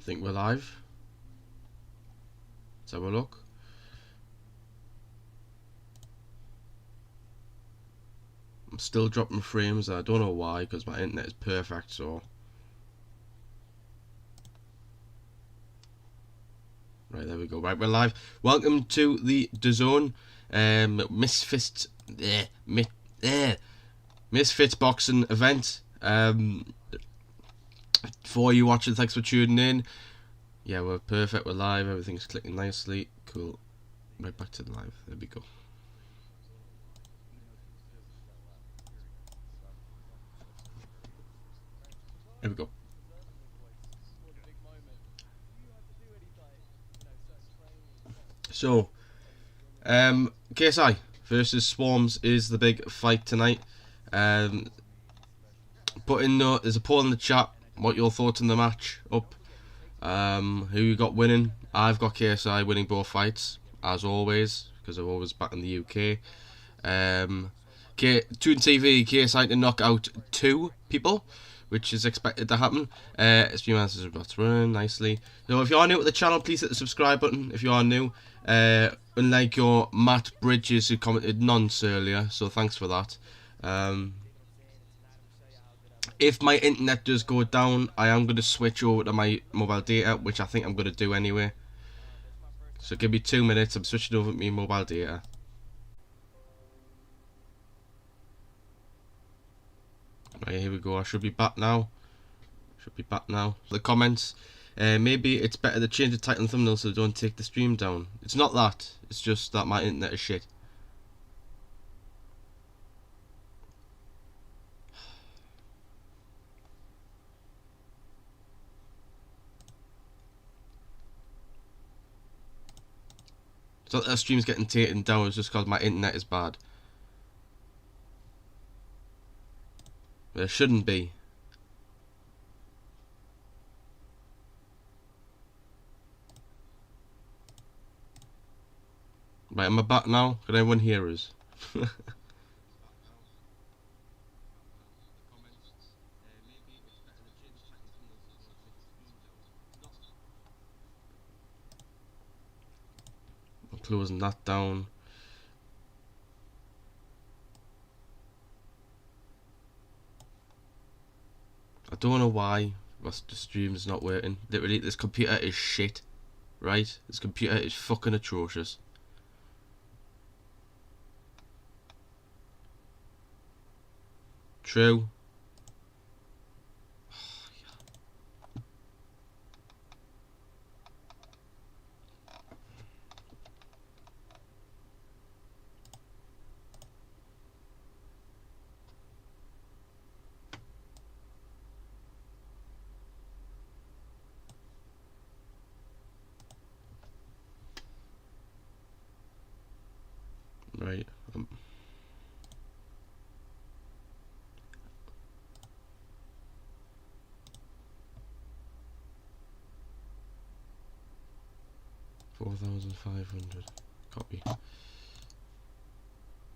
think we're live. Let's have a look. I'm still dropping frames. I don't know why, because my internet is perfect. So right, there we go. Right, we're live. Welcome to the Dazn Misfits boxing event. For you watching, thanks for tuning in. Yeah, we're perfect. We're live. Everything's clicking nicely. Cool. Right back to the live. There we go. There we go. So, KSI versus Swarmz is the big fight tonight. Put in there's a poll in the chat. What your thoughts on the match? Up. Who you got winning? I've got KSI winning both fights as always because I'm always back in the UK. Toon TV, KSI to knock out 2 people, which is expected to happen. Stream answers about to run nicely. So if you are new to the channel, please hit the subscribe button if you are new. Unlike your Matt Bridges who commented nonce earlier, so thanks for that. If my internet does go down, I am going to switch over to my mobile data, which I think I'm going to do anyway. So give me 2 minutes, I'm switching over to my mobile data. Right, here we go. I should be back now. The comments. Maybe it's better to change the title and thumbnail so they don't take the stream down. It's not that. It's just that my internet is shit. So the stream's getting taken down. It's just because my internet is bad. But it shouldn't be. Right, am I back now? Can everyone hear us? I'm closing that down. I don't know why the stream is not working. Literally, this computer is shit. Right? This computer is fucking atrocious. True. Right. 4,500. Copy.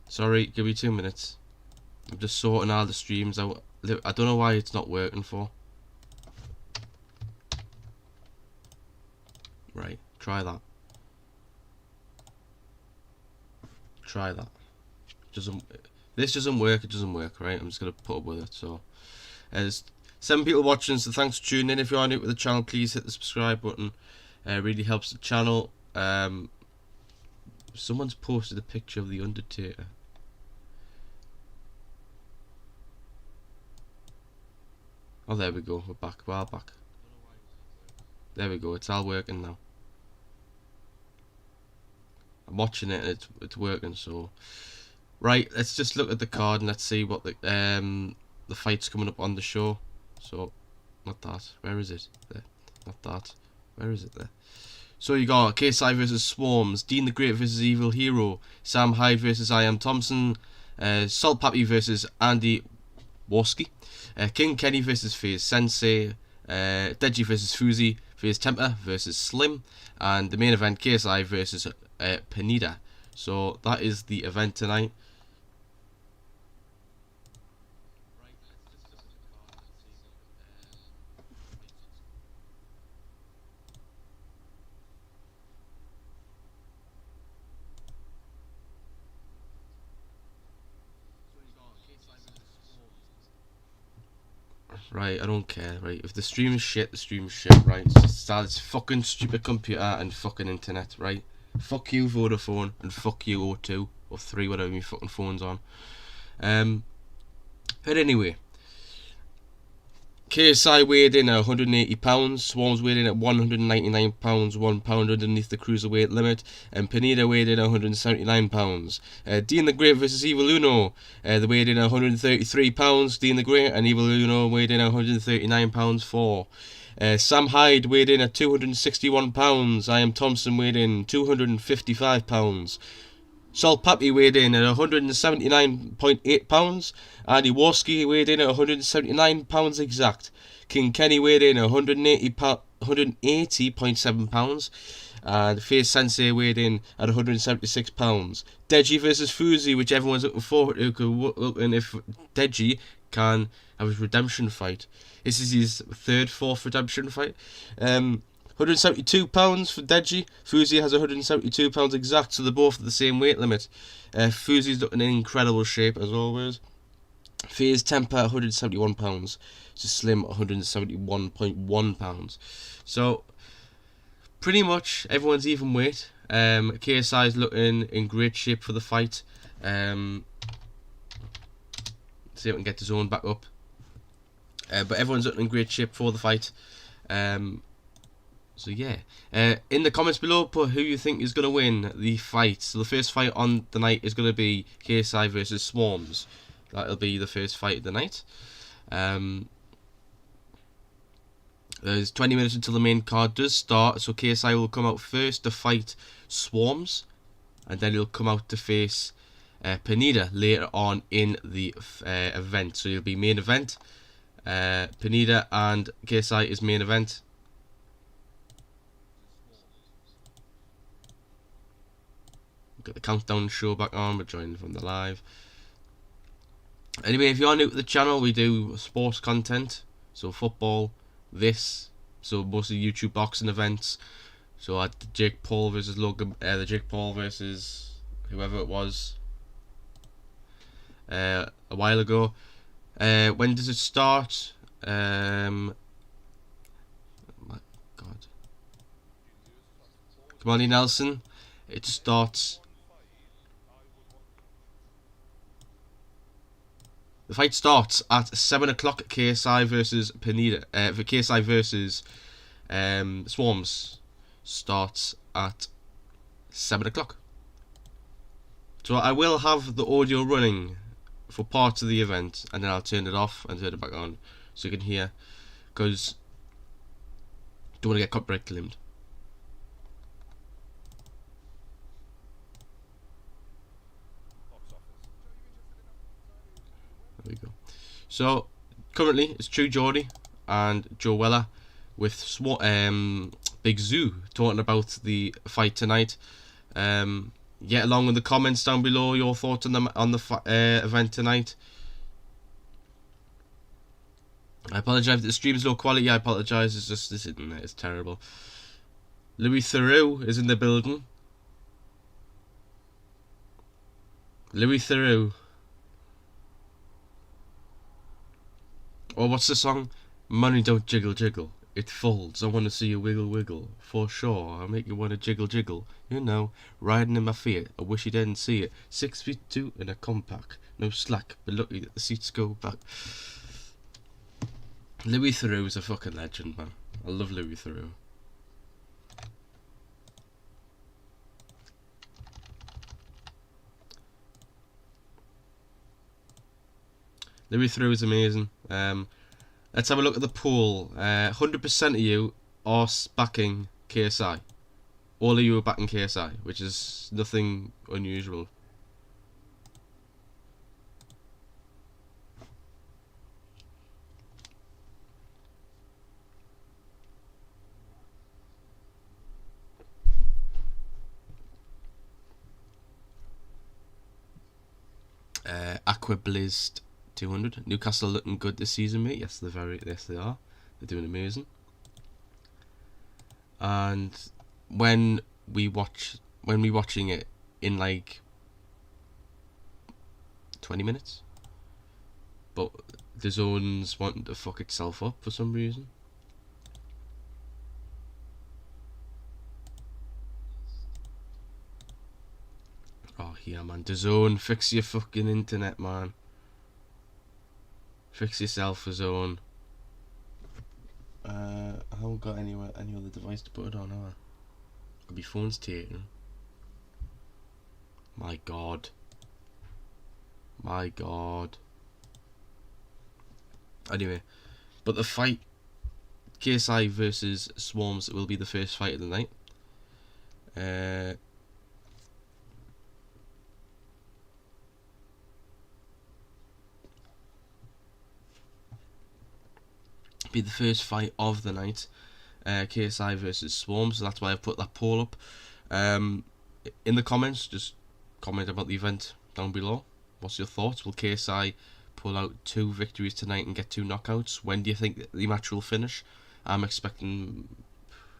Sorry, give me 2 minutes. I'm just sorting all the streams out. I don't know why it's not working for. Right, try that. Try that. This doesn't work, it doesn't work, right? I'm just gonna put up with it. So there's 7 people watching, so thanks for tuning in. If you are new to the channel, please hit the subscribe button. It really helps the channel. Someone's posted a picture of the Undertaker. Oh, there we go. We're back. We're all back. There we go. It's all working now. I'm watching it and it's working. So, right. Let's just look at the card and let's see what the fight's coming up on the show. So, not that. Where is it? There. Not that. Where is it? There. So you got KSI versus Swarmz, Dean the Great versus Evil Hero, Sam Hyde versus I Am Thompson, Salt Pappy versus Andy Warski, King Kenny versus FaZe Sensei, Deji versus Fuzi, FaZe Temper versus Slim, and the main event KSI versus Pineda. So that is the event tonight. Right, I don't care, right? If the stream is shit, the stream is shit, right? It's just start this fucking stupid computer and fucking internet, right? Fuck you, Vodafone, and fuck you, O2, or 3, whatever your fucking phone's on. But anyway, KSI weighed in at £180, Swarmz weighed in at £199, £1 underneath the cruiserweight limit, and Pineda weighed in at £179. Dean the Great versus Evil Uno, they weighed in at £133, Dean the Great, and Evil Uno weighed in at £139 for. Sam Hyde weighed in at £261, I Am Thompson weighed in £255. Sol Pappy weighed in at £179.8, Andy Warski weighed in at £179 exact, King Kenny weighed in at £180.7, and Face Sensei weighed in at £176. Deji versus Fuzi, which everyone's looking forward to, looking if Deji can have his redemption fight. This is his fourth redemption fight. £172 for Deji. Fuzi has £172 exact, so they're both at the same weight limit. Fuzi's looking in incredible shape as always. Faye's temper £171. Just Slim £171.1. So pretty much everyone's even weight. KSI's looking in great shape for the fight. See if we can get his own back up. But everyone's looking in great shape for the fight. So yeah, in the comments below, put who you think is going to win the fight. So the first fight on the night is going to be KSI versus Swarmz. That'll be the first fight of the night. There's 20 minutes until the main card does start, so KSI will come out first to fight Swarmz, and then he'll come out to face Pineda later on in the event. So it'll be main event. Pineda and KSI is main event. Get the countdown show back on. We're joining from the live. Anyway, if you're new to the channel, we do sports content, so football, so mostly YouTube boxing events. So at the Jake Paul versus Logan, the Jake Paul versus whoever it was a while ago. When does it start? Oh my God, Kamali Nelson. It starts. The fight starts at 7 o'clock. KSI versus Pineda. For KSI versus Swarmz starts at 7 o'clock. So I will have the audio running for parts of the event, and then I'll turn it off and turn it back on so you can hear, because I don't want to get copyright claimed. There we go. So currently it's True Geordie and Joe Weller with Big Zoo talking about the fight tonight. Get along with the comments down below, your thoughts on the event tonight. I apologise if the stream's low quality. I apologise. It's just this internet is terrible. Louis Theroux is in the building. Louis Theroux. Or what's the song? Money don't jiggle jiggle, it folds. I wanna see you wiggle wiggle. For sure, I'll make you wanna jiggle jiggle. You know, riding in my Fiat, I wish you didn't see it. 6'2" in a compact, no slack, but lucky that the seats go back. Louis Theroux is a fucking legend, man. I love Louis Theroux. Louis Theroux is amazing. Let's have a look at the poll. 100% of you are backing KSI. All of you are backing KSI, which is nothing unusual. Aqua Blizzed 200. Newcastle looking good this season, mate. Yes, they are. They're doing amazing. And when we watching it in like 20 minutes, but Dazn's wanting to fuck itself up for some reason. Oh yeah, man. Dazn, fix your fucking internet, man. Fix yourself, Dazn. I haven't got any other device to put it on, have I? Could be phone's taken. My god. My god. Anyway, but the fight, KSI versus Swarmz, will be the first fight of the night. Be the first fight of the night. KSI versus Swarmz. So that's why I've put that poll up. In the comments, just comment about the event down below. What's your thoughts? Will KSI pull out 2 victories tonight and get 2 knockouts? When do you think the match will finish? I'm expecting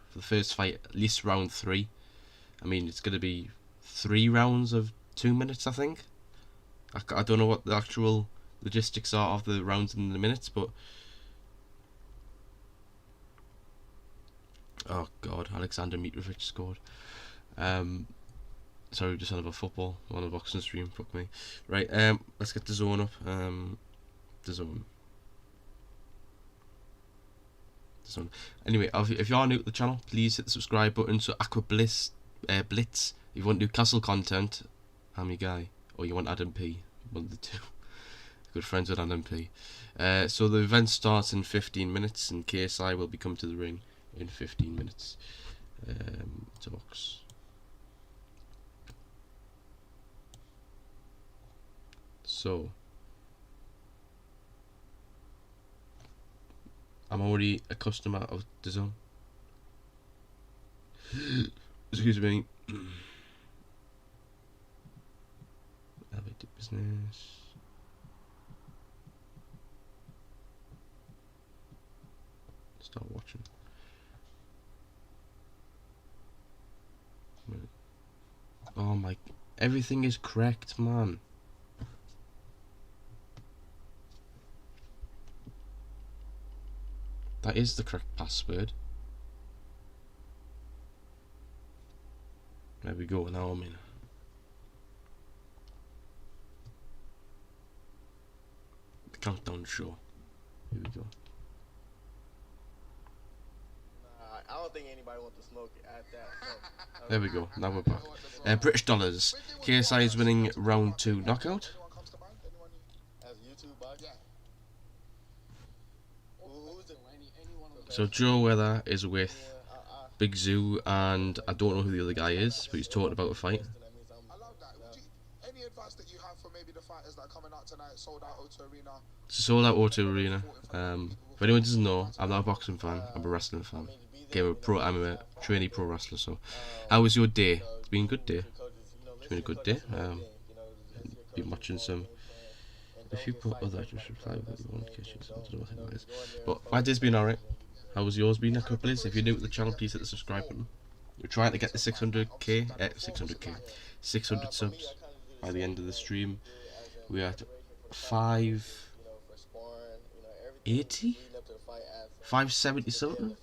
for the first fight at least round 3. I mean, it's going to be 3 rounds of 2 minutes, I think. I don't know what the actual logistics are of the rounds in the minutes, but oh god, Alexander Mitrovic scored. Sorry, just on about football on a boxing stream. Fuck me. Right, let's get Dazn up. Dazn. Anyway, if you are new to the channel, please hit the subscribe button. So Aqua Blitz, if you want Newcastle content, I'm your guy. Or you want Adam P, one of the two. Good friends with Adam P. So the event starts in 15 minutes, and KSI will be coming to the ring in 15 minutes. Talks. So I'm already a customer of Dazn. Excuse me. Elevated business. Start watching. Oh my, everything is correct, man. That is the correct password. There we go, now I'm in. The countdown show. Here we go. I don't think anybody wants to smoke at that. There we go, now we're back. British dollars. KSI is winning round 2 knockout. So Joe Weather is with Big Zoo, and I don't know who the other guy is, but he's talking about a fight. Any advice that you have for maybe the fighters that are coming out tonight, sold out O2 Arena? It's a sold out O2 Arena. If anyone doesn't know, I'm not a boxing fan, I'm a wrestling fan. I'm a trainee pro wrestler. So, how was your day? It's been a good day. It's been a good day. Been watching some. If you put other, just reply with what you want. I don't know what that is. But my day's been alright. How was yours been, Aqua Blitz? If you're new to the channel, please hit the subscribe button. We're trying to get the 600 subs by the end of the stream. We're at 580, 570 something.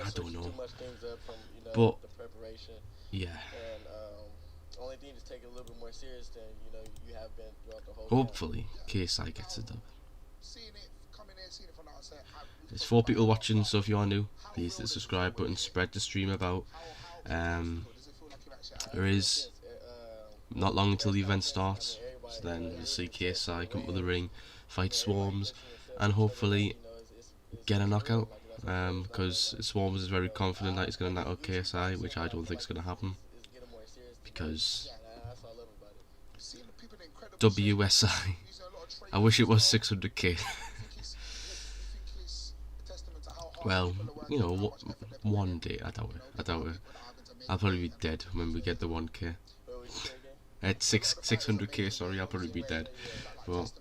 I don't know, but yeah. Hopefully, KSI gets a dub. There's 4 people watching, so if you are new, please hit the subscribe button, spread the stream about. There is not long until the event starts, so then you'll see KSI come to the ring, fight Swarmz, and hopefully get a knockout, because Swarmz is very confident that he's going to knock out KSI, which I don't think is going to happen, because WSI, I wish it was 600k. Well, you know, one day, I doubt it. I'll probably be dead when we get the 1k. At 600k, sorry, I'll probably be dead. But,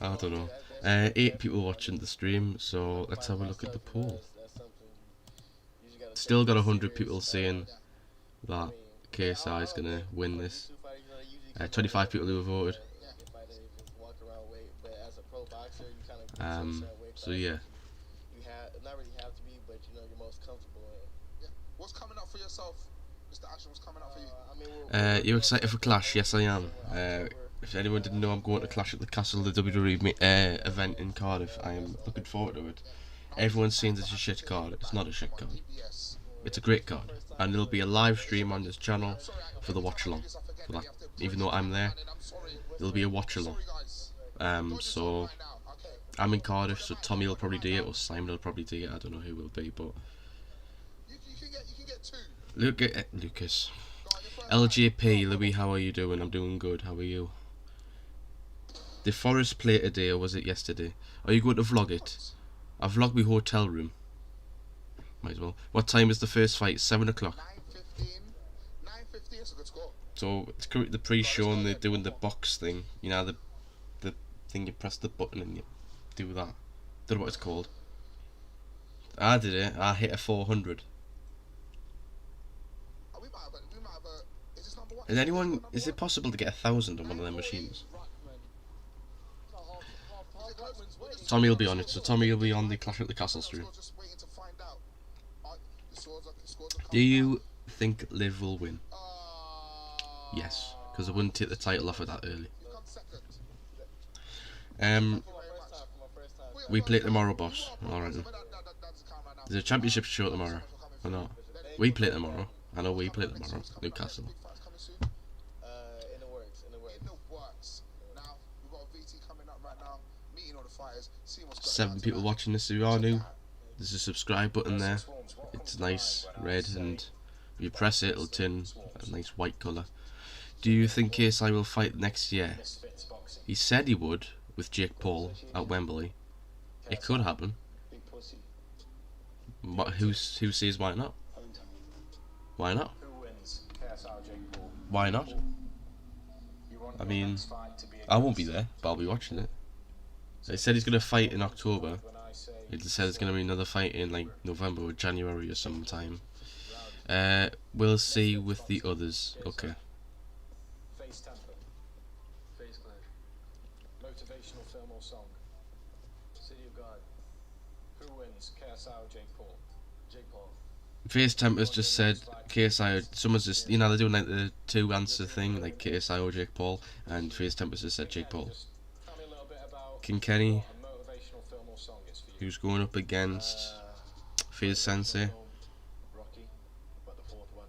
I don't know. 8 people watching the stream, so let's have a look at the poll. Still got 100 people saying that KSI is going to win this. 25 people who have voted. weight, but as a pro boxer, you kind of get to a certain weight So class yeah. you have not really have to be, but you know you're most comfortable in. Yeah. What's coming up for yourself, Mr. Ashton? What's coming up for you? I mean, we're You excited for Clash? Yes, I am. If anyone didn't know, I'm going to Clash at the Castle, the WWE event in Cardiff. I am looking forward to it. Everyone's saying it's a shit card. It's not a shit card. It's a great card, and there'll be a live stream on this channel for the watch along. For that, even though I'm there, there'll be a watch along. So I'm in Cardiff, so Tommy will probably do it, or Simon will probably do it. I don't know who will be, but look at Lucas. LJP, Louis, how are you doing? I'm doing good. How are you? Did Forest play today, or was it yesterday? Are you going to vlog it? I vlogged my hotel room. Might as well. What time is the first fight? 7 o'clock. 9:15 is a good score. So it's currently the pre-show and they're doing the box thing. You know, the thing you press the button and you do that. Don't know what it's called. I did it. I hit a 400. Is anyone? Is it possible to get 1,000 on one of them machines? Tommy will be on it. So Tommy will be on the Clash at the Castle stream. Do you think Liv will win? Yes, because I wouldn't take the title off of that early. We play tomorrow, boss. Alright then. There's a championship show tomorrow. Or not? We play tomorrow. I know we play tomorrow. Newcastle. In the works. Now we've got a VT coming up right now, meeting all the fighters, seeing what's going 7 on people tonight. watching this who are new. There's a subscribe button there. It's nice red, and if you press it, it'll turn a nice white colour. Do you think KSI will fight next year? He said he would with Jake Paul at Wembley. It could happen. But who says why not? Why not? Why not? I mean, I won't be there, but I'll be watching it. He said he's going to fight in October. He said there's going to be another fight in like November or January or sometime. We'll see with the others. Okay. Motivational film or song? City of God. Who wins, KSI or Jake Paul? Jake Paul. Face Tempers just said KSI. Someone's just, you know, they're doing like the 2 answer thing, like KSI or Jake Paul, and Face Tempers just said Jake Paul. Tell me a little bit about King Kenny, what a motivational film or song is for you. who's going up against Fierce Sensei. Rocky, but the fourth one.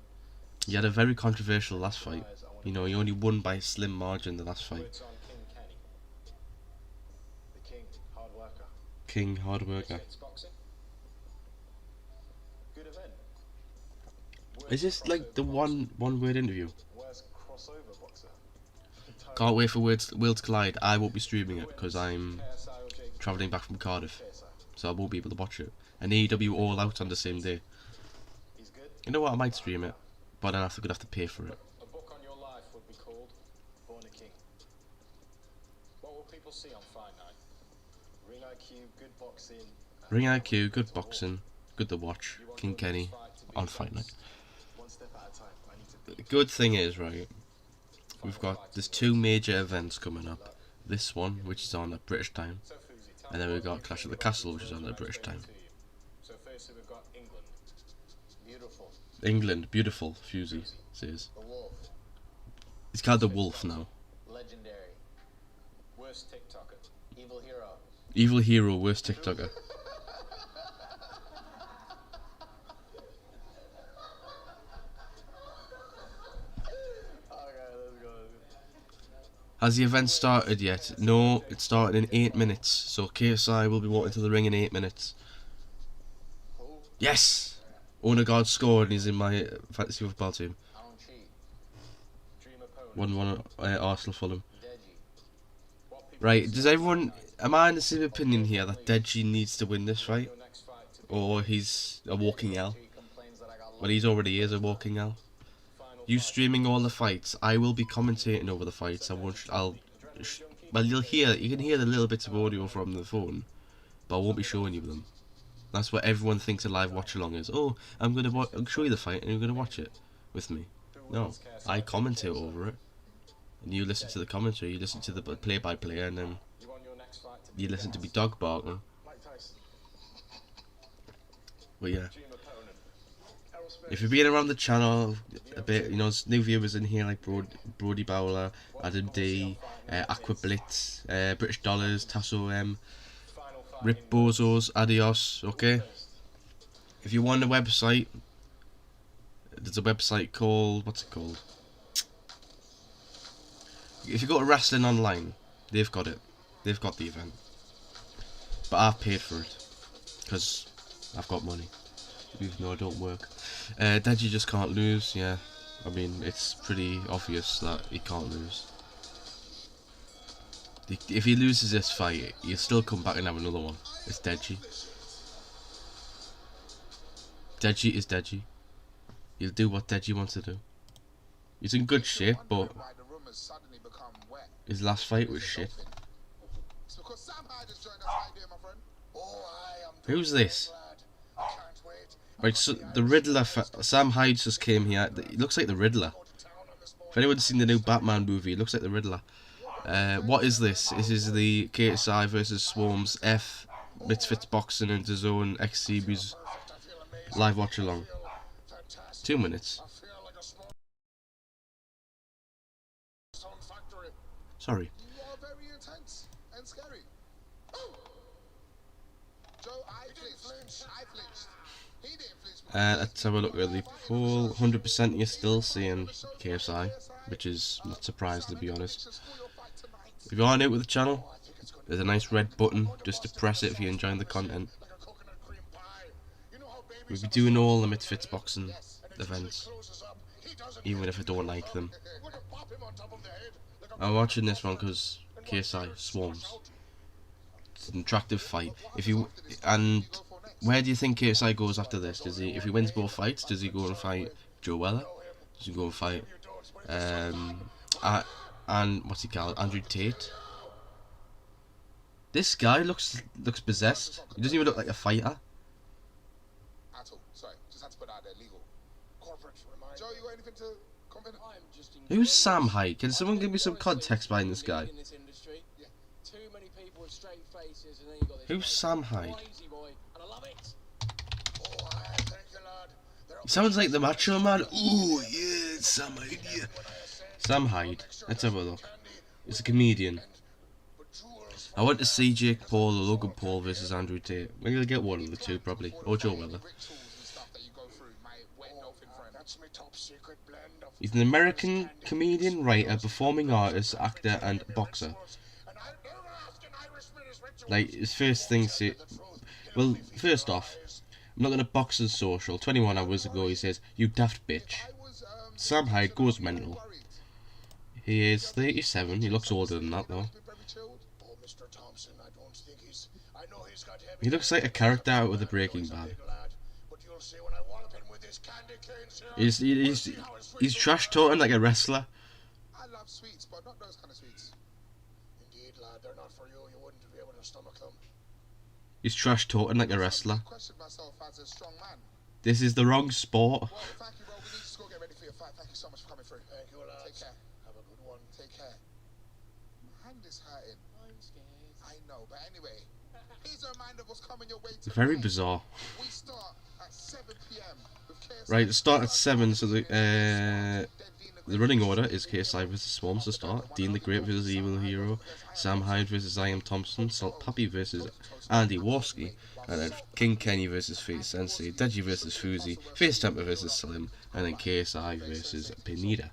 He had a very controversial last fight. You know, he only won by a slim margin the last fight. Words on King Kenny. The king, hard worker. King, hard worker. It's boxing. Good event. Is this like the one word interview? Worst crossover boxer. Can't wait for Worlds Collide. I won't be streaming it because I'm KSI or Jake travelling back from Cardiff, KSI. so I won't be able to watch it. And AEW All Out on the same day. He's good. You know what? I might stream it, but then I'm gonna have to pay for it. A book on your life would be called Born a King. What will people see on Fight Night? Ring IQ, good boxing. Ring IQ, good boxing, good to watch. King Kenny on Fight Night. One step at a time. I need to The good thing is, right, there's 2 major events coming up. This one, which is on at British time, So Fuzi, tell and me then we've what got Clash at the Castle, which is on at British time. to you. So firstly we've got England. Beautiful. England, beautiful, Fusey says. The Wolf, He's called the Wolf now. legendary, Worst TikToker. evil hero. Evil hero, worst TikToker. Has the event started yet? No, it started in 8 minutes. So KSI will be walking to the ring in 8 minutes. Yes! Odegaard scored and he's in my fantasy football team. I don't cheat. Dream opponent. 1-1 Arsenal Fulham. Deji. What people Right, does everyone... Am I in the same opinion here that Deji needs to win this fight? your next fight to be Or he's a walking L? He complains that I got Well, he's already is a walking L. final You fight. streaming all the fights. I will be commentating over the fights. Well, you can hear the little bits of audio from the phone, but I won't be showing you them. That's what everyone thinks a live watch along is. Oh, I'll show you the fight and you're gonna watch it with me. No, I commentate over it, and you listen to the commentary. You listen to the play by play, and then next fight to you listen to me dog barking. Mike Tyson, But yeah, dream opponent. if you've been around the channel a bit, you know, there's new viewers in here like Brody Bowler, Adam D, Aqua Blitz, British Dollars, Tasso M, Final fight Rip Bozos, Adios, okay? If you want a website, there's a website called, what's it called? If you go to Wrestling Online, they've got it. They've got the event. But I've paid for it, because I've got money. Even though I don't work. Deji just can't lose, yeah. I mean, it's pretty obvious that he can't lose. If he loses this fight, he'll still come back and have another one. It's Deji. Deji is Deji. He'll do what Deji wants to do. He's in good shape, but his last fight was shit. Who's this? Right, so the Riddler, Sam Hyde just came here. He looks like the Riddler. If anyone's seen the new Batman movie, it looks like the Riddler. What is this? This is the KSI versus Swarmz F Misfits Boxing and Dazn XCB's live watch along. 2 minutes. Sorry. You are very intense and scary. Joe, I flinched. He didn't flinch. Let's have a look at the poll. 100% you're still seeing KSI, which is not surprising to be honest. If you are new with the channel, there's a nice red button, just to press it if you're enjoying the content. We'll be doing all the Misfits Boxing events, even if I don't like them. I'm watching this one because KSI, Swarmz. It's an attractive fight. And where do you think KSI goes after this? Does he, if he wins both fights, does he go and fight Joe Weller? Does he go and fight and what's he called? Andrew Tate? This guy looks possessed. He doesn't even look like a fighter. At all. Sorry, just had to put out there legal. Corporate reminder. Joe, you got anything to comment? Who's Sam Hyde? Can someone give me some context behind this guy? Who's Sam Hyde? He sounds like the Macho Man. Ooh, yeah, Sam Hyde, yeah. Sam Hyde. Let's have a look. He's a comedian. I want to see Jake Paul or Logan Paul versus Andrew Tate. Maybe I'll get one of the two, probably. Or Joe Weller. He's an American comedian, writer, performing artist, actor, and boxer. Like, his first thing well, first off, I'm not gonna box as social. 21 hours ago he says, "You daft bitch." Sam Hyde goes mental. He is 37, he looks older than that though. He looks like a character out of the Breaking Bad. He's trash talking like a wrestler. I love sweets, but not those kind of sweets. Indeed, lad, they're not for you. You wouldn't be able to stomach them. He's trash talking like a wrestler. I question myself as a strong man. This is the wrong sport. Well, thank you, bro. We need to just go get ready for your fight. Thank you so much for coming through. Thank you, lad. Take care. Have a good one. Take care. My hand is hurting. I'm scared. I know, but anyway, here's a reminder of what's coming your way tonight. Very bizarre. We start at 7 p.m. with KSI. Right, it start at 7, so the running order is KSI vs Swarmz to start, Dean the Great vs Evil Hero, Sam Hyde vs I Am Thompson, Salt Pappy vs Andy Warski, and then King Kenny vs Fate Sensei, Deji vs Fuzi, Face Temper vs Slim, and then KSI vs Pineda.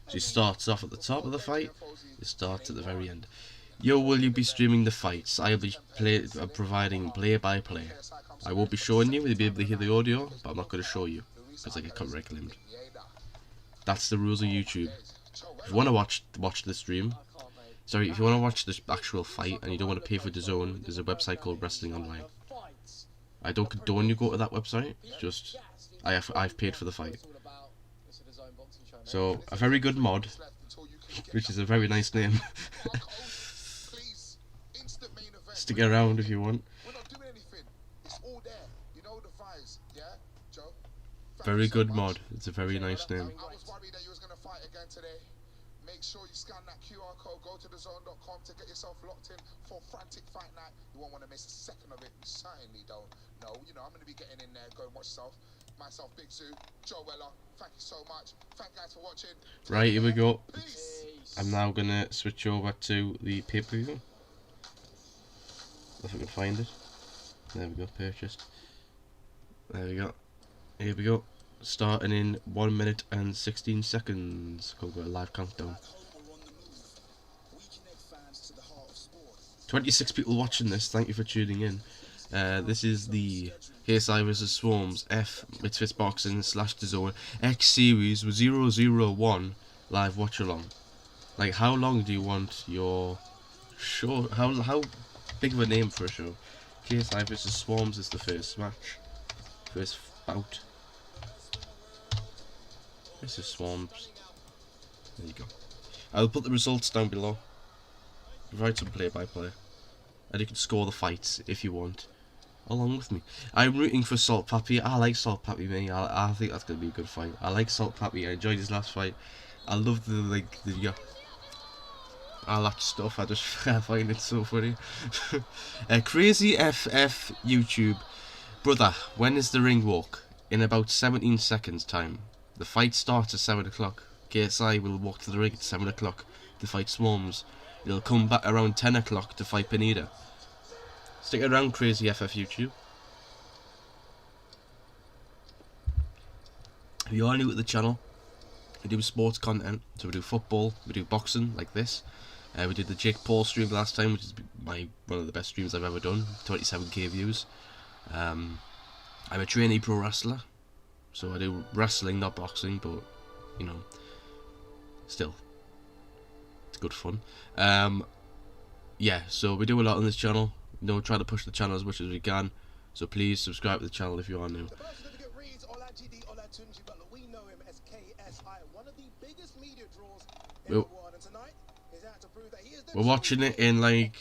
So it starts off at the top of the fight, it starts at the very end. Yo, will you be streaming the fights? I'll be providing play-by-play. I won't be showing you, you'll be able to hear the audio, but I'm not going to show you, because I get copyright claimed. That's the rules of YouTube. If you want to watch the stream, sorry, if you want to watch the actual fight and you don't want to pay for DAZN, there's a website called Wrestling Online. I don't condone you go to that website, just I've paid for the fight. So a very good mod, which is a very nice name. Stick around if you want. Very good mod. It's a very nice name. I was worried that you was gonna fight again today. Make Make sure you scan that QR code, go to thezone.com to get yourself locked in for Frantic Fight Night. You won't want to miss a second of it. You certainly don't. No, you know, I'm going to be getting in there, go and watch myself, Big Zoo, Joe Weller. Thank you so much. Thank you guys for watching. Right, here we go. Peace. I'm now gonna switch over to the pay-per-view. If I can find it. There we go, purchased. There we go. Here we go. Starting in 1 minute and 16 seconds. Go a live countdown. 26 people watching this. Thank you for tuning in. This is the KSI vs Swarmz F Misfits Boxing / Dazn X Series 001 live watch along. Like, how long do you want your show? How big of a name for a show? KSI vs Swarmz is the first match, first bout. This is Swarmz. There you go. I'll put the results down below. Provide some play-by-play, and you can score the fights if you want, along with me. I'm rooting for Salt Pappy. I like Salt Pappy, me. I think that's gonna be a good fight. I like Salt Pappy. I enjoyed his last fight. I love all that stuff. I just find it so funny. Crazy FF YouTube, brother. When is the ring walk? In about 17 seconds time. The fight starts at 7 o'clock. KSI will walk to the ring at 7 o'clock to fight Swarmz. He'll come back around 10 o'clock to fight Pineda. Stick around, Crazy FF YouTube. If you are new to the channel, we do sports content. So we do football, we do boxing like this. We did the Jake Paul stream last time, which is one of the best streams I've ever done. 27k views. I'm a trainee pro wrestler, so I do wrestling, not boxing, but you know, still, it's good fun. Yeah, so we do a lot on this channel. You know, try to push the channel as much as we can. So please subscribe to the channel if you are new. We're watching it in like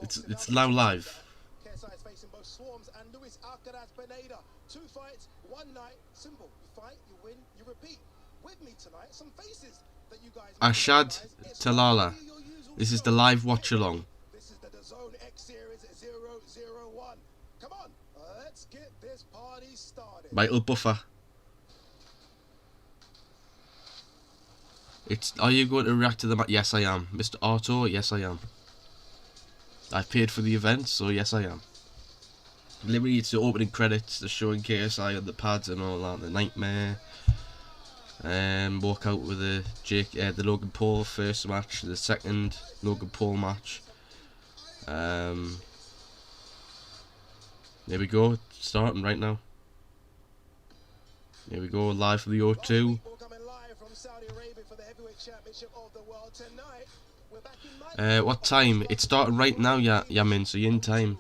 it's now live. KSI is facing both Swarmz and Luis Pineda. 2 fights, 1 night. Simple. You fight, you win, you repeat. With me tonight, some faces that you guys. Ashad Talala. This is the live watch along. This is the Dazn X Series 001. Come on, let's get this party started. Michael Buffer. Are you going to react to the match? Yes, I am. Mr. Arto, yes, I am. I've paid for the event, so yes, I am. Literally, it's the opening credits, the showing KSI on the pads and all that, the nightmare. Walk out with the Logan Paul first match, the second Logan Paul match. There we go, starting right now. Here we go, live from the O2. What time? It's starting right now, Yamin, so you're in time.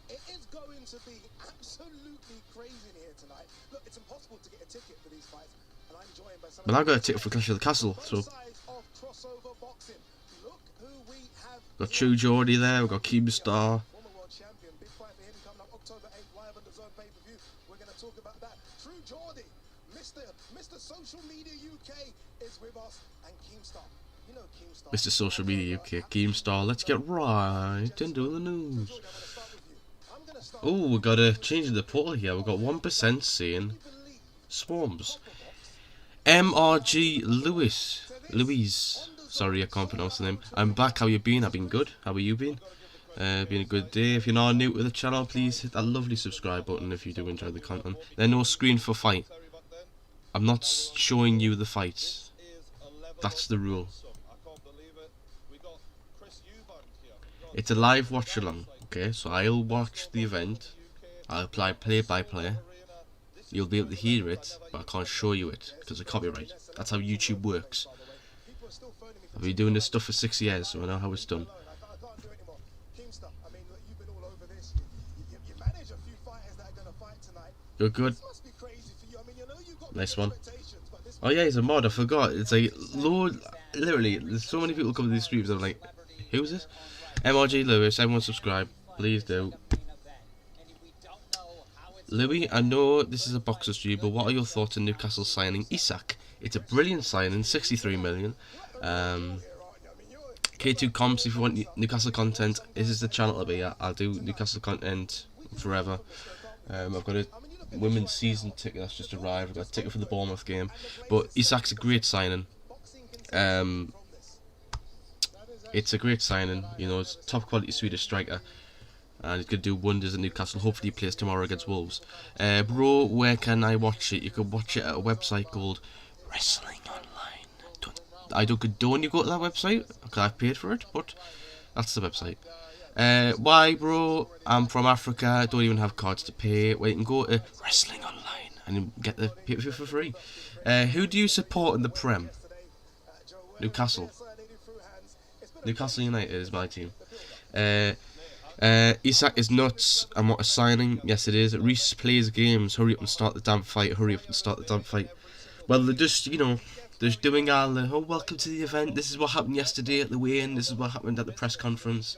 It is going to be absolutely crazy in here tonight. Look, it's impossible to get a ticket for these fights, and I'm joined by some. Well, I've got a ticket for Clash of the Castle, so. Got True Geordie there, we've got Keemstar. Former world champion, big fight for him coming up October 8th live on the Zone pay-per-view. We're going to talk about that. True Geordie, Mr. Social Media UK is with us, and Keemstar. You know Keemstar. Mr. Social Media UK, Keemstar. Let's get right into the news. Oh, we got a change in the poll here. We've got 1% saying Swarmz. MRG Louise. Sorry, I can't pronounce the name. I'm back. How you been? I've been good. How have you been? Been a good day. If you're not new to the channel, please hit that lovely subscribe button if you do enjoy the content. There's no screen for fight. I'm not showing you the fights. That's the rule. It's a live watch along. Okay, so I'll watch the event. I'll apply play-by-play. You'll be able to hear it, but I can't show you it because of copyright. That's how YouTube works. I've been doing this stuff for 6 years, so I know how it's done. Good, good. Nice one. Oh yeah, he's a mod, I forgot. It's like, Lord, literally, there's so many people come to these streams and I'm like, who's this? MRG Lewis, everyone subscribe, please do. Louis, I know this is a boxer stream, but what are your thoughts on Newcastle signing Isak? It's a brilliant signing, 63 million. K2 comps if you want Newcastle content. This is the channel to be at. I'll do Newcastle content forever. I've got a women's season ticket that's just arrived. I've got a ticket for the Bournemouth game. But Isak's a great signing. It's a great signing. You know, it's a top quality Swedish striker. And he's going to do wonders at Newcastle. Hopefully he plays tomorrow against Wolves. Bro, where can I watch it? You can watch it at a website called Wrestling Online. I don't condone you go to that website, because I've paid for it, but that's the website. Why, bro? I'm from Africa, don't even have cards to pay. Well, you can go to Wrestling Online and get the pay-per-view for free. Who do you support in the Prem? Newcastle. Newcastle United is my team. Isak is nuts. And what a signing. Yes, it is. Reece plays games. Hurry up and start the damn fight. Hurry up and start the damn fight. Well, they're just, you know, they're doing all the, oh, welcome to the event. This is what happened yesterday at the weigh-in. This is what happened at the press conference.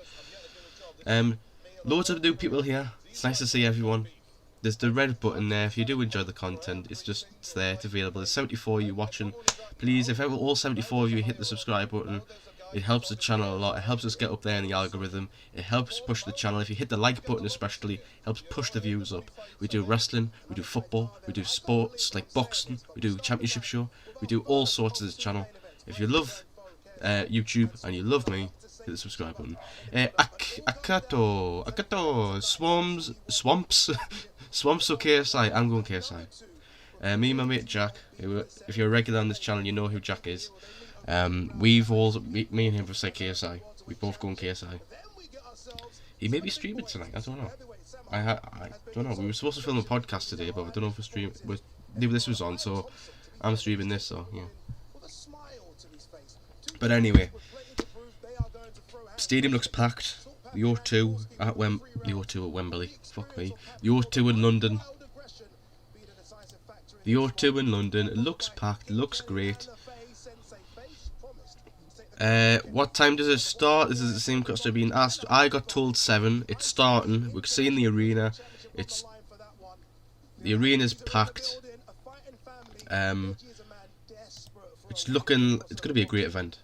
Loads of new people here. It's nice to see everyone. There's the red button there. If you do enjoy the content, it's there. It's available. There's 74 of you watching. Please, if ever all 74 of you hit the subscribe button, it helps the channel a lot. It helps us get up there in the algorithm. It helps push the channel. If you hit the like button especially, it helps push the views up. We do wrestling, we do football, we do sports like boxing, we do championship show, we do all sorts of this channel. If you love YouTube and you love me, hit the subscribe button. Akato, Swarmz KSI. I'm going KSI. Me and my mate Jack. If you're a regular on this channel, you know who Jack is. Me and him have said KSI. We both going KSI. He may be streaming tonight. I don't know. I don't know. We were supposed to film a podcast today, but I don't know if we're streaming. This was on, so I'm streaming this. So yeah. But anyway, stadium looks packed. The O2 at Wembley. Fuck me. The O2 in London. The O2 in London. It looks packed. It looks great. What time does it start? This is the same question being asked. I got told 7. It's starting. We're seeing the arena. The arena's packed. It's going to be a great event.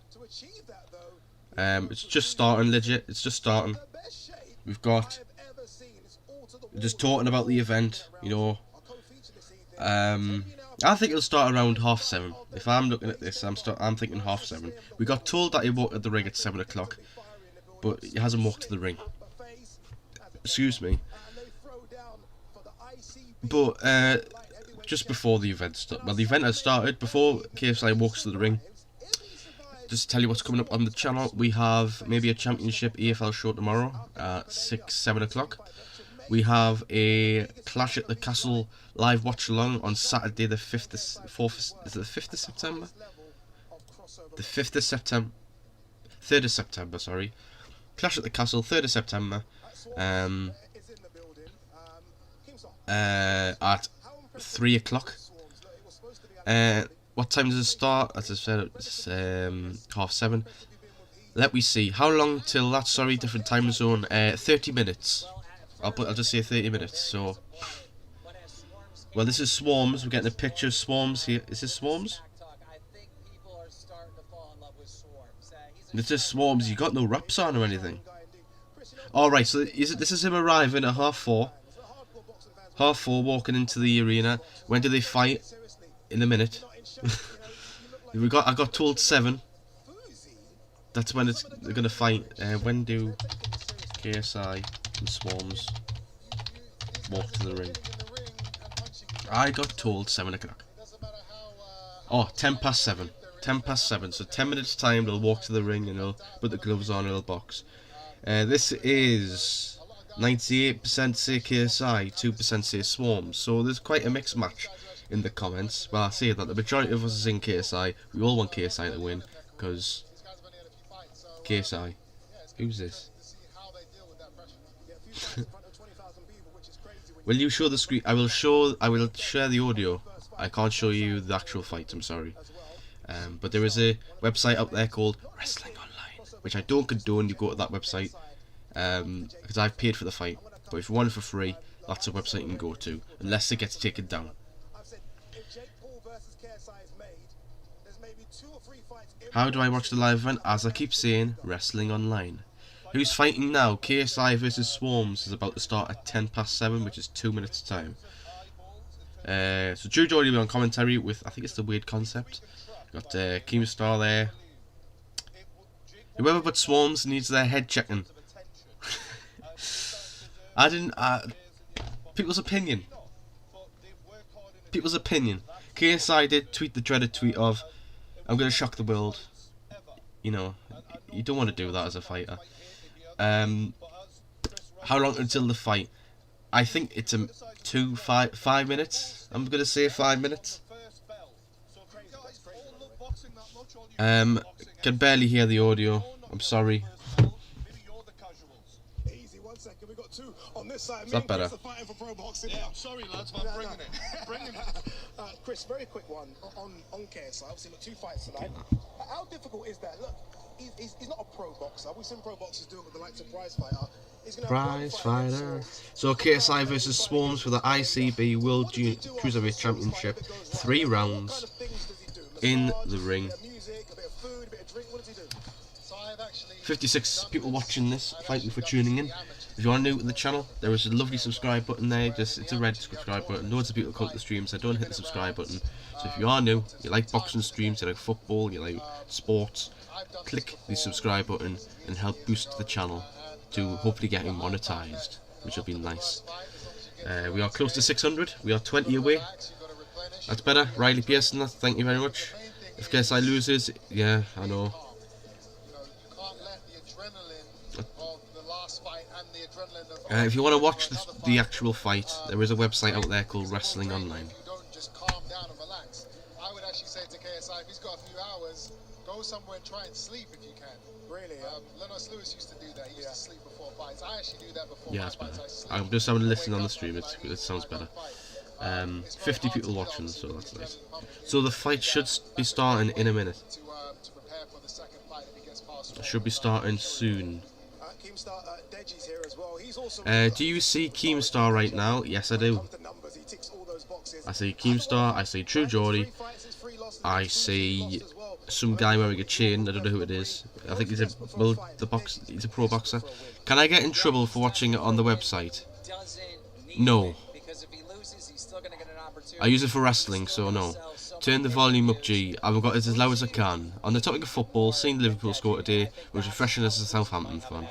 It's just starting, legit. It's just starting. We're just talking about the event, you know. I think it'll start around 7:30. If I'm looking at this, I'm thinking 7:30. We got told that he walked at the ring at 7 o'clock, but he hasn't walked to the ring. Excuse me. But just before the event started, well, the event has started before KSI walks to the ring. Just to tell you what's coming up on the channel, we have maybe a championship EFL show tomorrow at 7 o'clock. We have a Clash at the Castle live watch along on Saturday the 5th of September? The 5th of September. 3rd of September, sorry. Clash at the Castle, 3rd of September. At 3 o'clock. What time does it start? As I said, it's 7:30. Let me see. How long till that? Sorry, different time zone. 30 minutes. I'll just say 30 minutes. So, well, this is Swarmz. We're getting a picture of Swarmz here. Is this Swarmz? This is Swarmz. You got no wraps on or anything. All right. So this is him arriving at 4:30. 4:30, walking into the arena. When do they fight? In a minute. I got told 7. That's when they're gonna fight. When do KSI and Swarmz walk to the ring? I got told 7 o'clock. Oh, 7:10. 7:10. So 10 minutes time they'll walk to the ring and they'll put the gloves on and they'll box. This is 98% say KSI, 2% say Swarmz. So there's quite a mixed match in the comments. Well, I say that the majority of us is in KSI. We all want KSI to win because KSI. Who's this? Will you show the screen? I will share the audio. I can't show you the actual fight, I'm sorry. But there is a website out there called Wrestling Online, which I don't condone you go to that website, because I've paid for the fight. But if you want it for free, that's a website you can go to, unless it gets taken down. How do I watch the live event? As I keep saying, wrestling online. Who's fighting now? KSI versus Swarmz is about to start at 7:10, which is 2 minutes time. So Drew Jordy will be on commentary with, I think it's the Weird Concept. Got Keemstar there. Whoever but Swarmz needs their head checking. I didn't. People's opinion. People's opinion. KSI did tweet the dreaded tweet of, "I'm gonna shock the world." You know, you don't want to do that as a fighter. How long until the fight? I think it's a 5 minutes. I'm gonna say 5 minutes. Can barely hear the audio. I'm sorry. Is that better? Yeah, I'm sorry, lads, but I'm bringing it. Bringing it. Chris, very quick one on KSI. Obviously, look, 2 fights tonight. How difficult is that? Look, he's not a pro boxer. We've seen pro boxers do it with the likes of Prize Fighter. He's gonna Prize Fighter. So KSI versus Swarmz for the ICB World Cruiserweight Championship. 3 rounds in the ring. 56 people watching this. Thank you for tuning in. If you are new to the channel, there is a lovely subscribe button there. It's a red subscribe button. Loads of people come to the streams. I don't hit the subscribe button. So if you are new, you like boxing streams, you like football, you like sports, click the subscribe button and help boost the channel to hopefully getting monetized, which would be nice. We are close to 600. We are 20 away. That's better. Riley Pearson, thank you very much. If KSI loses, yeah, I know. If you want to watch the actual fight, there is a website out there called Wrestling Online. You don't just calm down and relax. I would actually say to KSI, if he's got a few hours, go somewhere and try and sleep if you can. Really? Lennox Lewis used to do that. He used to sleep before fights. I actually do that before yeah, it's better. fights. I'm just having a listen on the stream. It sounds better. 50 people watching, so that's nice. So the fight should be starting in a minute. It should be starting soon. Do you see Keemstar right now? Yes, I do. I see Keemstar, I see True Geordie, I see some guy wearing a chain, I don't know who it is. I think he's he's a pro boxer. Can I get in trouble for watching it on the website? No. I use it for wrestling, so no. Turn the volume up, G. I've got it as loud as I can. On the topic of football, seeing Liverpool score today was refreshing as a Southampton fan.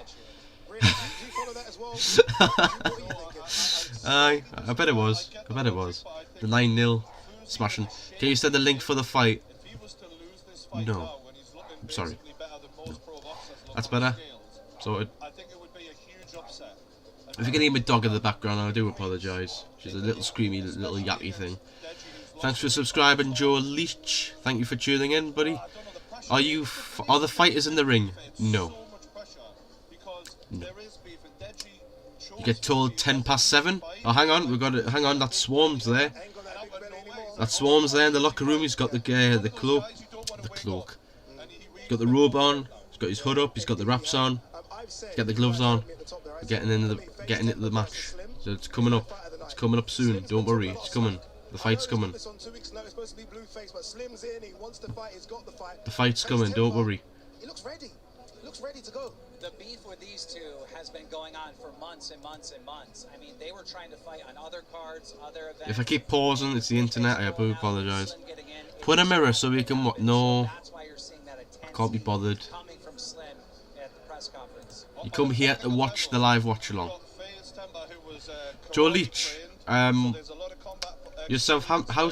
I bet it was. I bet it was. The 9-0 smashing. Can you send the link for the fight? No. I'm sorry. No. That's better. Sorted. If you can hear my dog in the background, I do apologise. She's a little screamy, little yappy thing. Thanks for subscribing, Joe Leach. Thank you for tuning in, buddy. Are the fighters in the ring? No. No. You get told 7:10. Oh, hang on, we've got it. Hang on, that's Swarmz there. That's Swarmz there in the locker room. He's got the cloak. He's got the robe on. He's got his hood up. He's got the wraps on. He's got the gloves on. We're getting into the match. So it's coming up. It's coming up soon. Don't worry, it's coming. The fight's coming. The fight's coming. Don't worry. He looks ready. He looks ready to go. The beef with these two has been going on for months and months and months. I mean, they were trying to fight on other cards, other events. If I keep pausing, it's the internet. I do apologise. Put a mirror so we can watch. No, I can't be bothered. You come here to watch the live watch along. Joe Leach, how's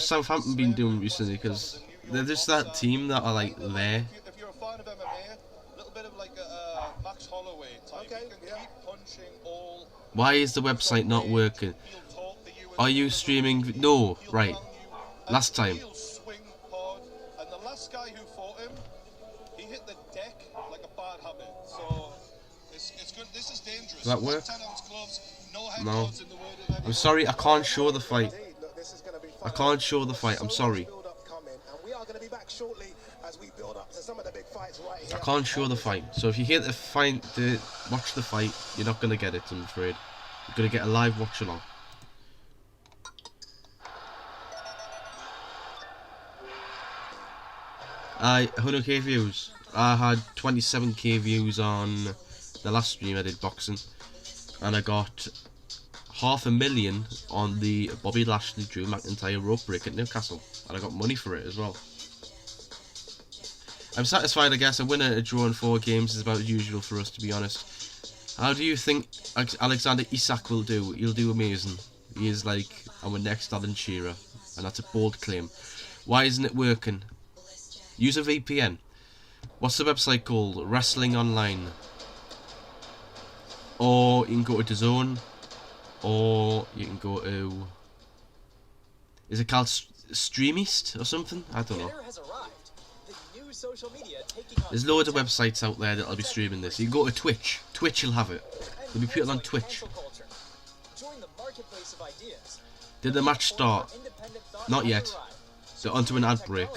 Southampton been doing recently? Because they're just that team that are like there. If you're a fan of MMA, a little bit of like a Max Holloway type. Okay, you can keep punching all. Why is the website not working? Are you streaming? No, right. Last time. And the last guy who fought him, he hit the deck like a bad habit. So it's good. This is dangerous. Does that work? 10-ounce gloves, no head No. guards in the word of I'm sorry, I can't show the fight. I can't show the fight. I'm sorry. I can't show the fight. So if you hear the fight, watch the fight, you're not gonna get it. I'm afraid. You're gonna get a live watch along. 100k views. I had 27k views on the last stream I did boxing, and I got 500,000 on the Bobby Lashley Drew McIntyre rope break at Newcastle, and I got money for it as well. I'm satisfied, I guess. A winner, a draw in 4 games is about as usual for us, to be honest. How do you think Alexander Isak will do? He'll do amazing. He is like our next Alan Shearer, and that's a bold claim. Why isn't it working? Use a VPN. What's the website called? Wrestling Online. Or you can go to Dazn, or you can go to... Is it called Streamist or something? I don't know. There's loads of websites out there that'll be streaming this. You can go to Twitch. Twitch will have it. They'll be putting on Twitch. Did the match start? Not yet. They're onto an ad break.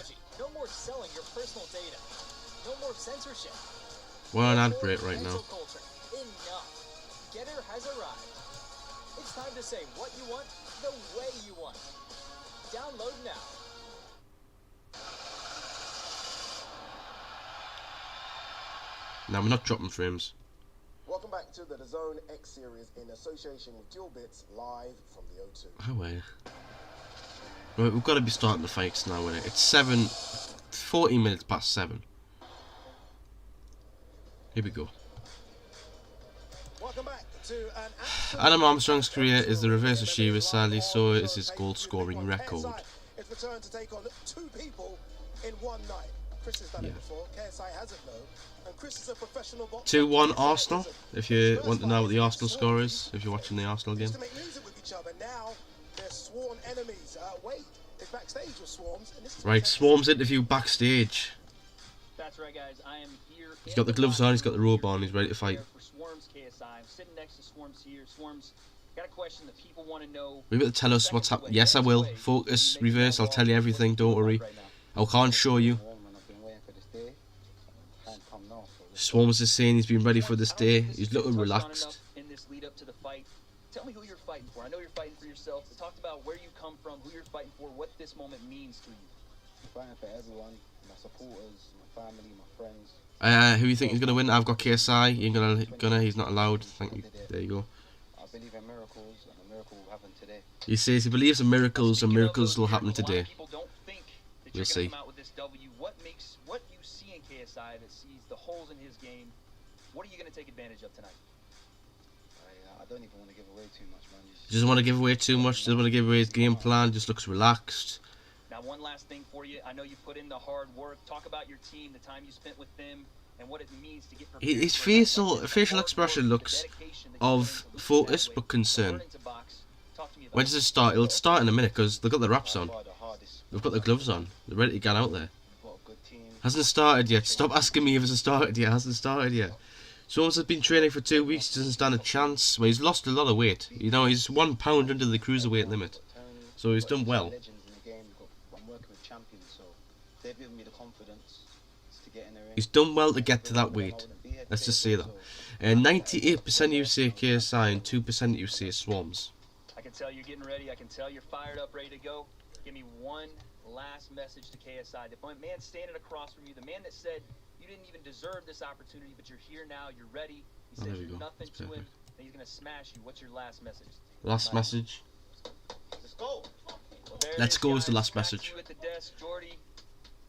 We're on ad break right now. It's time to say what you want, the way you want. Download now. Now we're not dropping frames. Welcome back to the Dazn X series in association with Dual Bits, live from the O2. Oh wait. Right, we've got to be starting the fights now, innit? It's 40 minutes past 7. Here we go. Welcome back to an Adam Armstrong's career is the reverse of Shearer's, sadly, so is his goal scoring record. It's returned to take on 2 people in one night. Chris has done it before, KSI hasn't though. And Chris is a professional boxer. 2-1 Arsenal, if you want to know what the Arsenal score is, if you're watching the Arsenal game. To make music with each other. Now they're sworn enemies. Wade is backstage with Swarmz. And this is Right, Swarmz interview backstage. That's right, guys. I am here. He's got the gloves on, he's got the robe on, he's ready to fight. For Swarmz KSI. I'm sitting next to Swarmz here. Swarmz, got a question that people want to know. Are you able to tell us what's happening? Yes, I will. Focus, reverse, I'll tell you everything, don't worry. I can't show you. Swarmz is saying he's been ready for this day. He's looking relaxed. In this lead up to the fight, tell me who you're fighting for. I know you're fighting for yourself. So talk about where you come from, who you're fighting for, what this moment means to you. I'm fighting for everyone, my supporters, my family, my friends. Who you think is gonna win? I've got KSI. You ain't gonna. He's not allowed. Thank you. There you go. I believe in miracles, and a miracle will happen today. He says he believes in miracles, and miracles will happen today. People don't think that We'll see. come out with this W. What you see in KSI that sees the holes in his game? What are you going to take advantage of tonight? I don't even want to give away too much, man. He doesn't want to give away too much. Doesn't want to give away his game plan. Just looks relaxed. Now, one last thing for you. I know you put in the hard work. Talk about your team, the time you spent with them, and what it means to get prepared. His for facial expression looks of focus but concern. When does it start? It'll start in a minute because they've got the wraps on. They've got the gloves on. They're ready to get out there. Hasn't started yet. Stop asking me if it's started yet. Hasn't started yet. Swarmz has been training for 2 weeks. Doesn't stand a chance. Well, he's lost a lot of weight. You know, he's 1 pound under the cruiserweight limit. So he's done well. I'm working with champions, so they've given me the confidence to get in the ring. He's done well to get to that weight. Let's just say that. 98% you say KSI and 2% you say Swarmz. I can tell you're getting ready. I can tell you're fired up, ready to go. Give me one last message to KSI. The man standing across from you, the man that said you didn't even deserve this opportunity, but you're here now, you're ready. He said you're nothing to him, and he's going to smash you. What's your last message? Last message? Let's go. Well, Let's go is the last message. At the desk, Jordy.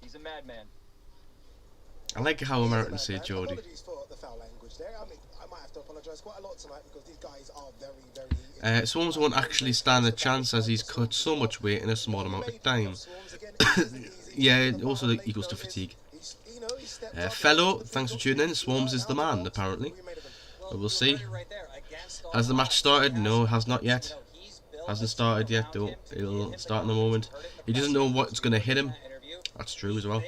He's a madman. I like how Americans say Jordy. Apologies for the foul language there. I mean, I might have to apologise quite a lot tonight because these guys are very Swarmz won't actually stand a chance as he's cut so much weight in a small amount of time. Yeah, also equals to fatigue. Fellow, thanks for tuning in. Swarmz is the man, apparently. But we'll see. Has the match started? No, it has not yet. Hasn't started yet, though. It'll start in a moment. He doesn't know what's going to hit him. That's true as well.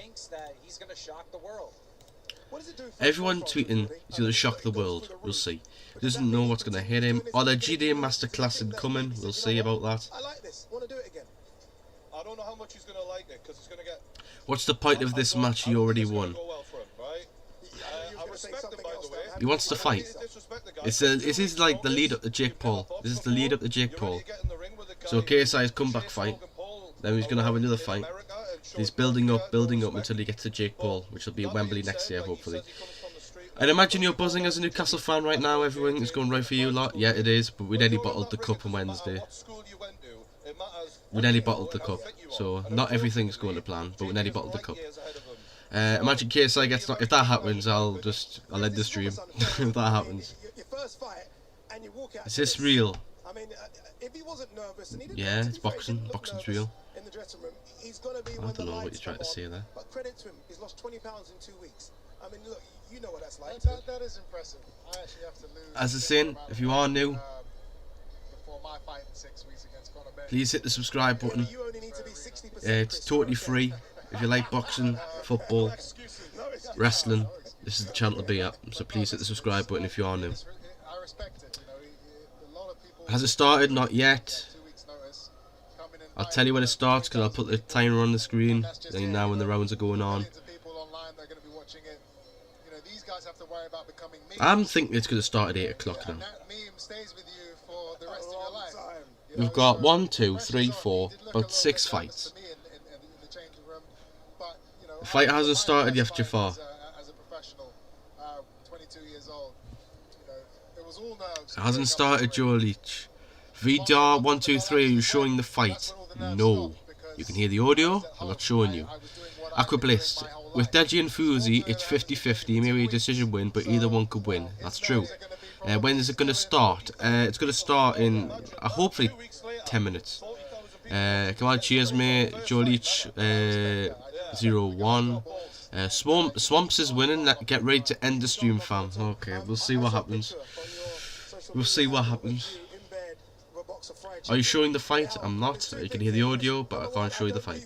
Everyone tweeting he's going to shock the world. We'll see. Doesn't know what's going to hit him. Are the GD Masterclass incoming? We'll see about that. I like this. Want to do it again? I don't know how much he's going to like it because he's going to get. What's the point of this match? He already won. I respect him, by the way. He wants to fight. This is like the lead up to Jake Paul. This is the lead up to Jake Paul. So KSI's comeback fight. Then he's going to have another fight. He's building up until he gets to Jake Paul, which will be at Wembley next year, hopefully. I'd imagine you're buzzing as a Newcastle fan right now. Everything is going right for you lot. Yeah, it is, but we nearly bottled the cup on Wednesday. We nearly bottled the cup, so not everything's going to plan, but we nearly bottled the cup. Imagine KSI gets knocked. If that happens, I'll end the stream. If that happens. Is this real? Yeah, it's boxing. Boxing's real. I don't know what you're trying to say there. But credit to him, he's lost 20 pounds in 2 weeks. I mean, look, you know what that's like. That is impressive. I actually have to lose. As a saying, if you are new, before my fight in 6 weeks against Conor Ben. please hit the subscribe button. You only need to be 60%. It's totally free. If you like boxing, football, wrestling, this is the channel to be at. So please hit the subscribe button if you are new. I respect it. You know, a lot of people. Has it started? Not yet. I'll tell you when it starts because I'll put the timer on the screen. And now when the rounds are going on. I'm thinking it's going to start at 8 o'clock now. We've got 1, 2, 3, 4, about 6 fights. The fight hasn't started yet, Jafar. It hasn't started, Joe Leach. VDR 1, 2, 3, are you showing the fight? No. You can hear the audio, I'm not showing you. Aquabliss. With Deji and Fuzi, it's 50-50, maybe a decision win, but either one could win. That's true. When is it going to start? It's going to start in, hopefully, 10 minutes. Come on, cheers, mate. Joe Leach, 0-1. Swarmz is winning. Get ready to end the stream, fam. Okay, we'll see what happens. We'll see what happens. Are you showing the fight? I'm not. You can hear the audio, but I can't show you the fight.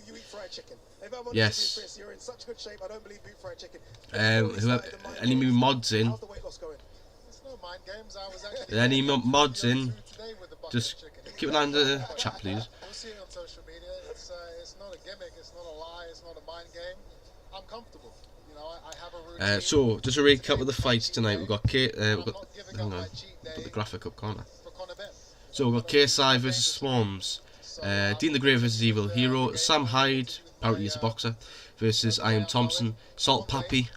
Yes. Any mods in? Any mods in? Just keep an eye on the chat, please. So, just a recap of the fights tonight. We've got hang on, put the graphic up, can't I? So we've got KSI versus Swarmz, Dean the Great versus Evil Hero, Sam Hyde, apparently he's a boxer, versus I Am Thompson, Salt Pappy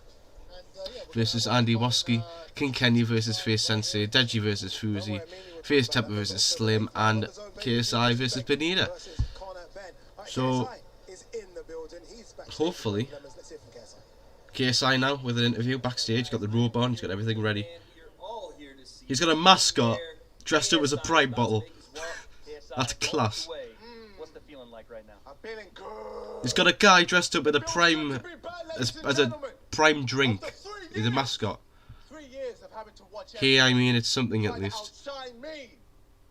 versus Andy Woski, King Kenny versus Face Sensei, Deji versus Fuzi, Face Temper versus Slim, and KSI versus Pineda. So, hopefully, KSI now with an interview backstage, he's got the robe on, he's got everything ready. He's got a mascot dressed up as a Prime bottle. That's class. What's the feeling like right now? I'm feeling good. He's got a guy dressed up with a Prime as a Prime drink. He's a mascot. 3 years of having to watch. Here, I mean, it's something at least.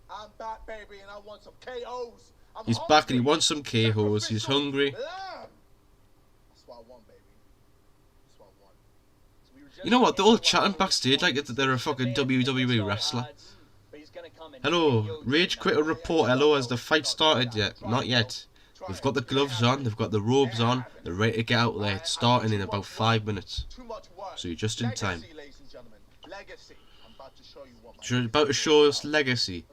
I'm back, baby, and I want some KOs. He's back and he wants some KOs. He's hungry. That's what I want, baby. That's what I want. You know what? They're all chatting backstage like they're a fucking WWE wrestler. Hello, Rage Quitter report. Hello, has the fight started yet? Not yet. They've got the gloves on, they've got the robes on, they're ready to get out there. It's starting in about 5 minutes. So you're just in time. You're about to show us legacy.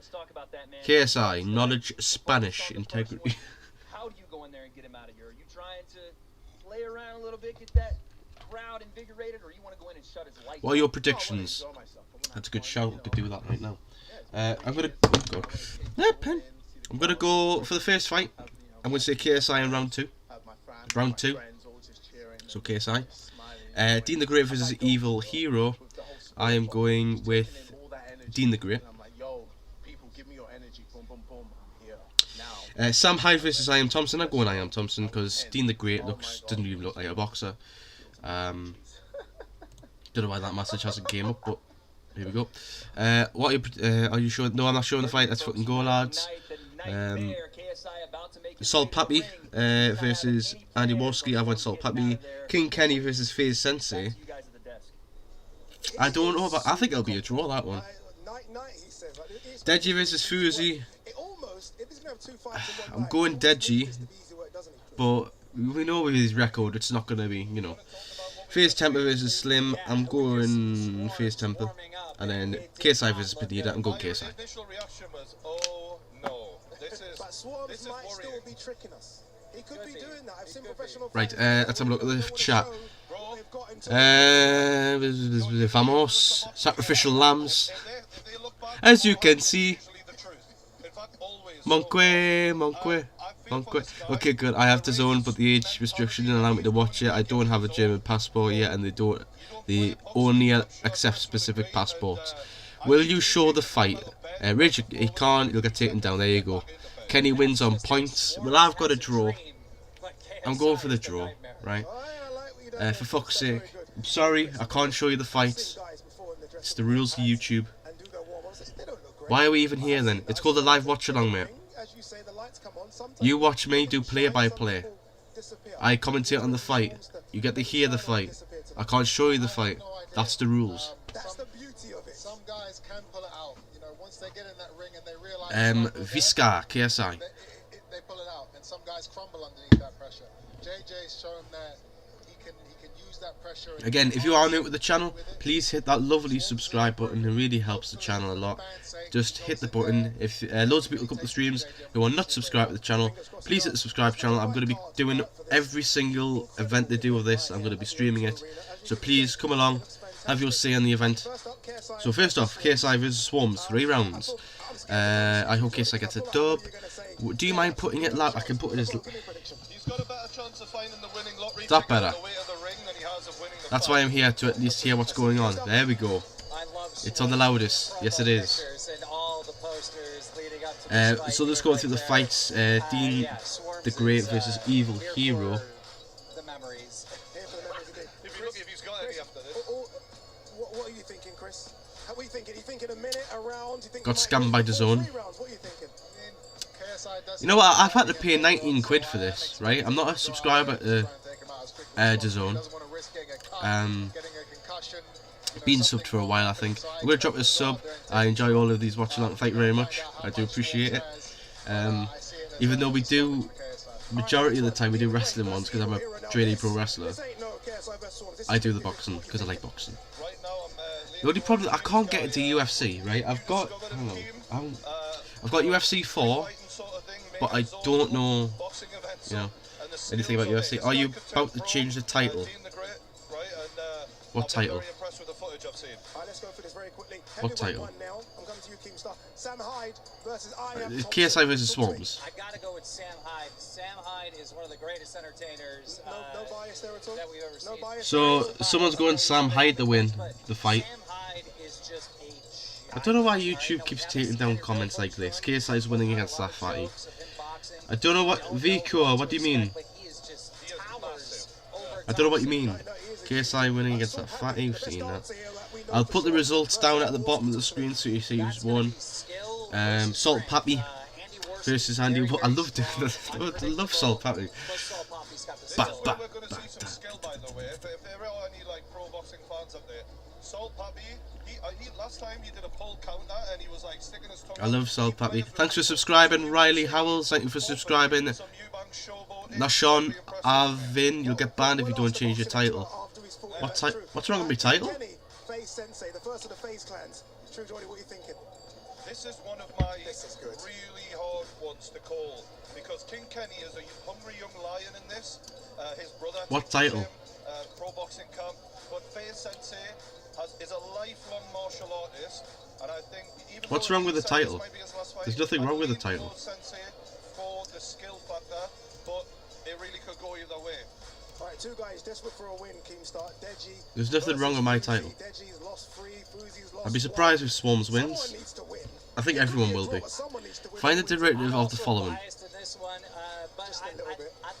KSI, knowledge, Spanish, integrity. How do you go in there and get him out of here? Are you trying to play around a little bit, get that crowd invigorated, or you want to go in and shut his lights? What are your predictions? That's a good shout. We could do that right now. I'm gonna go for the first fight. I'm gonna say KSI in round 2. Round 2. So KSI. Dean the Great versus Evil Hero. I am going with Dean the Great. Sam Hyde versus I Am Thompson. I'm going I Am Thompson because Dean the Great doesn't even look like a boxer. Don't know why that message hasn't came up, but here we go. What are you showing? No, I'm not showing the fight. Let's fucking go, lads. Salt Pappy versus Andy Woski. I went Salt Pappy. King Kenny versus FaZe Sensei. I don't know, but I think it'll be a draw, that one. Deji versus Fuzi. I'm going Deji, but we know with his record it's not going to be, you know. FaZe Temper versus Slim, I'm going FaZe Temper. And then KSI versus Pineda, I'm going KSI. But Swarmz might still be tricking us. He could be doing that. I've seen professional Right, fighters let's have a look at the chat. they've got into Vamos, sacrificial lambs. As you can see, Monkwe. Okay, good. I have Dazn, but the age restriction didn't allow me to watch it. I don't have a German passport yet, and they only accept specific passports. Will you show the fight? Richard, he can't. He'll get taken down. There you go. Kenny wins on points. Well, I've got a draw. I'm going for the draw, right? For fuck's sake. I'm sorry, I can't show you the fight. It's the rules of YouTube. Why are we even here then? It's called a live watch along, mate. You watch me do play-by-play. I commentate on the fight. You get to hear the fight. I can't show you the fight. That's the rules. That's the beauty of it. Some guys can pull it out. You know, once they get in that ring and they realize Visca KSI. they pull it out, and some guys crumble underneath that pressure. JJ's shown that he can use that pressure. Again, if you are new to the channel, please hit that lovely subscribe button. It really helps the channel a lot. Just hit the button. If loads of people come to the streams who are not subscribed to the channel, please hit the subscribe channel. I'm going to be doing every single event they do of this. I'm going to be streaming it. So please come along, have your say on the event. So first off, KSI vs Swarmz, 3 rounds. I hope KSI gets a dub. Do you mind putting it loud? I can put it as... Is that better? That's why I'm here, to at least hear what's going on. There we go. It's on the loudest. Yes, it is. So let's go through the fights. Dean the Great versus Evil Hero. What are you thinking, Chris? How are you thinking? Are you thinking a minute, a round? Got scammed by Dazn. What are you thinking? You know what? I've had to pay 19 quid for this, right? I'm not a subscriber to Dazn. Been subbed for a while, I think. I'm going to drop a sub. I enjoy all of these watch along. Thank you very much. I do appreciate it. Even though we do, majority of the time we do wrestling ones because I'm a trainee pro wrestler. I do the boxing because I like boxing. The only problem, I can't get into UFC, right? I've got UFC 4, but I don't know, you know, anything about UFC. Are you about to change the title? What title? What title? KSI versus Swarmz. I gotta go with Sam Hyde. Sam Hyde is one of the greatest entertainers No bias there at all? that we've ever seen. So someone's going Sam Hyde to win the fight. Sam Hyde is just a I don't know why YouTube keeps taking down comments like this. KSI is winning against that fatty. I don't know what VCore. What do you mean? I don't know what you mean. KSI winning against that fatty. You've seen that. I'll put the results down at the bottom of the screen so you see who's won. Salt Pappy versus Andy. I love doing that. I love Salt Pappy. Salt Pappy, last time he did a pull counter and he was like sticking his tongue. I love Salt Pappy. Thanks for subscribing, Riley Howells. Thank you for subscribing. Nashon Arvin, you'll get banned if you don't change your title. What's wrong with my title? Phase Sensei, the first of the Phase clans. True Jordy, what are you thinking? This is one of my really hard ones to call because King Kenny is a hungry young lion in this. His brother. What title? Pro boxing camp. But Phase Sensei is a lifelong martial artist, and I think even what's wrong with the title? There's nothing wrong with the title. Sensei for the skill factor, but it really could go either way. Alright, 2 guys desperate for a win, Keemstar. Deji. There's nothing wrong with my title. I'd be surprised if Swarmz wins. I think everyone will be. Find the derivative of the following. I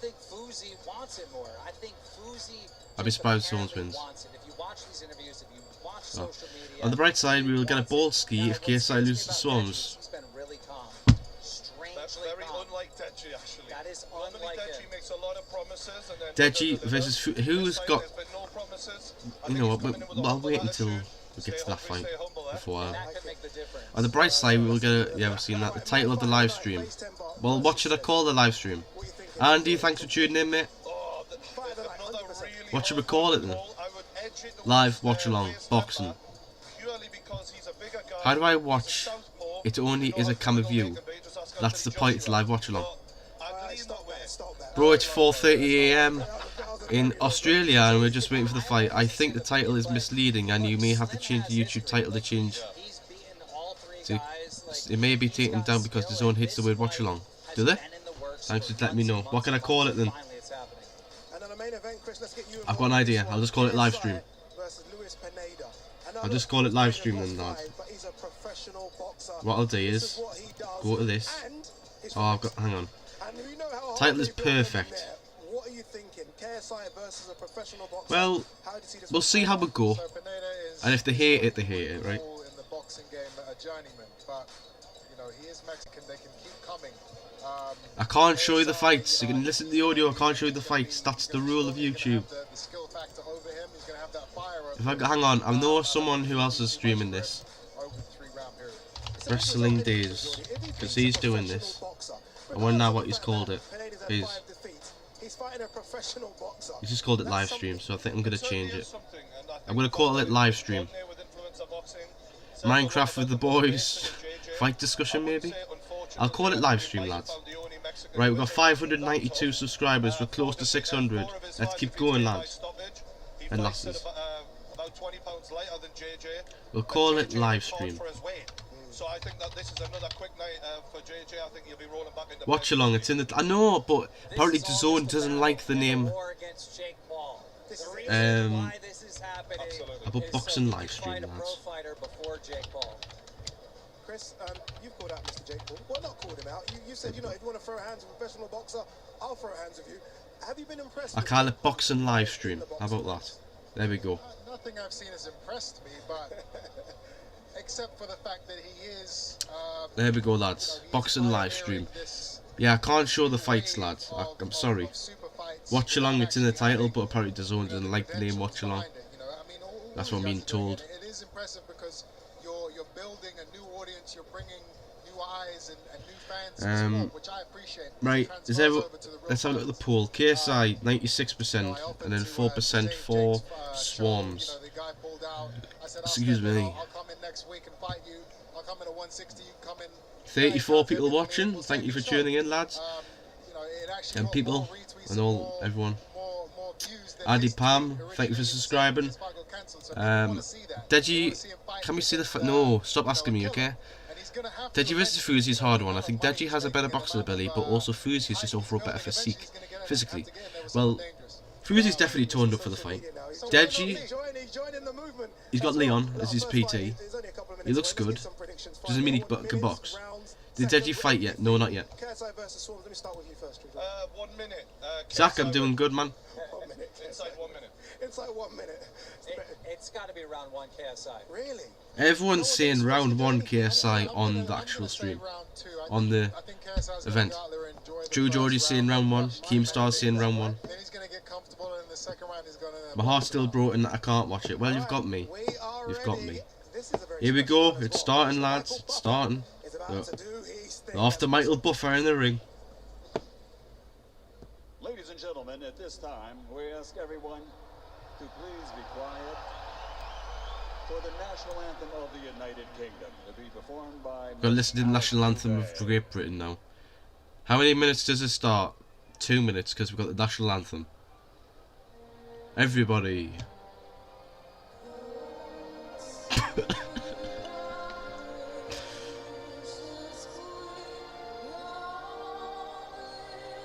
think Fuzi wants it more. I think Fuzi. I'd be surprised if Swarmz wins. If you watch these interviews, if you watch social media. On the bright side, we will get a ball ski if KSI loses to Swarmz. He's been really calm. That's very unlike Deji, actually. That is Normally unlike Deji makes a lot of promises and then Deji versus who's got? there's been no promises. You know what? I'll wait until we get to that fight before. that could make the difference. On the bright side, we will get a, yeah, we've seen that, the title of the live stream. Well, what should I call the live stream? Andy, thanks for tuning in, mate. What should we call it then? Live watch along, boxing. How do I watch? It only is a camera view. That's the point, it's live watch along. Bro, it's 4:30 AM in Australia and we're just waiting for the fight. I think the title is misleading and you may have to change the YouTube title to change. See, it may be taken down because Dazn hits the word watch along. Do they? Thanks for letting me know. What can I call it then? I've got an idea. I'll just call it live stream. I'll just call it live stream then, lads. What I'll do is go to this. Oh, I've got. Hang on. Title is perfect. Well, we'll see how we go. And if they hate it, they hate it, right? I can't show you the fights. You can listen to the audio. I can't show you the fights. That's the rule of YouTube. If I hang on, I know someone who else is streaming this. Wrestling Days, because he's doing this. I wonder now what he's called it. He's just called it live stream, so I think I'm gonna change it. I'm gonna call it live stream. Minecraft with the boys. Fight discussion maybe. I'll call it live stream, lads. Right, we've got 592 subscribers. We're close to 600. Let's keep going, lads. And lasses. We'll call it live stream. Watch along. It's in the. I know, but apparently Dazn doesn't like the name. About boxing live stream, lads. Chris, you've called out Mr. Jake Paul. Well, not called him out. You said, you know, if you want to throw hands with a professional boxer, I'll throw hands with you. Have you been impressed? I call it boxing live stream. How about that? There we go. Nothing I've seen has impressed me, but except for the fact that he is. There we go, lads. Boxing live stream. Yeah, I can't show the fights, lads. I'm sorry. Watch along. It's in the title, but apparently Dazn doesn't like the name watch along. That's what I'm being told. It is impressive because you're building a new audience. You're bringing new eyes and new fans, which I appreciate. Right, let's have a look at the poll. KSI 96% and then 4% for Swarmz. Excuse me. 34 people watching. Thank you for tuning in, lads. And people and all everyone. Adi Pam, thank you for subscribing. Deji, can we see the no? Stop asking me, okay? Deji versus Fuzi is a hard one. I think Deji has a better boxing ability, but also Fuzi is just overall better physique, physically. Well, Fuzi's definitely toned up for the fight. Deji, he's got Leon as his PT. He looks good. Doesn't mean he can box. Did Deji fight yet? No, not yet. 1 minute. Zach, I'm doing good, man. Inside 1 minute. Inside 1 minute. It's got to be round 1 KSI. Really? Everyone's saying round 1 KSI on the actual stream, on the event. Drew Georgie's saying round 1, Keemstar's saying round 1. My heart's still broken that I can't watch it. Well, you've got me. You've got me. Here we go. It's starting, lads. It's starting. After Michael Buffer in the ring. Ladies and gentlemen, at this time, we ask everyone to please be quiet for the national anthem of the United Kingdom to be performed by. Got to listen to the national anthem of Great Britain now. How many minutes does it start? 2 minutes, because we've got the national anthem. Everybody.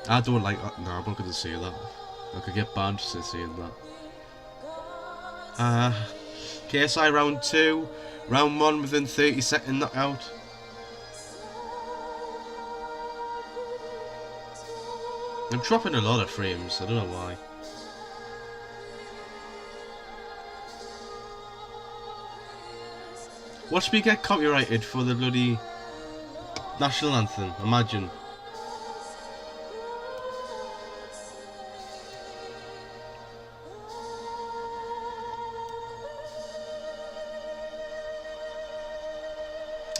I don't like that. No, I'm not going to say that. I could get banned for saying that. KSI round 2. Round 1 within 30-second knockout. I'm dropping a lot of frames. I don't know why. Watch me get copyrighted for the bloody national anthem. Imagine.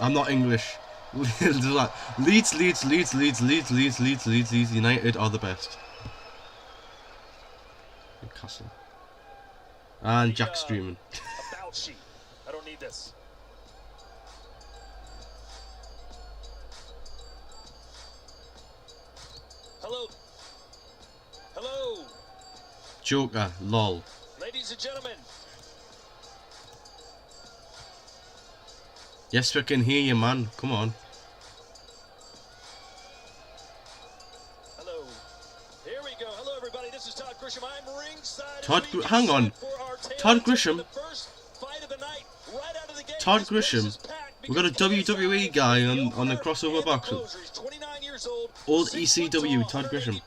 I'm not English. Leeds United are the best. Newcastle. And Jack streaming. About sheet. I don't need this. Hello. Joker, lol. Ladies and gentlemen, Yes, we can hear you, man. Come on. hello. Here we go. Hello, everybody. This is Todd Grisham. I'm ringside. Hang on. Todd Grisham. Todd Grisham. We've got a WWE guy on the crossover boxing. Old ECW, Todd Grisham.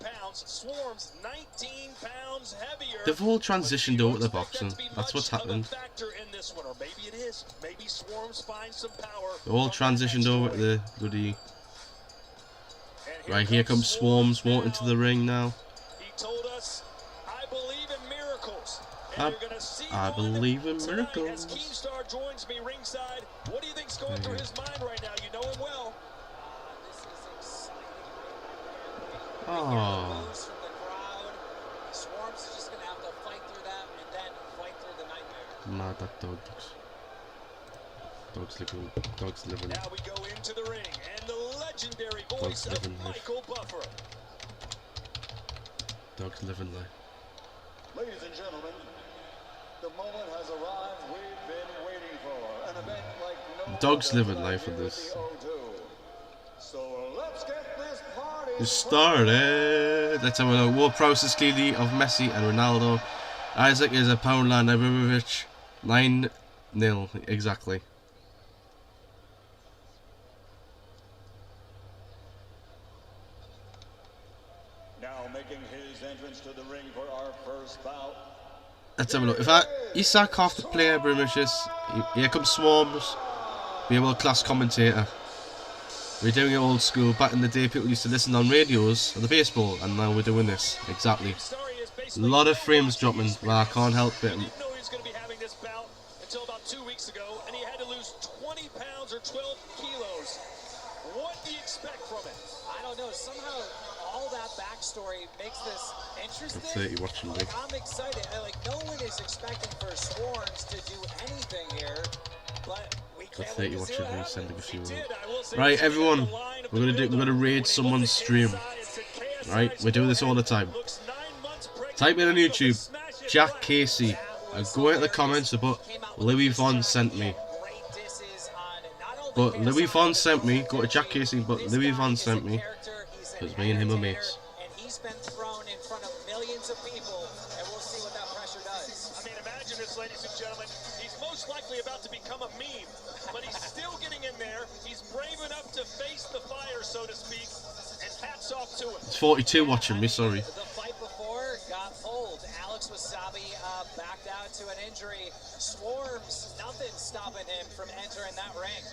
They've all transitioned over to boxing. That's what's happened. They're all transitioned over to the bloody... Right, here comes Swarmz walking to the ring now. He told us, I believe in miracles. I believe in miracles. As Keemstar joins me ringside, what do you think's going through his mind right now? You know him well. This is exciting. Oh. From the crowd. Swarmz is just going to have to fight through that and then fight through the nightmare. Nah, that dog's living. Now we go into the ring and the legendary voice of Michael Buffer. Dog's living life. Ladies and gentlemen, the moment has arrived we've been waiting for. An event like no Dog's other living than life with here this. at the O2. So let's get this party It started. Let's have a look. War process clearly of Messi and Ronaldo. Isaac is a Poundland Ibrahimovic. 9-0 exactly. Now making his entrance to the ring for our first bout. Let's have a look. If Isak half the player Ibrahimovic, here comes Swarmz. Be a world class commentator. We're doing it old school. Back in the day, people used to listen on radios on the baseball, and now we're doing this. Exactly. A lot of frames dropping. Well, I can't help it. He didn't know he was going to be having this bout until about 2 weeks ago, and he had to lose 20 pounds or 12 kilos. What do you expect from it? I don't know. Somehow all that backstory makes this interesting. 30 watching me. Like, I'm excited. Like, no one is expecting for Swarmz to do anything here, but we can't wait to see what happens. Sending a few. Did, I will say, Right, this everyone. is the line of We're gonna raid someone's stream. Right, we do this all the time. Type in on YouTube, Jack Casey, and go into the comments and put Louis Von sent me. But Louis Von sent me. Go to Jack Casey, but Louis Von sent me. Because me and him are mates. And he's been thrown in front of millions of people, and we'll see what that pressure does. I mean, imagine this, ladies and gentlemen. He's most likely about to become a meme, but he's still getting in there. He's brave enough to face the fire, so to speak, and hats off to him. It's 42 watching me, sorry. The fight before got pulled. Alex Wasabi backed out to an injury. Swarmz, nothing stopping him from entering that ring.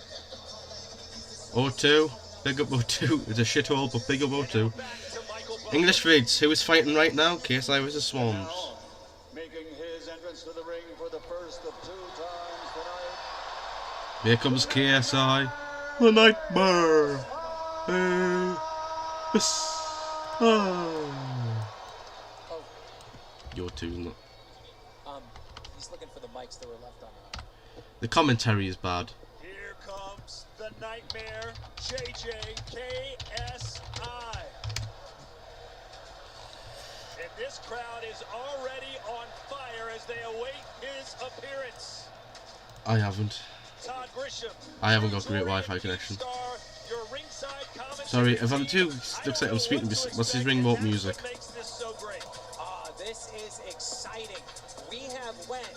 O2, big up O2. It's a shithole, but big up O2. English Vids, who is fighting right now? KSI vs Swarmz. Making his entrance to the ring for the first of 2 times tonight. Here comes KSI. The Nightmare. You're too not. He's looking for the mics that were left on. The commentary is bad. Here comes the Nightmare, JJ KSI. And this crowd is already on fire as they await his appearance. I haven't. Todd Grisham. I haven't got great Wi-Fi connection. Sorry, if I'm too... Looks like I'm speaking... What's his ringboat music? This is exciting. We have went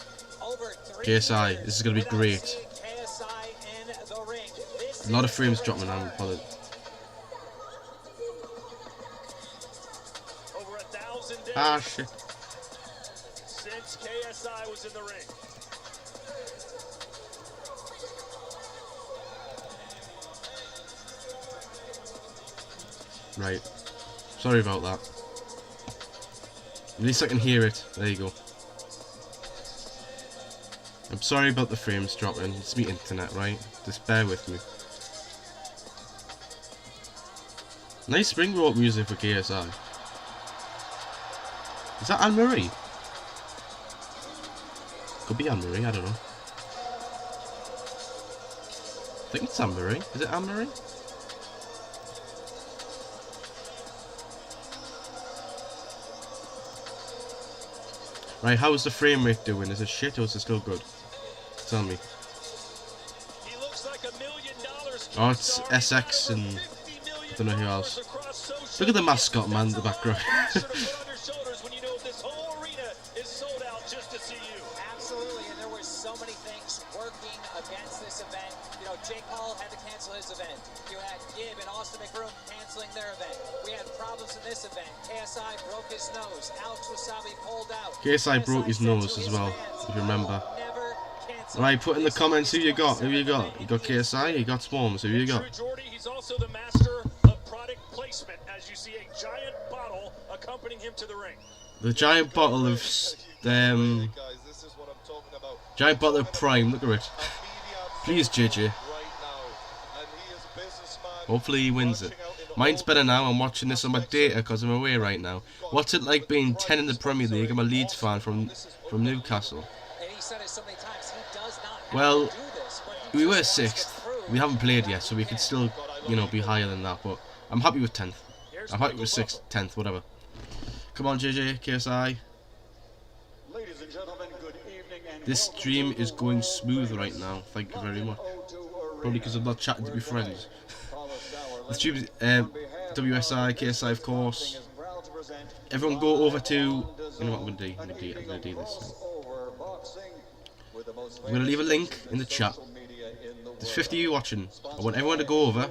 over 3 KSI, years this is going to be great. KSI in the ring. A lot of frames dropping on it. Over 1,000 days Ah, shit. since KSI was in the ring. Right. Sorry about that. At least I can hear it. There you go. I'm sorry about the frames dropping. It's my internet, right? Just bear with me. Nice spring rope music for KSI. Is that Anne-Marie? Could be Anne-Marie, I don't know. I think it's Anne-Marie. Is it Anne-Marie? Right, how's the frame rate doing? Is it shit or is it still good? Tell me. He looks like $1 million. Oh, it's SX and I don't know who else. Look at the mascot man in the background. When you know this whole arena is sold out just to see you. Absolutely, and there were so many things working against this event. You know, Jake Paul had to cancel his event. You had Gibb and Austin McBroom canceling their event. We had problems in this event. KSI broke his nose. Alex Wasabi pulled out. KSI broke his nose as well, if you remember. Right, put in the comments who you got. Who you got? You got KSI, you got Swarmz. Who you got? He's also the master of product placement, as you see a giant bottle accompanying him to the ring. The giant bottle of giant bottle of Prime. Look at it. Please, JJ. Hopefully he wins it. Mine's better now. I'm watching this on my data because I'm away right now. What's it like being 10 in the Premier League? I'm a Leeds fan from Newcastle. Well, we were 6th. We haven't played yet, so we could still, you know, be higher than that. But I'm happy with 10th. I'm happy with 6th, 10th, whatever. Come on, JJ, KSI. Ladies and gentlemen, good evening and this stream is going smooth right now. Thank you very much. Probably because I'm not chatting to my friends. The stream is WSI, KSI, of course. Everyone go over to. You know what I'm going to do? I'm going to do this. I'm going to leave a link in the chat. There's 50 of you watching. I want everyone to go over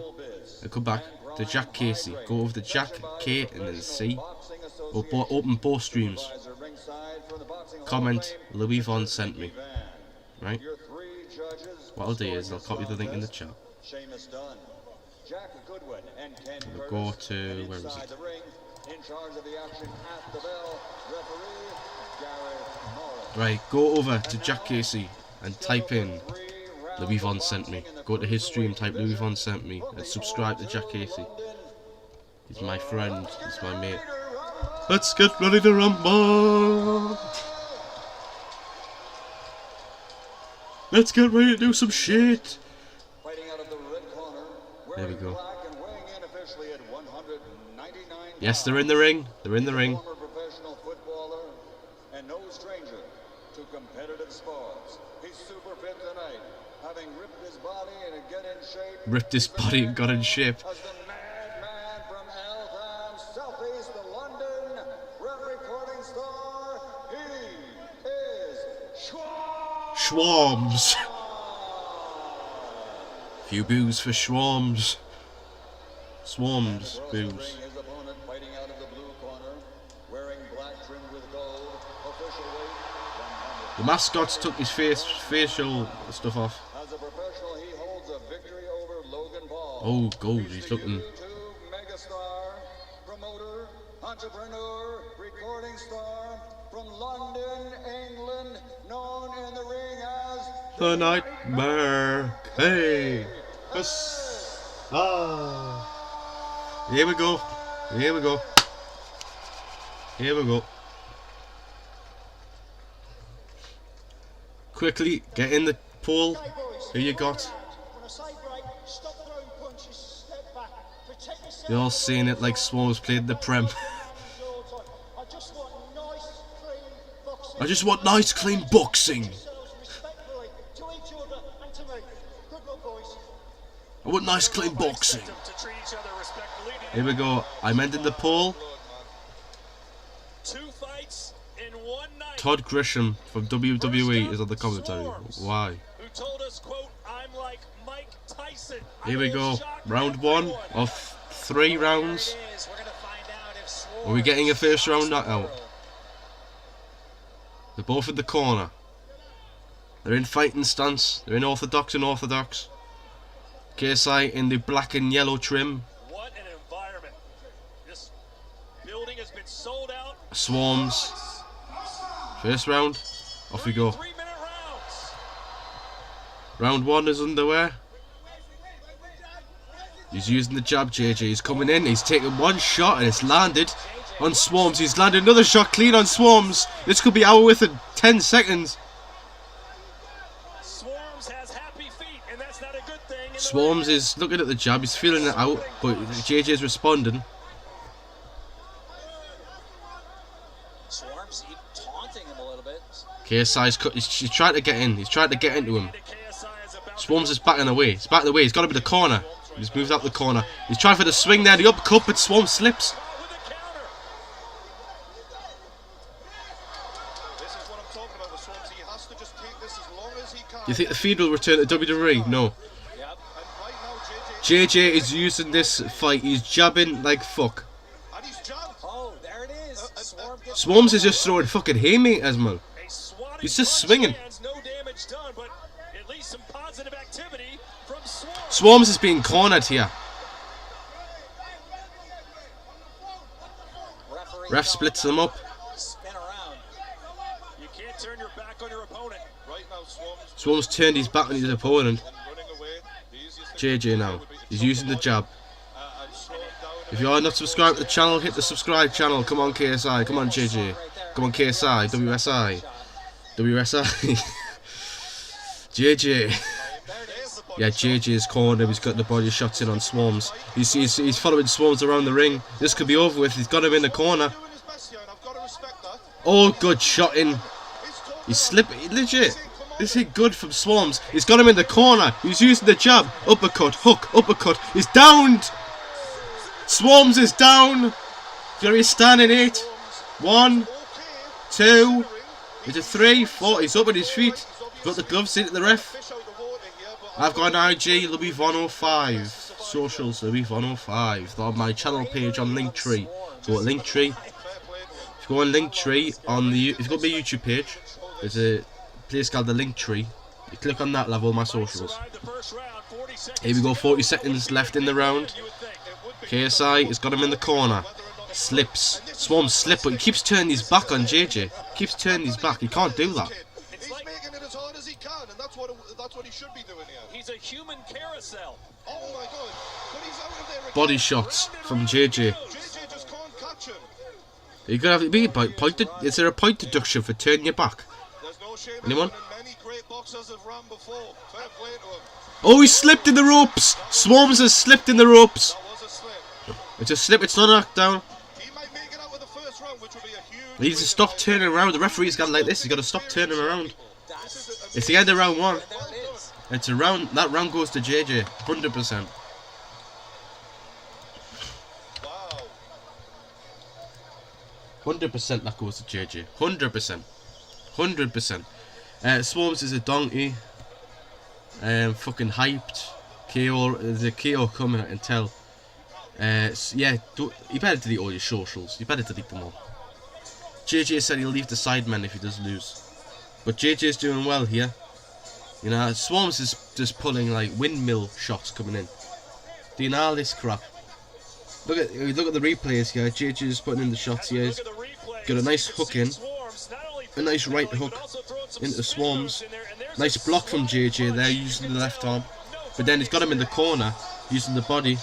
and come back to Jack Casey. Go over to Jack K and then C. Or open both streams. Comment, Louis Von sent me. Right? What I'll do is I'll copy the link in the chat. We'll go to, where is it? Right, go over to Jack Casey and type in Louis Von sent me. Go to his stream, type Louis Von sent me and subscribe to Jack Casey. He's my friend, he's my mate. Let's get ready to rumble! Let's get ready to do some shit! There we go. Yes, they're in the ring. They're in the ring. Professional footballer and no stranger to competitive sports. He's super fit tonight, having ripped his body and get in shape. Ripped his body and got in shape. As the madman from Eltham, southeast of London, recording star, he is Swarmz. Few boos for Swarmz. Swarmz boos. The mascots took his facial stuff off. As a professional, he holds a victory over Logan Paul. Oh, gold, he's looking. Megastar, promoter, entrepreneur, recording star from London, England, known in the ring as The Nightmare. Hey. Here we go. Here we go. Here we go. Quickly, get in the pool. Who you got? You're all seeing it like Swarmz played the Prem. I just want nice, clean boxing. I want nice, clean boxing. Here we go. I'm ending the poll. Todd Grisham from WWE is on the commentary. Why? Here we go. Round 1 of 3 rounds. Are we getting a first round knockout? They're both in the corner. They're in fighting stance. They're in orthodox and orthodox. KSI in the black and yellow trim. What an environment. This building has been sold out. Swarmz. First round. Off we go. 3-minute rounds. Round 1 is underway. He's using the jab, JJ. He's coming in. He's taking one shot and it's landed on Swarmz. He's landed another shot clean on Swarmz. This could be our within 10 seconds. Swarmz has happy feet, and that's not a good thing. Swarmz is looking at the jab. He's feeling it out, but JJ's responding. Swarmz taunting him a little bit. KSI's cut. He's trying to get in. He's trying to get into him. Swarmz is backing away. He's backing away. He's got to be the corner. He's moved out the corner. He's trying for the swing there. The uppercut, but Swarmz slips. Do you think the feed will return to WWE? No. JJ is using this fight. He's jabbing like fuck. Oh, there it is. Swarmz is just throwing fucking haymakers, man. He's just swinging. Swarmz is being cornered here. Ref splits them up. Swarmz turned his back on his opponent. JJ now. He's using the jab. If you are not subscribed to the channel, hit the subscribe channel. Come on, KSI. Come on, JJ. Come on, KSI. WSI. WSI. JJ. Yeah, JJ's corner. He's got the body shots in on Swarmz. He's following Swarmz around the ring. This could be over with. He's got him in the corner. Oh, good shot in. He's slipping. Legit. This is good from Swarmz. He's got him in the corner. He's using the jab. Uppercut. Hook. Uppercut. He's downed. Swarmz is down. Gonna be standing 8. 1, 2. Is it 3, 4? He's up on his feet. Got the gloves into the ref. I've got an IG, Louis 105. Socials, Louis 105. They're on my channel page on Linktree. Go to Linktree. If you go on Linktree on the, if you go to my YouTube page, there's a place called the Linktree. You click on that, level my socials. Here we go. 40 seconds left in the round. KSI has got him in the corner. Slips. Swarmz slip, but he keeps turning his back on JJ. Keeps turning his back. He can't do that. He's making it as hard as he can, and that's what he should be doing here. He's a human carousel. Oh my god. But he's out of there again. Body shots from JJ. JJ just can't catch him. You're gonna have to be pointed. Is there a point deduction for turning your back? There's no shame Anyone? in many great boxers have ran before. Fair play to him. Oh, he slipped in the ropes. Swarmz has slipped in the ropes. That was a slip. It's a slip. It's not a knockdown. He might make it out with the first round, which would be a huge. He needs to stop turning around. The referee's got like this. He's got to stop turning around. It's the end of round 1. It's a round. That round goes to JJ. 100%. Wow. 100% that goes to JJ. 100%. 100%. Swarmz is a donkey. Fucking hyped. KO. There's a KO coming, I can tell. Yeah, you better delete all your socials. You better delete them all. JJ said he'll leave the sidemen if he does lose. But JJ's doing well here. You know, Swarmz is just pulling like windmill shots coming in. Doing all this crap. Look at the replays here. JJ's putting in the shots here. He's got a nice hook in. A nice right hook into Swarmz. Nice block from JJ there using the left arm. But then he's got him in the corner using the body.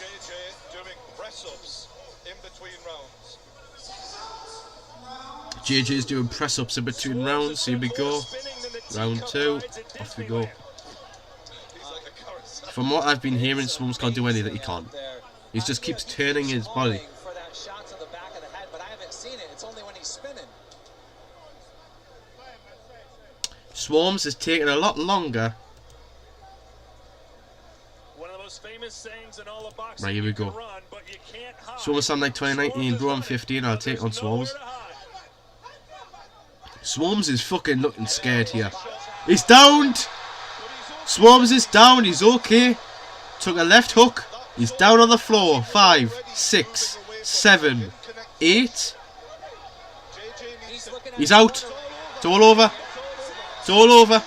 JJ's doing press ups in between rounds. Here we go. Round 2. Off we go. From what I've been hearing, Swarmz can't do anything that he can't. He just keeps turning his body. Swarmz is taking a lot longer. Right, here we go. Swarmz like 2019, bro, I'm 15, I'll take on Swarmz. Swarmz is fucking looking scared here. He's downed! Swarmz is down, he's okay. Took a left hook. He's down on the floor. 5, 6, 7, 8. He's out. It's all over. It's all over.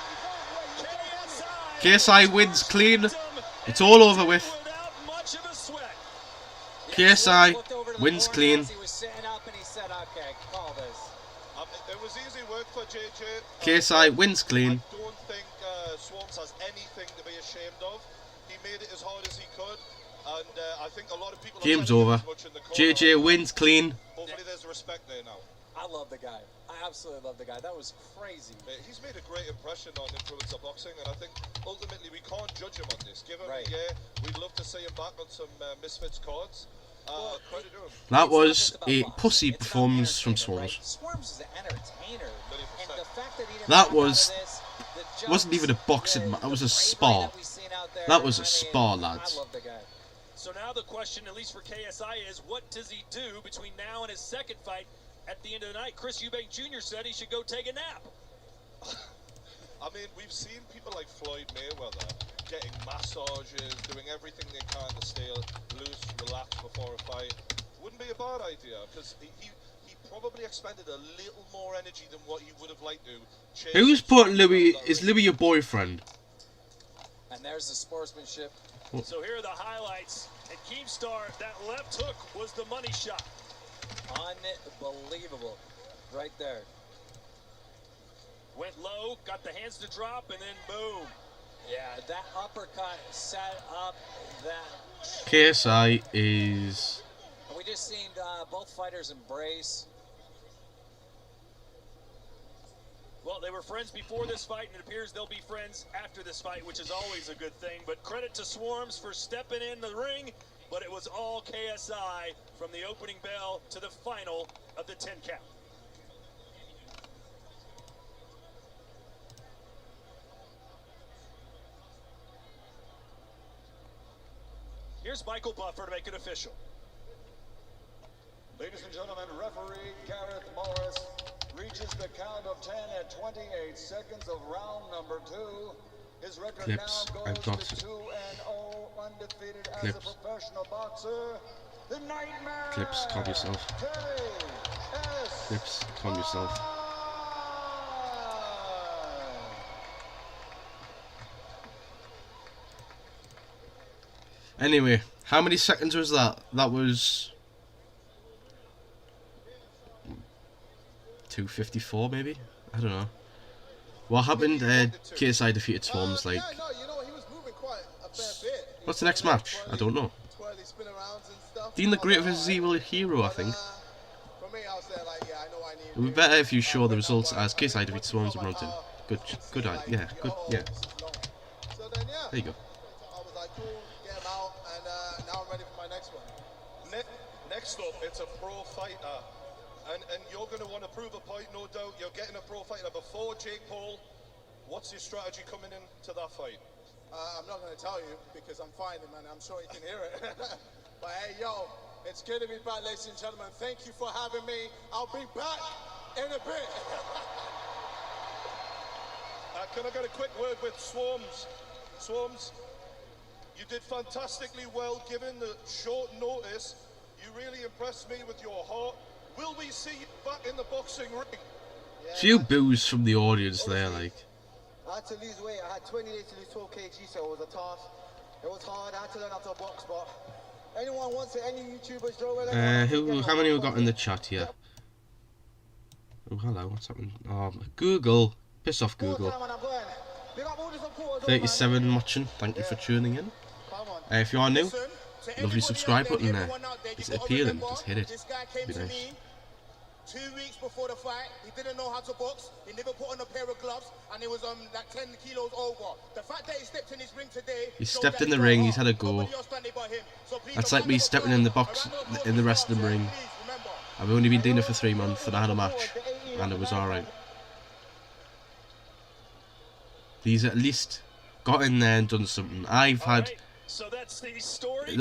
KSI wins clean. It's all over with. KSI wins clean. KSI wins clean. I don't think Swarmz has anything to be ashamed of. He made it as hard as he could, and I think a lot of people. Game's over. JJ wins clean. Hopefully, there's respect there now. I love the guy. I absolutely love the guy. That was crazy. He's made a great impression on influencer boxing, and I think ultimately we can't judge him on this. Give him a year. We'd love to see him back on some Misfits cards. Credit to him. That was a pussy performance from Swarmz. Swarmz is an entertainer, and the fact that he That wasn't even a boxing match. That was a spar. That was a spar, lads. So now the question, at least for KSI, is what does he do between now and his second fight at the end of the night? Chris Eubank Jr. said he should go take a nap. I mean, we've seen people like Floyd Mayweather getting massages, doing everything they can to stay loose, relax before a fight. Wouldn't be a bad idea, because he probably expended a little more energy than what he would have liked to. Who's put Louis? Is Louis your boyfriend? And there's the sportsmanship. So here are the highlights. And Keemstar, that left hook was the money shot. Unbelievable. Right there. Went low, got the hands to drop, and then boom. Yeah, that uppercut set up that. KSI is. We just seen both fighters embrace. Well, they were friends before this fight, and it appears they'll be friends after this fight, which is always a good thing. But credit to Swarmz for stepping in the ring, but it was all KSI from the opening bell to the final of the 10 count. Here's Michael Buffer to make it official. Ladies and gentlemen, referee Gareth Morris reaches the count of 10 at 28 seconds of round number 2. His record Clips. now I've goes got to 2-0, undefeated as clips. a professional boxer. The Nightmare. Clips. Calm yourself. Clips. Calm yourself. Anyway, how many seconds was that? That was 2:54 maybe? I don't know. What happened? KSI defeated Swarmz, like... Yeah, no, you know, he was moving quite a fair bit. What's the next match? I don't know. Dean the Great vs Evil Hero, I think. For me, I was there like, yeah, I know I need... It would be better if you show the results as KSI defeats Swarmz in round 2. Good, yeah, good, yeah. So then, yeah. There you go. I was like, cool, get him out, and now I'm ready for my next one. Next up, it's a pro fighter. And you're going to want to prove a point, no doubt. You're getting a pro fighter before Jake Paul. What's your strategy coming into that fight? I'm not going to tell you because I'm finding, man. I'm sure you can hear it. But hey, yo, it's good to be back, ladies and gentlemen. Thank you for having me. I'll be back in a bit. Can I get a quick word with Swarmz? Swarmz, you did fantastically well given the short notice. You really impressed me with your heart. Will we see you back in the boxing ring? A few boos from the audience there, like. I had to lose weight. I had 20 days to lose 12 kg, so it was a task. It was hard. I had to learn how to box, but anyone wants it, any YouTubers, Joe Rogan. How many we got in the chat here? Oh, hello, what's happening? Google. Piss off, Google. 37 watching. Thank you for tuning in. If you are new, lovely subscribe button there. It's appealing. Just hit it. Be nice. 2 weeks before the fight, he didn't know how to box. He never put on a pair of gloves, and he was like 10 kilos over. The fact that he stepped in his ring today. He stepped in the ring. He's had a go. That's like me stepping in the box in the wrestling ring. I've only been doing it for 3 months, and I had a match, and it was alright. He's at least got in there and done something. I've had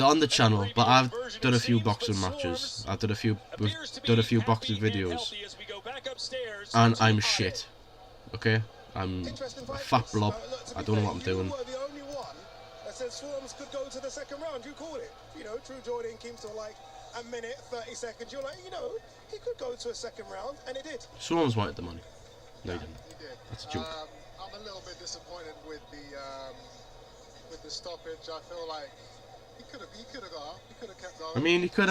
on the channel, but I've done a few boxing matches. We've done a few boxing videos, and I'm shit. Okay, I'm a fat blob. I don't know what I'm doing. The only one that said Swarmz could go to the second round. You called it. You know, True Jordan came to like a minute, 30 seconds. You're like, you know, he could go to a second round, and it did. Swarmz wanted the money. No, he didn't. That's a joke. I'm a little bit disappointed with the stoppage. I feel like he could have got up. He could have kept going. I mean, he could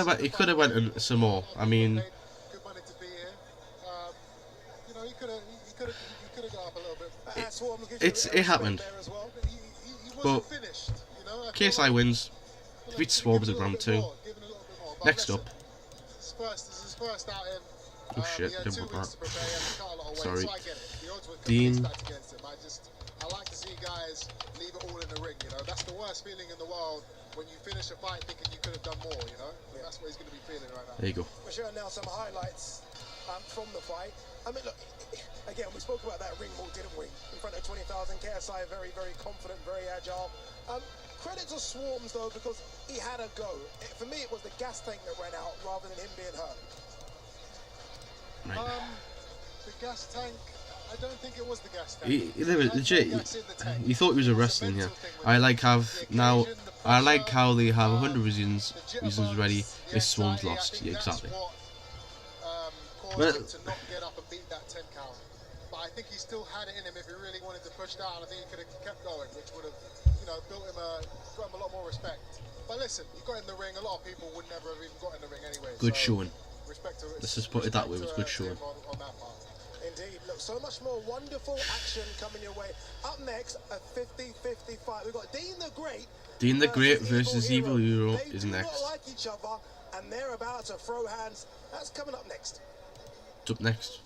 have went some more. I mean, good money to be here. You know, he could have got up a little bit. It happened. But KSI wins. Defeats Swarmz in round 2. Next up. This is his first outing. Oh shit! Didn't want that. Sorry. Dean. I like to see guys leave it all in the ring, you know. That's the worst feeling in the world when you finish a fight thinking you could have done more, you know. That's what he's going to be feeling right now. There you go. We're showing now some highlights from the fight. I mean, look, again, we spoke about that ring walk, didn't we? In front of 20,000, KSI very, very confident, very agile. Credit to Swarmz though, because he had a go. For me, it was the gas tank that ran out rather than him being hurt. The gas tank. I don't think it was the gas tank. He thought he was a wrestling here. I like how they have 100 reasons ready if Swarmz lost. Yeah, exactly. Caused him to not get up and beat that 10 count. But I think he still had it in him if he really wanted to push down. I think he could have kept going, which would have, you know, got him a lot more respect. But listen, he got in the ring. A lot of people would never have even got in the ring anyway. Good so showing. Let's just put it that way. It was good showing. On that part. Indeed. Look, so much more wonderful action coming your way. Up next, a 50-50 fight. We've got Dean the Great. Dean the Great versus Evil Hero is next. They do not like each other, and they're about to throw hands. That's coming up next. It's up next.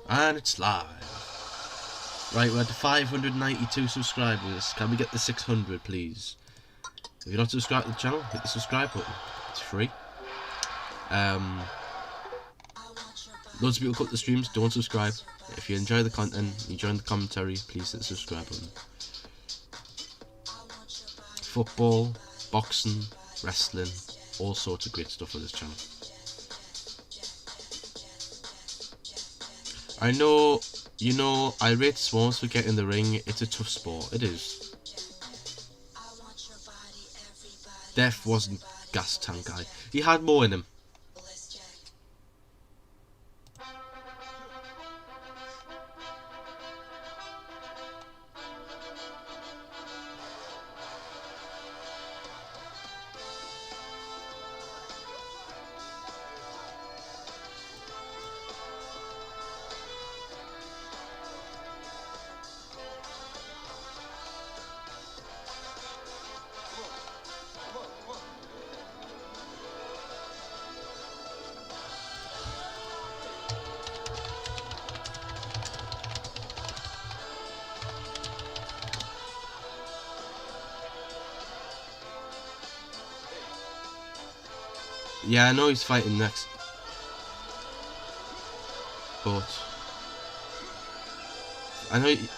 And it's live. Right, we're at 592 subscribers. Can we get the 600, please? If you're not subscribed to the channel, hit the subscribe button. It's free. Loads of people cut the streams, don't subscribe. If you enjoy the content, you enjoy the commentary, please hit the subscribe button. Football, boxing, wrestling, all sorts of great stuff on this channel. I know, you know, I rate Swarmz for getting in the ring. It's a tough sport. It is. Def wasn't gas tank guy. He had more in him. Yeah, I know he's fighting next, but I know he,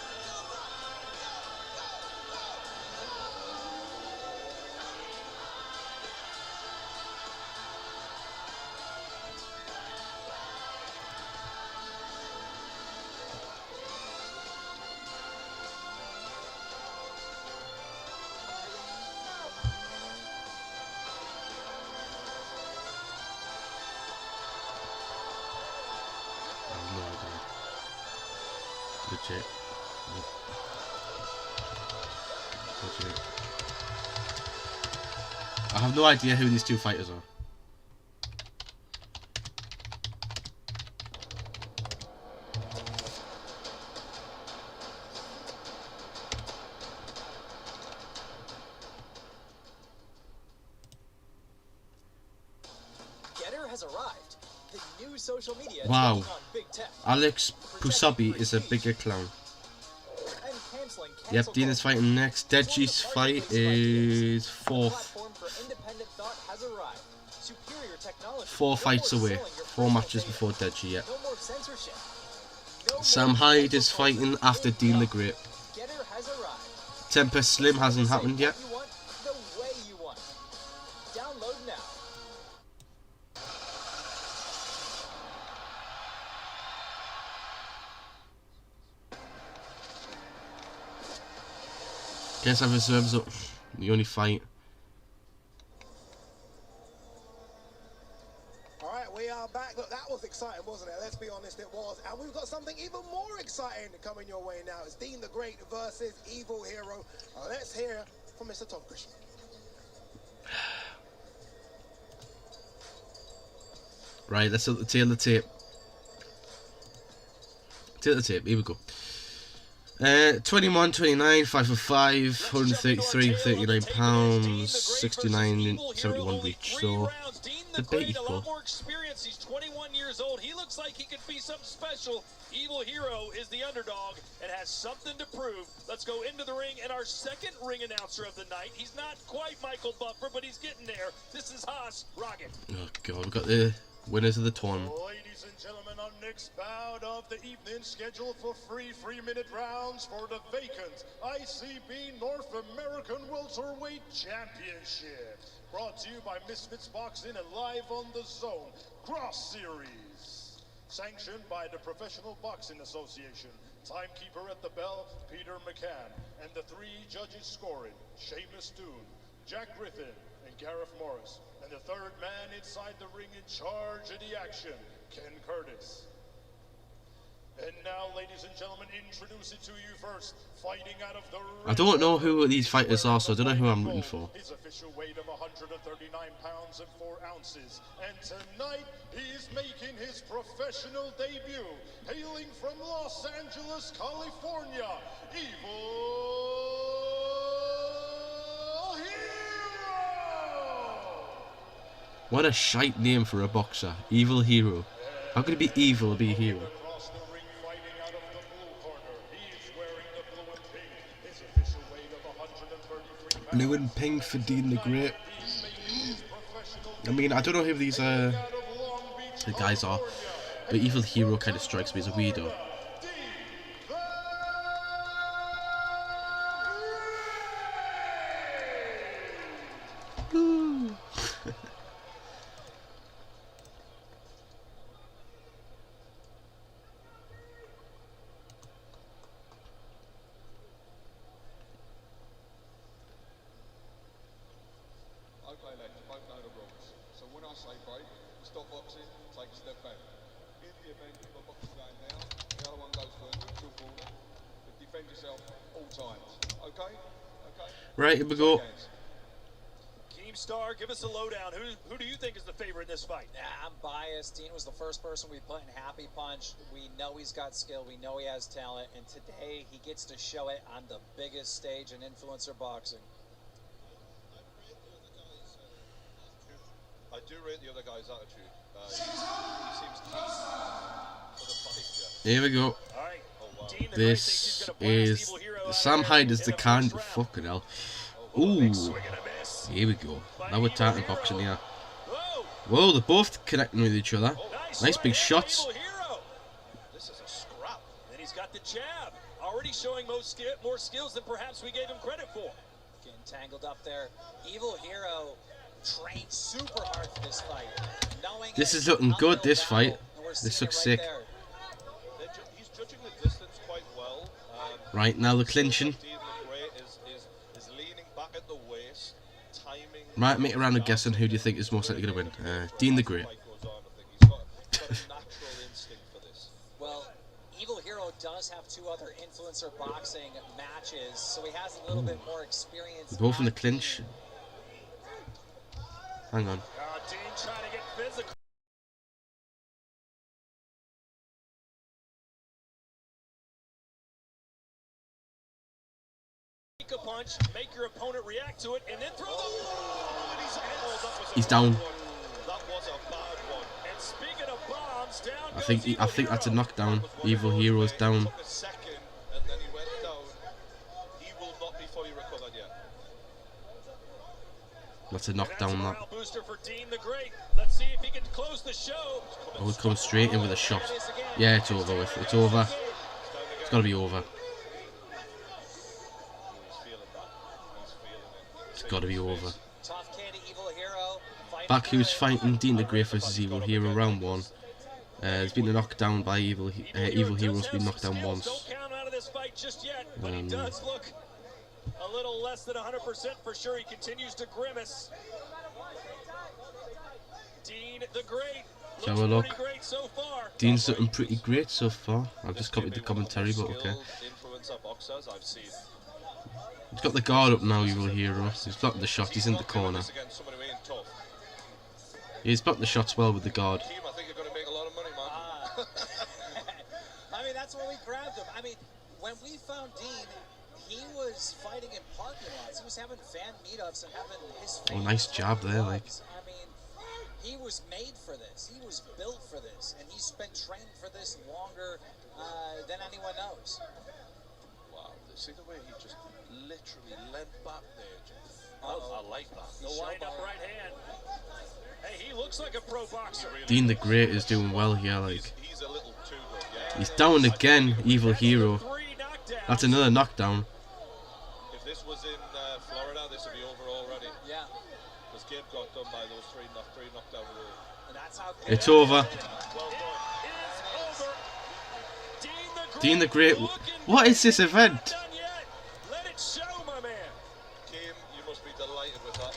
legit. I have no idea who these two fighters are. Has arrived. The new social media Wow. on big tech. Alex Pusabi is a bigger clown. Yep, Dean is fighting next. Deji's fight is fourth. 4 fights away. 4 matches before Deji, yep. Sam Hyde is fighting after Dean the Great. Temper Slim hasn't happened yet. Guess I've reserves up the only fight. Alright, we are back. Look, that was exciting, wasn't it? Let's be honest, it was. And we've got something even more exciting coming your way now. It's Dean the Great versus Evil Hero. Let's hear from Mr. Tom Grisham. Right, let's look at the tail of the tape. Tail of the tape, here we go. 21, 29, 5 for 5, 133, 39 pounds, 69, 71 reach. So the bit equal. He's 21 years old. He looks like he could be something special. Evil Hero is the underdog and has something to prove. Let's go into the ring, and our second ring announcer of the night. He's not quite Michael Buffer, but he's getting there. This is Haas Rocket. Oh god, we've got the winners of the tournament. Ladies and gentlemen, our next Next bout of the evening, scheduled for 3 minute rounds for the vacant ICB North American Welterweight Championship. Brought to you by Misfits Boxing and live on the Zone Cross Series. Sanctioned by the Professional Boxing Association. Timekeeper at the bell, Peter McCann. And the 3 judges scoring, Seamus Doon, Jack Griffin, and Gareth Morris. And the 3rd man inside the ring in charge of the action, Ken Curtis. And now, ladies and gentlemen, introduce it to you first, fighting out of the I don't know who these fighters are, so I don't know who I'm rooting for. His official weight of 139 pounds and 4 ounces. And tonight, he's making his professional debut, hailing from Los Angeles, California, Evil Hero! What a shite name for a boxer. Evil Hero. How could it be evil to be a hero? Blue and pink for Dean the Great. I mean, I don't know who these the guys are, but Evil Hero kind of strikes me as a weirdo. Okay, lads, you both know the rules. So when I say break, stop boxing, take a step back. In the event of a boxing going down, the other one goes for a neutral corner, but defend yourself all times. Okay? Okay? Right, here we go. Keemstar, give us a lowdown. Who do you think is the favorite in this fight? I'm biased. Dean was the first person we put in Happy Punch. We know he's got skill. We know he has talent. And today, he gets to show it on the biggest stage in influencer boxing. I do rate the other guy's attitude. He seems keen for the fight. Here we go. Right. This is Sam Hyde is the kind. Fucking hell. Ooh. Here we go. Now we're tartan boxing here. Whoa, they're both connecting with each other. Nice big shots. This is a scrap. And he's got the jab. Already showing more skills than perhaps we gave him credit for. Getting tangled up there. Evil Hero trained super hard for this fight. This is looking good, this fight. This looks sick. He's judging the distance quite well. Right, now the clinching. Is leaning back at the waist, timing. Right, make a round of guessing. Who do you think is most likely going to win? Dean the Great. Well, Evil Hero does have 2 other influencer boxing matches, so he has a little bit more experience. They're both in the clinch. Hang on. Dean trying to get physical. Take a punch, make your opponent react to it, and then throw the. He's down. That was a bad one. And speaking of bombs, down I think that's a knockdown. Evil Hero's down. Took a second, and then he went down. He will not be fully recovered yet. That's a knockdown, that. Booster for Dean the Great. Let's see if he can close the show. Oh, he comes straight in with a shot. Yeah, it's over with. It's over. It's got to be over. It's got to be over. Back who's fighting Dean the Great versus Evil Hero, round 1. He's been knocked down by Evil Hero's been knocked down once. Don't count him out of this fight just yet, but he does look a little less than 100% for sure. He continues to grimace. Dean the Great Have a look. great so far. Dean's looking pretty great so far. I've just copied the commentary, but okay. He's got the guard up now, Evil Hero. He's blocked the shot. He's in the corner. He's blocked the shots well with the guard. I think you're going to make a lot of money, man. I mean, that's why we grabbed him. I mean, when we found Dean, he was fighting in parking lots. He was having fan meetups and having his Oh, nice jab there, like. I mean, he was made for this. He was built for this, and he's been trained for this longer than anyone knows. Wow, see the way he just literally leant back there, Jeff. I like that. The wind up right hand. Hey, he looks like a pro boxer. Dean the Great is doing well here, like. He's a little too He's down again, Evil Hero. That's another knockdown. If this was in Florida, this would be over already. Yeah. Because Gabe got done by those three knockdown rule. And that's how It's over. Well done. Dean the Great. What is this event? Let it show, my man. Game, you must be delighted with that.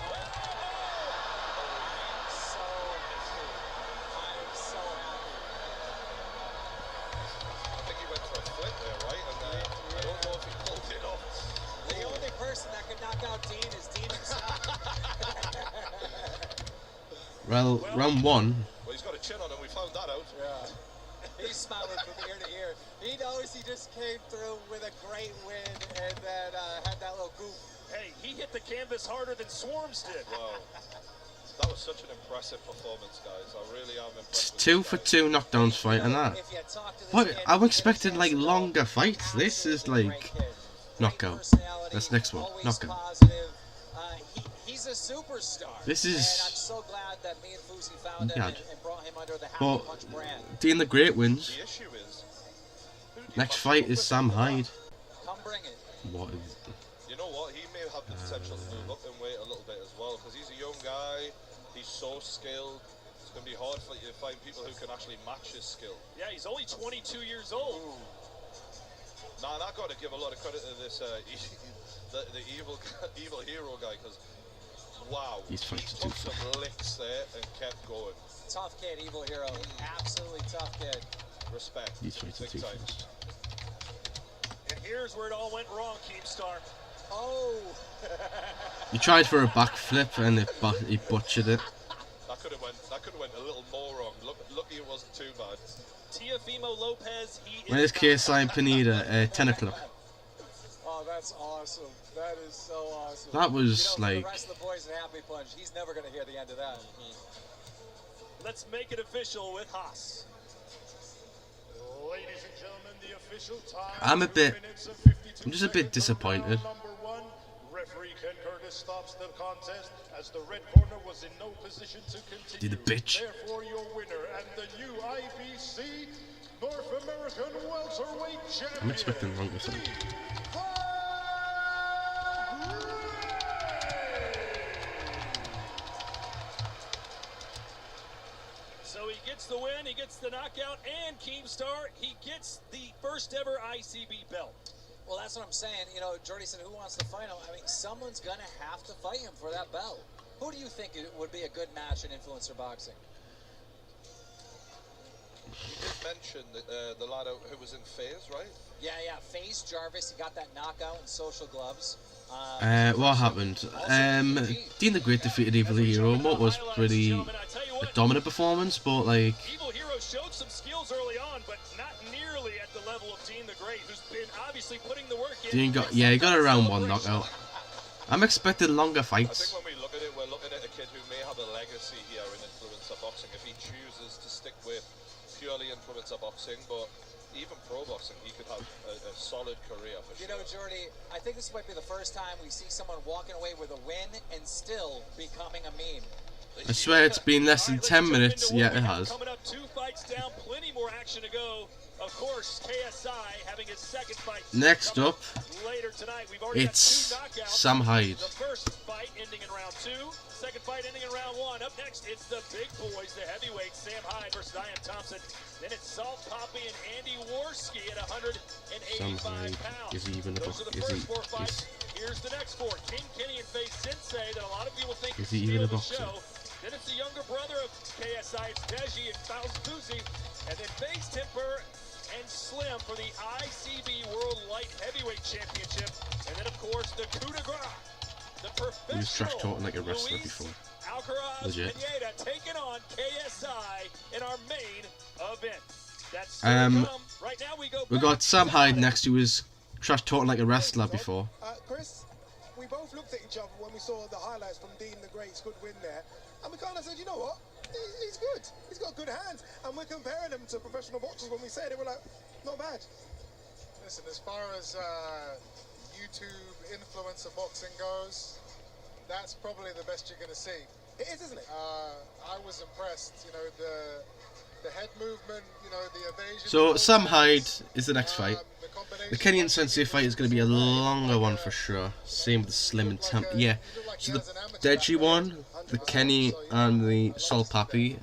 I think he went for a flip there, right? And I don't know if he pulled it off. The only person that could knock out Dean is Dean himself. Well, round one. Well, he's got a chin on him. We found that out. Yeah. He's smiling from ear to ear. He knows he just came through with a great win and then had that little goof. Hey, he hit the canvas harder than Swarmz did. Wow. That was such an impressive performance, guys. I really am impressed. It's 2 for 2 knockdowns fight and that. What? I'm expecting like longer fights. This is like knockout. That's next one. Knockout. He's a superstar. This is. And I'm so glad that me and Fuzi found him and brought him under the Happy But Punch brand. Dean the Great wins. The issue is, Next fight is Sam Hyde. Come bring it. What is? you know what? He may have the potential to move up in weight a little bit as well, because he's a young guy. He's so skilled. It's going to be hard for you to find people who can actually match his skill. Yeah, he's only 22 years old. Now, and I've got to give a lot of credit to this, the evil hero guy, because wow, he took some licks there and kept going. Tough kid, Evil Hero. Absolutely tough kid. Respect. He's fighting Big time. And here's where it all went wrong, Keemstar. Oh! He tried for a backflip and he butchered it. That could have went a little more wrong. Lucky it wasn't too bad. Teofimo Lopez, he Where's KSI and Pineda? 10 o'clock. Oh, that's awesome. That is so awesome. That was you know, like. the rest of the boys in Happy Punch, he's never going to hear the end of that. Let's make it official with Haas. Ladies and gentlemen, the official time. I'm just a bit disappointed. Referee Ken Curtis stops the contest as the red corner was in no position to continue. Did the bitch. Therefore, your winner and the new IBC North American welterweight champion. I'm expecting longer fight. So he gets the win, he gets the knockout, and Keemstar, he gets the first ever ICB belt. Well, that's what I'm saying. You know, Jordy said, who wants to fight him? I mean, someone's going to have to fight him for that belt. Who do you think would be a good match in influencer boxing? You did mention the lad who was in FaZe, right? Yeah, FaZe Jarvis, he got that knockout in Social Gloves. What happened? Dean the Great defeated Evil Hero. What was pretty a dominant performance, but like. Evil Hero showed some skills early on, but not nearly at the level of Dean the Great, who's been obviously putting the work in. Dean got he got a round 1 knockout. I'm expecting longer I fights. think when we look at it, we're looking at a kid who may have a legacy here in influencer boxing if he chooses to stick with purely influencer boxing, but even pro boxing, he could have a solid career for sure. You know, Jordy, I think this might be the first time we see someone walking away with a win and still becoming a meme. I swear it's been less than 10 minutes. Yeah, it has. Coming up 2 fights down, plenty more action to go. Of course, KSI having his second fight. Next up, later tonight, we've already it's got 2 knockouts. Sam Hyde. The first fight ending in round 2. Second fight ending in round 1. Up next, it's the big boys, the heavyweights, Sam Hyde versus Ian Thompson. Then it's Salt Poppy and Andy Worski at 185 pounds. Is he even Those are the is first he 4 fights. Here's the next 4. King Kenny and Faye Sensei that a lot of people think is he even a the boxer? show. Then it's the younger brother of KSI, it's Deji and Fauzi. And then Faye's Temper and Slim for the ICB World Light Heavyweight Championship. And then, of course, the coup de grace. The professional He was trash talking like a wrestler Luis before. Legit. Pineda taking on KSI in our main event. That's right now we got Sam Hyde next, who was trash talking like a wrestler before. Chris, we both looked at each other when we saw the highlights from Dean the Great's good win there, and we kind of said, you know what? He's good. He's got good hands, and we're comparing him to professional boxers. When we said it, we're like, not bad. Listen, as far as YouTube influencer boxing goes, that's probably the best you're going to see. It is, isn't it? I was impressed. You know, the head movement, you know, the evasion. So Sam Hyde is the next fight. The Kenyan Sensei fight is going to be a longer one for sure. Same with the Slim and Temp. Yeah. So the Deji one, the Kenny and the Sol Papi.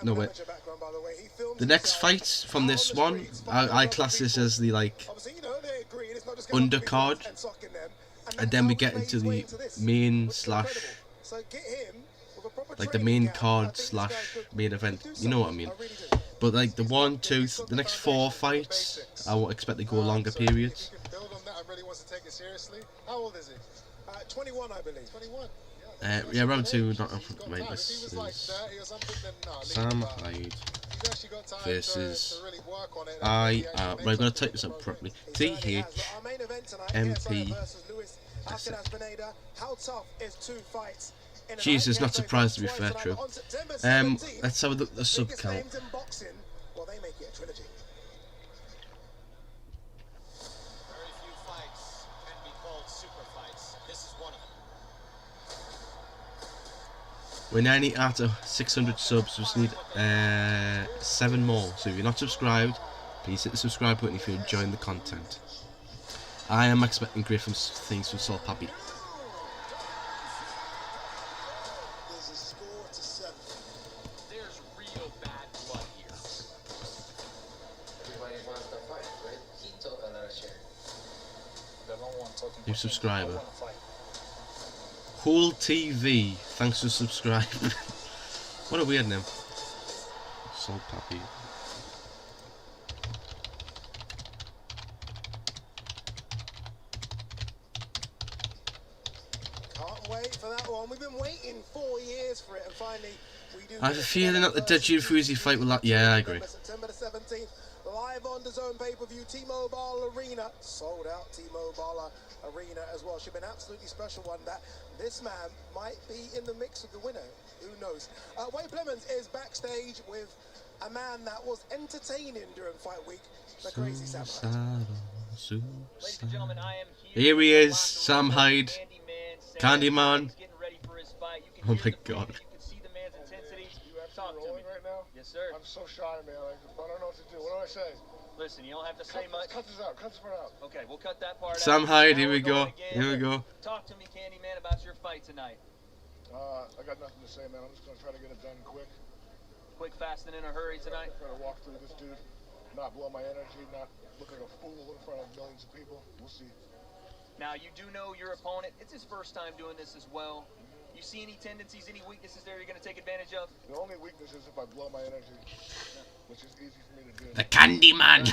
No wait. The next fight from this one, I class this as the like undercard, and then we get into the main slash like the main card slash main event. You know what I mean? But like the 1, 2, the next 4 fights, I won't expect to go longer periods. How old is he? 21, I believe. 21. Yeah, round 2. Wait, this is Sam Hyde versus right, I'm gonna type this up properly. THMP. Jesus, not surprised to be fair, true. Let's have the sub count. Well, they make it a trilogy. Very few fights can be called super fights. This is one of them. We're 90 out of 600 subs. We just need 7 more. So if you're not subscribed, please hit the subscribe button if you're enjoying the content. I am expecting great things from Sol Papi. New subscriber. Cool TV. Thanks for subscribing. What a weird name. Sol Papi. Can't wait for that one. We've been waiting 4 years for it, and finally we do. I have a feeling that the Deji and Fuzi fight will. Yeah, I agree. September the 17th. Live on Dazn pay-per-view, T-Mobile Arena, sold out T-Mobile Arena as well. Should be an absolutely special one. That this man might be in the mix with the winner. Who knows? Wade Plemons is backstage with a man that was entertaining during fight week, the Crazy Sam Hyde. Ladies and gentlemen, I am Here he is, Sam Hyde, Candyman. Oh my God. Talk to me. Right now? Yes, sir. I'm so shy, man. I don't know what to do. What do I say? Listen, you don't have to say much. Cut this out. Cut this part out. Okay, we'll cut that part out. Sam Hyde, here we go. Here we go. Talk to me, Candyman, about your fight tonight. I got nothing to say, man. I'm just going to try to get it done quick. Quick, fast, and in a hurry tonight? Try to walk through this dude, not blow my energy, not look like a fool in front of millions of people. We'll see. Now, you do know your opponent. It's his first time doing this as well. You see any tendencies, any weaknesses there you're going to take advantage of? The only weakness is if I blow my energy, which is easy for me to do. The Candyman.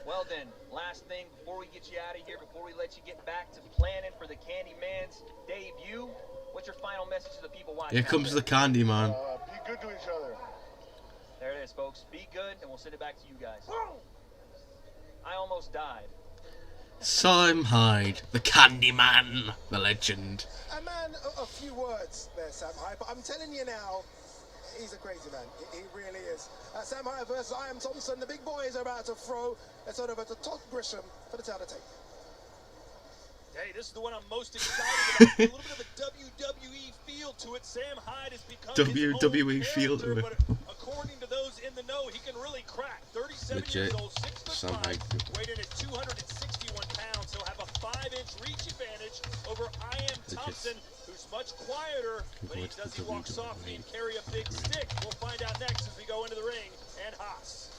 Well then, last thing before we get you out of here, before we let you get back to planning for the Candyman's debut, what's your final message to the people watching? Here comes the Candyman. Be good to each other. There it is, folks. Be good, and we'll send it back to you guys. I almost died. Sam Hyde, the Candyman, the legend. And man, a few words there, Sam Hyde, but I'm telling you now, he's a crazy man. He really is. Sam Hyde versus I Am Thompson. The big boys are about to throw. It's over to Todd Grisham for the tail to take. Hey, this is the one I'm most excited about. A little bit of a WWE feel to it. Sam Hyde has become WWE his feel own to it. but according to those in the know, he can really crack. 37 Legit. years old, 6'5", weighed in at 261 pounds. He'll have a 5-inch reach advantage over I Am Thompson, who's much quieter, but does he walk softly and carry a big stick? We'll find out next as we go into the ring and Haas.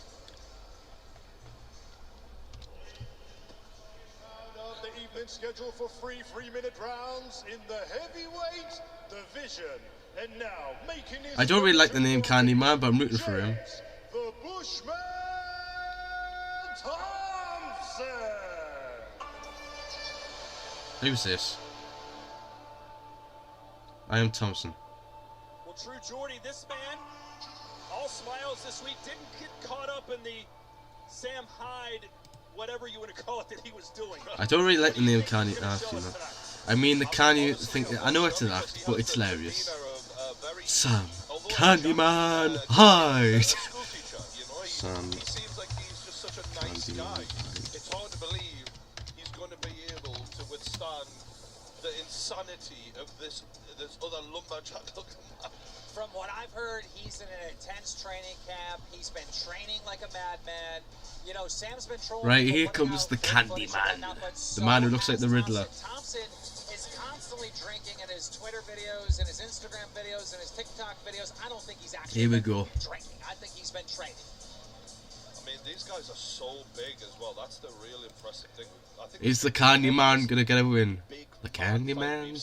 Of the evening scheduled for 3-minute rounds in the heavyweight division. And now making his I don't really like the name Candyman, but I'm rooting for him. The Bushman Thompson. Who's this? I Am Thompson. Well, True Jordy, this man, all smiles this week, didn't get caught up in the Sam Hyde, whatever you want to call it, that he was doing. I don't really like the name Kanye. I mean, the Kanye thing. I know it's an act, but it's hilarious. Sam Candyman Hyde. Sam Candyman. It's hard to believe he's going to be able to withstand the insanity of this other lumberjack. From what I've heard, he's in an intense training camp. He's been training like a madman. You know, Sam's been trolling. Right, here comes the Candy Man. The man who looks like the Riddler. Thompson is constantly drinking in his Twitter videos, and his Instagram videos, and his TikTok videos. I don't think he's actually here we go. drinking. I think he's been training. I mean, these guys are so big as well. That's the real impressive thing. I think Is the Candy Man gonna get a win? The Candy Man.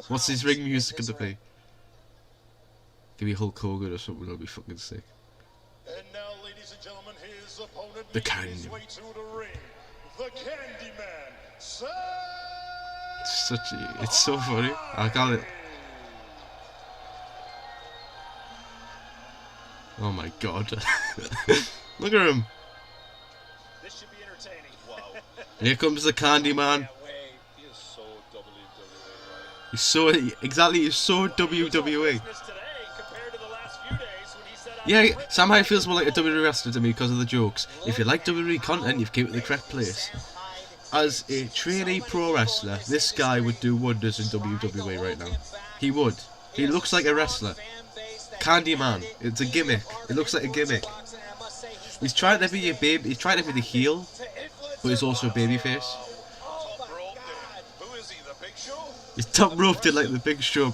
What's his ring music gonna be? Give me Hulk Hogan or something. That'll be fucking sick. And now, ladies and gentlemen, his opponent The making Candy his way to the ring. The Candyman. It's so funny. I got it. Oh my god. Look at him. This should be entertaining. Wow. Here comes the Candy Man. he is so WWE, right? He's so he's so WWE. Yeah, Sam Hyde feels more like a WWE wrestler to me because of the jokes. If you like WWE content, you've came to the correct place. As a trainee pro wrestler, this guy would do wonders in WWE right now. He would. He looks like a wrestler. Candyman. It's a gimmick. It looks like a gimmick. He's trying to be a baby. He's trying to be the heel, but he's also a babyface. Who is he, the Big Show? He's top roped it like the Big Show.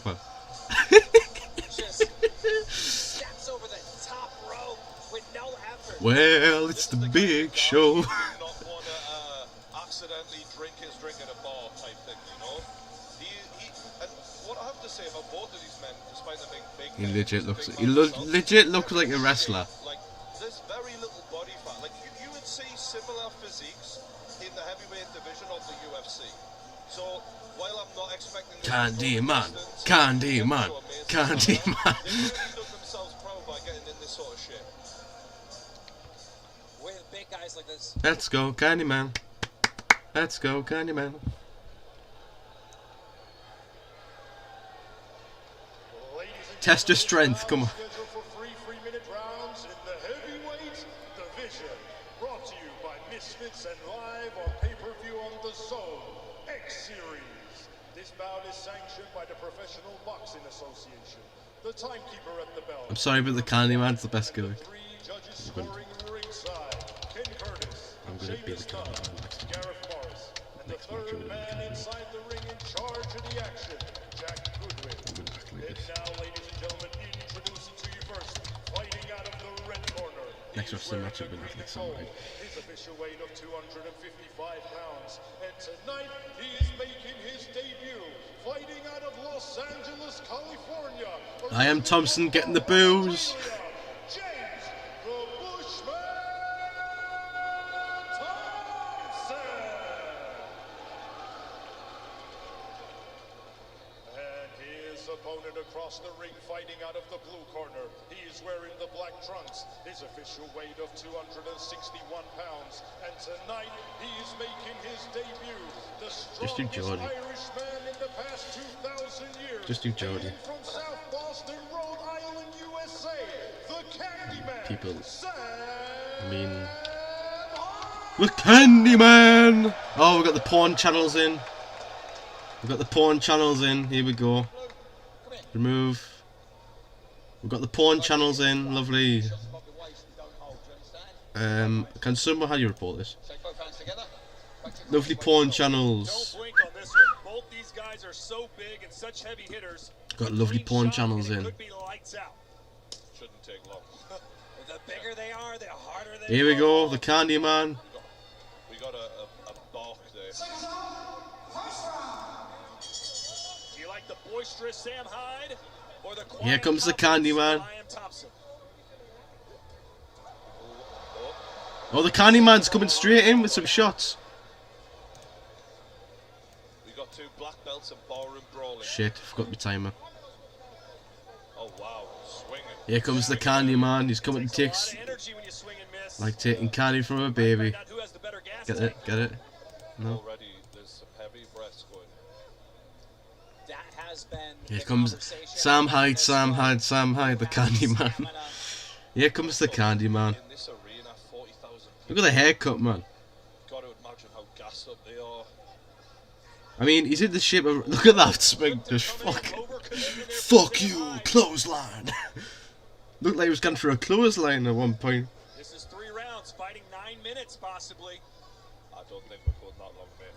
Well, it's the Big Show. Not want to accidentally drink his drink at a bar type thing, you know. And what I have to say about both of these men, despite them being big, He legit looks like a wrestler. Like this very little body fat. Like you would see similar physiques in the heavyweight division of the UFC. So while I'm not expecting Candyman, Candyman, Candyman. they really done themselves proud by getting in this sort of shape. With big guys like this. Let's go, Candyman. Let's go, Candyman. Test your strength, come on. Scheduled for 3 3-minute rounds in the heavyweight division. Brought to you by Misfits and live on pay-per-view on the Zone X Series. This bout is sanctioned by the Professional Boxing Association. The timekeeper at the bell. I'm sorry, but the Candyman's the best guy. 3 judges scoring ringside. Ken Curtis, James Gunn, Gareth Morris, and the third man inside the ring in charge of the action, Jack Goodwin. And now, ladies and gentlemen, introducing to you first, fighting out of the red corner. Next wrestling match will be like somebody. His official weight of 255 pounds. And tonight, he is making his debut, fighting out of Los Angeles, California. I am Thompson getting the booze. James the Bushman Thompson. And his opponent across the ring, fighting out of the blue corner. He is wearing the black trunks. His official weight of 261 pounds. And tonight, he is making his debut. The strongest Irishman in the past 2,000 years. Just do Jody. From South Boston, Rhode Island, USA, the Candyman. People. I mean, the Candyman. Oh, we got the porn channels in. We've got the porn channels in. Here we go. Remove. We've got the porn channels in. Lovely. Can someone, how do you report this? Lovely porn channels. Don't blink on this one. Both these guys are so big and such heavy hitters. Got lovely porn channels in. Could be lights out. Shouldn't take long. The bigger they are, the harder they Here we go, the Candyman. We got a bark there. Do you like the boisterous Sam Hyde or the quiet Here comes the Candyman. Oh, the Candyman's coming straight in with some shots. We got 2 black belts and barroom brawling. Shit, forgot my timer. Oh wow, swinging. Here comes the Candyman. He's coming to take, like taking candy from a baby. Get it? Get it? No. Already, there's some heavy breaths going. That has been. Here comes Sam Hyde, Sam Hyde, Sam Hyde, the Candyman. Here comes the Candyman. In this arena, 40,000 Look at the haircut, man. Got to imagine how gassed up they are. I mean, he's in the shape of... Look at that spring. Just fuck you, clothesline. Looked like he was going for a clothesline at one point. This is 3 rounds, fighting 9 minutes possibly. I don't think we're going that long, mate.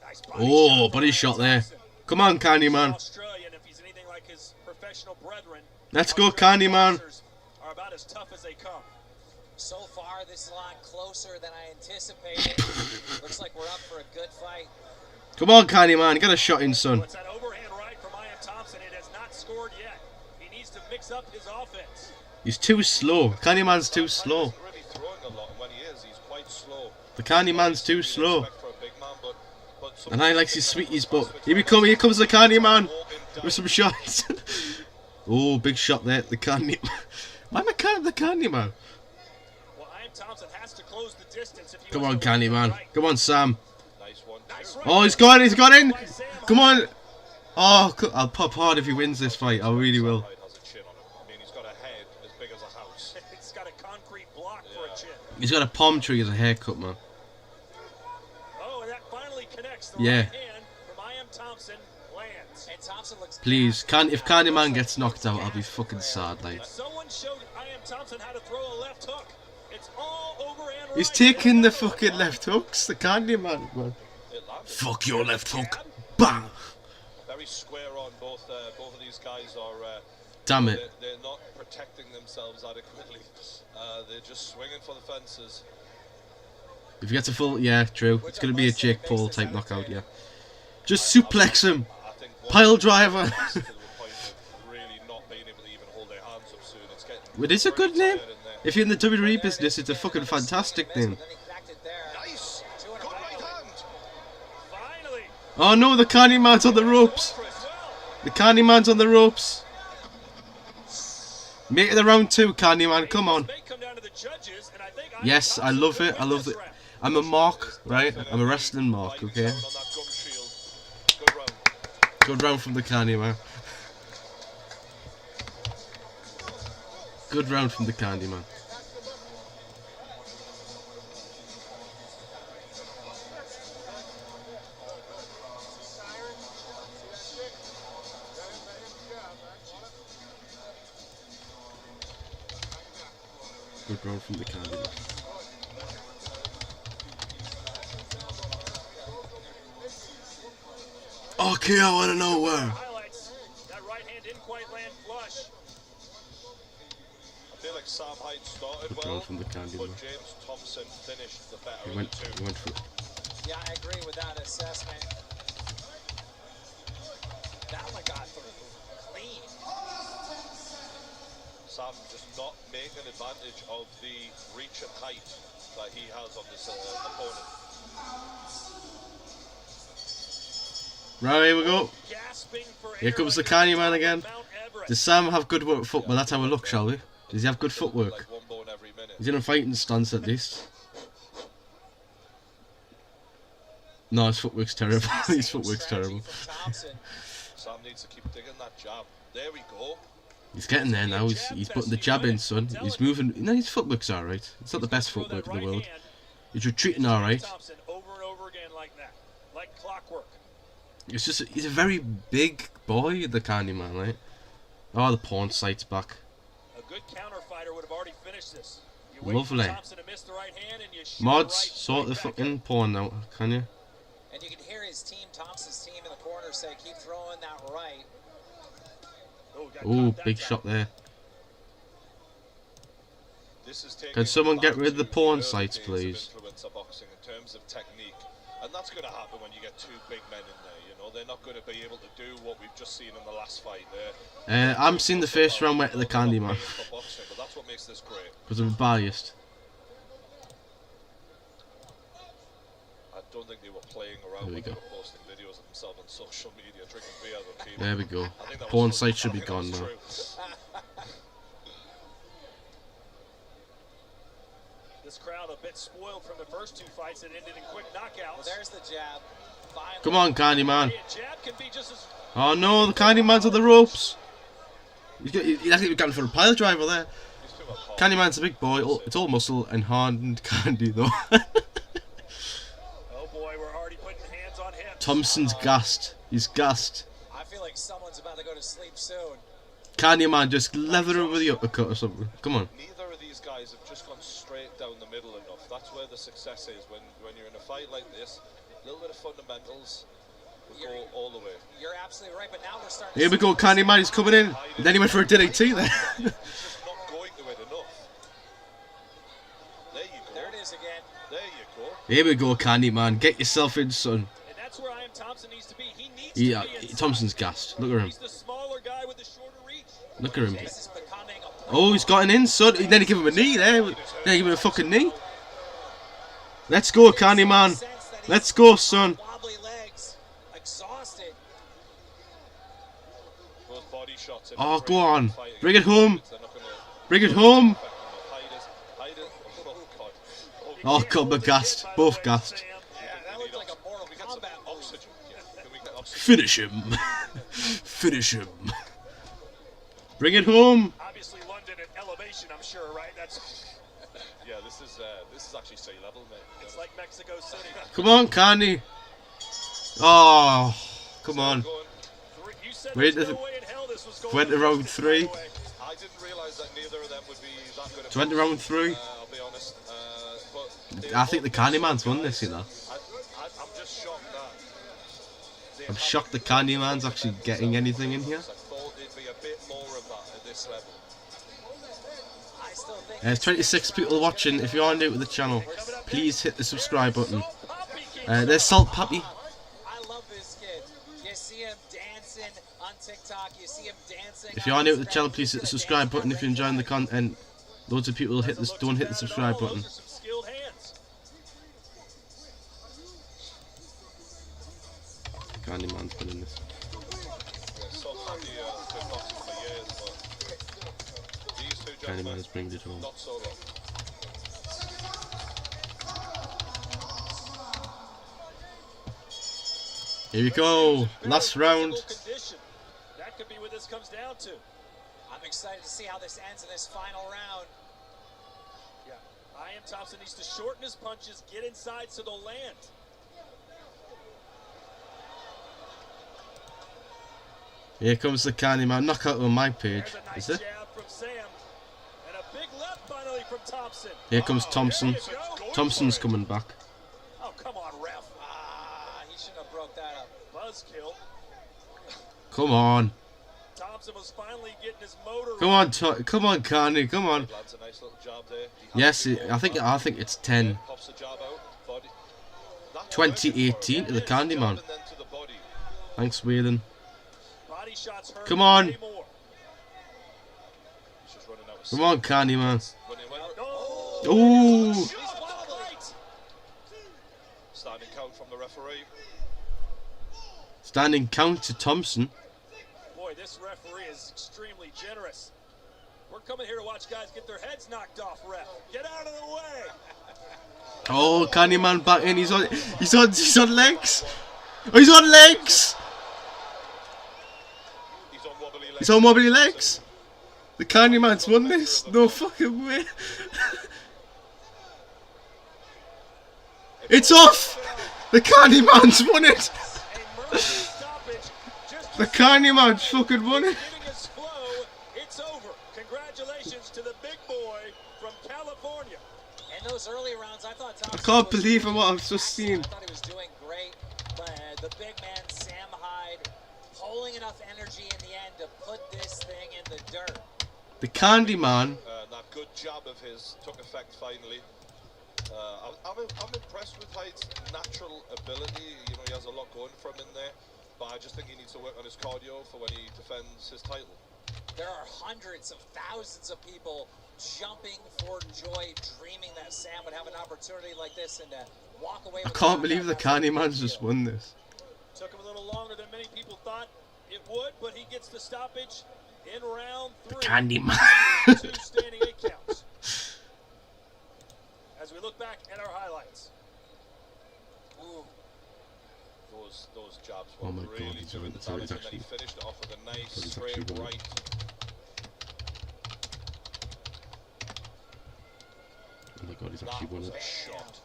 Nice Oh, body shot there. Come on, Candyman. Australian, if he's anything like his professional brethren. Let's go, Candyman. Are about as tough as they come. So far, this is a lot closer than I anticipated. Looks like we're up for a good fight. Come on, Candyman. Get a shot in, son. It's that overhand right from I Am Thompson. It has not scored yet. He needs to mix up his offense. He's too slow. Candyman's too slow. Really throwing a lot. When he is, he's quite slow. The Candyman's too slow. And I likes his sweeties, but here comes the Candyman with some shots. Oh, big shot there. The Candyman. Why am I calling the Candyman? Well, I Am Thompson has to close the distance if he Come wants on, to win Candyman. right. Come on, Sam. Nice one. Oh, he's got in. Come on. Oh, I'll pop hard if he wins this fight. I really will. I mean, he's got a head as big as a house. He's got a concrete block for a chin. He's got a palm tree as a haircut, man. Oh, and that finally connects. The Yeah. right hand from I Am Thompson lands. And Thompson looks Please, if Candyman gets knocked out, I'll be fucking sad, like. Someone showed I Am Thompson how to throw a left hook. It's all overhand right. He's taking the fucking left hooks, the Candyman, man. Fuck your left hook. Bang! Very square on. Both of these guys are. Damn it. They're not protecting themselves adequately. They're just swinging for the fences. If he gets a full... Yeah, true. It's going to be a Jake Paul type knockout, yeah. Just suplex him. Pile driver. It is a good name. If you're in the WWE business, it's a fucking fantastic name. Oh no, the Candyman's on the ropes. The Candyman's on the ropes. Make it a round 2, Candyman. Come on. Yes, I love it. I love it. I'm a mark, right? I'm a wrestling mark, okay? Good round from the Candyman. Good round from the Candyman. Good round from the Candyman. Okay, I want to know where. That right hand didn't quite land flush. I feel like Sam Hyde started Good well, round from the Candyman. but James Thompson finished the better He of went the two. for it. Yeah, I agree with that assessment. That one got through clean. Sam just not making advantage of the reach and height that he has on this opponent. Right, here we go. Here comes the Candyman again. Does Sam have good footwork? Well, let's have a look, shall we? Does he have good footwork? He's in a fighting stance at least. No, his footwork's terrible. His footwork's terrible. Sam needs to keep digging that jab. There we go. He's getting there now. He's putting the jab in, son. He's moving. No, his footwork's alright. It's not the best footwork in the world. He's retreating alright. Over and over again like that. Like clockwork. It's just, he's a very big boy, the Candyman, right? Oh, the porn site's back. A good counter fighter would have already finished this. Lovely. Mods, sort the fucking porn out, can you? And you can hear his team, Thompson's team in the corner say, keep throwing that right. Oh, big shot there. Can someone get rid of the porn sites, please? Boxing in terms of technique, and that's going to happen when you get two big men in there. You know, they're not going to be able to do what we've just seen in the last fight there. I'm seeing the first round wet to the Candyman. But that's what makes this great. Because I'm biased. I don't think they were playing around when they were posting videos of themselves on social media drinking beer. There we go. Porn site should be gone now. This crowd a bit spoiled from the first 2 fights that ended in quick knockouts. Well, there's the jab. Finally. Come on, Candyman. Jab can be just as... Oh no, the Candyman's on the ropes. He's actually going for a pile driver there. Candyman's a big boy. It's all muscle and hard and candy though. Thompson's gassed. He's gassed. I feel like someone's about to go to sleep soon. Can you, man, just leather it with the uppercut or something? Come on. Neither of these guys have just gone straight down the middle enough. That's where the success is. When you're in a fight like this, a little bit of fundamentals will go all the way. You're absolutely right, but now we're starting. Here we go, Candy Man, he's coming in. And then he went for a DDT there. He's just not going to it enough. There you go. There it is again. There you go. Here we go, Candy Man. Get yourself in, son. And that's where Thompson needs to be. He needs to be Thompson's gassed. Look at him. He's the smaller guy with the shorter reach. Look at him. Oh, he's got an in, son. Then he give him a knee there. Then he give him a fucking knee. Let's go, Candy Man. Let's go, son. Wobbly legs, exhausted. Those body shots. Oh, go on. Bring it home. Bring it home. Oh, God, we're gassed. Both gassed. Finish him. Finish him. Bring it home. Obviously, London at elevation, I'm sure, right? That's. Yeah, this is actually sea level, mate. It's like Mexico City. Come on, Candy. Oh, come on. Wait to round 3. I didn't realise that neither of them would be that good. Went to round 3. I'll be honest. But I think the Candyman's won this, you know. I'm just shocked that. I'm shocked the Candyman's actually getting anything in here. I thought there'd be a bit more of that at this level. There's 26 people watching. If you are new to the channel, please hit the subscribe button. There's Salt Pappy. I love this kid. You see him dancing on TikTok. You see him dancing. If you are new to the channel, please hit the subscribe button. If you're enjoying the content, loads of people hit this. Don't hit the subscribe button. Candyman's been in this. Candyman's bringing it home. Not so long. Here we go. Last round. That could be what this comes down to. I'm excited to see how this ends in this final round. Yeah, Thompson needs to shorten his punches, get inside so they'll land. Here comes the Candyman. Knockout on my page. Is it? Here comes Thompson. Thompson's coming back. Oh, come on, ref. He shouldn't have broke that up. Buzzkill. Come on. Thompson was finally getting his motor. Come on, Candy. Come on. Yes, I think it's 10. 2018 to the Candyman. Thanks, Whelan. Come on. Come on, Candyman. Ooh. Standing count from the referee. Standing count to Thompson. Boy, this referee is extremely generous. We're coming here to watch guys get their heads knocked off, ref. Get out of the way. Oh, Candyman back in. He's on legs. Oh, he's on legs. He's on wobbly legs. The Candyman's won this. No fucking way. It's off. The Candyman's won it. The Candyman's fucking won it. It's over. Congratulations to the big boy from California. In those early rounds, I thought Thompson I can't believe what I've just seen. I thought he was doing great, but the big man Sam Hyde pulling enough energy in the end to put this thing in the dirt. The Candyman. That good jab of his took effect finally. I'm impressed with Hyde's natural ability. You know, he has a lot going for him in there, but I just think he needs to work on his cardio for when he defends his title. There are hundreds of thousands of people jumping for joy, dreaming that Sam would have an opportunity like this and walk away with I can't believe the Candyman's just won this. Took him a little longer than many people thought it would, but he gets the stoppage in round 3. The Candyman. 2 standing 8 counts. As we look back at our highlights. Ooh. Those jabs were really doing the damage, and then he finished it off with a nice straight right. Oh my god, he's actually won it.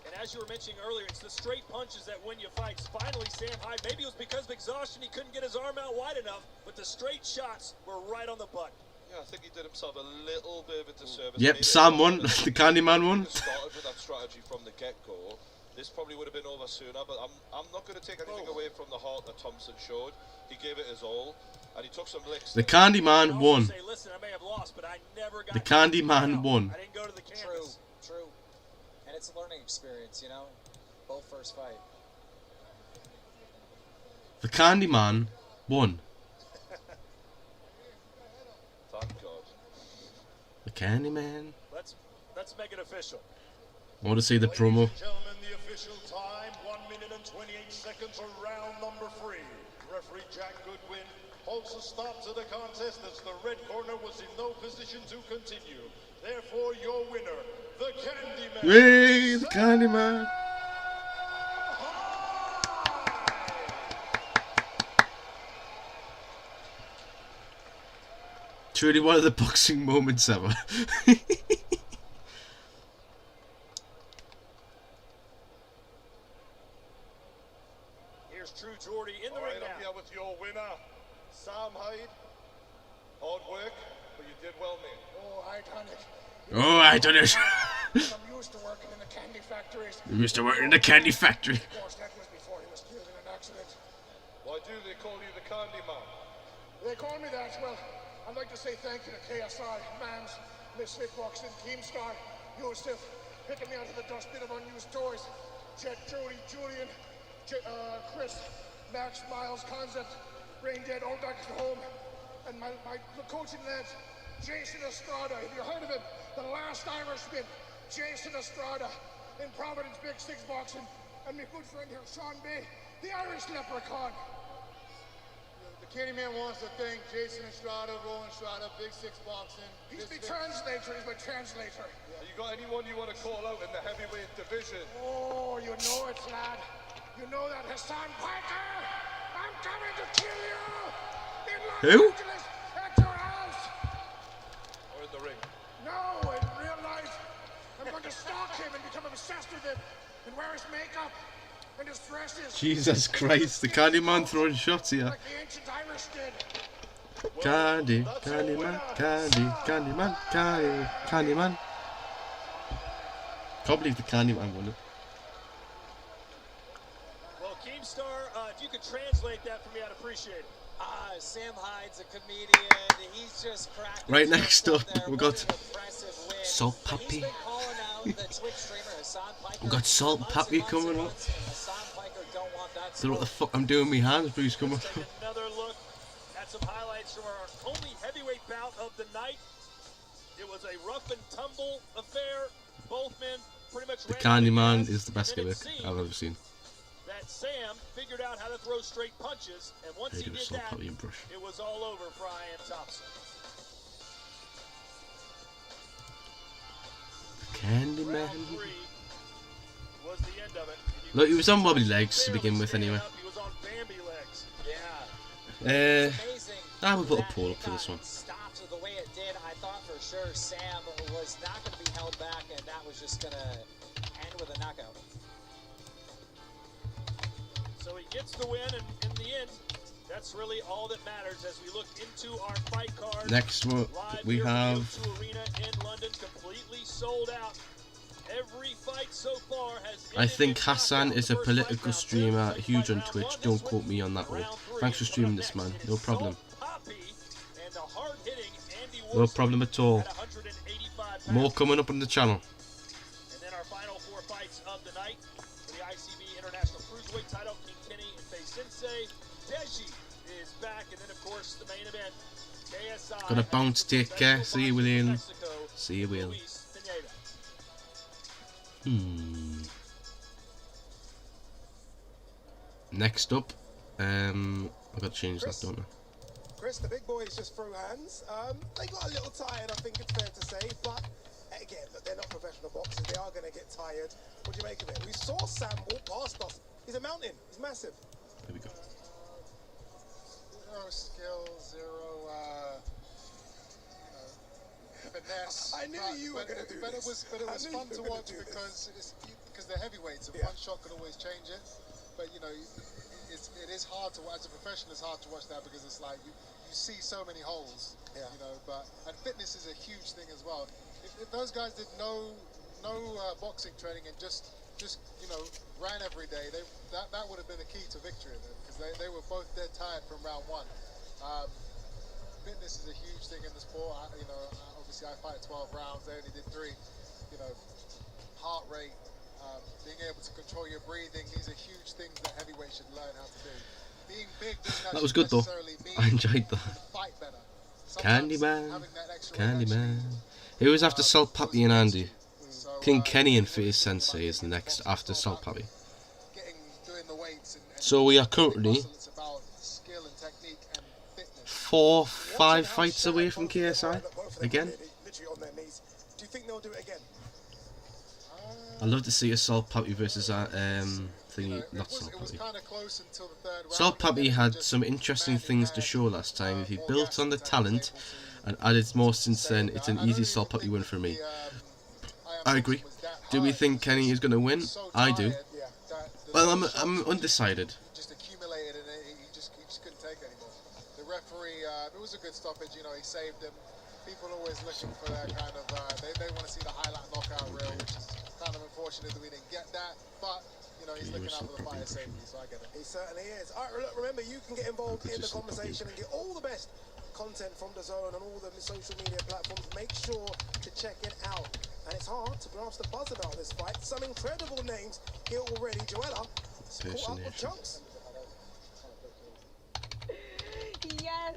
And as you were mentioning earlier, it's the straight punches that win you fights. Finally, Sam Hyde, maybe it was because of exhaustion, he couldn't get his arm out wide enough, but the straight shots were right on the button. Yeah, I think he did himself a little bit of a disservice. Yep, Sam won. The Candyman won. Started with that strategy from the get-go. This probably would have been over sooner, but I'm not going to take anything away from the heart that Thompson showed. He gave it his all, and he took some licks. The Candyman won. Say, listen, I may have lost, but I never got the Candyman won. I didn't go to the canvas. True. And it's a learning experience, you know? Both first fight. The Candyman won. Thank God. The Candyman. Let's make it official. I want to see the promo. Ladies and gentlemen, the official time, 1 minute and 28 seconds for round number 3. Referee Jack Goodwin holds a stop to the contest as the red corner was in no position to continue. Therefore, your winner, the Candyman. Hey, the Candyman. Truly one of the boxing moments ever. Here's True Jordy in the All ring right, I'm now. here with your winner, Sam Hyde. Hard work, but you did well, mate. Oh, I done it. Oh, I done it. I'm used to working in the candy factories. We used to work in the candy factory. Of course, that was before he was killed in an accident. Why do they call you the Candyman? They call me that. Well, I'd like to say thank you to KSI, Mams, Misfit Boxing, Keemstar, Yusuf, picking me out of the dustbin of unused toys. Jet, Jody, Julian, Chris, Max, Miles, Concept, Brain Dead, all back at home. And my coaching lads, Jason Estrada. Have you heard of him? The last Irishman, Jason Estrada, in Providence Big Six Boxing. And my good friend here, Sean Bay, the Irish Leprechaun. The Candyman wants to thank Jason Estrada, Rowan Estrada, Big Six Boxing. He's my translator. He's my translator. You got anyone you want to call out in the heavyweight division? Oh, you know it, lad. You know that Hassan Piker. I'm coming to kill you. In Los Who? Angeles, at your house. Or in the ring? No, in real life. I'm going to stalk him and become obsessed with him and wear his makeup and his dresses. Jesus Christ, the Candyman throwing shots here. Like the ancient Irish did. Candy, Candyman, Candyman, Candyman. Can't believe the Candyman won it. Well, Keemstar, if you could translate that for me, I'd appreciate it. Sam Hyde's a comedian. He's just cracking. Right next up, we got Salt He's Pappy. been calling out the Twitch streamer Hassan Piker. We got Salt Pappy coming up. Hassan Piker don't want that. Don't know what the fuck I'm doing with my hands, but he's coming up. Take another look at some highlights from our only heavyweight bout of the night. It was a rough and tumble affair. Both men pretty much The ran Candyman out of is the best gas, and gimmick it seemed I've ever seen. that Sam figured out how to throw straight punches, and once They he do a did Salt that, Pappy and brush. it was all over for Ian Thompson. Candyman. Round 3 was the end of it. Look, he was on wobbly legs to begin with anyway. He was on Bambi legs. Yeah. I would put a poll up for this one. Stopped the way it did. I thought for sure Sam was not going to be held back, and that was just going to end with a knockout. So he gets the win, and in the end, that's really all that matters as we look into our fight card. Next one, we have. The O2 Arena in London, completely sold out. Every fight so far has. I think Hassan is a political streamer, huge on Twitch. Don't quote me on that one. Thanks for streaming this, man. No problem. No problem at all. More coming up on the channel. And then our final 4 fights of the night for the ICB International Cruiserweight title, King Kenny and Faye Sensei. Deji is back, and then of course the main event, KSI. Gotta bounce, take care. See you, William. See you, Will. Luis Pineda. Next up, I've got to change that, don't I? Chris, the big boys just threw hands. They got a little tired, I think it's fair to say, but again, look, they're not professional boxers. They are going to get tired. What do you make of it? We saw Sam walk past us. He's a mountain. He's massive. There we go. Zero skill, zero finesse. I knew you were going to do but this. But it was fun to watch because they're heavyweights, and one shot can always change it. But you know, it is hard to watch. As a professional, it's hard to watch that because it's like you see so many holes. You know, and fitness is a huge thing as well. If those guys did no boxing training and just you know ran every day, that would have been the key to victory because they were both dead tired from round one. Fitness is a huge thing in the sport. You know, obviously I fight 12 rounds. They only did 3. You know, heart rate, being able to control your breathing. These are huge things that heavyweights should learn how to do. Being big doesn't that was good though. I enjoyed that. Fight better. Candyman, Candyman. Who was after Salt Papi and Andy? King Kenny and Fierce Sensei is next after Salt Papi. So we are currently 4-5 fights away from KSI again. I'd love to see a Salt Papi versus thingy, not Salt Papi. Salt Papi had some interesting things to show last time. If he built on the talent and added more since then, it's an easy Salt Papi win for me. I agree. Do we think Kenny is going to win? I do. Well, I'm undecided. Just accumulated and he just couldn't take it anymore. The referee, it was a good stoppage. You know, he saved him. People are always looking for that kind of. They want to see the highlight knockout reel, which is kind of unfortunate that we didn't get that. But you know, he's looking out for the fighter safety, so I get it. He certainly is. All right, remember, you can get involved in the conversation and get all the best content from Dazn and all the social media platforms. Make sure to check it out. And it's hard to grasp the buzz about this fight. Some incredible names here already. Joella caught up with Chunks. Yes,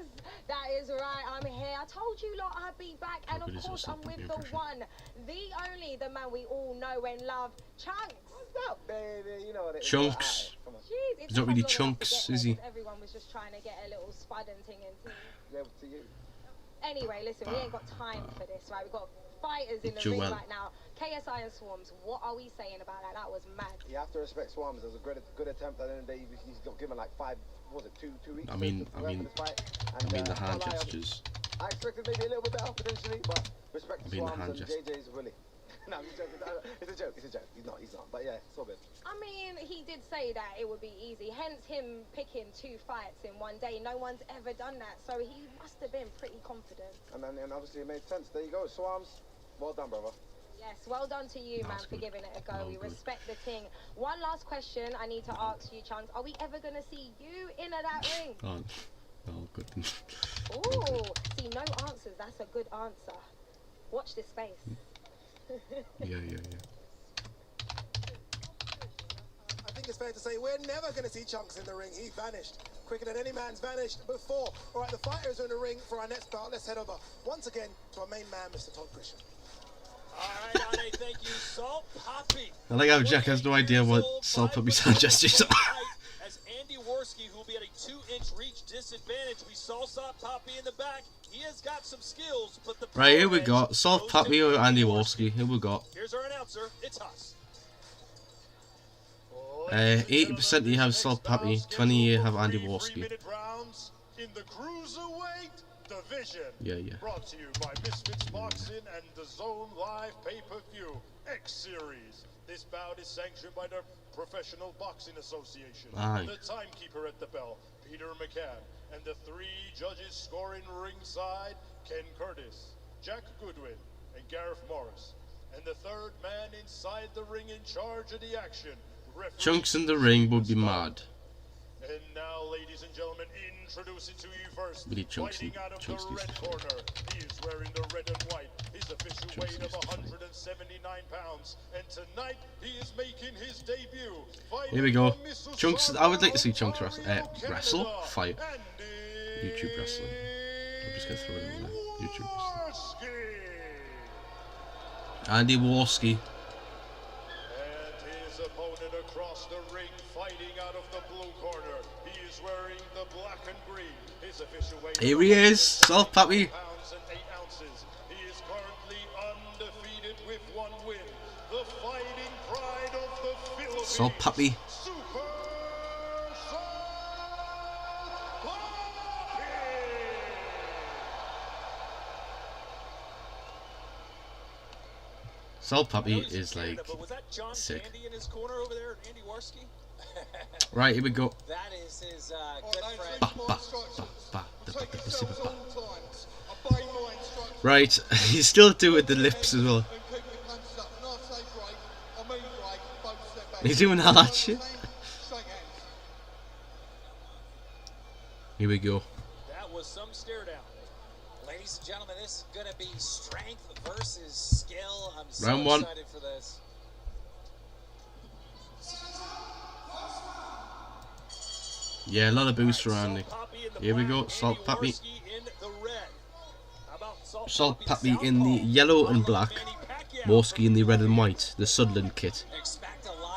that is right. I'm here. I told you lot I'd be back, and of course I'm with the one, the only, the man we all know and love, Chunks. What's up, baby? You know what it is. Chunks. Jeez, He's not really Chunks, is he? Everyone was just trying to get a little spud and thing into. Yeah, to you. Anyway, listen, we ain't got time for this, right? We've got fighters in the ring right now. KSI and Swarmz, what are we saying about that? That was mad. You have to respect Swarmz. It was a good attempt. At the end of the day, he's got given like 5, was it 2 weeks? I mean the hand gestures. I expected maybe a little bit better potentially, but respect to Swarmz and JJ's really. No, it's a joke. He's not. But yeah, it's all good. I mean, he did say that it would be easy. Hence him picking 2 fights in one day. No one's ever done that, so he must have been pretty confident. And obviously it made sense. There you go, Swarmz. Well done, brother. Yes, well done to you, man, for giving it a go. We respect the thing. One last question I need to ask you, Chunks. Are we ever going to see you in that ring? Oh, goodness. Ooh, see, no answers. That's a good answer. Watch this space. Yeah. I think it's fair to say we're never going to see Chunks in the ring. He vanished quicker than any man's vanished before. All right, the fighters are in the ring for our next start. Let's head over once again to our main man, Mr. Todd Christian. All right, Ade, thank you. Salt Papi. I like how Jack has no idea what Salt Papi's hand gestures are. As Andy Worski, who will be at a 2-inch reach disadvantage, we saw Salt Papi in the back. He has got some skills, but the right, here we go. Salt Papi or Andy Worski? Here we go. Here's our announcer. It's us. 80% you have Salt Papi, 20 you have Andy Worski. In the cruiserweight division. Yeah. Brought to you by Misfits Boxing and Dazn Live Pay-Per-View X Series. This bout is sanctioned by the Professional Boxing Association. The timekeeper at the bell, Peter McCann, and the 3 judges scoring ringside, Ken Curtis, Jack Goodwin, and Gareth Morris. And the 3rd man inside the ring in charge of the action, Chunks in the ring would be mad. And now, ladies and gentlemen, introducing to you first, fighting out of the red corner. He is wearing the red and white. His official weight of 179 pounds. And tonight, he is making his debut. Here we go. Chunks. I would like to see Chunks wrestle. Fight. YouTube wrestling. I'm just going to throw it over there. YouTube wrestling. Andy Worski. Across the ring, fighting out of the blue corner. He is wearing the black and green. His official weight. Here he is, Salt Papi. Pounds and 8 ounces. He is currently undefeated with 1 win. The fighting pride of the Philippines. Salt Papi. Super Salt Papi. Salt Pappy is like sick. Right, here we go. That is his good friend. Right, he's still doing the lips as well. He's doing all that shit. Here we go. That was some stare down. Ladies and gentlemen, this is going to be strength versus skill. I'm so Round one. excited for this. Yeah, a lot of boost surrounding. Here we go, Salt Pappy. Salt Pappy in the yellow and black. Morski in the red and white, the Sutherland kit.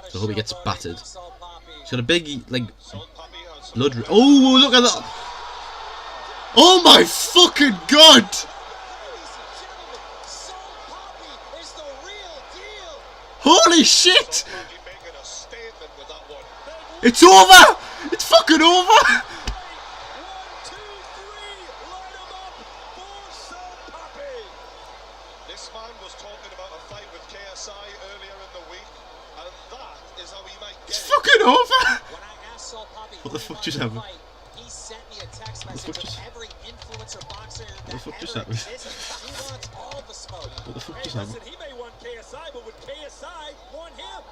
So I hope he gets battered. He's got a big, like, blood. Oh, look at that! Oh my fucking god! Holy shit! It's over! It's fucking over! This man was talking about a fight with KSI earlier in the week, and that is how he might get It's fucking over! When I asked Salt Pappy What the fuck just happened? he sent me a text message with every influencer boxer that What the fuck just ever happened? existed. He wants all the smoke. What the fuck just happened? He may want KSI, but would KSI want him?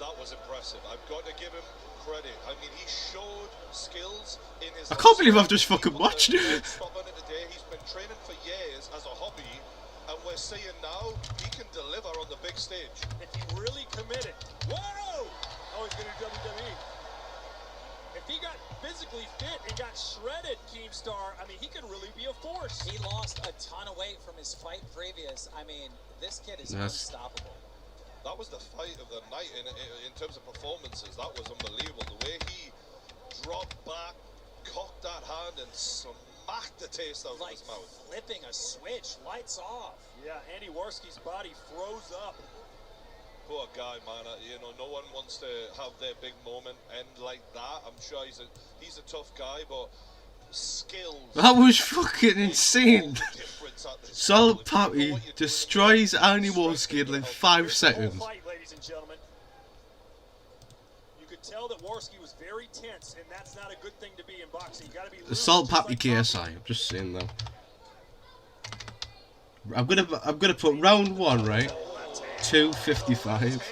That was impressive. I've got to give him credit. I mean, he showed skills in his. I can't believe I've just fucking watched it. Today. He's been training for years as a hobby, and we're seeing now he can deliver on the big stage. If he really committed. Whoa! Oh, he's going to do WWE. If he got physically fit and got shredded, Keemstar, I mean, he could really be a force. He lost a ton of weight from his fight previous. I mean, this kid is unstoppable. That was the fight of the night in terms of performances. That was unbelievable. The way he dropped back, cocked that hand, and smacked the taste out of his mouth. Flipping a switch, lights off. Yeah, Andy Warski's body froze up. Poor guy, man. You know, no one wants to have their big moment end like that. I'm sure he's a tough guy, but skills. That was fucking insane. Salt Pappy destroys Andy Warski in like 5 seconds. Ladies and gentlemen. You could tell that Warski was very tense, and that's not a good thing to be in boxing. You gotta be The Salt Pappy KSI. I'm just saying that. I'm gonna put round 1, right? 2:55.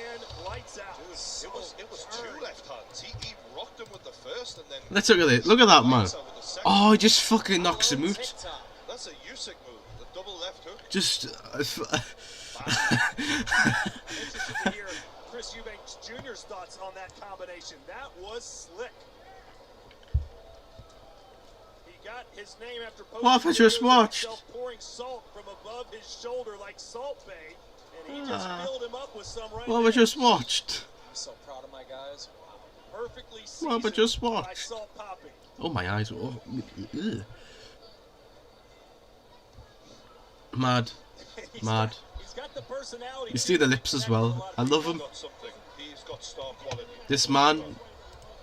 It was 2 left hands. He rocked him with the first, and then. Let's look at it. Look at that, man. Oh, he just fucking knocks him out. That's a Usyk move, the double left hook. Just. Interested to hear Chris Eubanks Jr.'s thoughts on that combination. That was slick. He got his name after posting What have I just watched? pouring salt from above his shoulder like Salt Bay, and he just filled him up with some right What have I just watched? I'm so proud of my guys. Perfectly What have I just by watched? Salt Pappy. Oh, my eyes. Oh, ugh. Mad. Mad. He's got the personality. You see the lips as well. I love him. He's got star quality. This man.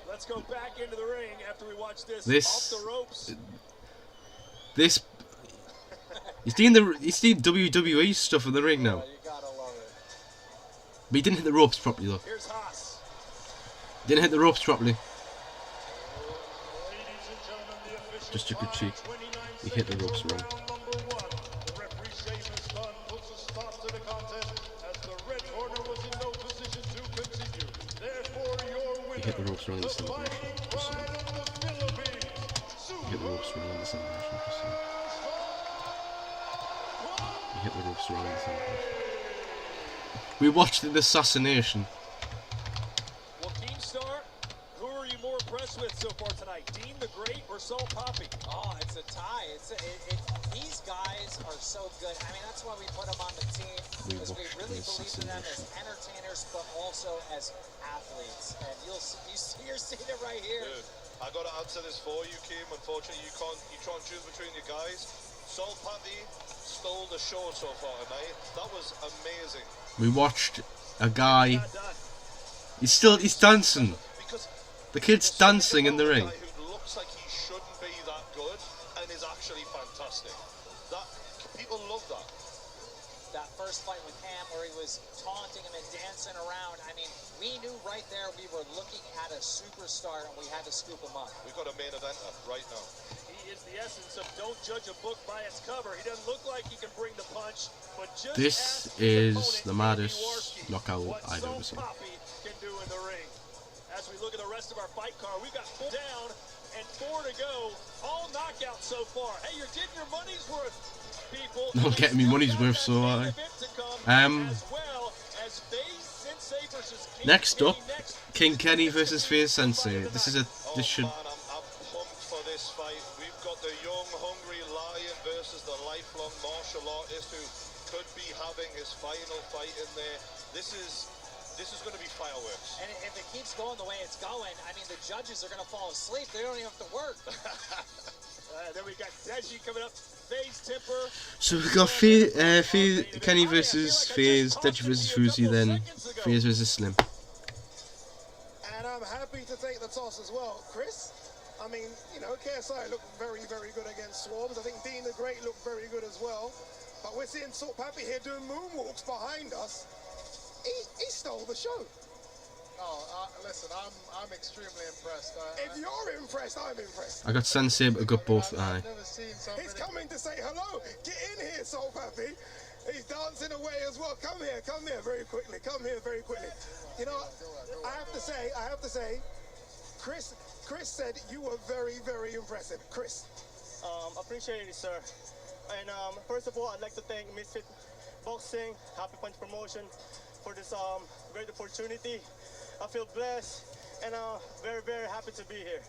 Let's go back into the ring after we watch this. This. Off the ropes. This. He's doing WWE stuff in the ring now. But he didn't hit the ropes properly though. Here's Haas. Didn't hit the ropes properly. Just took a cheek. He hit the ropes wrong. He hit the ropes wrong in the celebration. He hit the ropes wrong in the celebration. He hit the ropes wrong in the celebration. We watched an assassination. Well, Keemstar, who are you more impressed with so far tonight? Dean the Great or Salt Pappy? Oh, it's a tie. These guys are so good. I mean, that's why we put them on the team, because we really believe in them as entertainers, but also as athletes. And you're seeing it right here. Dude, I got to answer this for you, Kim. Unfortunately, you can't choose between your guys. Salt Pappy stole the show so far tonight. That was amazing. We watched a guy. He's dancing. The kid's dancing in the ring. Who looks like he shouldn't be that good and is actually fantastic. That people love that. that first fight with Cam where he was taunting him and dancing around. I mean, we knew right there we were looking at a superstar and we had to scoop him up. We've got a main eventer right now. He is the essence of don't judge a book by its cover. He doesn't look like he can bring the punch, but just This is the maddest knockout I've ever seen. Can do in the ring. As we look at the rest of our fight card, we've got 4 down and 4 to go. All knockouts so far. Hey, you're getting your money's worth, people. Not getting me money's worth, so next up, King Kenny versus FaZe Sensei. This should. I'm pumped for this fight. We've got the young, hungry lion versus the lifelong martial artist who could be having his final fight in there. This is going to be fireworks. And if it keeps going the way it's going, I mean, the judges are going to fall asleep. They don't even have to work. Then we got Dazn coming up. FaZe Temper. So we've got Kenny versus FaZe, Deji versus Fuzi, then FaZe versus Slim. And I'm happy to take the toss as well. Chris, I mean, you know, KSI looked very, very good against Swarmz. I think Dean the Great looked very good as well. But we're seeing Salt Pappy here doing moonwalks behind us. He stole the show. Oh, listen, I'm extremely impressed. If you're impressed, I'm impressed. I got Sensei, but I got both. I've never seen something. He's coming to say hello. Get in here, Soul Pappy. He's dancing away as well. Come here very quickly. Come here very quickly. You know, I have to say, Chris said you were very, very impressive. Chris. Appreciate it, sir. And first of all, I'd like to thank Misfit Boxing, Happy Punch Promotion for this great opportunity. I feel blessed and very, very happy to be here.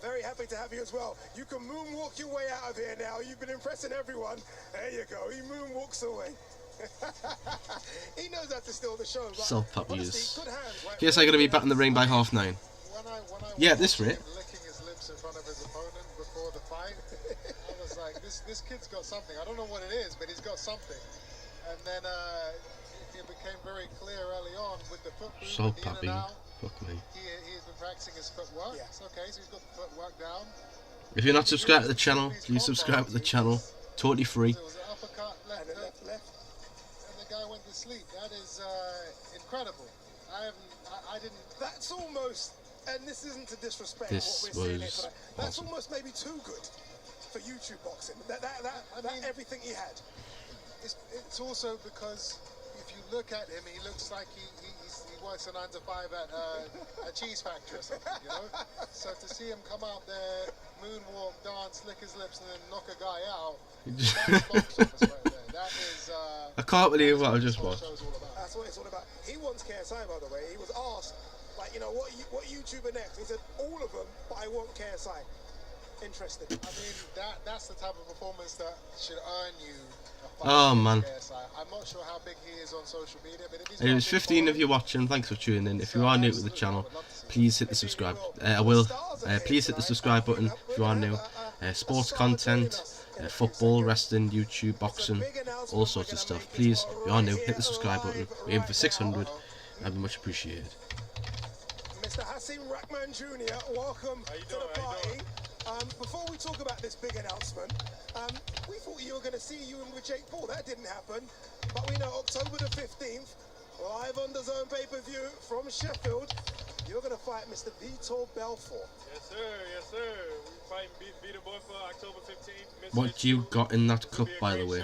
Very happy to have you as well. You can moonwalk your way out of here now. You've been impressing everyone. There you go. He moonwalks away. He knows how to steal the show. Self puppies. Yes, I'm gonna be back in the ring by 9:30. Yeah, at this rate. Licking his lips in front of his opponent before the fight. I was like, this kid's got something. I don't know what it is, but he's got something. And then it became very clear early on with the foot movement. So puppy. Fuck me. He's been practicing his footwork. Yeah. It's okay, so he's got the footwork down. If you're not subscribed to the channel, please subscribe to the channel. Totally free. There was an uppercut, left, and the guy went to sleep. That is incredible. I didn't. That's almost, and this isn't to disrespect This what we're seeing here was today. That's awesome. almost maybe too good for YouTube boxing. That everything he had. It's also because if you look at him, he looks like he works a 9 to 5 at a cheese factory or something, you know? So to see him come out there, moonwalk, dance, lick his lips, and then knock a guy out, that's box office right there. That is... I can't believe what I just watched. That's what it's all about. He wants KSI, by the way. He was asked, like, you know, what YouTuber next? He said, all of them, but I want KSI. Interesting. I mean, that's the type of performance that should earn you a fight. Oh man. I'm not sure how big he is on social media, but if he's There's 15 of you watching. Thanks for tuning in. If you are new to the channel, please hit the subscribe. Please hit the subscribe button if you are new. Sports content, football, wrestling, YouTube, boxing, all sorts of stuff. Please, if you are new, hit the subscribe button. We're aiming for 600. That'd be much appreciated. Mr. Hassim Rahman Jr., welcome to the party. Before we talk about this big announcement, we thought you were going to see you in with Jake Paul. That didn't happen. But we know October the 15th, live on Dazn pay-per-view from Sheffield, you're going to fight Mr. Vitor Belfort. Yes, sir. Yes, sir. We're fighting Vitor Belfort October 15th. What you got in that cup, by the way?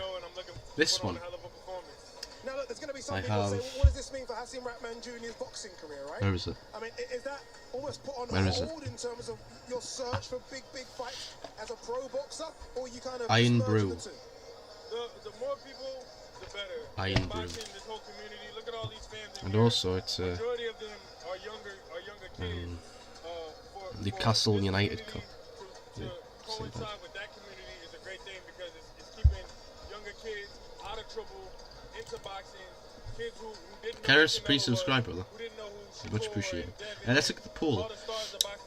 This one. Now look, there's going to be some people saying, well, what does this mean for Hassim Rahman Jr.'s boxing career, right? Where is it? I mean, is that almost put on hold in terms of your search for big fights as a pro boxer, or you kind of Iron Brew. The more people, the better. Iron Brew. This whole community, look at all these fans in And here. also, it's Majority of them are younger kids. Newcastle United Cup. To coincide with that community is a great thing because it's keeping younger kids out of trouble. Into boxing, kids who didn't Karis, please subscribe, brother. Much appreciated. Let's look at the pool.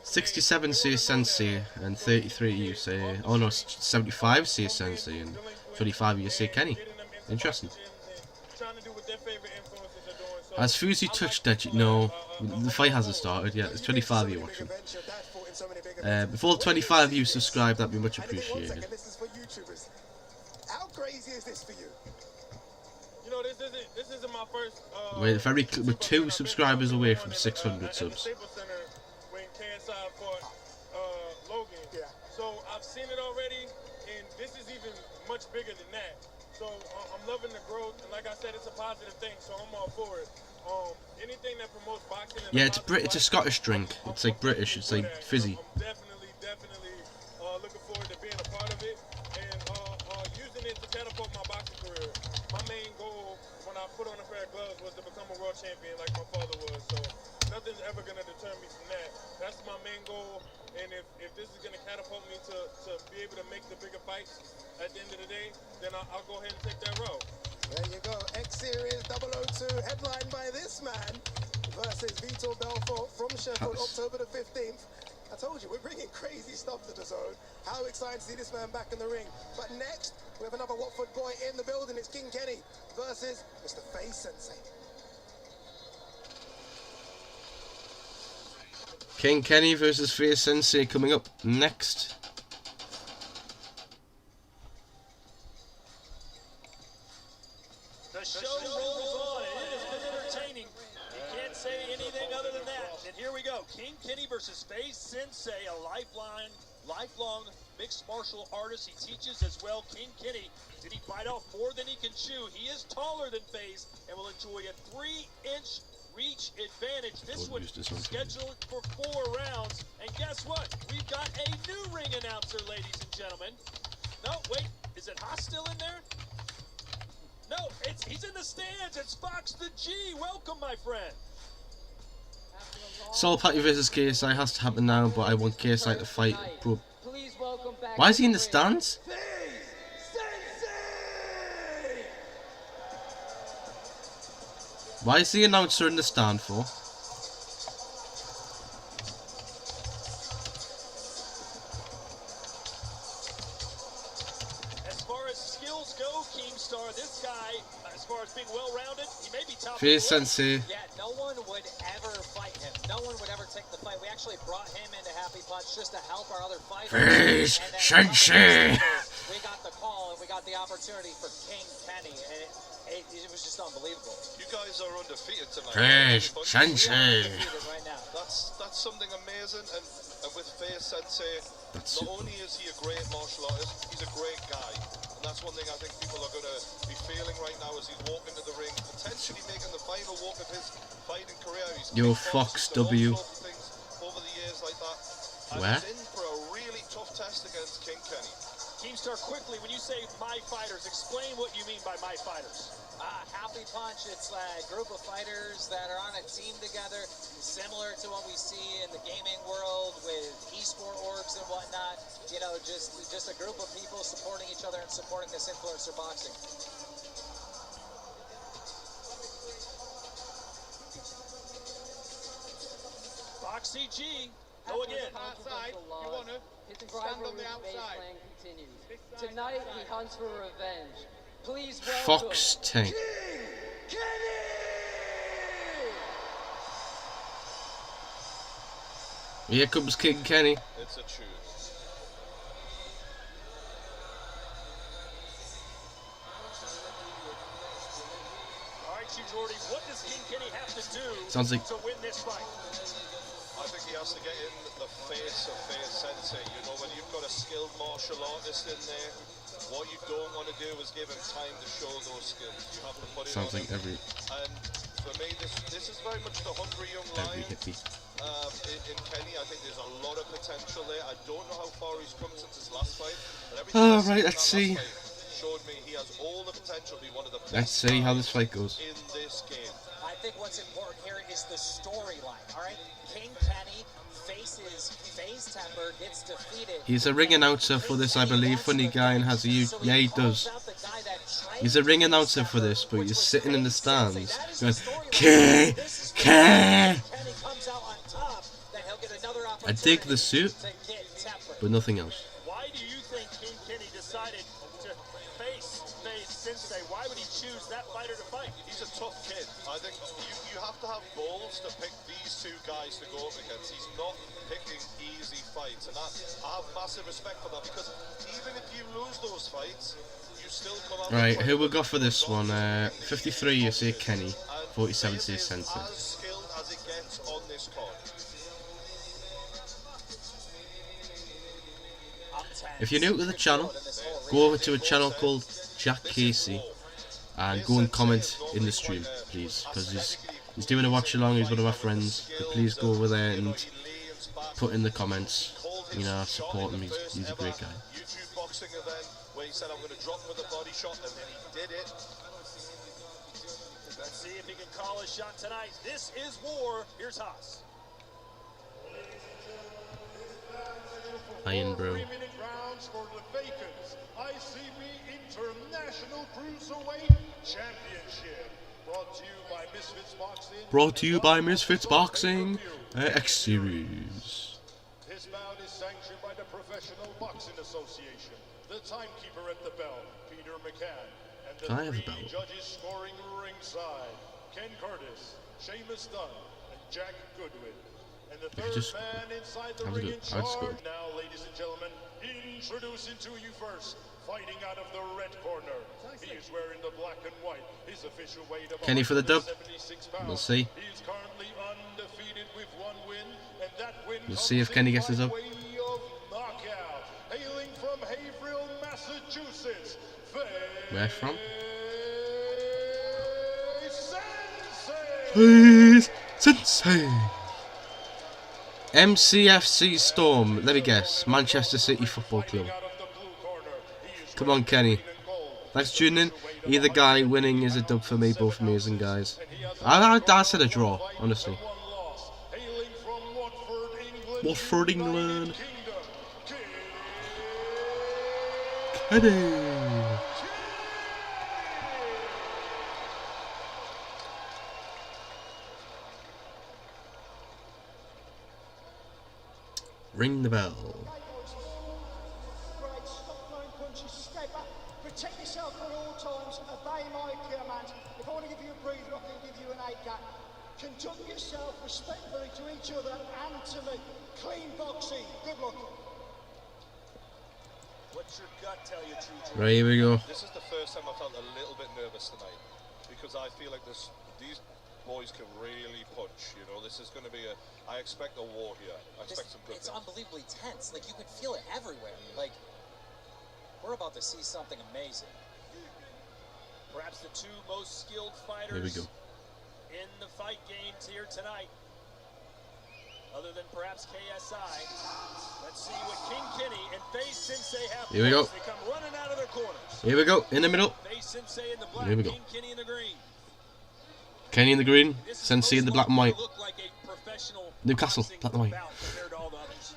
67 CS Sensei and 33 you say. Oh no, 75 CS Sensei and 25 you say Kenny. Interesting. Has Fuzi touched Deji? No, the fight hasn't started yet. It's 25 you watching. Before 25 you subscribe, that'd be much appreciated. How crazy is this for you? you know, this isn't my first. We're two subscribers away from 600 subs. Staples Center when KSI fought Logan. Yeah. So I've seen it already, and this is even much bigger than that. So I'm loving the growth, and like I said, it's a positive thing. So I'm all for it. Anything that promotes boxing. Yeah, it's a Scottish drink. It's like British. It's like fizzy. I'm definitely looking forward to being a part of it and using it to catapult my boxing career. My main goal when I put on a pair of gloves was to become a world champion like my father was. So nothing's ever gonna deter me from that. That's my main goal. And if this is gonna catapult me to be able to make the bigger fights at the end of the day, then I'll go ahead and take that road. There you go, X Series 002, headlined by this man versus Vitor Belfort from Sheffield, October the 15th. I told you, we're bringing crazy stuff to the zone. How excited to see this man back in the ring. But next, we have another Watford boy in the building. It's King Kenny versus Mr. Face Sensei. King Kenny versus Face Sensei coming up next. The show rolls on. It has been entertaining. You can't say anything other than that. And here we go. King Kenny versus Face Sensei, a lifelong mixed martial artist. He teaches as well. King Kenny, did he bite off more than he can chew? He is taller than Face and will enjoy a 3-inch reach advantage. This one scheduled for 4 rounds. And guess what? We've got a new ring announcer, ladies and gentlemen. No, wait. Is it Haas still in there? No, he's in the stands. It's Fox the G. Welcome, my friend. Soul Patty versus KSI has to happen now, but I want KSI to fight. Bro. Why is he in the stands? Why is the announcer in the stand for? As far as skills go, Keemstar, this guy, as far as being well-rounded, he may be top. Face Sensei. Yeah, no one would ever fight him. No one would ever take the fight. We actually brought him into Happy Punch just to help our other fighters. Face Sensei. We got the call and we got the opportunity for King Kenny, and it was just unbelievable. You guys are undefeated tonight. Face Sensei. That's something amazing, and with Face Sensei, not only is he a great martial artist, he's a great guy. And that's one thing I think people are going to be feeling right now as he's walking into the ring, potentially making the final walk of his fighting career. Yo, Fox W. Over the years like that. Where? He's in for a really tough test against King Kenny. Keemstar, quickly, when you say my fighters, explain what you mean by my fighters. Happy Punch, it's a group of fighters that are on a team together, similar to what we see in the gaming world with esport orgs and whatnot. You know, just a group of people supporting each other and supporting this influencer boxing. Foxy G, go again. Outside, you want to stand on the outside. Tonight he hunts for revenge. Please welcome Fox Tank. Here comes King Kenny. It's a choose. All right, Jordy, what does King Kenny have to do to win this fight? I think he has to get in the face of Face Sensei. You know, when you've got a skilled martial artist in there, what you don't want to do is give him time to show those skills. You have to put it on him. And for me, this is very much the hungry young lion. In Kenny, I think there's a lot of potential there. I don't know how far he's come since his last fight, but everything right, let's see. Showed me he has all the potential to be one of the best. Let's see how this fight goes. In this game. I think what's important here is the storyline. All right, King Kenny faces Face Temper, gets defeated. He's a ring announcer for this, I believe. Funny guy and has a yeah, he does. He's a ring announcer for this, but he's sitting in the stands going, K. I dig the suit, but nothing else. Why do you think King Kenny decided to face Sensei? Why would he choose that fighter to fight? He's a tough kid. I think you have to have balls to pick these two guys to go up against. He's not picking easy fights, and I have massive respect for that, because even if you lose those fights, you Right, who we got for this one? 53, you say Kenny. 47, say Sensei. As skilled as it gets on this card. If you're new to the channel, go over to a channel called Jack KSI and go and comment in the stream, please, because he's doing a watch along. He's one of my friends. So please go over there and put in the comments, you know, support him. He's a great guy. YouTube boxing event where he said I'm going to drop him with a body shot, and then he did it. Let's see if he can call a shot tonight. This is war. Here's Haas. Iron Bro. 3-minute rounds for the vacant ICB International Cruiserweight Championship. Brought to you by Misfits Boxing. Brought to you by Misfits Boxing X Series. This bout is sanctioned by the Professional Boxing Association. The timekeeper at the bell, Peter McCann, and the Can I have a 3 bell? judges scoring ringside, Ken Curtis, Seamus Dunn, and Jack Goodwin. And the third just- man inside the I'll ring do in it. I'll just go. charge. Now, ladies and gentlemen, introducing to you first, fighting out of the red corner. He is wearing the black and white. His official weight of Kenny for the dub. 176 pounds. We'll see. He is currently undefeated with 1 win, and that win We'll comes see if Kenny gets his by up. way of knockout. Hailing from Haverhill, Massachusetts, Where from? Sensei. Please, Sensei. MCFC Storm. Let me guess. Manchester City Football Club. Come on, Kenny. Thanks for tuning in. Either guy winning is a dub for me. Both amazing guys. I said a draw, honestly. Watford, England. Kenny. Ring the bell. Great, stop throwing punches, stay back, protect yourself at all times, obey my commands. If I want to give you a breather, I can give you an 8 gap. Conduct yourself respectfully to each other and to me. Clean boxing. Good luck. What's your gut tell you, True? Right, here we go. This is the first time I felt a little bit nervous tonight, because I feel like these boys can really punch. You know, this is going to be I expect a war here. I expect some good It's things. unbelievably tense. Like, you can feel it everywhere. Like, we're about to see something amazing. Perhaps the 2 most skilled fighters Here we go. in the fight games here tonight. Other than perhaps KSI. Let's see what King Kenny and Face Sensei have. Here we go. They come running out of their corners. Here we go. In the middle. Face Sensei in the black, Here we go. King Kenny in the green. Kenny in the green. Sensei in the black and white. Look like a professional Newcastle, black and white. bout compared to all the others.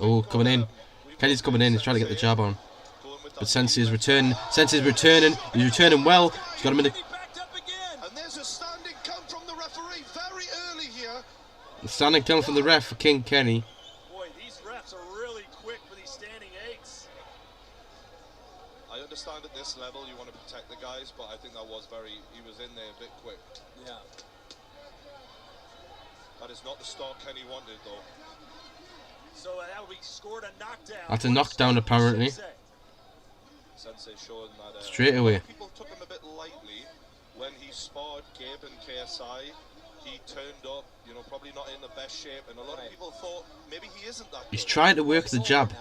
Oh, coming in. Kenny's coming in. He's trying to get the jab on. But Sensei's returning. Sensei's returning. He's returning well. He's got him in the... And there's a standing count from the referee very early here. Standing count from the ref for King Kenny. Boy, these refs are really quick for these standing 8s. I understand at this level you want to protect the guys, but I think that was he was in there a bit quick. Yeah. That is not the start Kenny wanted, though. So that will be scored a knockdown. That's a knockdown, apparently. Sensei showing that Straight away. people took him a bit lightly when he sparred Gabe and KSI. He turned up, you know, probably not in the best shape, and a lot of people thought maybe he isn't that He's good. trying to work the jab.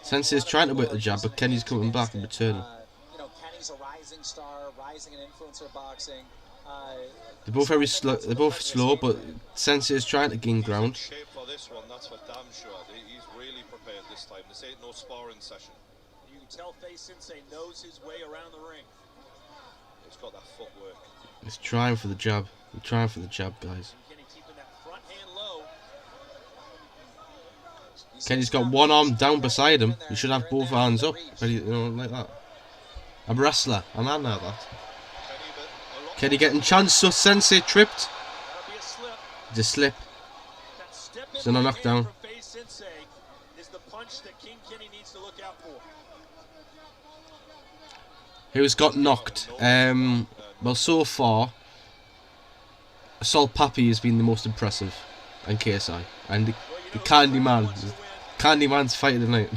Sensei's trying to work the jab, but Kenny's coming back and returning. You know, Kenny's a rising star, rising in influencer boxing. They're both very slow. They're both slow, but Sensei's trying to gain ground. Shape for this one, that's for damn sure. He's really prepared this time. This ain't no sparring session. You can tell Face Sensei knows his way around the ring. He's got that footwork. He's trying for the jab. He's trying for the jab, guys. Kenny keeping that front hand low. Kenny's got one arm down beside him. He should have both hands up, ready, you know, like that. I'm a wrestler. I'm not know that. Kenny getting chance, so Sensei tripped. It's a slip. It's not a knockdown. Face Sensei is the punch that King Kenny needs to look out for. Who's got knocked? Well, so far, Assault Papi has been the most impressive, and KSI, and the Candyman's fighting tonight.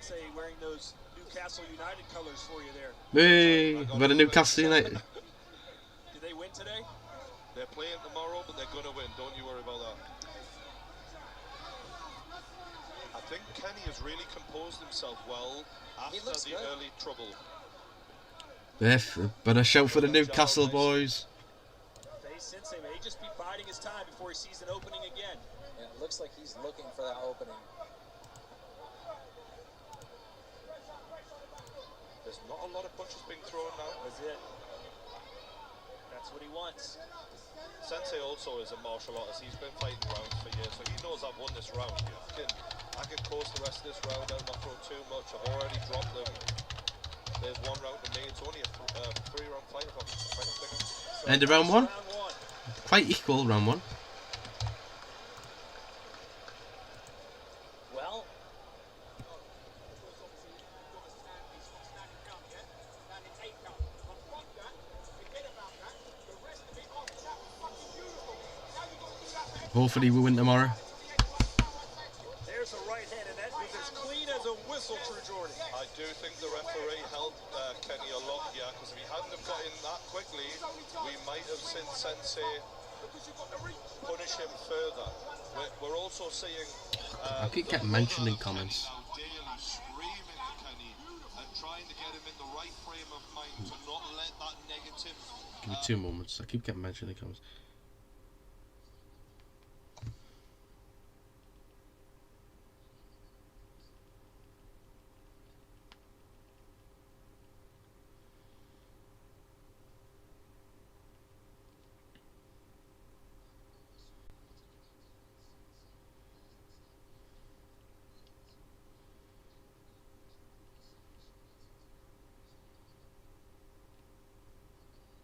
Sensei wearing those Newcastle United colors for you there. Hey, we've got a Newcastle United. Did they win today? They're playing tomorrow, but they're going to win. Don't you worry about that. I think Kenny has really composed himself well after the early trouble. Biff, better shout for the Newcastle boys. Sensei may just be biding his time before he sees an opening again. Yeah, it looks like he's looking for that opening. There's not a lot of punches being thrown now. That's it. That's what he wants. Sensei also is a martial artist. He's been fighting rounds for years, so he knows I've won this round. I can coast the rest of this round. I'll not throw too much. I've already dropped them. There's one round to me. It's only a 3-round fight if I'm trying to pick him. End of round one. Quite equal, round one. Well, hopefully we win tomorrow. There's a right hand, and that was as clean as a whistle, True Jordan. I do think the referee helped Kenny a lot here, because if he hadn't have got in that quickly, we might have seen Sensei punish him further. We're also seeing I keep getting mentioned in comments. screaming at Kenny and trying to get him in the right frame of mind to not let that negative. Give me 2 moments. I keep getting mentioned in comments.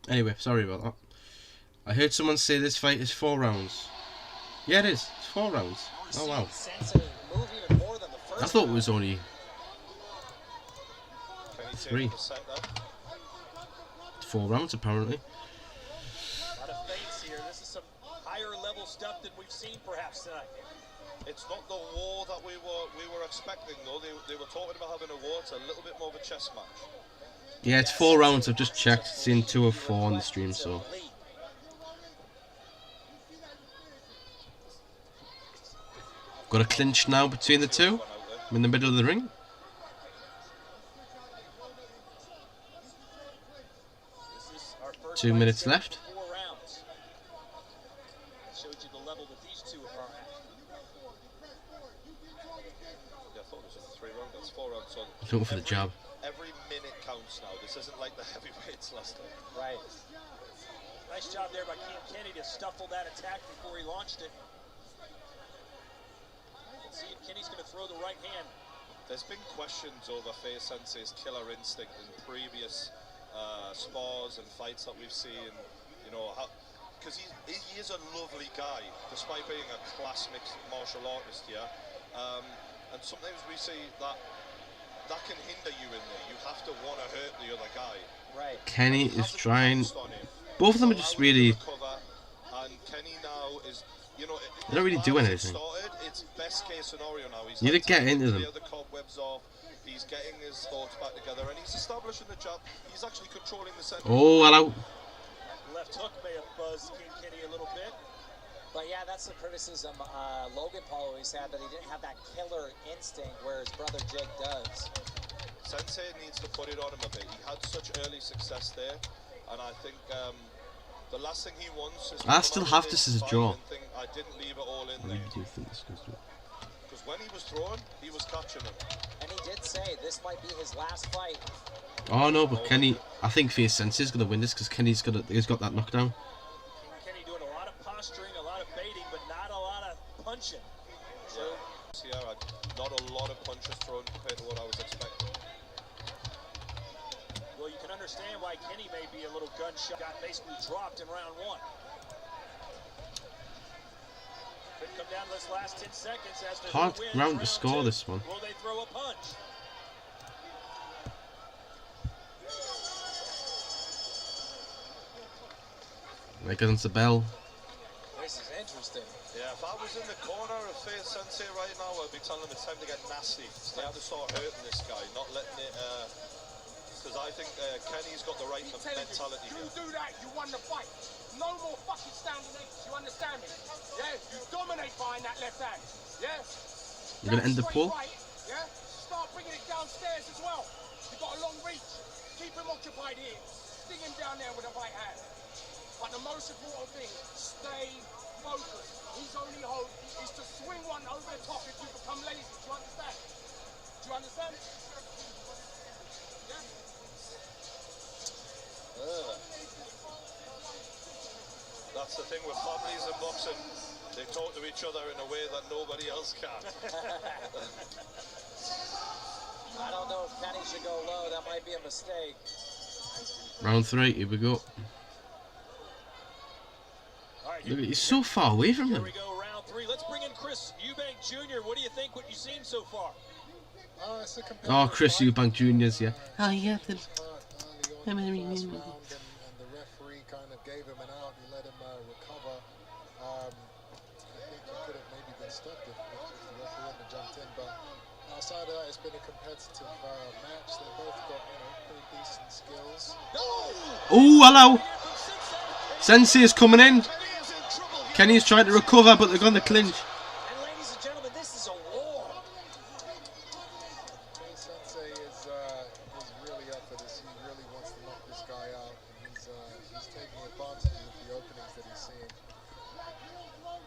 Anyway, sorry about that. I heard someone say this fight is 4 rounds. Yeah, it is. It's 4 rounds. Oh wow. I thought it was only 3. It's 4 rounds apparently. A lot of feints here. This is some higher level stuff than we've seen perhaps tonight. It's not the war that we were expecting though. They were talking about having a war. It's a little bit more of a chess match. Yeah, it's 4 rounds. I've just checked. It's in 2 of 4 on the stream, so. Got a clinch now between the two. I'm in the middle of the ring. This is our first 2 minutes left. 4 rounds. Showed you the level that these two are at. Yeah, I thought this was a 3 round. That's 4 rounds. So Looking for the jab. Every minute counts now. This isn't like the heavyweights last time. Right. Nice job there by King Kenny to stifle that attack before he launched it. Let's see if Kenny's going to throw the right hand. There's been questions over Faye Sensei's killer instinct in previous spars and fights that we've seen. You know, because he is a lovely guy, despite being a class mixed martial artist. Yeah, and sometimes we see that can hinder you in there. You have to want to hurt the other guy. Right. Kenny is trying. Both of them are just really. And Kenny now is, you know, they don't really do anything. It's best case scenario now. He's you need to get into them. The cobwebs off. He's getting his thoughts back together, and he's establishing the jab. He's actually controlling the center. Oh, hello. Left hook may have buzzed King Kenny a little bit. But yeah, that's the criticism Logan Paul always had, that he didn't have that killer instinct where his brother Jake does. Sensei needs to put it on him a bit. He had such early success there, and I think the last thing he wants is. I still have this as a draw. I didn't leave it all in I really there. do think this goes through. Because when he was throwing, he was catching him. And he did say this might be his last fight. Oh no, but Kenny, I think Faye Sensei's gonna win this because he's got that knockdown. Kenny doing a lot of posturing, a lot of baiting, but not a lot of punching. So yeah, not a lot of punches thrown compared to what I was expecting. Well, you can understand why Kenny may be a little gunshot. Got basically dropped in round 1. Could come down to this last 10 seconds as to Hard who wins round to score 2. this one. Will they throw a punch? There goes the bell. This is interesting. Yeah, if I was in the corner of Face Sensei right now, I'd be telling him it's time to get nasty. It's time to start hurting this guy, not letting it, because I think Kenny's got the right mentality here. You do that, you won the fight. No more fucking standing eggs, you understand me? Yeah, you dominate behind that left hand. Yeah? You're gonna end the pull? Right, yeah? Start bringing it downstairs as well. You've got a long reach. Keep him occupied here. Sting him down there with a right hand. But the most important thing, stay focused. His only hope is to swing one over the top if you become lazy. Do you understand? Do you understand? Yeah? That's the thing with families in boxing. They talk to each other in a way that nobody else can. I don't know if Kenny should go low. That might be a mistake. Round 3, here we go. Look, he's so far away from him. Here we go, round 3. Let's bring in Chris Eubank Jr. What do you think? What you've seen so far? Oh, Chris Eubank Jr.'s, yeah. Oh, yeah. And the referee kind of gave him an out. He let him recover. I think he could have maybe been stopped if the referee hadn't jumped in. But outside of that, it's been a competitive match. They both got pretty decent skills. Oh, hello. Sensei is coming in. Kenny's trying to recover, but they're going to clinch. And ladies and gentlemen, this is a war. Sensei is really up for this. He really wants to knock this guy out, and he's taking advantage of the openings that he's seeing.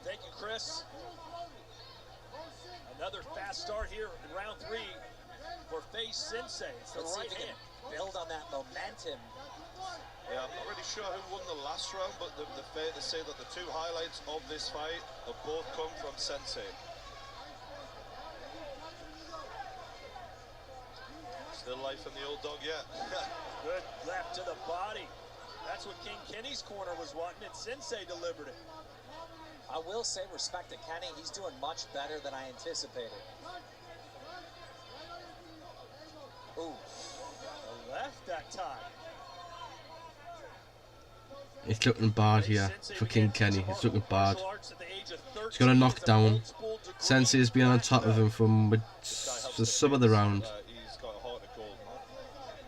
Thank you, Chris. Another fast start here in round 3 for Face Sensei. It's the right hand. Build on that momentum. Yeah, I'm not really sure who won the last round, but they're fair to say that the 2 highlights of this fight have both come from Sensei. Still life in the old dog yet. Good left to the body. That's what King Kenny's corner was wanting, and Sensei delivered it. I will say respect to Kenny. He's doing much better than I anticipated. Ooh. The left that time. It's looking bad here for King Kenny. It's looking bad. He's got a knockdown. Sensei has been on top of him for some of the round. He's got a heart of gold, man.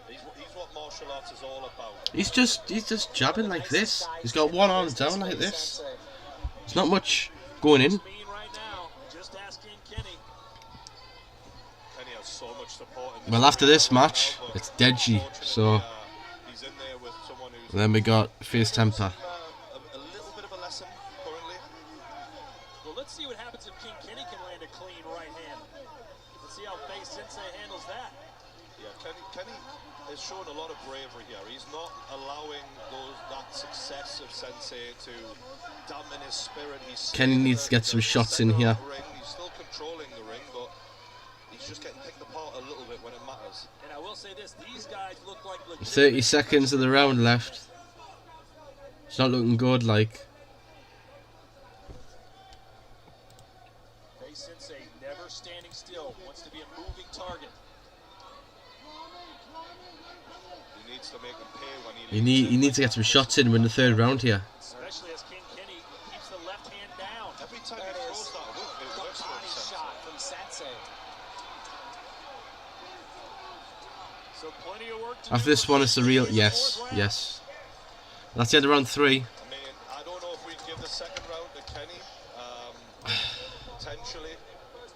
He's what martial arts is all about. He's just jabbing like this. He's got one arm down like this. There's not much going in. Well, after this match, it's Deji. So then we got Face Temper. A little bit of a lesson currently. Well, let's see what happens if King Kenny can land a clean right hand. Let's see how Face Sensei handles that. Yeah, Kenny is showing a lot of bravery here. He's not allowing that success of Sensei to dampen his spirit. Kenny needs to get some shots in here. He's still controlling the ring, but he's just getting picked apart a little bit when it matters. And I will say this, these guys look like 30 seconds of the round left. It's not looking good, like. Face Sensei never standing still, wants to be a moving target. He needs to make him pay when he He needs to get some shots in. We're in the 3rd round here. Especially as King Kenny keeps the left hand down. Every time he throws that hook, it works for him. Shot from Sensei. So plenty of work to After this one, it's the real. Yes, yes. That's the end of round 3. I mean, I don't know if we'd give the 2nd round to Kenny, potentially,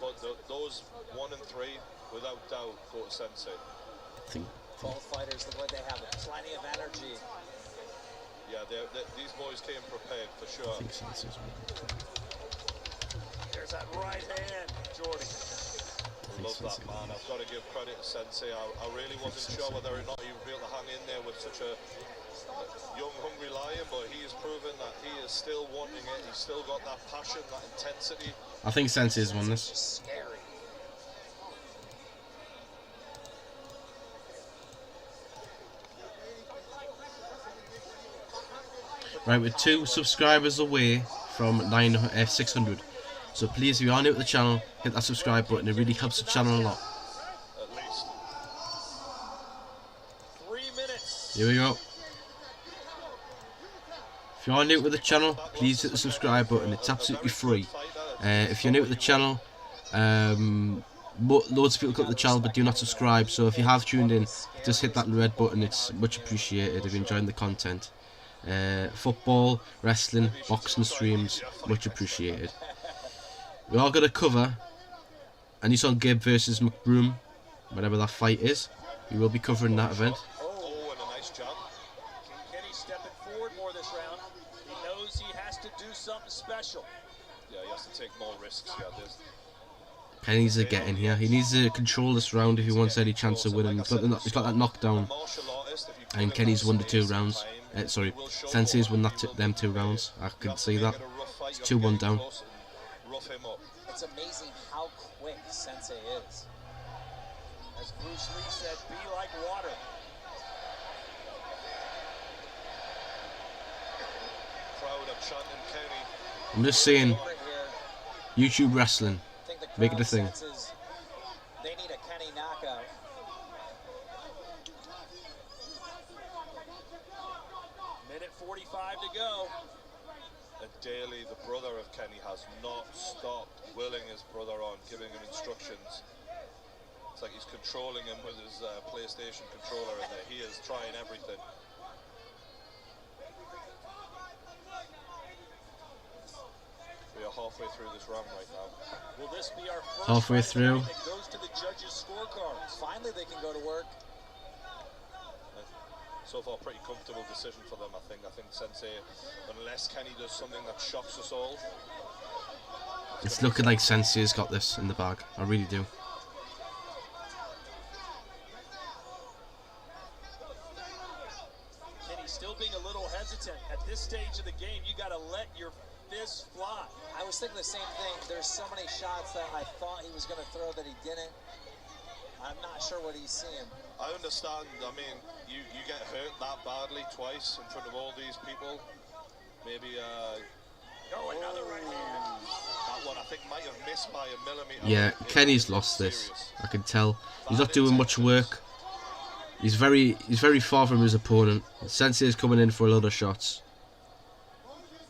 but those 1 and 3, without doubt, go to Sensei. Both fighters, the way they have plenty of energy. Yeah, these boys came prepared for sure. There's that right hand, Jordy. Love that, man. I've got to give credit to Sensei. I really wasn't sure whether or not he would be able to hang in there with such a young, hungry lion, but he has proven that he is still wanting it. He's still got that passion, that intensity. I think Sensei's won this. Scary. Right, we're 2 subscribers away from 600. So please, if you are new to the channel, hit that subscribe button. It really helps the channel a lot. At least. 3 minutes. Here we go. If you are new to the channel, please hit the subscribe button. It's absolutely free. If you're new to the channel, loads of people come to the channel but do not subscribe. So if you have tuned in, just hit that red button. It's much appreciated if you're enjoying the content. Football, wrestling, boxing streams, much appreciated. We are going to cover a Nissan Gibb versus McBroom, whatever that fight is. We will be covering that event. Oh, and a nice job. Kenny stepping forward more this round. He knows he has to do something special. Yeah, he has to take more risks here. Kenny's a get in here. He needs to control this round if he wants any chance of winning. He's got that knockdown. And Kenny's won the 2 rounds. Sorry, Sensei's won them 2 rounds. I can see that. It's 2-1 down. It's amazing how quick Sensei is. As Bruce Lee said, be like water. Crowd are chanting Kenny. I'm just saying, YouTube wrestling, make it a thing. They need a Kenny knockout. Minute 45 to go. And Daly, the brother of Kenny, has not stopped willing his brother on, giving him instructions. It's like he's controlling him with his PlayStation controller in there. He is trying everything. We are halfway through this round right now. Will this be our first halfway through? that goes to the judges' scorecards? Finally, they can go to work. So far, pretty comfortable decision for them, I think. I think Sensei, unless Kenny does something that shocks us all. It's looking like Sensei's got this in the bag. I really do. Kenny's still being a little hesitant. At this stage of the game, you got to let your fists fly. I was thinking the same thing. There's so many shots that I thought he was going to throw that he didn't. I'm not sure what he's seeing. I understand. I mean, you get hurt that badly twice in front of all these people. Maybe another right hand. That one I think might have missed by a millimeter. Yeah, Kenny's lost this. I can tell. He's not doing much work. He's very far from his opponent. Sensei is coming in for a lot of shots.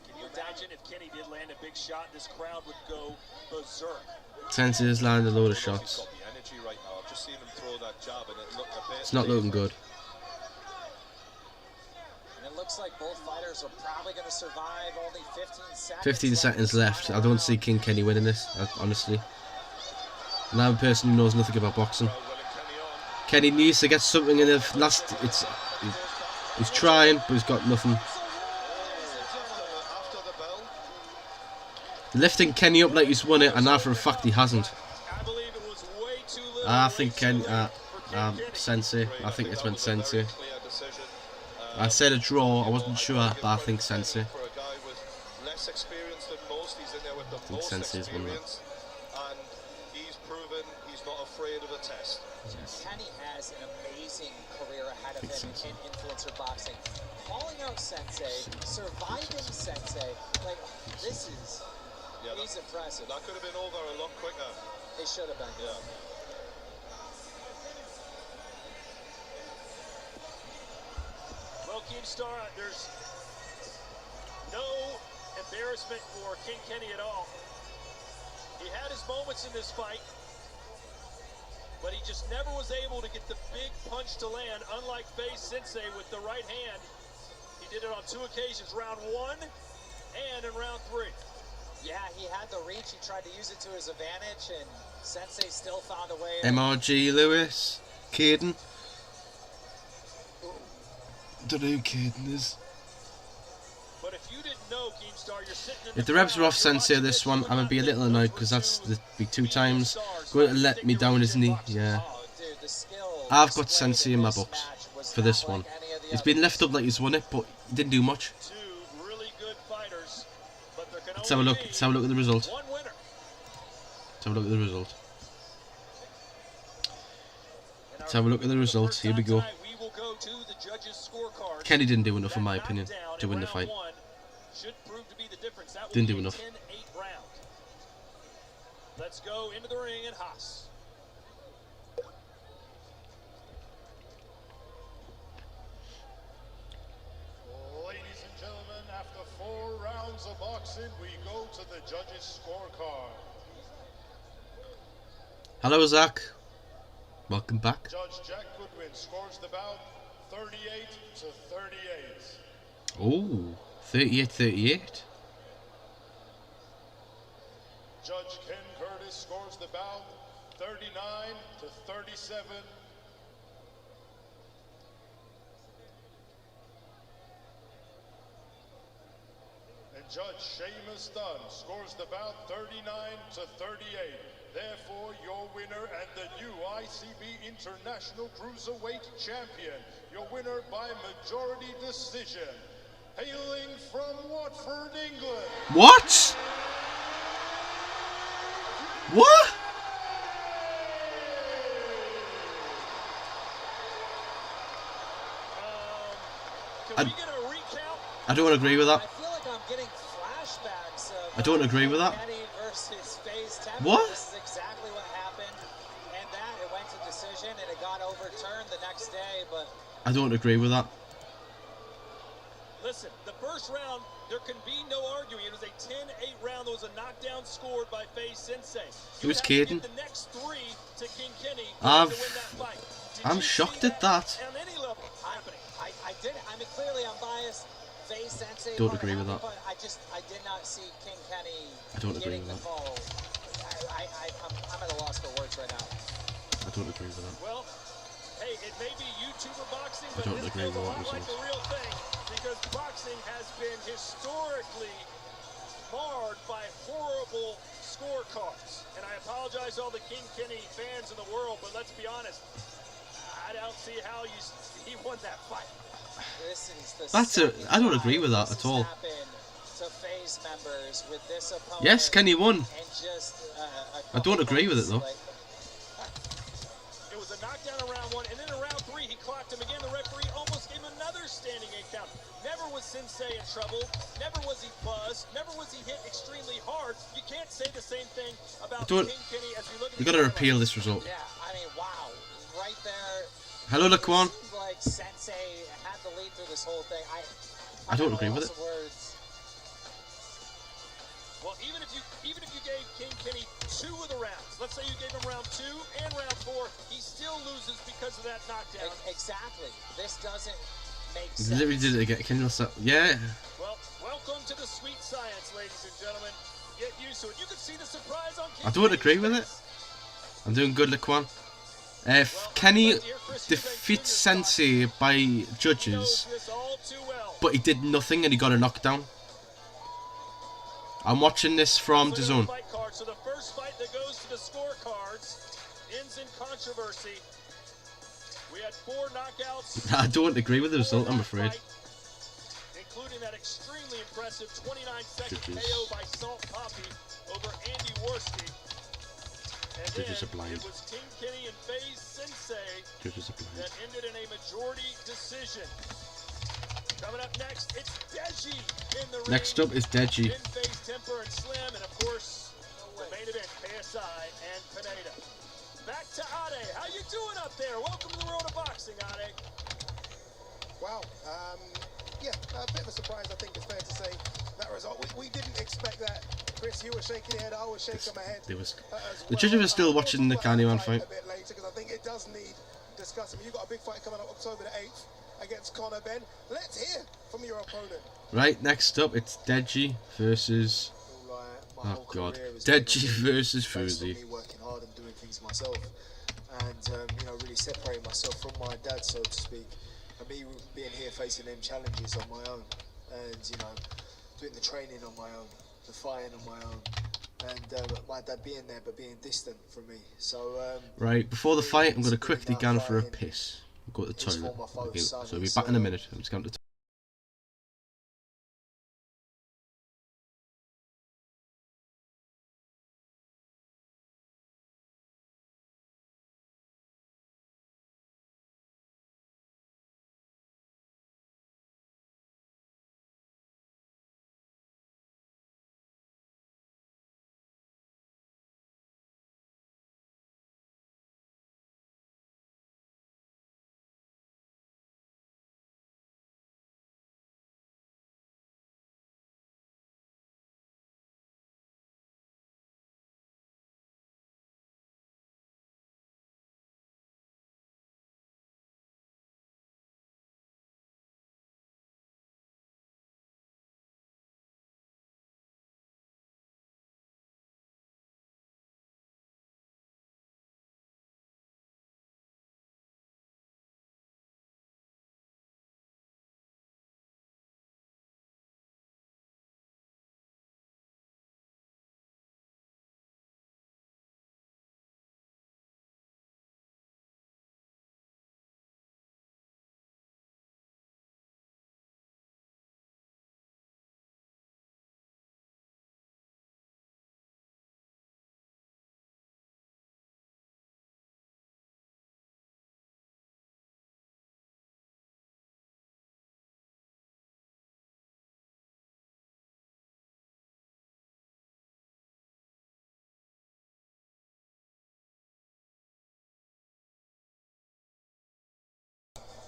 Can you imagine if Kenny did land a big shot, this crowd would go berserk. Sensei has landed a load of shots. It's not looking good. And it looks like both fighters are probably going to survive. Only 15 seconds. 15 seconds left. I don't see King Kenny winning this, honestly. And I'm a person who knows nothing about boxing. Kenny needs to get something in the last. He's trying, but he's got nothing. Lifting Kenny up like he's won it, and now for a fact he hasn't. I think Sensei. I think it's meant Sensei. I said a draw. I wasn't sure, but I think Sensei. For a guy with less experience than most, he's in there with the most experience, and he's proven he's not afraid of a test. Yes. Kenny has an amazing career ahead of him in influencer boxing. Calling out Sensei, surviving Sensei, like this is. He's impressive. That could have been over a lot quicker. It should have been. Yeah. Well, Keemstar, there's no embarrassment for King Kenny at all. He had his moments in this fight, but he just never was able to get the big punch to land, unlike Faye Sensei with the right hand. He did it on 2 occasions, round 1 and in round 3. Yeah, he had the reach. He tried to use it to his advantage, and Sensei still found a way. MRG Lewis, Caden. Don't know who Caden is. But if you didn't know, Keemstar, you're sitting in If the reps are off Sensei this one, I'm gonna be a little annoyed because that's the big 2 times. Going to let me down, isn't he? Yeah. I've got Sensei in my books for this one. He's been left up like he's won it, but he didn't do much. Let's have a look. Let's have a look at the result. Let's have a look at the result. Let's have a look at the result. Here we go. Kenny didn't do enough, in my opinion, to win the fight. Didn't do enough. Let's go into the ring and Haas. Ladies and gentlemen, After 4 rounds of boxing, we go to the judges' scorecard. Hello, Zach. Welcome back. Judge Jack Goodwin scores the bout 38 to 38. Oh, 38-38. Judge Ken Curtis scores the bout 39 to 37. And Judge Seamus Dunn scores the bout 39 to 38. Therefore, your winner and the new ICB International Cruiserweight Champion. Your winner by majority decision. Hailing from Watford, England. What? What? I don't agree with that. I feel like I'm getting flashbacks of I don't agree with that. Kenny versus FaZe Temple. What? This is exactly what happened. And that, it went to decision and it got overturned the next day, but I don't agree with that. Listen, the first round, there can be no arguing. It was a 10-8 round. There was a knockdown scored by FaZe Sensei. It was kidding. The next 3 to King Kenny to I'm win that fight. I'm shocked at that. On any level happening. I did. I mean, clearly I'm biased. FaZe Sensei. Don't agree with that. But I did not see King Kenny. I don't agree with that. Call. I'm at a loss for words right now. I don't agree with that. Well, hey, it may be YouTuber boxing, I but don't this agree feels with a that lot like result. the real thing because boxing has been historically marred by horrible scorecards. And I apologize to all the King Kenny fans in the world, but let's be honest, I don't see how he won that fight. This is the I don't agree with that at all. To FaZe members with this opponent. Yes, Kenny won. And just, I don't agree with it though. It was a knockdown in round 1, and then in round 3 he clocked him again. The referee almost gave him another standing 8 count. Never was Sensei in trouble. Never was he buzzed. Never was he hit extremely hard. You can't say the same thing about King Kenny as we look at We got to repeal this result. Yeah, I mean, wow, right there. Hello, Laquan. Like Sensei had the lead through this whole thing. I don't agree with it. Words. Well, even if you gave King Kenny 2 of the rounds, let's say you gave him round 2 and round 4, he still loses because of that knockdown. Exactly. This doesn't make He sense. literally did it again. Kenny was yeah. Well, welcome to the sweet science, ladies and gentlemen. Get used to it. You can see the surprise on King I don't Kenny's agree with it. face. I'm doing good, Laquan. Kenny defeats Sensei by judges, but he did nothing and he got a knockdown. I'm watching this from Dazn. So the first fight that goes to the scorecards ends in controversy. We had 4 knockouts. I don't agree with the result, I'm afraid. Including that extremely impressive 29-second KO by Salt Poppy over Andy Worski. And Judges then are blind. it was King Kenny and FaZe Sensei Judges are blind. that ended in a majority decision. Coming up next, it's Deji in the ring. Next up is Deji. Then FaZe Temper and Slim, and of course, the main event, KSI and Pineda. Back to Ade. How you doing up there? Welcome to the world of boxing, Ade. Wow. Yeah, a bit of a surprise, I think it's fair to say, that result. We didn't expect that. Chris, you were shaking your head, I was shaking my head. The judges were still watching the Candyman fight. A bit later, because I think it does need discussing. You've got a big fight coming up October the 8th against Conor Ben. Let's hear from your opponent. Right, next up it's Deji versus... Oh god. Deji versus Fuzi. Me working hard and doing things myself. And, you know, really separating myself from my dad, so to speak. And me being here facing them challenges on my own. And, you know, doing the training on my own. The fighting on my own. And my dad being there but being distant from me. So, right, before the fight I'm going to quickly go for a piss. Go to the toilet. Okay, so I'll be back in a minute. I'm just going to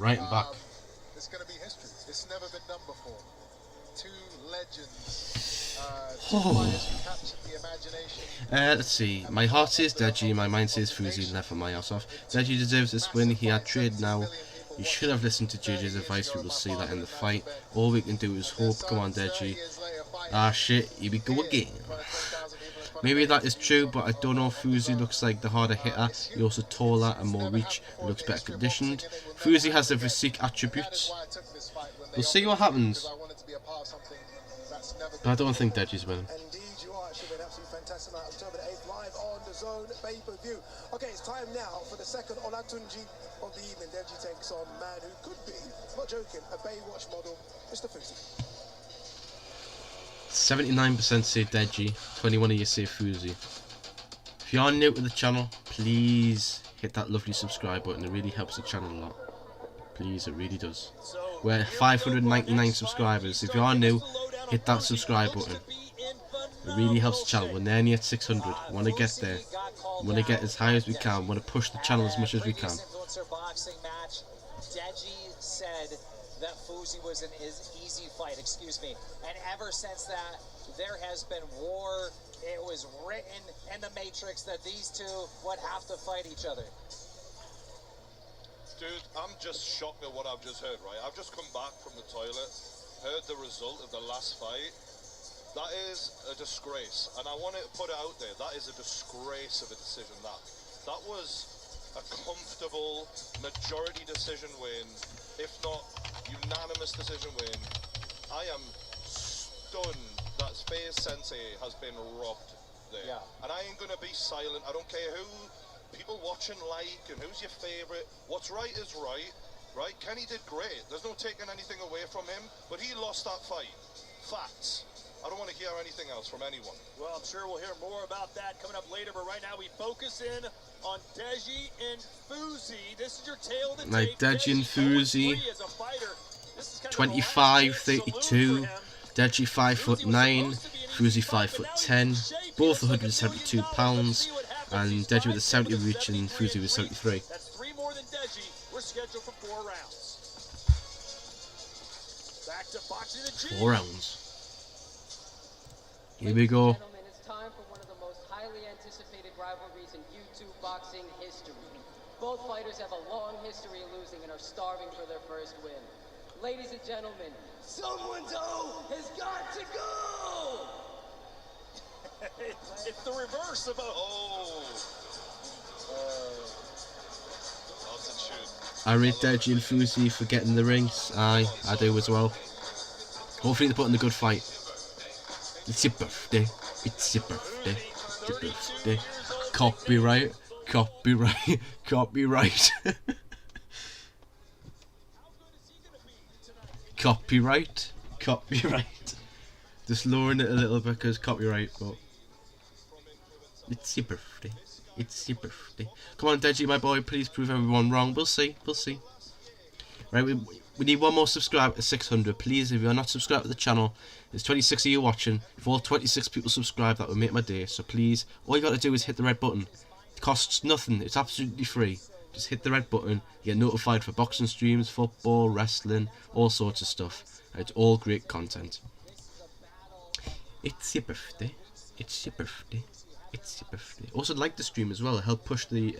Right and back. It's going to be history. It's never been done before. Two legends, two fighters who captured the imagination. Let's see. My heart says Deji, my mind says Fuzi, left my ass off. Deji deserves this win. He had trade now. You should have listened to JJ's advice. We will see that in the fight. All we can do is hope. Come on, Deji. Ah, shit. Here we go again. Maybe that is true, but I don't know. Fuzi looks like the harder hitter. He's also taller and more reach. He looks better conditioned. Fuzi has the physique attributes. We'll see what happens. But I don't think Deji's winning. Indeed, you are. It should be an absolutely fantastic night. October the 8th, live on Dazn pay-per-view. Okay, it's time now for the second Olatunji of the evening. Deji takes on man who could be, not joking, a Baywatch model, Mr. Fuzi. 79% say Deji, 21 of you say Fuzi. If you are new to the channel, please hit that lovely subscribe button. It really helps the channel a lot. Please, it really does. We're at 599 subscribers. If you are new, hit that subscribe button. It really helps the channel. We're nearly at 600. We want to get there. We want to get as high as we can. We want to push the channel as much as we can. Deji said that Fuzi was an easy fight, and ever since that, there has been war. It was written in the Matrix that these two would have to fight each other. Dude, I'm just shocked at what I've just heard, right? I've just come back from the toilet, heard the result of the last fight. That is a disgrace, and I want to put it out there. That is a disgrace of a decision. That was a comfortable majority decision win, if not unanimous decision win. I am stunned that Space Sensei has been robbed there. Yeah. And I ain't gonna be silent. I don't care who people watching like and who's your favorite. What's right is right, right? Kenny did great. There's no taking anything away from him, but he lost that fight. Facts. I don't want to hear anything else from anyone. Well, I'm sure we'll hear more about that coming up later, but right now we focus in on Deji and Fuzi. This is your tale of the like Deji and Fuzi, 25-32. Deji 5'9", Fuzi 5'10", both 172 pounds, and Deji with a 70 reach and Fuzi with 73. That's 3 more than Deji. We're scheduled for 4 rounds. Back to boxing the G. 4 rounds. Here we go. Gentlemen, it's time for one of the most highly anticipated rivalries in YouTube boxing history. Both fighters have a long history of losing and are starving for their first win. Ladies and gentlemen, someone's has got to go! It's the reverse of a... I rate Deji and Fuzi for getting the rings. Aye, I do as well. Hopefully they put in a good fight. It's your birthday. It's your birthday. It's your birthday. Copyright. Copyright. Copyright. Copyright. Copyright. Just lowering it a little bit because copyright, but it's your birthday. It's your birthday. Come on, Deji, my boy. Please prove everyone wrong. We'll see. We'll see. Right, we need one more subscriber to 600. Please, if you're not subscribed to the channel, there's 26 of you watching. If all 26 people subscribe, that would make my day. So please, all you got to do is hit the red button. It costs nothing. It's absolutely free. Just hit the red button. You get notified for boxing streams, football, wrestling, all sorts of stuff. It's all great content. It's your birthday. It's your birthday. It's your birthday. Also, like the stream as well. It helps push the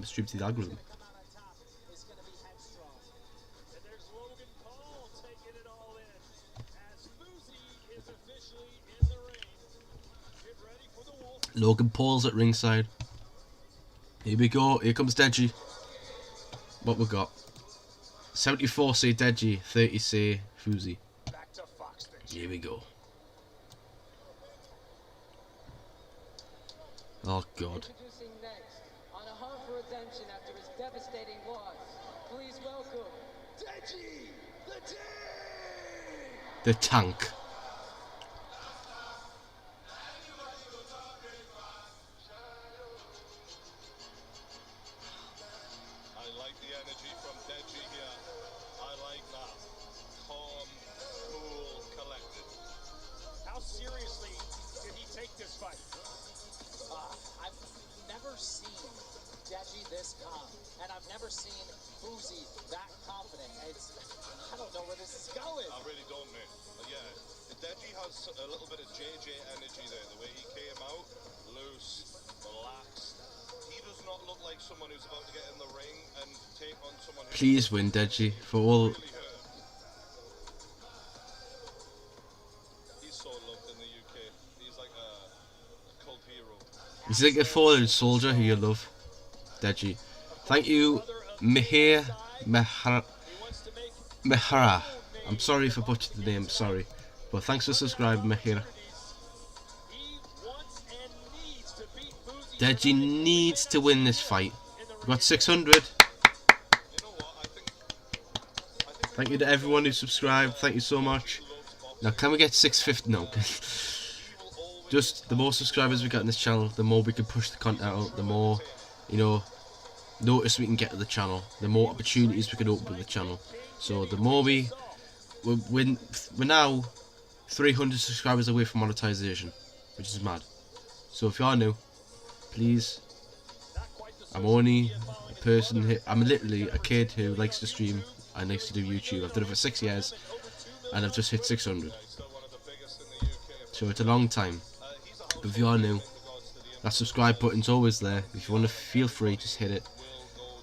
stream to the algorithm. Logan Paul's at ringside. Here we go. Here comes Deji. What we got? 74 say Deji, 30 say Fuzi. Here we go. Oh God. Introducing next, on a hunt for redemption after his devastating loss, please welcome Deji the Tank. I like the energy from Deji here. I like that. Calm, cool, collected. How seriously did he take this fight? I've never seen Deji this calm, and I've never seen Fuzi that confident. has a little bit of JJ energy there. The way he came out, loose, relaxed. He does not look like someone who's about to get in the ring and take on someone. Please win, Deji, for all. He's so loved in the UK. He's like a cult hero. He's like a fallen soldier who you love, Deji. Thank you, Mihir Mehara. I'm sorry if I butchered the name, sorry. But thanks for subscribing, Mihir. Deji needs to win this fight. We've got 600. Thank you to everyone who subscribed. Thank you so much. Now, can we get 650? No. Just the more subscribers we get on this channel, the more we can push the content out, the more, you know, notice we can get to the channel, the more opportunities we can open with the channel. So the more we're now 300 subscribers away from monetization, which is mad. So if you are new, please, I'm only a person here, I'm literally a kid who likes to stream and likes to do YouTube. I've done it for 6 years and I've just hit 600. So it's a long time. But if you are new, that subscribe button's always there. If you want to, feel free, just hit it.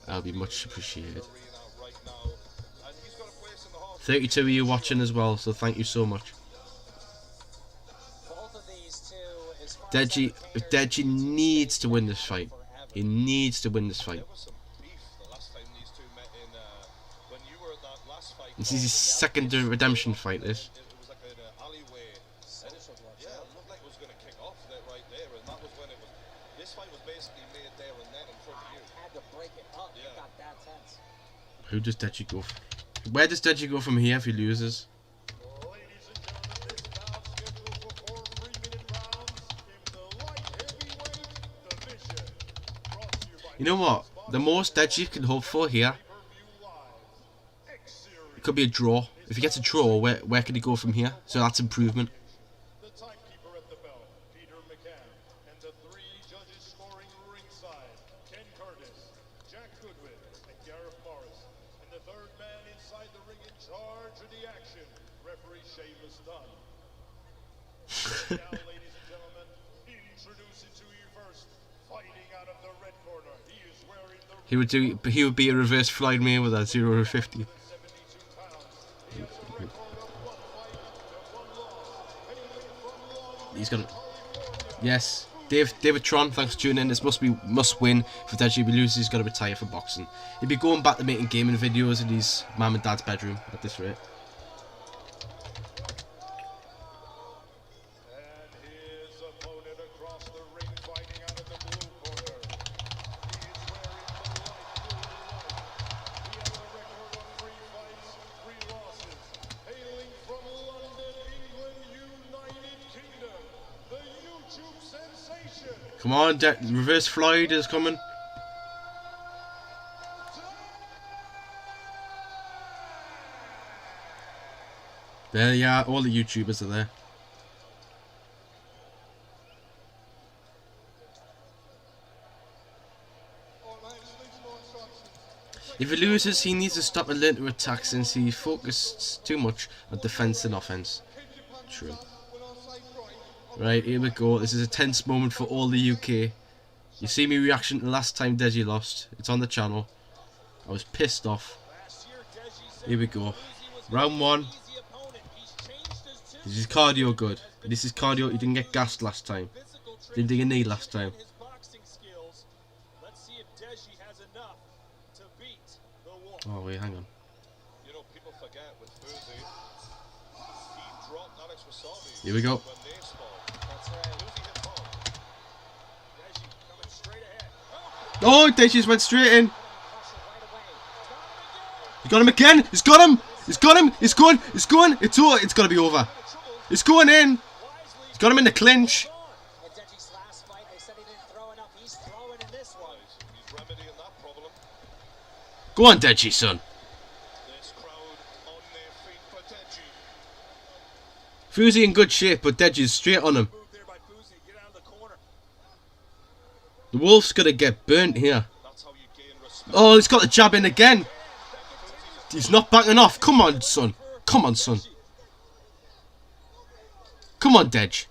That'll be much appreciated. 32 of you watching as well, so thank you so much. Deji needs to win this fight. He needs to win this fight. This is his second redemption fight, this. Who does Deji go for? Where does Deji go from here if he loses? You know what? The most Deji can hope for here, it could be a draw. If he gets a draw, where can he go from here? So that's improvement. Now, ladies and gentlemen, introducing to you first, fighting out of the red corner. He is wearing the He would be a reverse Floyd Mayweather 0-50. He's gonna. Yes, David Tron. Thanks for tuning in. This must win for Deji. If he loses, he's got to retire from boxing. He'd be going back to making gaming videos in his mum and dad's bedroom at this rate. Come on, reverse Floyd is coming. There you are, all the YouTubers are there. If he loses, he needs to stop and learn to attack since he focused too much on defense and offense. True. Right, here we go. This is a tense moment for all the UK. You see me reaction to the last time Deji lost. It's on the channel. I was pissed off. Here we go. Round one. This is cardio good. This is cardio. He didn't get gassed last time. Didn't dig a knee last time. Oh wait, hang on. You know, people forget with Fuzi, he dropped Alex Wasabi. Here we go. Oh, Deji's went straight in. He got him again. He's got him. He's got him. It's going. It's going. It's over. It's got to be over. It's going in. He's got him in the clinch. Go on, Deji, son. Fuzi in good shape, but Deji's straight on him. The Wolf's gonna get burnt here. Oh, he's got the jab in again. He's not backing off. Come on, son. Come on, son. Come on, Dej.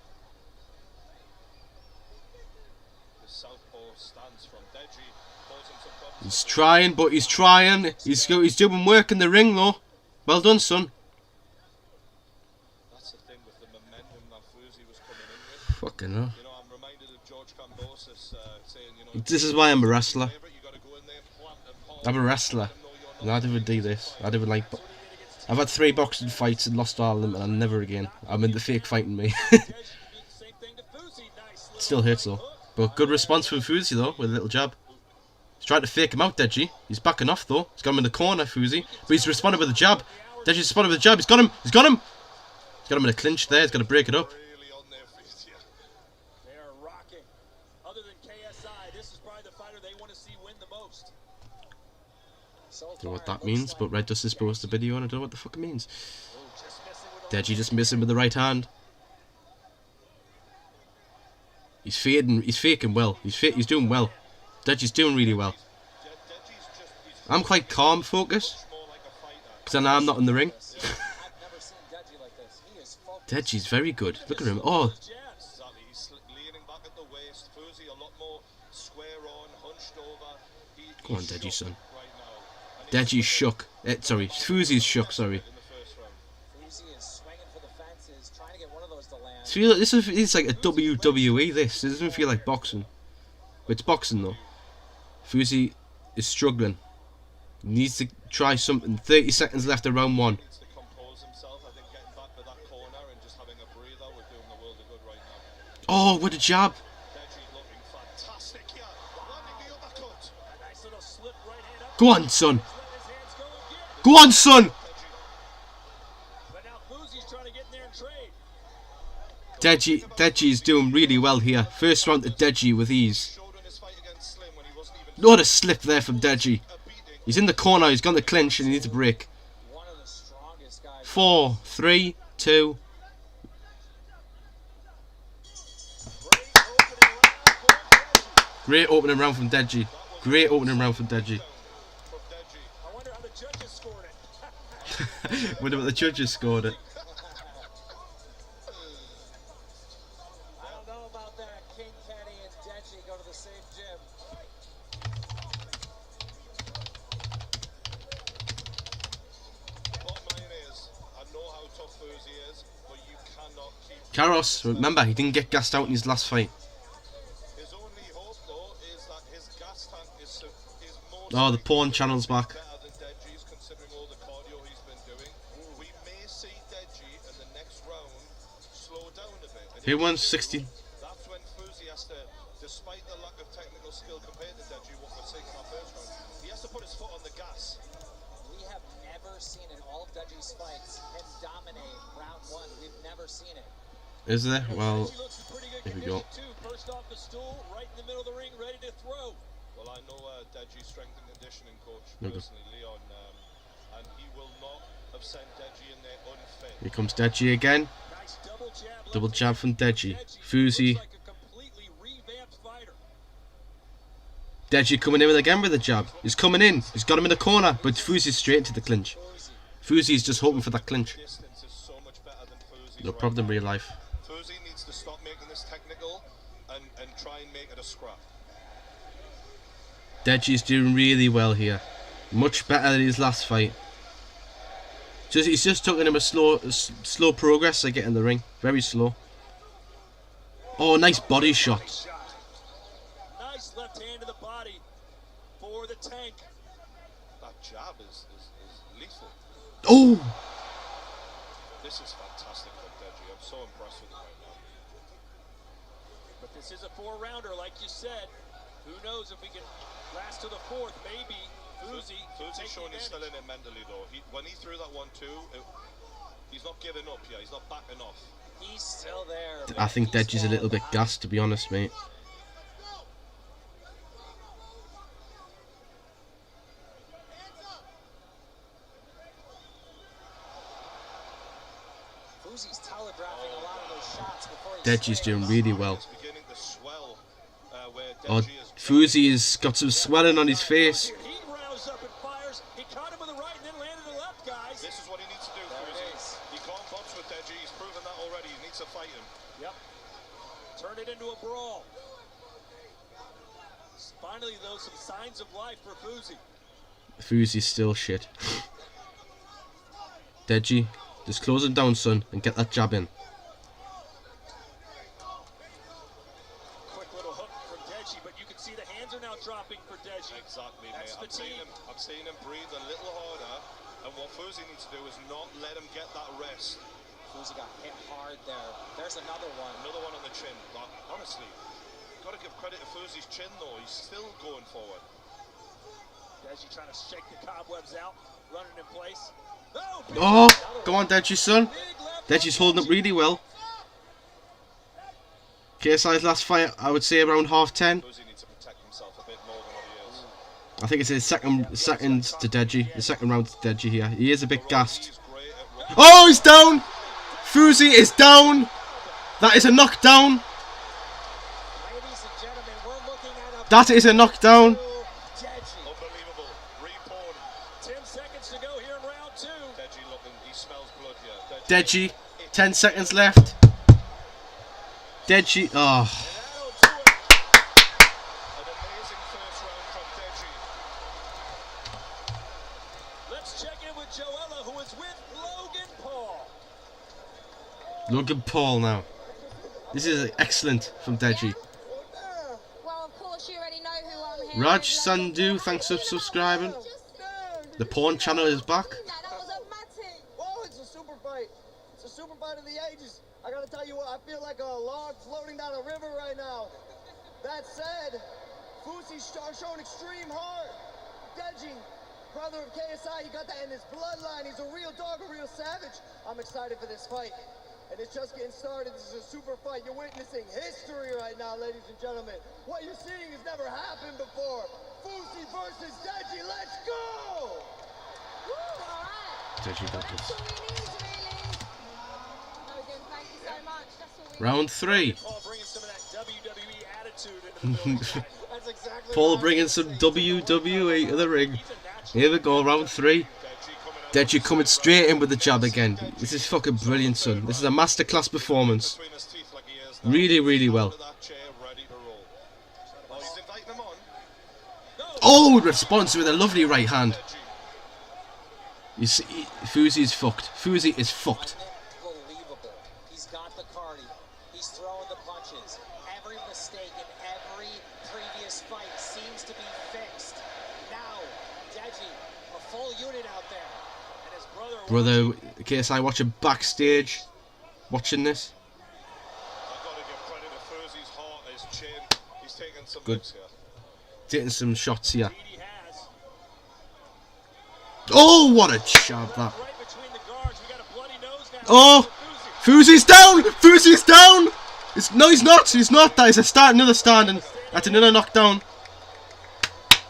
He's trying, but he's trying. He's doing work in the ring, though. Well done, son. That's the thing with the momentum that Fuzi was coming in with. Fucking hell. You know, I'm reminded of George Kambosos saying, you know, This is why I'm a wrestler. I'm a wrestler. And I'd never do this. I'd never like. I've had 3 boxing fights and lost all of them, and I'm never again. I'm in the fake fighting me. Still hurts though. But good response from Fuzi though, with a little jab. He's trying to fake him out, Deji. He's backing off though. He's got him in the corner, Fuzi. But he's responded with a jab. Deji's responded with a jab. He's got him. He's got him. He's got him in a clinch there. He's got to break it up. They are rocking. Other than KSI, this is probably the fighter they want to see win the most. Don't know what that means, but Red Dust is supposed to video and I don't know what the fuck it means. Deji just missing with the right hand. He's faking well. He's doing well. Deji's doing really well. I'm quite calm focused, because I know I'm not in the ring. Deji's very good. Look at him. Oh. Come on, Deji, son. Deji's shook. Sorry, Fuzi's shook, sorry. It's like a WWE, this. It doesn't feel like boxing. But it's boxing, though. Fuzi is struggling. He needs to try something. 30 seconds left of round 1. Oh, what a jab. Go on, son. Go on, son. Deji is doing really well here. First round to Deji with ease. What a slip there from Deji. He's in the corner. He's got the clinch and he needs a break. 4, 3, 2. Great opening round from Deji. Great opening round from Deji. Wonder what the judges scored it. I don't know about that. King Kenny and Deji go to the same gym. Bottom line is, I know how tough Fuzi is, but you cannot keep... Karos, remember, he didn't get gassed out in his last fight. His only hope, though, is that his gas tank is more... Oh, the porn channel's back. Who won 60? That's when Fuzi has to, despite the lack of technical skill compared to Deji, what we're seeing in our first round, he has to put his foot on the gas. We have never seen in all of Deji's fights him dominate round 1. We've never seen it. Is there? Well, here we go. First off the stool, right in the middle of the ring, ready to throw. Well, I know Deji's strength and conditioning coach personally, Leon, and he will not have sent Deji in there unfit. Here comes Deji again. Double jab from Deji. Fuzi. Deji coming in again with a jab. He's coming in. He's got him in the corner, but Fuzi's straight into the clinch. Fuzi's just hoping for that clinch. No problem in real life. Fuzi needs to stop making this technical and try and make it a scrap. Deji's doing really well here. Much better than his last fight. He's just taking him a slow progress to get in the ring. Very slow. Oh, nice body shot. Nice left hand to the body for the tank. That jab is lethal. Oh! This is fantastic from Deji. I'm so impressed with him right now. But this is a 4-rounder, like you said. Who knows if we can last to the 4th, maybe. Fuzi's showing he's still in it mentally, though. When he threw that 1-2, he's not giving up here. He's not backing off. He's still there. I think Deji's a little bit gassed, to be honest, mate. Fuzi's telegraphing a lot of those shots before Deji's doing really well. Oh, Fuzi's got some swelling on his face. This is what he needs to do, Fuzi. He can't box with Deji. He's proven that already. He needs to fight fighting. Yep. Turn it into a brawl. Finally, though, some signs of life for Fuzi. Fuzi's still shit. Deji, just close him down, son, and get that jab in. Quick little hook from Deji, but you can see the hands are now dropping for Deji. Exactly, That's mate. I'm seeing him breathe a little harder, and what Fuzi needs to do is not let him get that rest. Fuzi got hit hard there. There's another one. Another one on the chin. But honestly, got to give credit to Fuzi's chin, though. He's still going forward. Deji trying to shake the cobwebs out, running in place. Oh, go on, Deji, son. Deji's holding up really well. KSI's last fight, I would say around 10:30. Fuzi needs to protect himself a bit more than what he is. I think it's his second to Deji. The second round to Deji here. He is a bit gassed. Oh, he's down! Fuzi is down! That is a knockdown! That is a knockdown! Unbelievable. Reborn. 10 seconds to go here in round 2. Deji looking, he smells blood here. Deji, 10 seconds left. Deji, oh. Let's check in with Joella, who is with Logan Paul. Logan Paul now. This is excellent from Deji. Well, of course, you already know who I'm here. Raj Sandhu, thanks for subscribing. The porn channel is back. Oh, it's a super fight. It's a super fight of the ages. I gotta tell you what, I feel like a log floating down a river right now. That said, Fuzi's showing extreme heart. Deji, brother of KSI, he got that in his bloodline. He's a real dog, a real savage. I'm excited for this fight. And it's just getting started. This is a super fight. You're witnessing history right now, ladies and gentlemen. What you're seeing has never happened before. Fuzi versus Deji. Let's go! Deji got this. Logan, thank you so much. That's all we Round 3. Paul bringing some of that WWE attitude into the building. That's exactly Paul bringing some WWE to the ring. Here we go, round 3. Deji coming straight in with the jab again. This is fucking brilliant, son. This is a masterclass performance. Really, really well. Oh, response with a lovely right hand. You see, Fuzi is fucked. Fuzi is fucked. Unbelievable. He's got the cardio. He's throwing the punches. Every mistake in every previous fight seems to be fixed. Now, Deji, a full unit out there. And his Brother, KSI watching backstage, watching this. I've got to give credit to Fuzi's heart, his chin. He's taking some Good. looks here. Taking some shots here. Oh, what a jab that. Oh, Fuzi's down! Fuzi's down! No, he's not. He's not. That is another standing. That's another knockdown.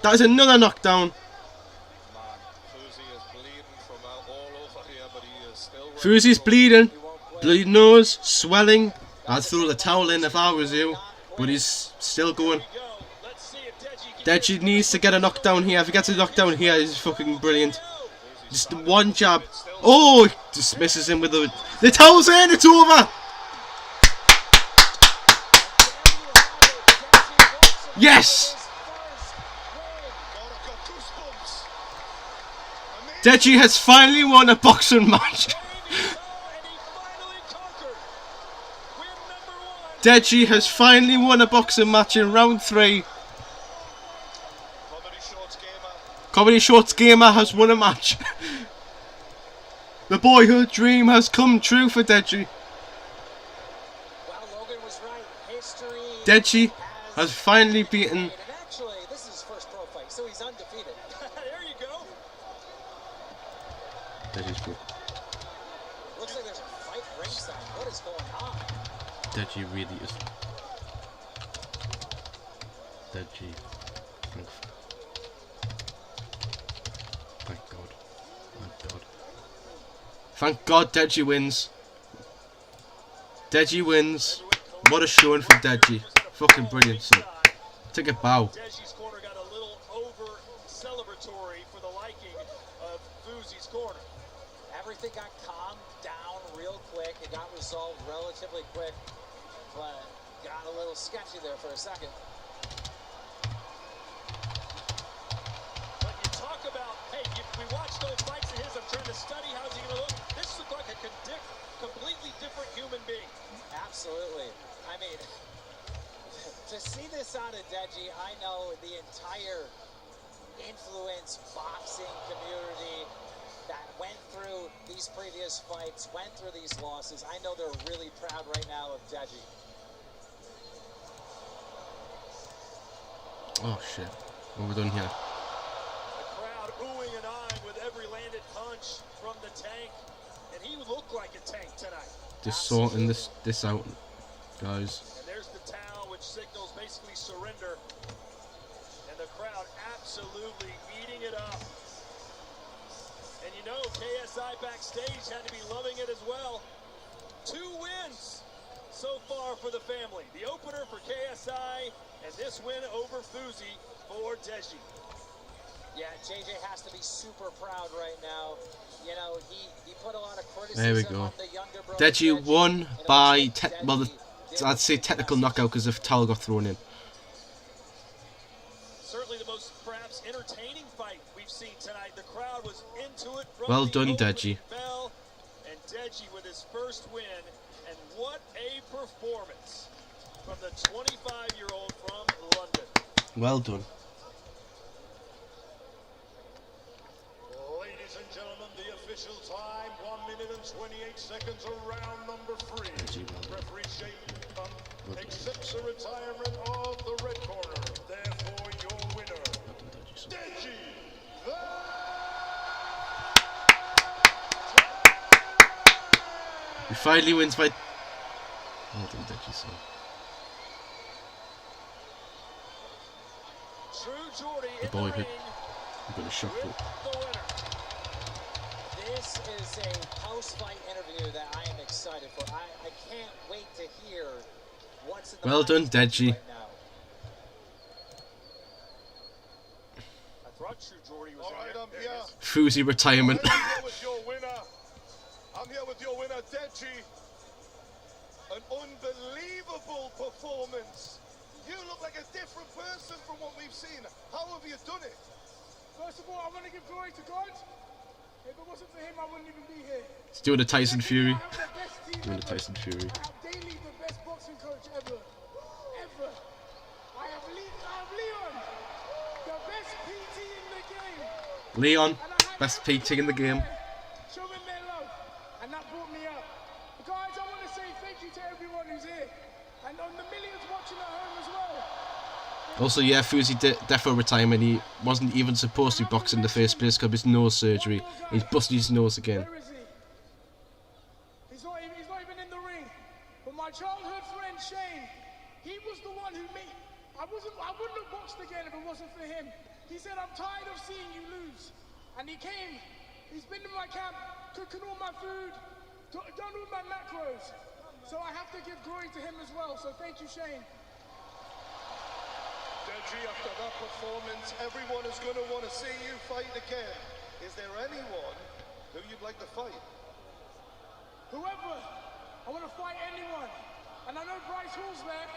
That is another knockdown. Fuzi's bleeding. Bloody nose, swelling. I'd throw the towel in if I was you. But he's still going. Deji needs to get a knockdown here. If he gets a knockdown here, he's fucking brilliant. Just one jab. Oh, he just misses him with the towel's in. It's over. Yes. Deji has finally won a boxing match. Deji has finally won a boxing match in round 3. Comedy Shorts Gamer has won a match. The boyhood dream has come true for Deji. Deji has finally beaten. Actually, this is his first pro fight, so he's undefeated. There you go. Deji's good. Looks like there's a fight ringside. What is going on? Deji really is. Deji. Thank God. Thank God. Thank God Deji wins. Deji wins. What a showing from Deji. Fucking brilliant, son. Take a bow. Deji's corner got a little over celebratory for the liking of Fuzi's corner. everything got calmed down real quick. It got resolved relatively quick, but got a little sketchy there for a second. But you talk about, hey, we watched those fights of his. I'm trying to study how's he going to look. This looks like a completely different human being. Absolutely. I mean, to see this out of Deji, I know the entire influence boxing community that went through these previous fights, went through these losses. I know they're really proud right now of Deji. Oh shit. What have we done here? The crowd oohing and eyeing with every landed punch from the Tank. And he looked like a tank tonight. Just sorting this out, guys. And there's the towel, which signals basically surrender. And the crowd absolutely eating it up. And you know, KSI backstage had to be loving it as well. 2 wins so far for the family. The opener for KSI, and this win over Fuzi for Deji. Yeah, JJ has to be super proud right now. You know, he put a lot of criticism there we go. on the younger brother. Deji won by, I'd say technical knockout because the towel got thrown in. Certainly the most perhaps entertaining fight we've seen tonight. The crowd was into it from Well the done, opening Deji. bell. And Deji with his first win. And what a performance from the 25-year-old from London. Well done. Ladies and gentlemen, the official time, 1 minute and 28 seconds around number 3. Referee Shane accepts the retirement of the red corner. Therefore, your winner, Deji. He finally wins by... Well done, Deji, son. The boy who got a shot put. This is a post-fight interview that I am excited for. I can't wait to hear what's in the Well done, Deji. right now. I thought True Jordy was I'm here. Fuzi retirement. I'm here with your winner. I'm here with your winner, Deji. An unbelievable performance. You look like a different person from what we've seen. How have you done it? First of all, I want to give glory to God. If it wasn't for him, I wouldn't even be here. He's doing a Tyson Fury. I have the best team Doing a ever. Tyson Fury. I have daily the best boxing coach ever. Ever. I have Leon, the best PT in the game. Leon, best PT in the game. Show him their love. And that brought me up. Guys, I want to say thank you to everyone who's here. And on the millions watching at home as well. Also, yeah, Fuzi defo retirement. He wasn't even supposed to be boxing in the first place because of his nose surgery. He's busted his nose again. Where is he? He's not even in the ring. But my childhood friend Shane, he was the one who made. I wouldn't have boxed again if it wasn't for him. He said, I'm tired of seeing you lose. And he came. He's been in my camp, cooking all my food, done all my macros. So I have to give glory to him as well. So thank you, Shane. Deji, after that performance, everyone is going to want to see you fight again. Is there anyone who you'd like to fight? Whoever. I want to fight anyone. And I know Bryce Hall's there.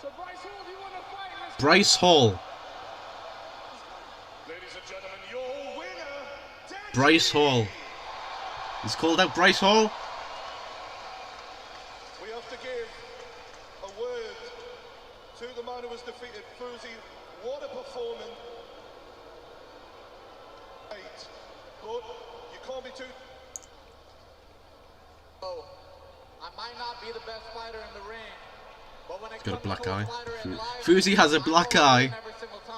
So Bryce Hall, if you want to fight, let's Bryce Hall. Ladies and gentlemen, your winner, Deji. Bryce Hall. He's called out Bryce Hall. We have to give a word to the man who was defeated, Fuzi. What a performance. But you can't be too... Oh, I might not be the best fighter in the ring, but when He's got a black eye. Fuzi has a black eye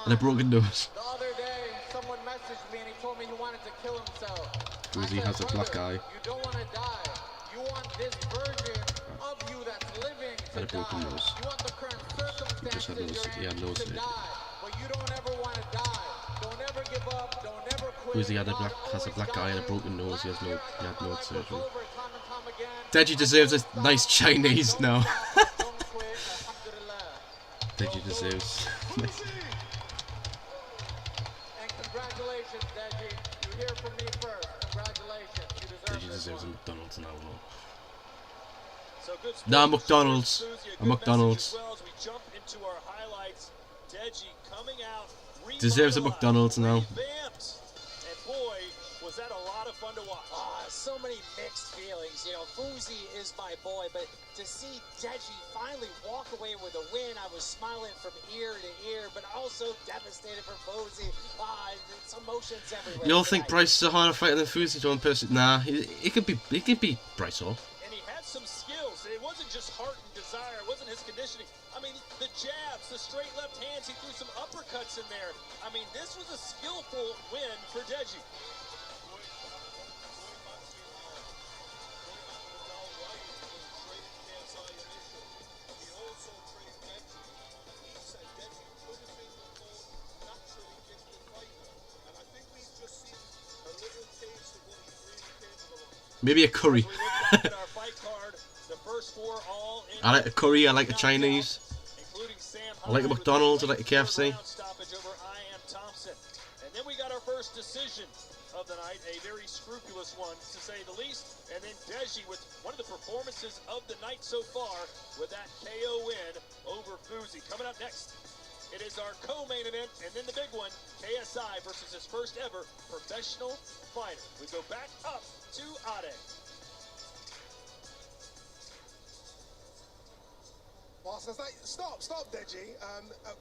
and a broken nose. The other day, someone messaged me and he told me he wanted to kill himself. Fuzi has a black eye You don't want to die. You want this version of you that's living to and a broken die. nose. You want the current He just had circumstances nose. He you're had in nose to surgery. die, but you don't ever want to die. Don't ever give up. Don't ever quit. Fuzi has a black eye and a broken nose. He had nose surgery. Deji deserves a nice Chinese now. Deji deserves. And congratulations, Deji. You hear from me first. Congratulations. You deserve Deji it. So good Nah, McDonald's. A McDonald's. well as we jump into our highlights. Deji coming out, Deserves a McDonald's now. revamped. And boy, was that a lot of fun to watch. So many mixed feelings. You know, Fuzi is my boy, but to see Deji finally walk away with a win, I was smiling from ear to ear, but also devastated for Fuzi. It's emotions everywhere. You all think Bryce is a harder fighter than Fuzi to one person? Nah, he could beat Bryce Hall. And he had some skills. It wasn't just heart and desire. It wasn't his conditioning. I mean, the jabs, the straight left hands, he threw some uppercuts in there. I mean, this was a skillful win for Deji. Maybe a curry. I like a curry, I like a Chinese. I like a McDonald's, I like a KFC. And then we got our first decision of the night, a very scrupulous one to say the least. And then Deji with one of the performances of the night so far with that KO win over Fuzi. Coming up next, it is our co-main event, and then the big one, KSI versus his first ever professional fighter. We go back up to Ade. Stop, Deji.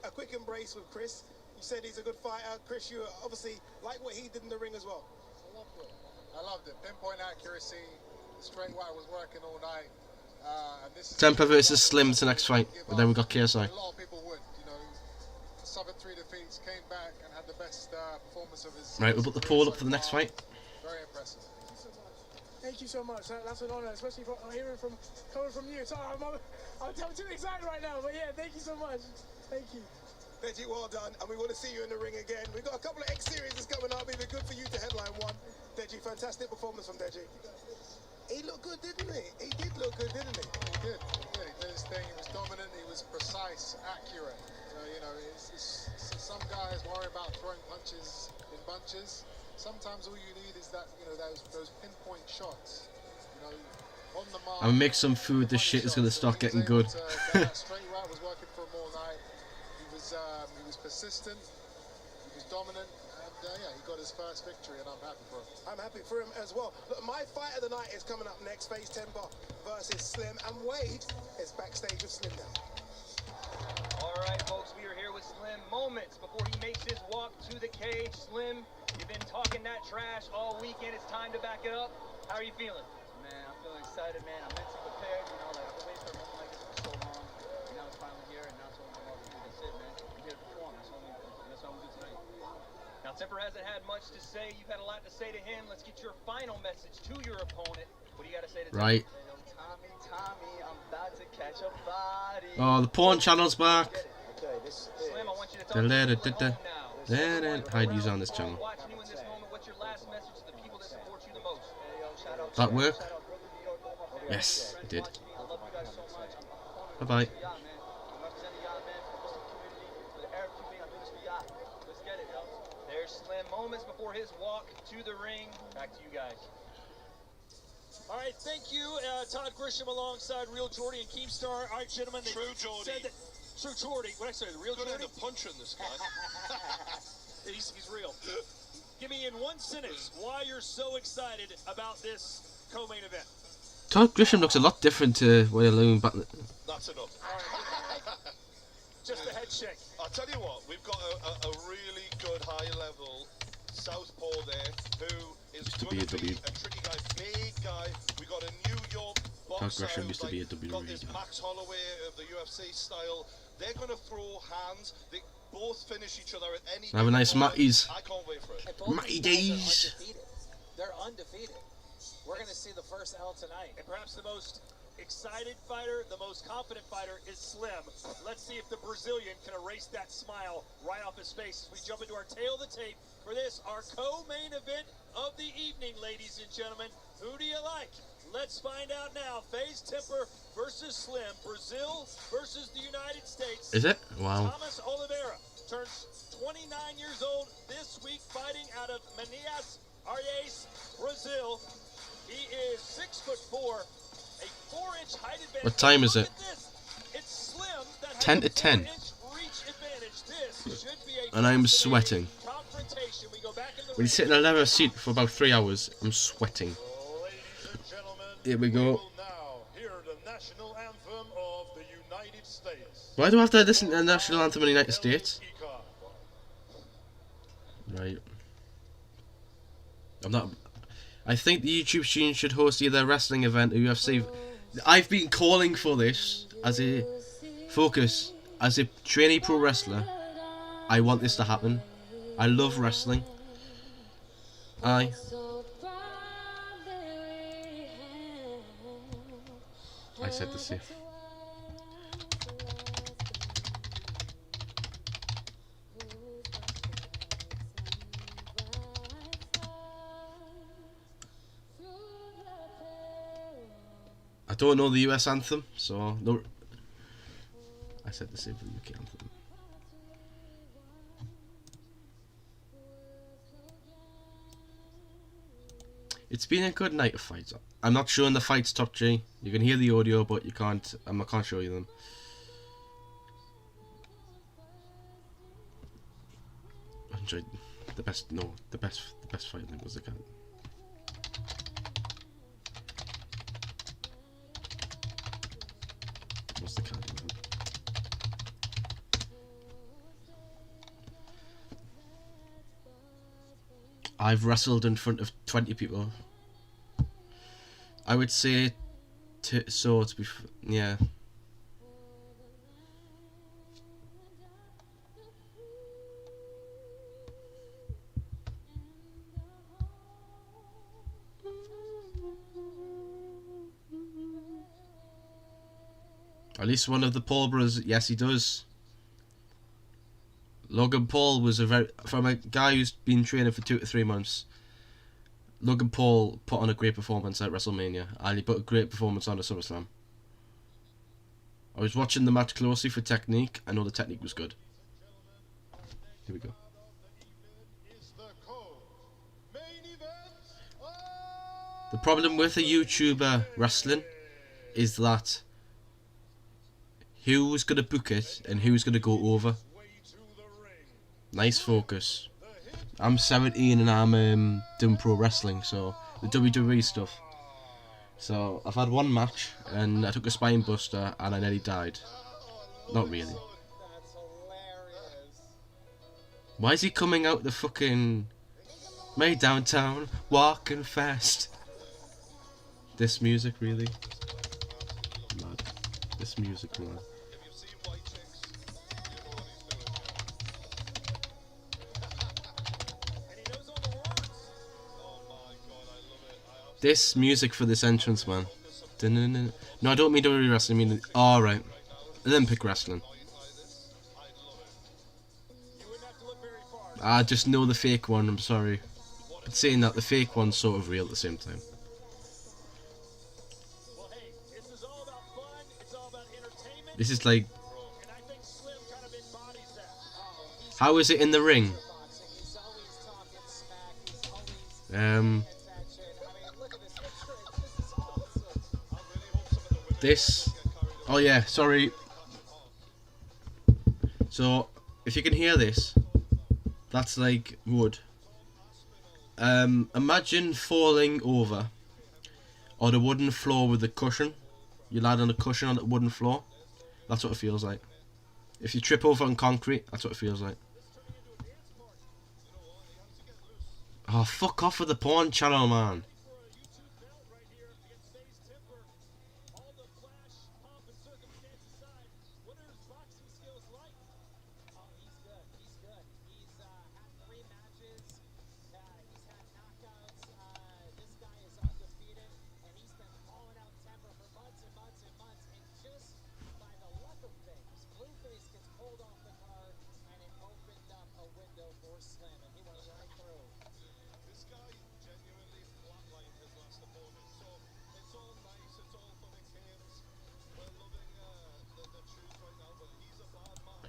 A quick embrace with Chris. You said he's a good fighter. Chris, you obviously like what he did in the ring as well. I loved it. Pinpoint accuracy. The straight white was working all night. And this is Temper versus Slim to the next fight. But then we got KSI. A lot of people would, you know, suffered 3 defeats, came back and had the best performance of his. Right, we'll put the poll up for the next fight. Very impressive. Thank you so much. That's an honor, especially coming from you. Sorry, I'm too excited right now, but yeah, thank you so much. Thank you. Deji, well done, and we want to see you in the ring again. We've got a couple of X-Series coming up. It'd be good for you to headline one. Deji, fantastic performance from Deji. He looked good, didn't he? He did look good, didn't he? He did. He did his thing. He was dominant. He was precise, accurate. You know, some guys worry about throwing punches in bunches. Sometimes all you need is that, you know, those pinpoint shots. You know, on the mark. I'm gonna make some food. This shit is gonna start getting good. That straight right was working for him all night. He was persistent. He was dominant. And yeah, he got his first victory, and I'm happy for him. I'm happy for him as well. Look, my fight of the night is coming up next. Face Temper versus Slim, and Wade is backstage with Slim now. All right, folks, we are here with Slim moments before he makes his walk to the cage. Slim, you've been talking that trash all weekend. It's time to back it up. How are you feeling? Man, I'm feeling excited, man. I'm mentally prepared. You know, like I've been waiting for a moment like this for so long. And now it's finally here, and now it's only more to do. That's it, man. I'm here to perform. That's all we do tonight. Now, Temper hasn't had much to say. You've had a lot to say to him. Let's get your final message to your opponent. What do you got to say to Right. Tommy, I'm about to catch a body. Oh, the porn channel's back. Okay, this is Slim, I want you to talk to people at home now. Hide these on this channel. Watching you in this moment, what's your last message to the people that support you the most? That work? Yes, it did. Bye bye. There's Slim moments before his walk to the ring. Back to you guys. All right, thank you, Todd Grisham alongside Real Jordy and Keemstar. All right, gentlemen. True Jordy. True Jordy. What did I say? The Real Good Jordy? at the puncher in this guy. he's real. Give me in one sentence why you're so excited about this co-main event. Todd Grisham looks a lot different to what he looked back. That's enough. Just a head shake. I'll tell you what, we've got a really good high-level southpaw there who is going to be a tricky guy, big guy. We got a New York boxer used to be a got this WWE guy. Max Holloway of the UFC style. They're going to throw hands. They both finish each other at any Have a nice Matties. I can't wait for it. Matty days. They're undefeated. We're going to see the first L tonight. And perhaps the most excited fighter, the most confident fighter is Slim. Let's see if the Brazilian can erase that smile right off his face as we jump into our tail of the tape for this, our co-main event of the evening, ladies and gentlemen. Who do you like? Let's find out now. FaZe Temper versus Slim. Brazil versus the United States. Is it? Wow. Thomas Oliveira turns 29 years old this week, fighting out of Minas Gerais, Brazil. He is 6'4", A 4-inch height advantage. What time is it? Look at this. It's Slim that has 10 a to 10. 4-inch reach advantage. This should be a And I'm sweating. confrontation. We go back in the When you sit in a leather seat for about 3 hours, I'm sweating. Here we go. Why do I have to listen to the national anthem in the United States? Right. I'm not. I think the YouTube stream should host either a wrestling event or UFC. I've been calling for this as a focus. As a trainee pro wrestler, I want this to happen. I love wrestling. I said the same. I don't know the US anthem, so no. I said the same for the UK anthem. It's been a good night of fights. I'm not showing the fights, Top G. You can hear the audio, but you can't. I can't show you them. I enjoyed the best. No, the best fight I think was the cat. What's the card? I've wrestled in front of 20 people. I would say, yeah. At least one of the Paul brothers, yes he does. Logan Paul was from a guy who's been training for 2 to 3 months. Logan Paul put on a great performance at WrestleMania, and he put a great performance on at SummerSlam. I was watching the match closely for technique. I know the technique was good. Here we go. The problem with a YouTuber wrestling is that who's going to book it and who's going to go over. Nice focus. I'm 17 and I'm doing pro wrestling, so the WWE stuff. So I've had one match and I took a spine buster and I nearly died. Not really. Why is he coming out the fucking May downtown, walking fast? This music really? Mad. This music, man. This music for this entrance, man. No, I don't mean WWE wrestling. I mean, alright, Olympic wrestling. I just know the fake one. I'm sorry, but saying that, the fake one's sort of real at the same time. This is like, how is it in the ring? This, oh yeah, sorry. So if you can hear this, that's like wood. Imagine falling over on a wooden floor with a cushion. You land on a cushion on the wooden floor. That's what it feels like. If you trip over on concrete, that's what it feels like. Oh, fuck off with the porn channel, man.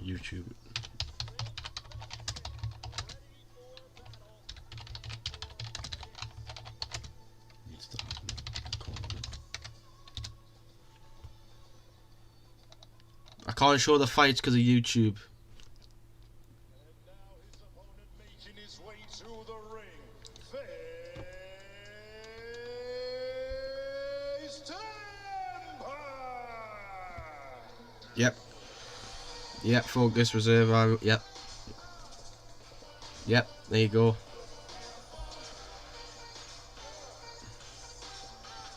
YouTube. I can't show the fights because of YouTube. Making his way to the ring. Face Temper. Yep. Yep, focus, reserve, yep. Yep, there you go.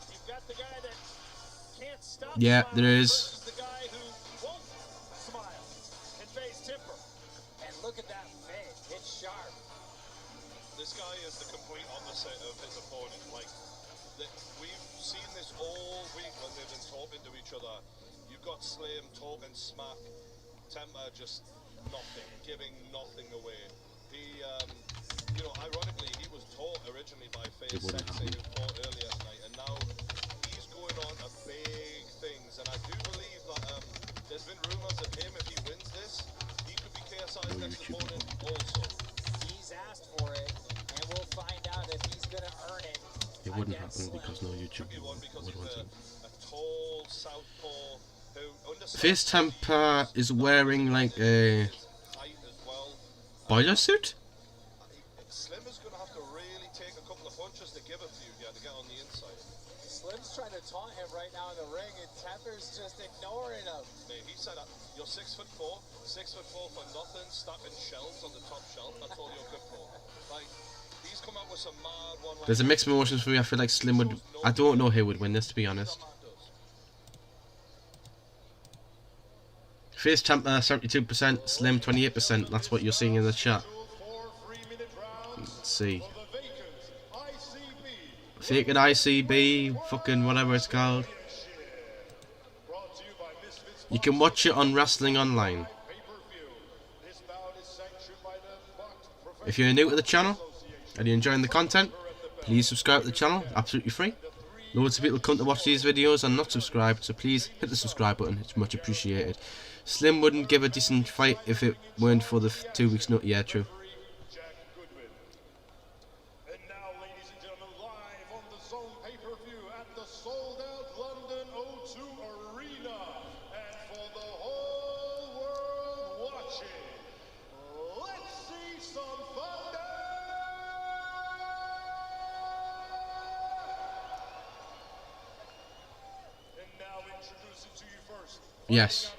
You've got the guy that can't stop Yeah, there is. versus the guy who won't smile and face Temper. And look at that fade. It's sharp. This guy is the complete opposite of his opponent. Like, we've seen this all week when they've been talking to each other. You've got Slim talking smack, Temper just nothing, giving nothing away. He, you know, ironically, he was taught originally by Face Sensei, who fought earlier tonight, and now he's going on to big things. And I do believe that there's been rumors of him, if he wins this, he could be KSI's next opponent also. He's asked for it, and we'll find out if he's going to earn it. It wouldn't happen because no YouTube would want it. A tall southpaw who understands Face Temper is wearing like a boiler suit? Slim is going to have to really take a couple of punches to give it to you here to get on the inside. Slim's trying to taunt him right now in the ring, and Temper's just ignoring him. Mate, he said, you're 6'4", 6'4" for nothing, stacking shelves on the top shelf. That's all you're good for. Like, he's come out with some mad one. There's a mixed emotions for me. I feel like Slim would. I don't know who would win this, to be honest. Face Temper 72%, Slim 28%. That's what you're seeing in the chat. Let's see. Fake it ICB, fucking whatever it's called. You can watch it on Wrestling Online. If you're new to the channel and you're enjoying the content, please subscribe to the channel, absolutely free. Loads of people come to watch these videos and not subscribed, so please hit the subscribe button, it's much appreciated. Slim wouldn't give a decent fight if it weren't for the 2 weeks notice. Yeah, true. And now, ladies and gentlemen, live on the Zone pay-per-view at the sold-out London O2 Arena, and for the whole world watching, let's see some thunder! And now introducing to you first. Yes.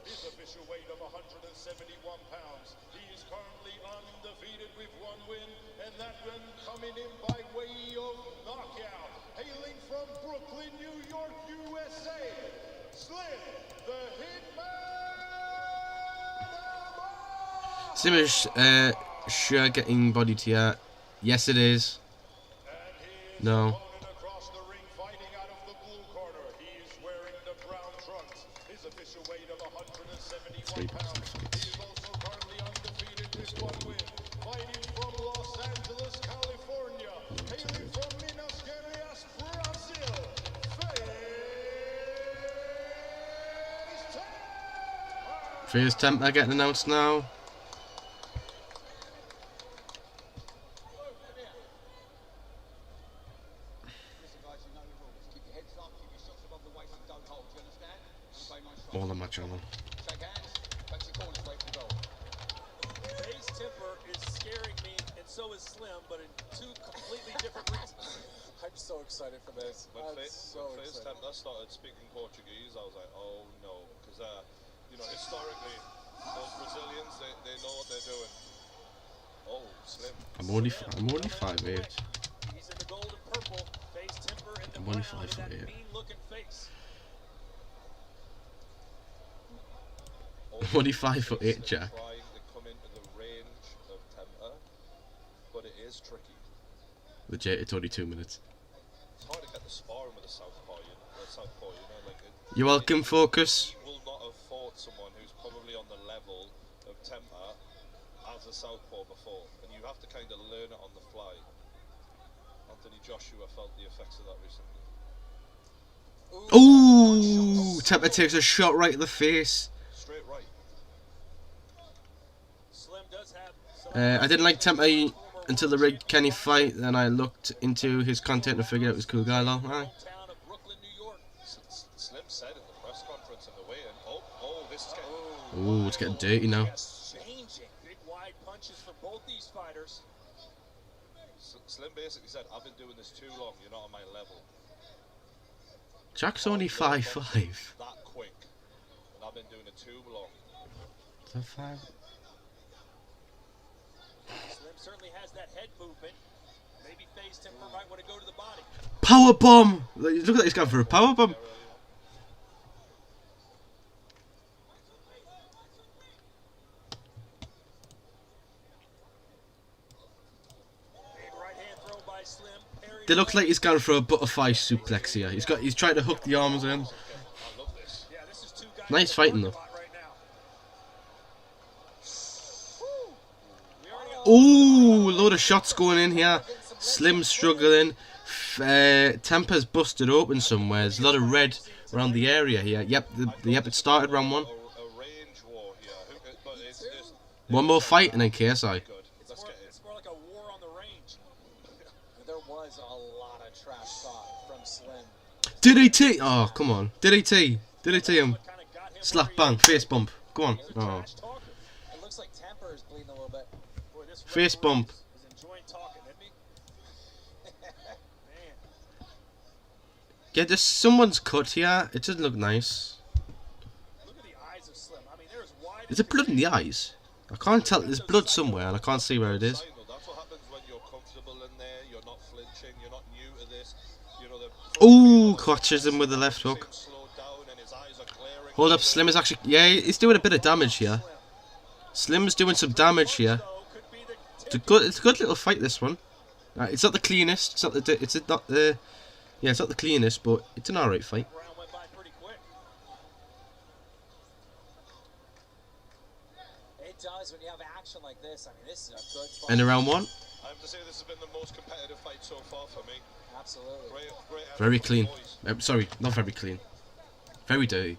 His official weight of 171 pounds. He is currently undefeated with 1 win, and that one coming in by way of knockout. Hailing from Brooklyn, New York, USA, Slim the Hitman. Slim is sure getting bodied here. Yes, it is. No. Fighting out of the blue corner, he is wearing the brown trunks. His official weight of 171 pounds. He is also currently undefeated with 1 win. Fighting from Los Angeles, California. Hailing from Minas Gerais, Brazil. Face Temper getting announced now. All on my channel. Face Temper is scaring me, and so is Slim, but in 2 completely different reasons. I'm so excited for this. When Face Temper started speaking Portuguese, I was like, oh no, because you know, historically, those Brazilians, they know what they're doing. Oh, Slim. I'm only 5'8". He's in the gold and purple. Face Temper in the I'm only brown, 5'8". that mean-looking face. I'm only 5'8", Jack. Trying to come into the range of Temper, but it is tricky. Legit, it's only 2 minutes. It's hard to get the sparring with a southpaw, you know, like You're welcome, Focus. He will not have fought someone who's probably on the level of Temper as a southpaw before, and you have to kind of learn it on the fly. Anthony Joshua felt the effects of that recently. Ooh, Temper takes a shot right in the face. Straight right. Slim does have I didn't like Temper until the Rig Kenny fight, then I looked into his content and figured out he was a cool guy though. Aye. Slim said in the press conference and the weigh-in. Oh, this is getting... Ooh, it's getting dirty now. Changing. Big wide punches for both these fighters. Slim basically said, I've been doing this too long, you're not on my level. Jack's only 5'5". That quick. And I've been doing it too long. So 5. Slim certainly has that head movement. Maybe Face Temper might want to go to the body. Power bomb! Look at this guy for a power bomb. They look like he's going for a butterfly suplex here. He's trying to hook the arms in. Nice fighting though. Ooh, load of shots going in here. Slim struggling. Temper's busted open somewhere. There's a lot of red around the area here. Yep, it started round 1. One more fight and then KSI. It's more like a war on the range. There was a lot of trash talk from Slim. DDT! Oh, come on. DDT him. Slap bang. Face bump. Go on. Oh. It looks like Temper is bleeding a little bit. Face bump. Yeah, there's someone's cut here. It doesn't look nice. Is there blood in the eyes? I can't tell. There's blood somewhere and I can't see where it is. Ooh, catches him with the left hook. Hold up, Slim is actually... Yeah, he's doing a bit of damage here. Slim's doing some damage here. It's a good little fight, this one. It's not the cleanest. It's not the... Yeah, it's not the cleanest, but it's an alright fight. It does when you have action like this. I mean, this is a good fight. And around 1. I have to say this has been the most competitive fight so far for me. Absolutely. Great Very clean. Sorry, not very clean. Very dirty.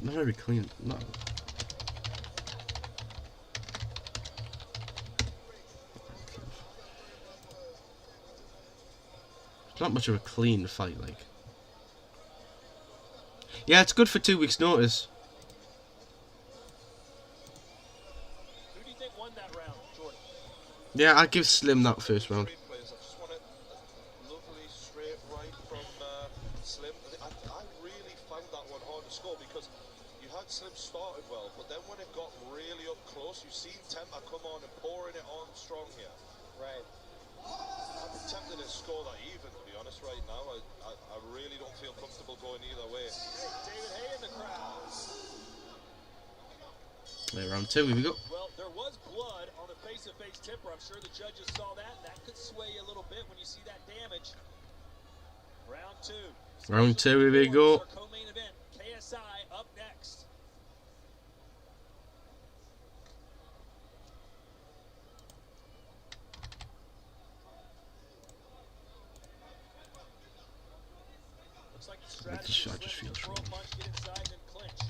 Not very clean. No. It's not much of a clean fight, like. Yeah, it's good for 2 weeks' notice. Who do you think won that round, Jordan? Yeah, I'd give Slim that first round. Lovely straight right from Slim. I really found that one hard to score because you had Slim started well, but then when it got really up close, you've seen Temper come on and pouring it on strong here. Right. I'm tempted to score that even, to be honest, right now. I really don't feel comfortable going either way. David Hay in the crowd. Yeah, round 2, here we go. Well, there was blood on the face-to-face Temper. I'm sure the judges saw that. That could sway you a little bit when you see that damage. Round 2. Round 2, here we go. Our co-main event. KSI up next. I just feel strong.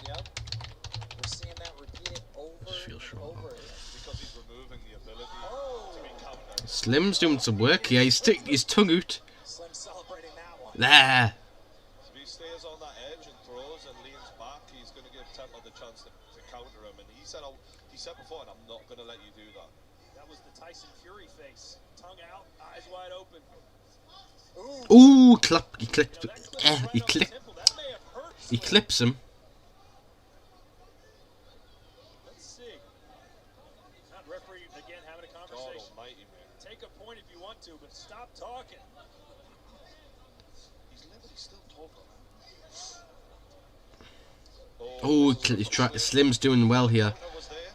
Yep. We're seeing that repeated over and over again. Because he's removing the ability to be countered. Slim's doing some work here. He's sticking his tongue out. Slim celebrating that one. There. If he stays on that edge and throws and leans back, he's going to give Temper the chance to counter him. And he said before, and I'm not going to let you do that. That was the Tyson Fury face. Tongue out, eyes wide open. Ooh, clap. He clipped. He clips him. Let's see. Not referee again having a conversation. God almighty, man. Take a point if you want to, but stop talking. He's literally still talking. Oh, Slim's doing well here.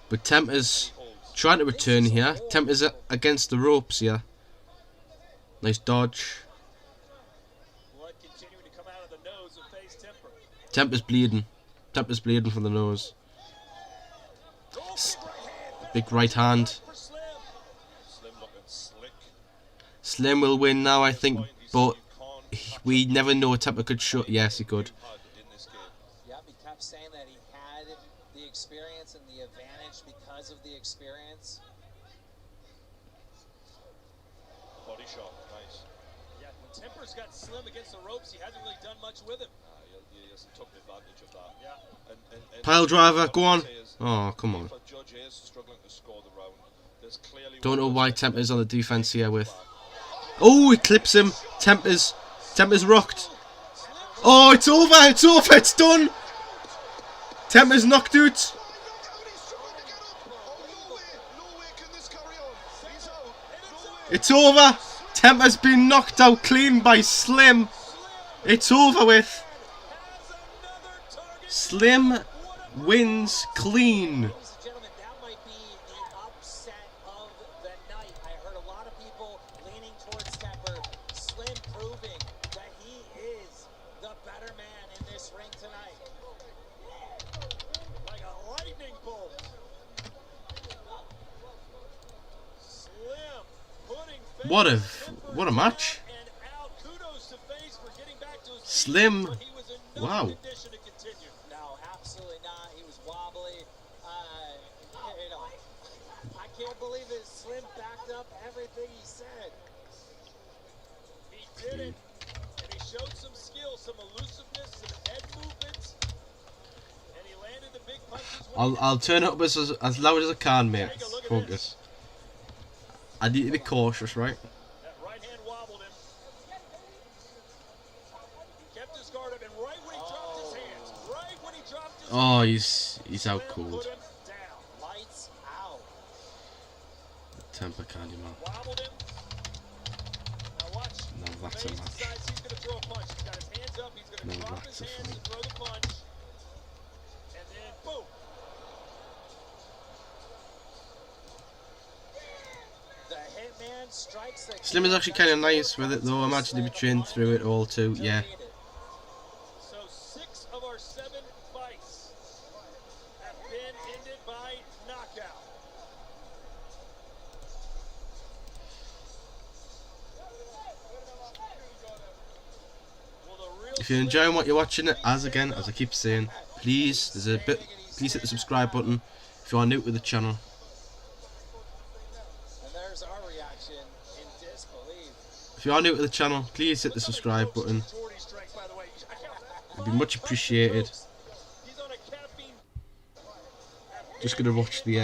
But Temper's trying to return here. Temper's against the ropes here. Nice dodge. Blood continuing to come out of the nose of face Temper. Temper's bleeding. Temper's bleeding from the nose. Big right hand. Slim looking slick. Slim will win now, I think, but we never know what Temper could show. Yes, he could. Yep, he kept saying that he had the experience and the advantage because of the experience. Body shot, nice. Yeah, when Temper's got Slim against the ropes. He hasn't really done much with him. He hasn't taken advantage of that. Yeah. And Pile driver, go on. Oh, come on. if a judge is struggling to score the round, there's clearly Don't know why Temper's on the defense here with. Oh, he clips him. Temper's rocked. Oh, it's over. It's over. It's done. Temper's knocked out. It's over. Temper's been knocked out clean by Slim. It's over with. Slim wins clean. Ladies and gentlemen, that might be the upset of the night. I heard a lot of people leaning towards Temper. Slim proving that he is the better man in this ring tonight. Like a lightning bolt. Slim putting What a match. and out. Kudos to FaZe for getting back to his Slim. feet, but he was in no Wow. condition to continue. No, absolutely not. He was wobbly. You know, I can't believe it. Slim backed up everything he said. He did it, and he showed some skill, some elusiveness, some head movements, and he landed the big punches. I'll turn it up as loud as I can, mate. Focus. I need to be cautious, right? That right hand wobbled him. Kept his guard up, and right when he dropped his hands, Oh, he's out cold. Lights out. Temper candy man. Wobbled him. Now watch. No, that's a FaZe match. decides he's going to throw a punch. He's got his hands up. He's going to No, drop that's his a hands fight. and throw the punch. And then boom. The hitman strikes the Slim is actually kind of nice with it though. Imagine he'd be trained through it all too. Yeah. So 6 of our 7 fights have been ended by knockout. If you're enjoying what you're watching, as I keep saying, please please hit the subscribe button if you are new to the channel. And there's our reaction in disbelief. If you are new to the channel, please hit the subscribe button. It'd be much appreciated. Just gonna watch the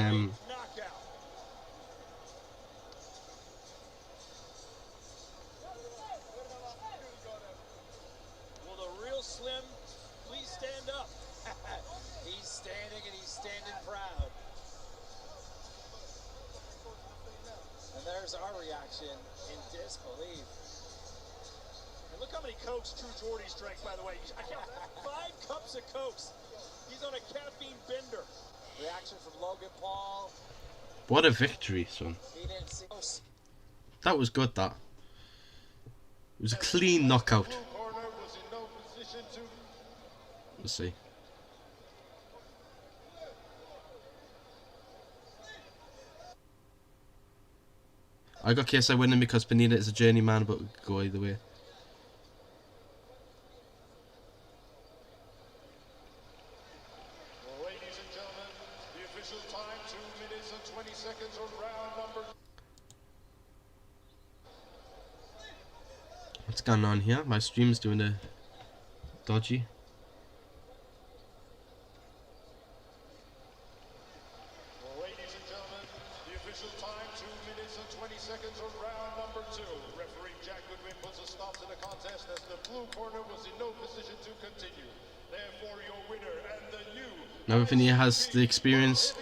Will the real Slim please stand up? He's standing and he's standing proud. And there's our reaction in disbelief. And look how many Cokes True Jordy's drank, by the way. 5 cups of Cokes. He's on a caffeine bender. Reaction from Logan Paul. what a victory, son. He didn't see. That was good. That it was a clean knockout. Let's see. I got KSI winning because Pineda is a journeyman, but we could go either way. Well, ladies and gentlemen, the official time, 2 minutes and 20 seconds on round number. What's going on here? My stream's doing a dodgy. Well, ladies and gentlemen, the official time, 2 minutes and 20 seconds on round number 2. Referee Jack Goodwin puts a stop to the contest as the blue corner was in no position to continue. Therefore, your winner and the new Now Pineda has the experience.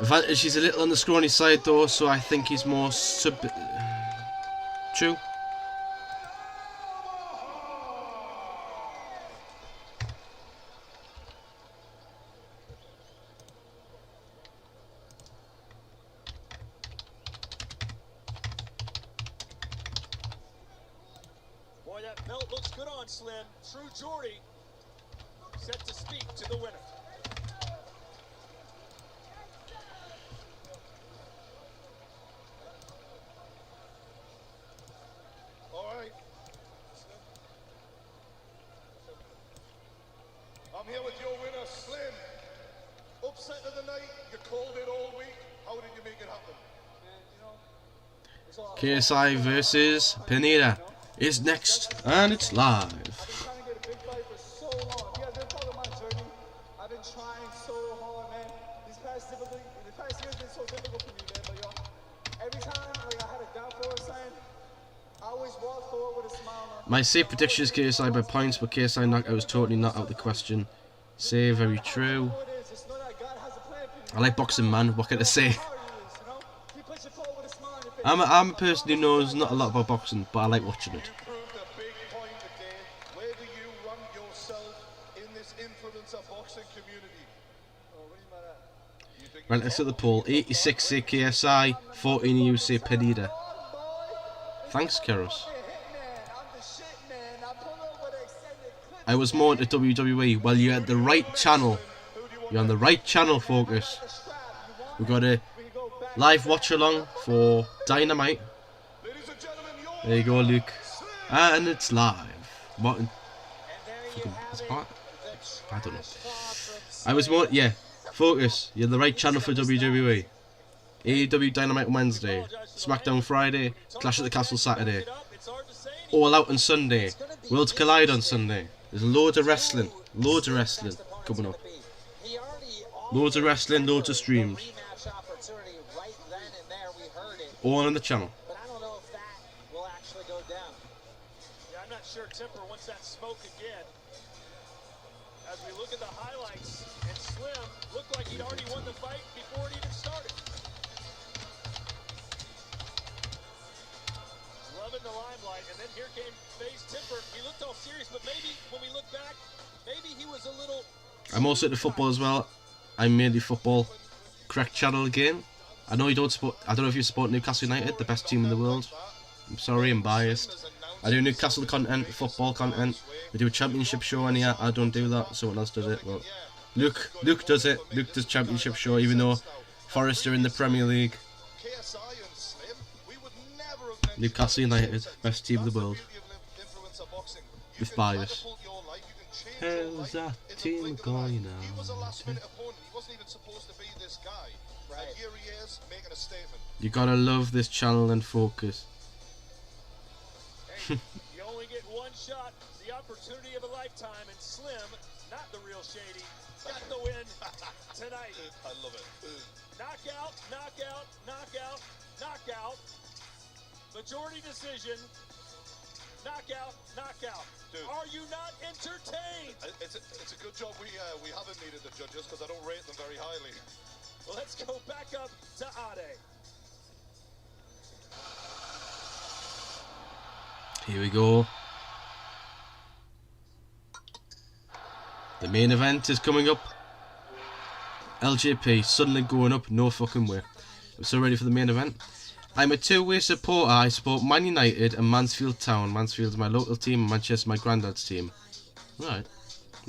Advantage, he's a little on the scrawny side though, so I think he's more true. Boy, that belt looks good on Slim. True Jordy set to speak to the winner. All right. I'm here with your winner, Slim. Upset of the night, you called it all week. How did you make it happen? KSI versus Pineda. is next, and it's live. I've been trying to get a big fight for so long. You guys been following my journey. I've been trying so hard, man. The past year's been so difficult for me, man. But yo, every time like I had a downfall or something, I always walk forward with a smile on. My safe prediction is KSI by points, but KSI knockout is totally not out of the question. Say very true. I like boxing, man. What can I say? I'm a person who knows not a lot about boxing, but I like watching it. Where do you rank yourself in this influencer boxing community? Right, let's hit the poll. 86 say KSI, 14 you say Pineda. Thanks, Keros. I was more into WWE. Well, you're at the right channel. You're on the right channel, Focus. We've got a live watch along for Dynamite. There you go, Luke. And it's live. What? I don't know. I was more, yeah. Focus. You're the right channel for WWE. AEW Dynamite on Wednesday. SmackDown Friday. Clash at the Castle Saturday. All Out on Sunday. Worlds Collide on Sunday. There's loads of wrestling. Loads of wrestling coming up. Loads of wrestling, loads of streams. All on the channel. But I don't know if that will actually go down. Yeah, I'm not sure Timper wants that smoke again. As we look at the highlights, and Slim looked like he'd already won the fight before it even started. Loving the limelight, and then here came FaZe Timper. He looked all serious, but maybe when we look back, maybe he was a little... I'm also into football as well. I'm mainly football. Correct channel again. I know you don't support. I don't know if you support Newcastle United, the best team in the world. I'm sorry, I'm biased. I do Newcastle content, football content. We do a championship show, and yeah, I don't do that. Someone else does it. Well, Luke does it. Luke does championship show, even though Forest are in the Premier League. Newcastle United, best team in the world. With bias. How's that team going now? He was a last-minute opponent. He wasn't even supposed to be this guy. And here he is, making a statement. You gotta love this channel and Focus. Hey, you only get one shot, the opportunity of a lifetime, and Slim, not the real Shady, got the win tonight. I love it. Knockout, knockout, knockout, knockout. Majority decision. Knockout, knockout. Dude. Are you not entertained? It's a good job we haven't needed the judges, because I don't rate them very highly. Well, let's go back up to Ade. Here we go. The main event is coming up. LJP suddenly going up, no fucking way. I'm so ready for the main event. I'm a two-way supporter. I support Man United and Mansfield Town. Mansfield's my local team and Manchester my granddad's team. Right.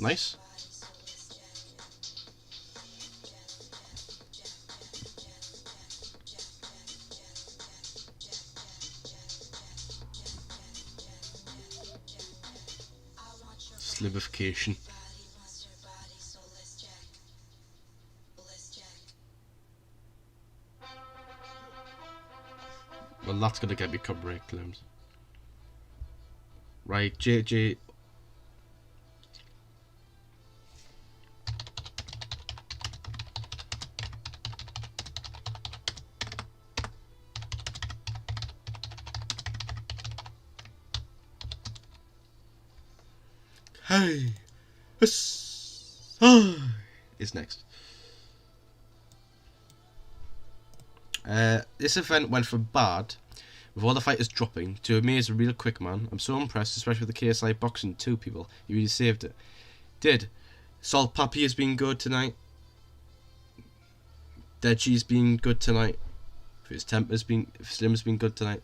Nice. Slibification. Well, that's gonna get me copyright claims. Right, JJ. Hey, is next. This event went from bad, with all the fighters dropping, to amaze a real quick man. I'm so impressed, especially with the KSI boxing 2 people. He really saved it. Did. Salt Pappy has been good tonight. Deji's been good tonight. Slim's been good tonight.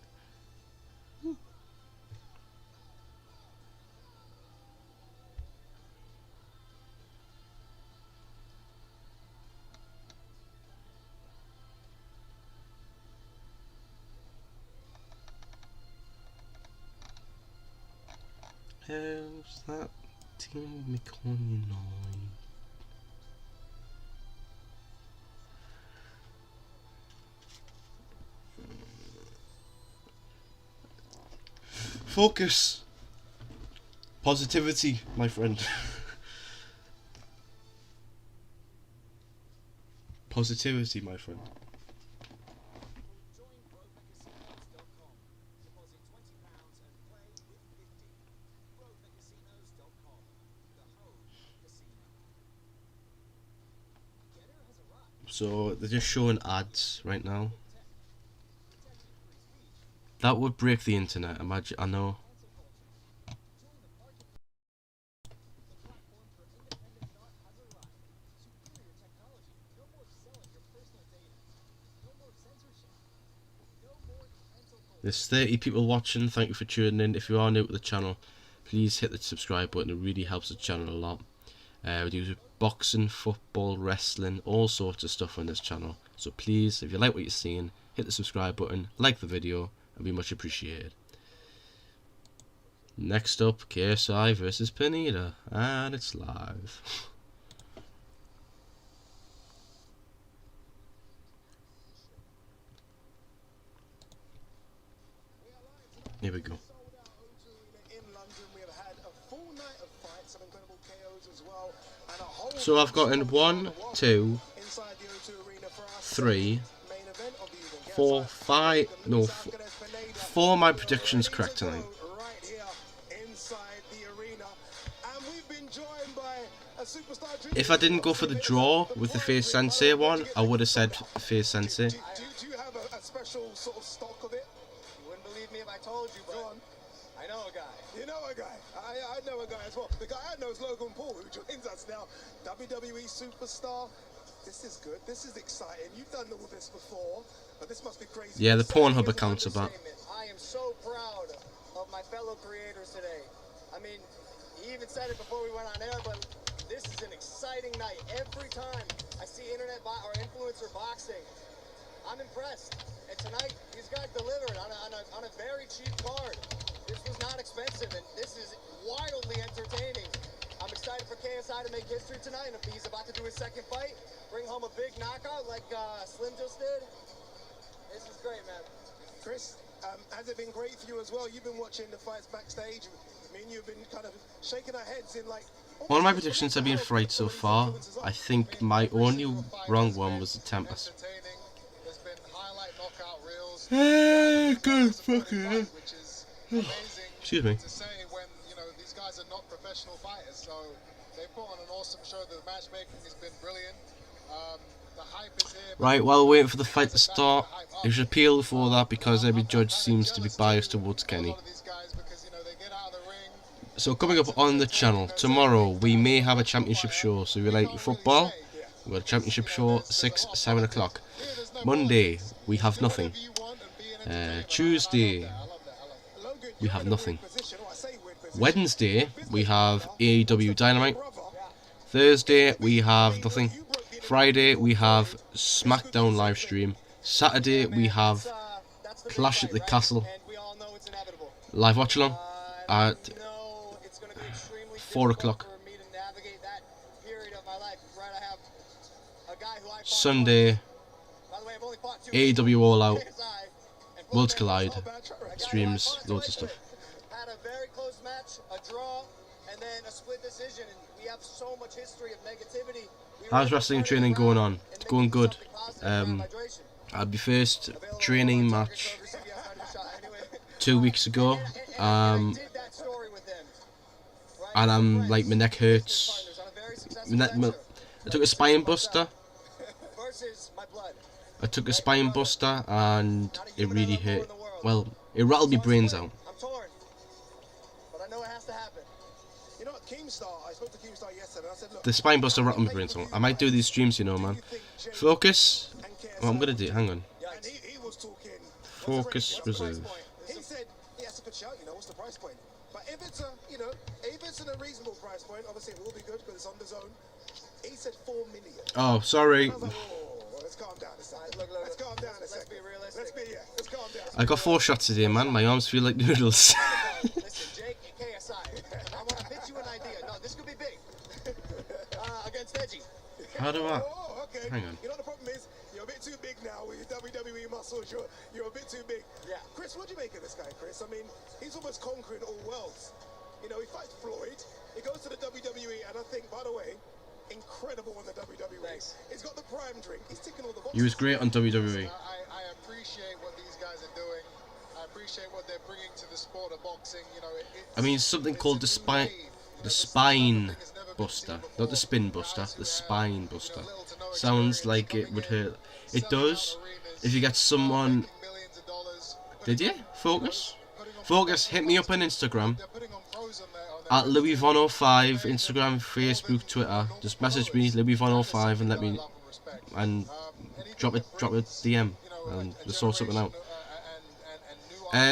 How's that team McConaughey? Focus. Positivity, my friend. Positivity, my friend. So they're just showing ads right now. That would break the internet, imagine. I know. There's 30 people watching. Thank you for tuning in. If you are new to the channel, please hit the subscribe button. It really helps the channel a lot. We do boxing, football, wrestling, all sorts of stuff on this channel. So please, if you like what you're seeing, hit the subscribe button, like the video, and be much appreciated. Next up, KSI versus Pineda, and it's live. Here we go. So I've gotten 1, 2, 3, 4, 5, no, 4 of my predictions correct tonight. If I didn't go for the draw with the Face Sensei one, I would have said Face Sensei. Do you have a special sort of stock of it? You wouldn't believe me if I told you, but I know a guy. You know a guy? I know a guy as well. The guy I know is Logan Paul, who joins us now. WWE superstar. This is good. This is exciting. You've done all this before, but this must be crazy. Yeah, the Pornhub account's about. I am so proud of my fellow creators today. I mean, he even said it before we went on air, but this is an exciting night. Every time I see internet or influencer boxing, I'm impressed. And tonight, these guys delivered on a very cheap card. This was not expensive, and this is wildly entertaining. I'm excited for KSI to make history tonight, and if he's about to do his second fight, bring home a big knockout like Slim just did. This is great, man. Chris, has it been great for you as well? You've been watching the fights backstage. I mean, you've been kind of shaking our heads in like... All my predictions have been right so far. I think my only wrong one was the Tempest. There's been highlight knockout reels. Good fucking. Excuse me. To say when these guys are not professional fighters, so they put on an awesome show. The matchmaking has been brilliant. The hype is here. Right, while we're waiting for the fight to start, it should appeal before that because every judge seems to be biased towards Kenny. So coming up on the channel tomorrow, we may have a championship show. So if you like football, we've got a championship show 6, 7 o'clock. Monday we have nothing. Tuesday we have nothing. Wednesday we have AEW Dynamite. Thursday we have nothing. Friday we have SmackDown live stream. Saturday we have Clash at the Castle live watch along at 4 o'clock. Sunday AEW All Out, Worlds Collide, streams, loads of stuff. Had a very close match, a draw, and then a split decision, and we have so much history of negativity. How's wrestling training going on? It's going good. I had my first training match 2 weeks ago, and I'm like, my neck hurts. I took a spine buster. And it really hurt. Well, it rattled my brains out. I'm torn, but I know it has to happen. You know what, Keemstar, I spoke to Keemstar yesterday, and I said, look, The spine buster rattled my brains out. I might do these streams, man. Focus. What I'm gonna do, hang on. and he was talking. Focus reserve. He said, yeah, that's a good shout, what's the price point? But if it's a, if it's in a reasonable price point, obviously it will be good because it's on the zone. He said 4 million. Oh, sorry. I was like, let's calm down a second. Let's calm down a second. Let's calm down. I got 4 shots today, man. My arms feel like noodles. Listen, Jake, KSI, I want to pitch you an idea. No, this could be big. Against Edgy. How do I? Oh, okay. Hang on. You know what the problem is? you're a bit too big now with your WWE muscles. You're a bit too big. Yeah. Chris, what do you make of this guy, Chris? I mean, he's almost conquering all worlds. You know, he fights Floyd, he goes to the WWE, and I think, by the way, incredible on the WWE. Thanks. He's got the prime drink. He's ticking all the boxes. He was great on WWE. I appreciate what these guys are doing. I appreciate what they're bringing to the sport of boxing. You know, I mean, something called the spine buster, not the spin buster, the spine buster. Sounds like it would hurt. It does if you get someone. Did you? Focus? Focus, hit me up on Instagram at LouisVon05, Instagram, Facebook, Twitter. Just message me LouisVon05 and let me drop a DM and we'll sort something out.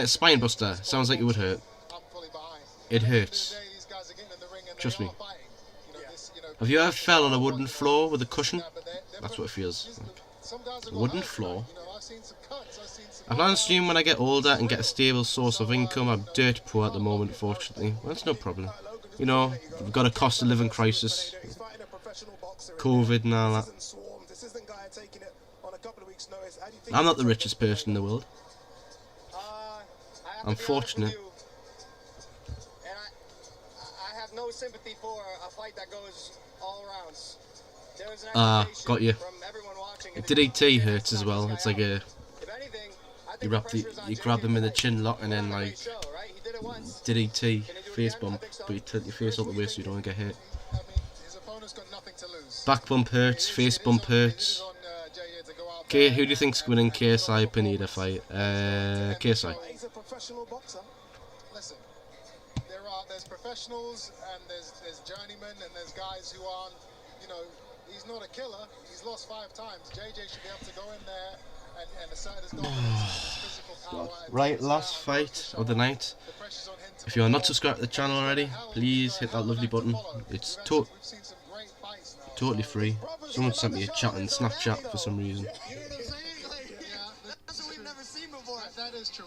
Spine buster, sounds like it would hurt. It hurts. Trust me. Have you ever fell on a wooden floor with a cushion? That's what it feels like. A wooden floor. I plan to assume when I get older and get a stable source of income. I'm dirt poor at the moment, fortunately. Well, that's no problem. You know, we've got a cost of living crisis, COVID and all that. I'm not the richest person in the world. I'm fortunate. And I have no sympathy for a fight that goes all rounds. Got you. DDT hurts as well. It's like a you grab him in the chin lock and then like DDT face bump, but you tilt your face out the way so you don't get hit. Back bump hurts, face bump hurts. Okay, who do you think's winning KSI Pineda fight? KSI. He's a professional boxer. Listen, there's professionals and there's journeymen and there's guys who aren't, you know, he's not a killer. He's lost 5 times. JJ should be able to go in there and assert his dominance, his physical power. Right, last fight of the night. If you are not subscribed to the channel already, please hit that lovely button. It's totally free. Someone sent me a chat on Snapchat for some reason. That is true.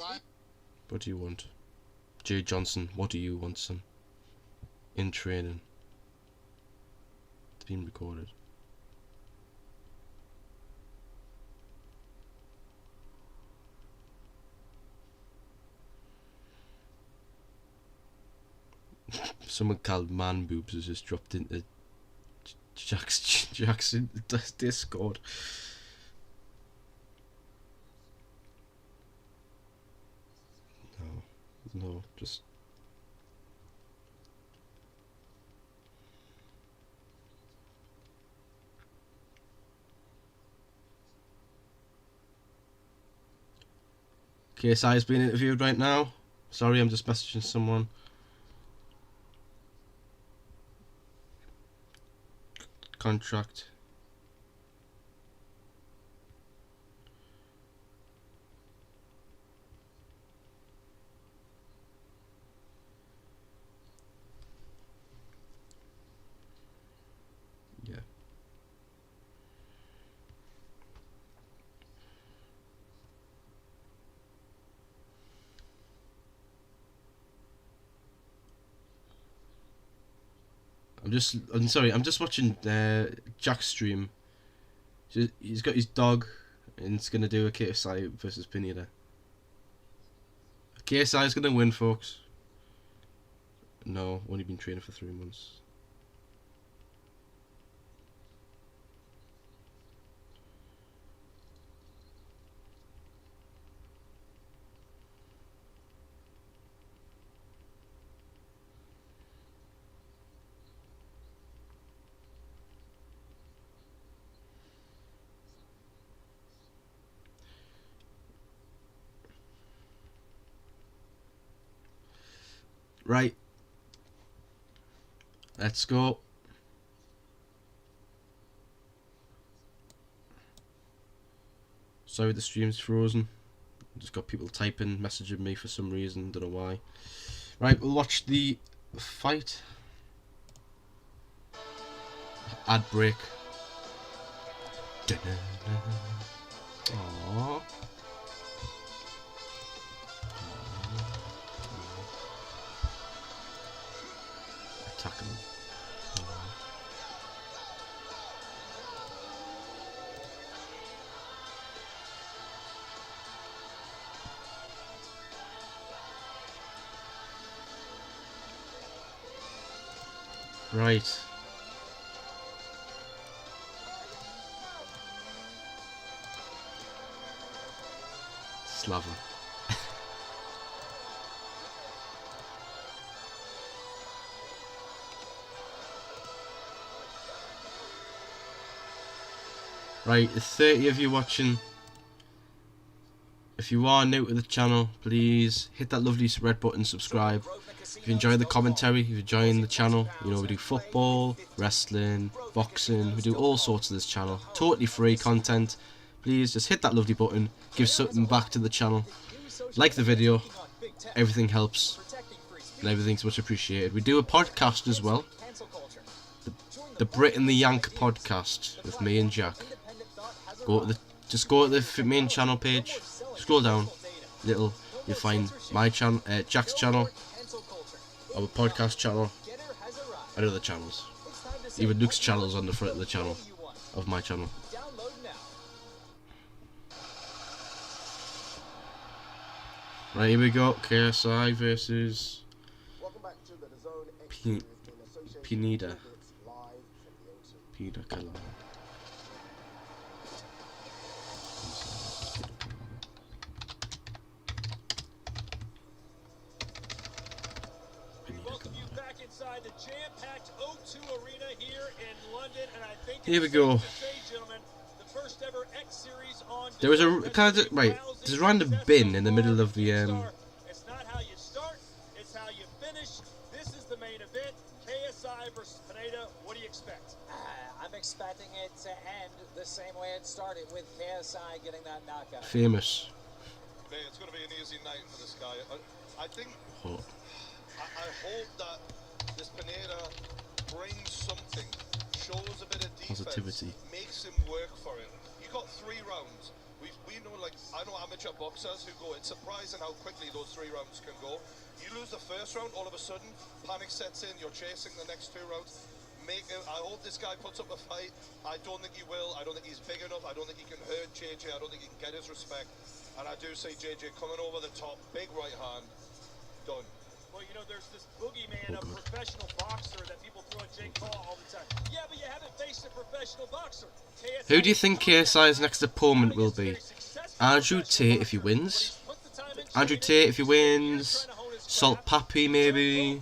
What do you want? Jay Johnson, what do you want, son? In training. It's been recorded. Someone called man boobs has just dropped into Jackson Discord. No, just KSI is being interviewed right now. Sorry, I'm just messaging someone. Contract. Yeah. I'm just watching Jack's stream. He's got his dog and he's gonna do a KSI versus Pineda. KSI is gonna win, folks. No, only been training for 3 months. Right. Let's go. Sorry the stream's frozen. Just got people typing, messaging me for some reason, don't know why. Right, we'll watch the fight. Ad break. Aww. Attacking him. Right. Slava. Right, there's 30 of you watching. If you are new to the channel, please hit that lovely red button, subscribe. If you enjoy the commentary, if you're enjoying the channel, you know, we do football, wrestling, boxing, we do all sorts of this channel. Totally free content. Please just hit that lovely button, give something back to the channel. Like the video, everything helps, and everything's much appreciated. We do a podcast as well, the Brit and the Yank podcast with me and Jack. Just go to the main channel page, scroll down, you'll find my channel, Jack's channel, our podcast channel, and other channels. Even Luke's channel's on the front of the channel, of my channel. Right, here we go. KSI versus Pineda. Pineda. The jam-packed O2 Arena here in London, and I think here we go. The first ever X series on there was a kind of right. There's a random bin in the middle of the. It's not how you start, it's how you finish. This is the main event. KSI versus Pineda. What do you expect? I'm expecting it to end the same way it started, with KSI getting that knockout. Famous. Man, it's going to be an easy night for this guy. I think. Oh. I hope that this Pineda brings something, shows a bit of defense, positivity, makes him work for it. You got 3 rounds. We know, like, I know amateur boxers who go, it's surprising how quickly those 3 rounds can go. You lose the first round, all of a sudden, panic sets in, you're chasing the next 2 rounds. I hope this guy puts up a fight. I don't think he will. I don't think he's big enough. I don't think he can hurt JJ. I don't think he can get his respect. And I do see JJ coming over the top, big right hand, done. Well, you know, there's this boogeyman of professional boxer that people throw at Jake Paul all the time. Yeah, but you haven't faced a professional boxer. Who do you think KSI's next opponent will be? Andrew Tate if he wins. Andrew Tate if he wins. Salt Pappy maybe.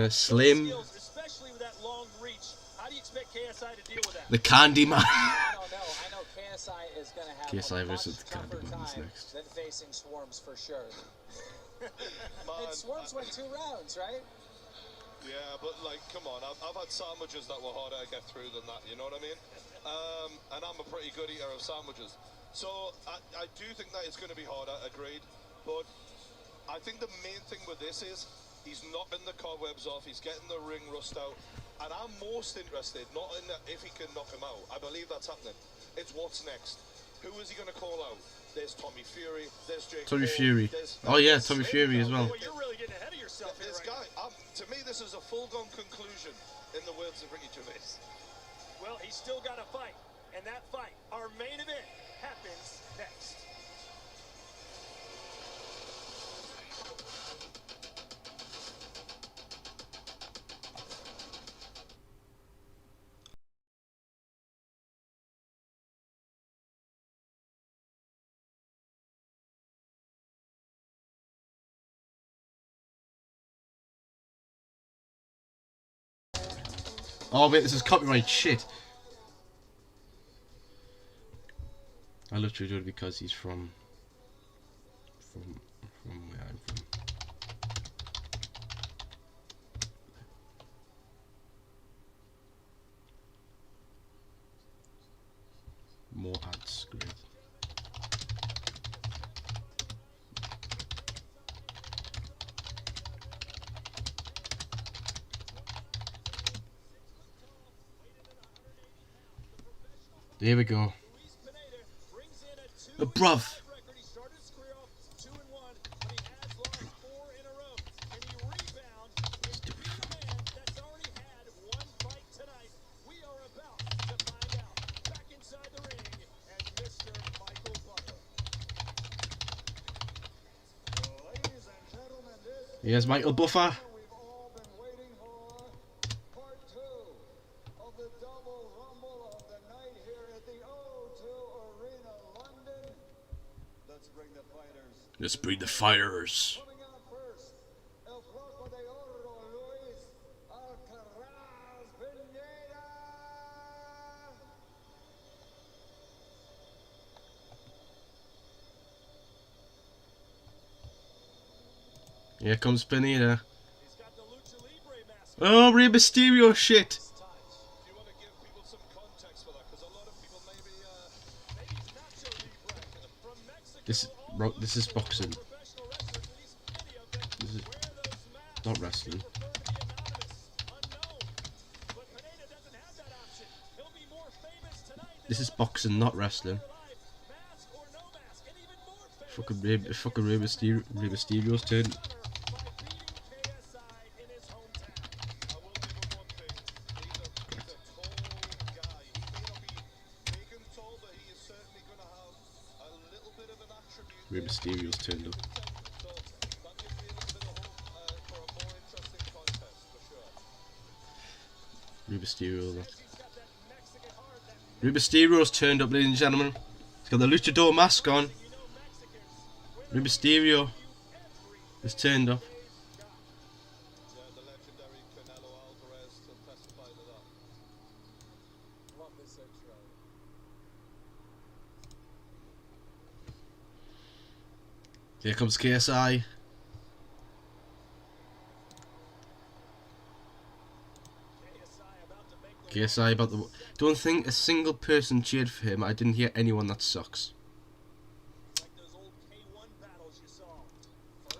Slim. The Candy Man. KSI versus the Candy Man is next. Then facing Swarmz for sure. And Swarmz went 2 rounds, right? Yeah, but like, come on, I've had sandwiches that were harder to get through than that, you know what I mean? And I'm a pretty good eater of sandwiches. So I do think that it's going to be harder, agreed. But I think the main thing with this is he's knocking the cobwebs off, he's getting the ring rust out. And I'm most interested, not in if he can knock him out. I believe that's happening. It's what's next. Who is he going to call out? There's Tommy Fury, there's Jake Tommy Paul, Fury. Oh yeah, Tommy Fury as well. Well, you're really getting ahead of yourself here, this guy, to me, this is a foregone conclusion, in the words of Ricky Gervais. Well, he's still got a fight, and that fight, our main event, happens next. Oh wait, this is copyright shit. I love Jojo because he's from where I'm from. More ads, great. There we go. Bruv. Here's Michael Buffer. Let's breed the fighters. Here comes Pineda. Oh, Rey Mysterio shit. This is boxing. This is not wrestling. This is boxing, not wrestling. Fucking Rey Mysterio's turn. Rey Mysterio's turned up. Rey Mysterio's turned up, ladies and gentlemen. He's got the luchador mask on. Rey Mysterio is turned up. Here comes KSI. KSI about the... Don't think a single person cheered for him. I didn't hear anyone. That sucks.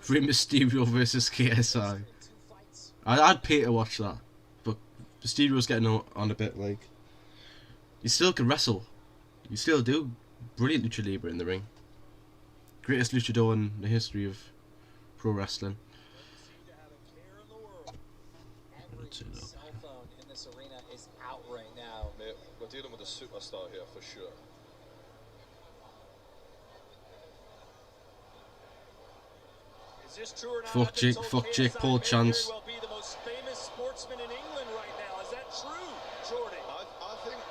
Rey Mysterio versus KSI. I'd pay to watch that. But Mysterio's getting on a bit, like... You still can wrestle. You still do. Brilliant lucha libre in the ring. Greatest luchador in the history of pro wrestling. Every cell phone in this arena is out right now. Mate, we're dealing with a superstar here for sure. Is this true or not? Fuck Jake Paul chance. Well be the most famous sportsman in England right now. Is that true, Jordan? I think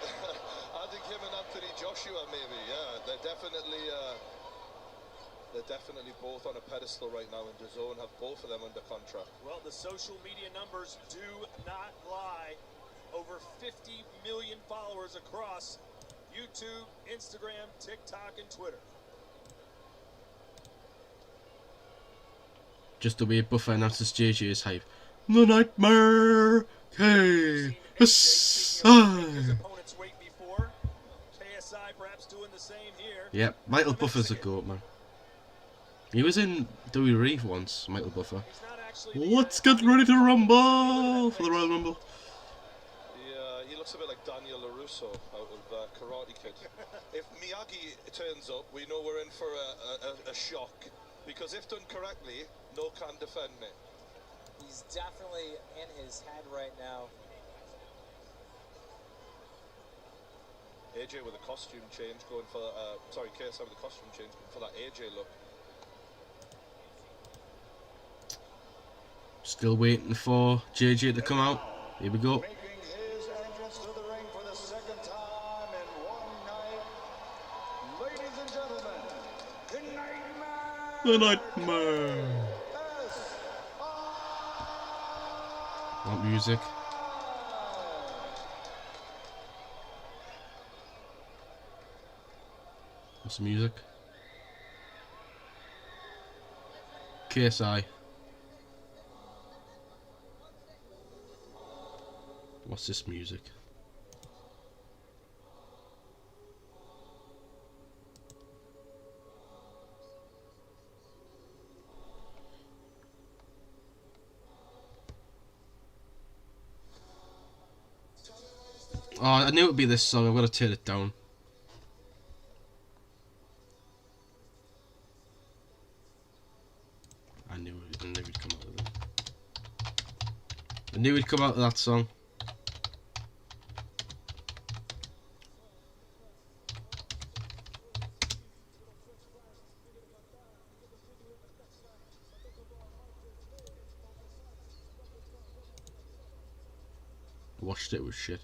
I think him and Anthony Joshua maybe. Yeah, they're definitely both on a pedestal right now, and Dazn have both of them under contract. Well, the social media numbers do not lie. Over 50 million followers across YouTube, Instagram, TikTok, and Twitter. Just the way Buffer announces JJ is hype. The Nightmare KSI. KSI perhaps doing the same here. Yep, Michael Buffer's a goat, man. He was in WWE once, Michael Buffer. Let's get ready to rumble for the Royal Rumble. He looks a bit like Daniel LaRusso out of Karate Kid. If Miyagi turns up, we know we're in for a shock. Because if done correctly, no can defend me. He's definitely in his head right now. AJ with a costume change going for sorry, KSI with a costume change going for that AJ look. Still waiting for JJ to come out. Here we go. Making his entrance to the ring for the second time in one night. Ladies and gentlemen, The Nightmare. Want music? What's the music? KSI. What's this music? Oh, I knew it would be this song. I'm gonna turn it down. I knew he'd come out of that. I knew he'd come out of that song. Watched it, was shit.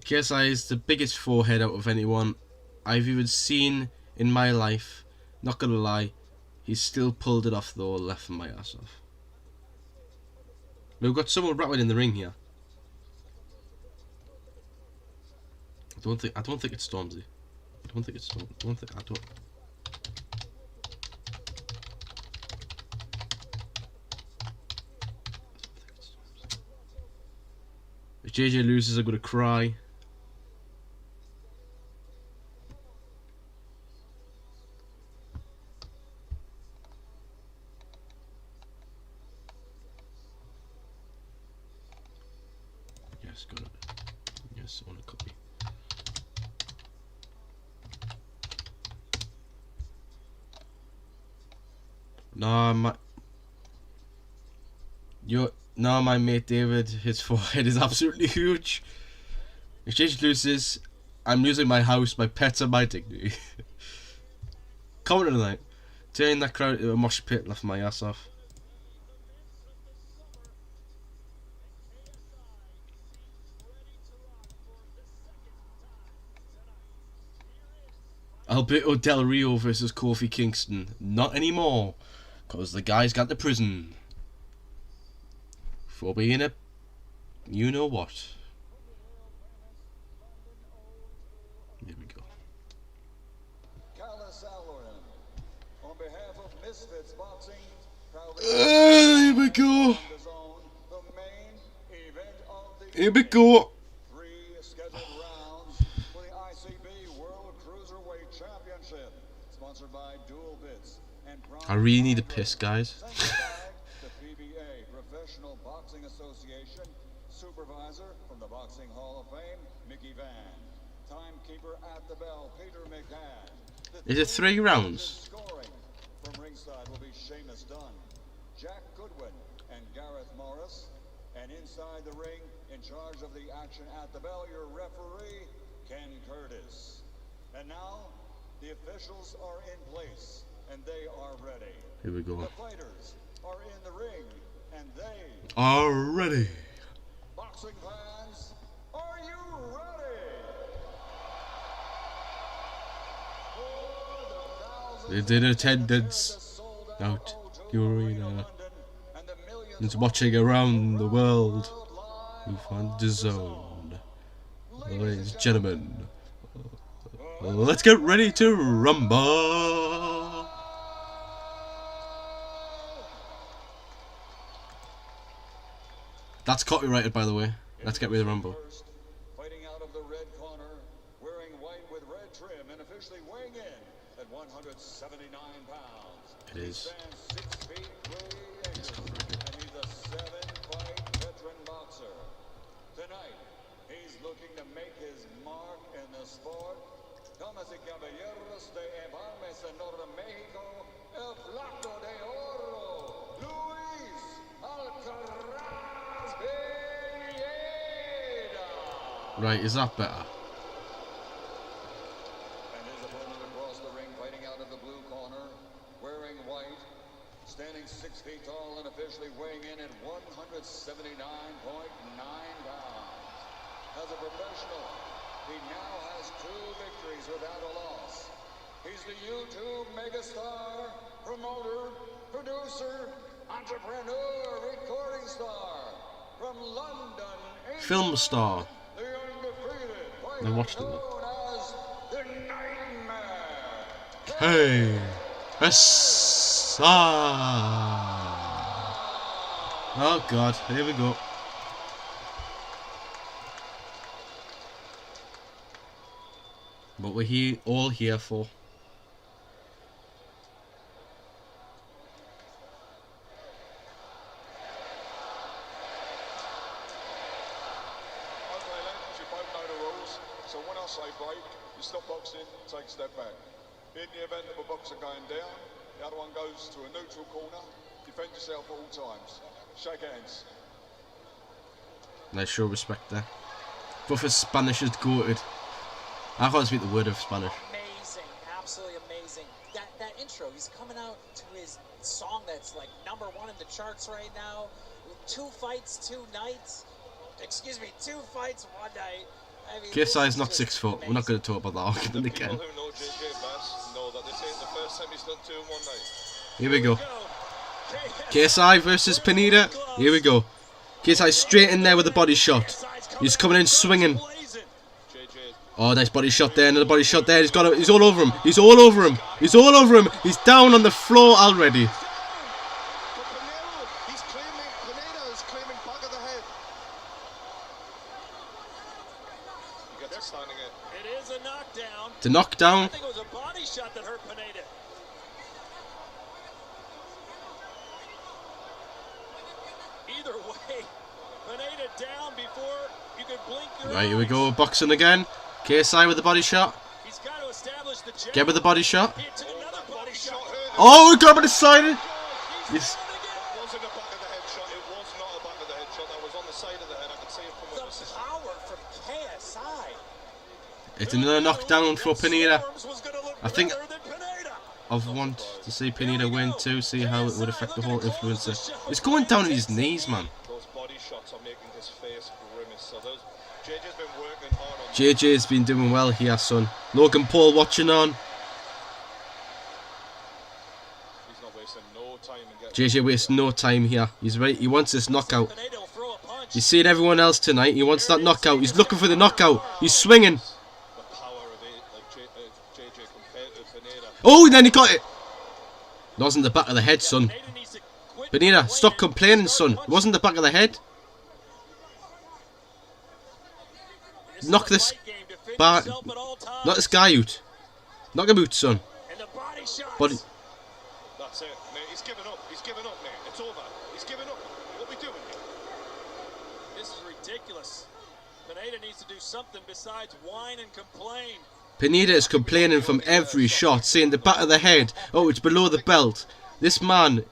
KSI is the biggest forehead out of anyone I've even seen in my life. Not gonna lie, he's still pulled it off though, laughing my ass off. We've got someone rattling in the ring here. I don't think it's Stormzy. I don't think it's Stormzy. If JJ loses, I'm gonna cry. Yes, got it. Yes, I want to copy. No, my mate David, his forehead is absolutely huge. If JJ loses, I'm losing my house, my pets, and my dignity. Comment tonight. Turning that crowd into a mosh pit, laugh my ass off. Alberto Del Rio versus Kofi Kingston. Not anymore, because the guy's got the prison for being a you know what. Here we go. On behalf of Misfits Boxing, Here we go. Here we go. I really need a piss, guys. The PBA, Professional Boxing Association, supervisor from the Boxing Hall of Fame, Mickey Van. Timekeeper at the bell, Peter McCann. Is it 3 rounds? Scoring from ringside will be Seamus Dunn, Jack Goodwin, and Gareth Morris. And inside the ring, in charge of the action at the bell, your referee, Ken Curtis. And now, the officials are in place. And they are ready. Here we go. The fighters are in the ring, and they are ready. Boxing fans, are you ready? It's in attendance out the arena. It's watching around the world. We find Dazn. Ladies and gentlemen, let's get ready to rumble. That's copyrighted, by the way. Let's get rid of the rumble. Fighting out of the red corner, wearing white with red trim, and officially weighing in at 179 pounds. It is. He stands 6 feet 3 inches, and he's a 7-fight veteran boxer. Tonight, he's looking to make his mark in the sport. Damas y caballeros de Empalme, Sonora, Mexico, el flaco de oro, Luis Pineda. Right, is that better? And his opponent across the ring, fighting out of the blue corner, wearing white, standing 6 feet tall and officially weighing in at 179.9 pounds. As a professional, he now has 2 victories without a loss. He's the YouTube megastar, promoter, producer, entrepreneur, recording star from London, England, Film star. the undefeated I watched it. known as the Nightmare. Hey, KSI. Oh God, here we go. What we're all here for. So when I say break, you stop boxing, take a step back. In the event of a boxer going down, the other one goes to a neutral corner, defend yourself at all times. Shake hands. Nice show of respect there. But for Spanish is goated. I can't speak the word of Spanish. Amazing, absolutely amazing. That intro, he's coming out to his song that's like #1 in the charts right now. 2 fights, 2 nights. Excuse me, 2 fights, 1 night. KSI is not 6 foot. We're not going to talk about that argument again. People who know JJ best know that this ain't the first time he's done 2 in one night. Here we go. KSI versus Pineda. Here we go. KSI straight in there with a body shot. He's coming in swinging. Oh, nice body shot there. Another body shot there. He's got it. He's all over him. He's all over him. He's all over him. He's down on the floor already. Pineda is claiming back of the head. He gets a standing it. It is a knockdown. The knockdown. I think it was a body shot that hurt Pineda. Either way, Pineda down before you could blink your Right, here we go. Boxing again. KSI with the body shot. He's got to establish the jab. Get with the body shot. He took another body shot. Oh, we got him decided. Yes. It wasn't a back of the head shot. It was not a back of the head shot. That was on the side of the head. I could see it from the power from KSI. It's another knockdown for Pineda. I think I've want to see Pineda win too, see how it would affect the whole influencer. It's going down on his knees, man. Those body shots are making his face grimace. So those JJ's been working hard on. JJ's been doing well here, son. Logan Paul watching on. He's not wasting no time in JJ getting. wastes no time here. He's right. He wants this knockout. He's seen everyone else tonight. He wants that knockout. He's looking for the knockout. He's swinging. Oh, and then he got it. That wasn't the back of the head, son. Pineda, stop complaining, son. It wasn't the back of the head. Knock this back. Knock this guy out. Knock him out, son. Body. That's it, mate. He's given up. He's given up, mate. It's over. He's given up. What are we doing here? This is ridiculous. Pineda needs to do something besides whine and complain. Pineda is complaining from every shot, saying the back of the head. Oh, it's below the belt. This man.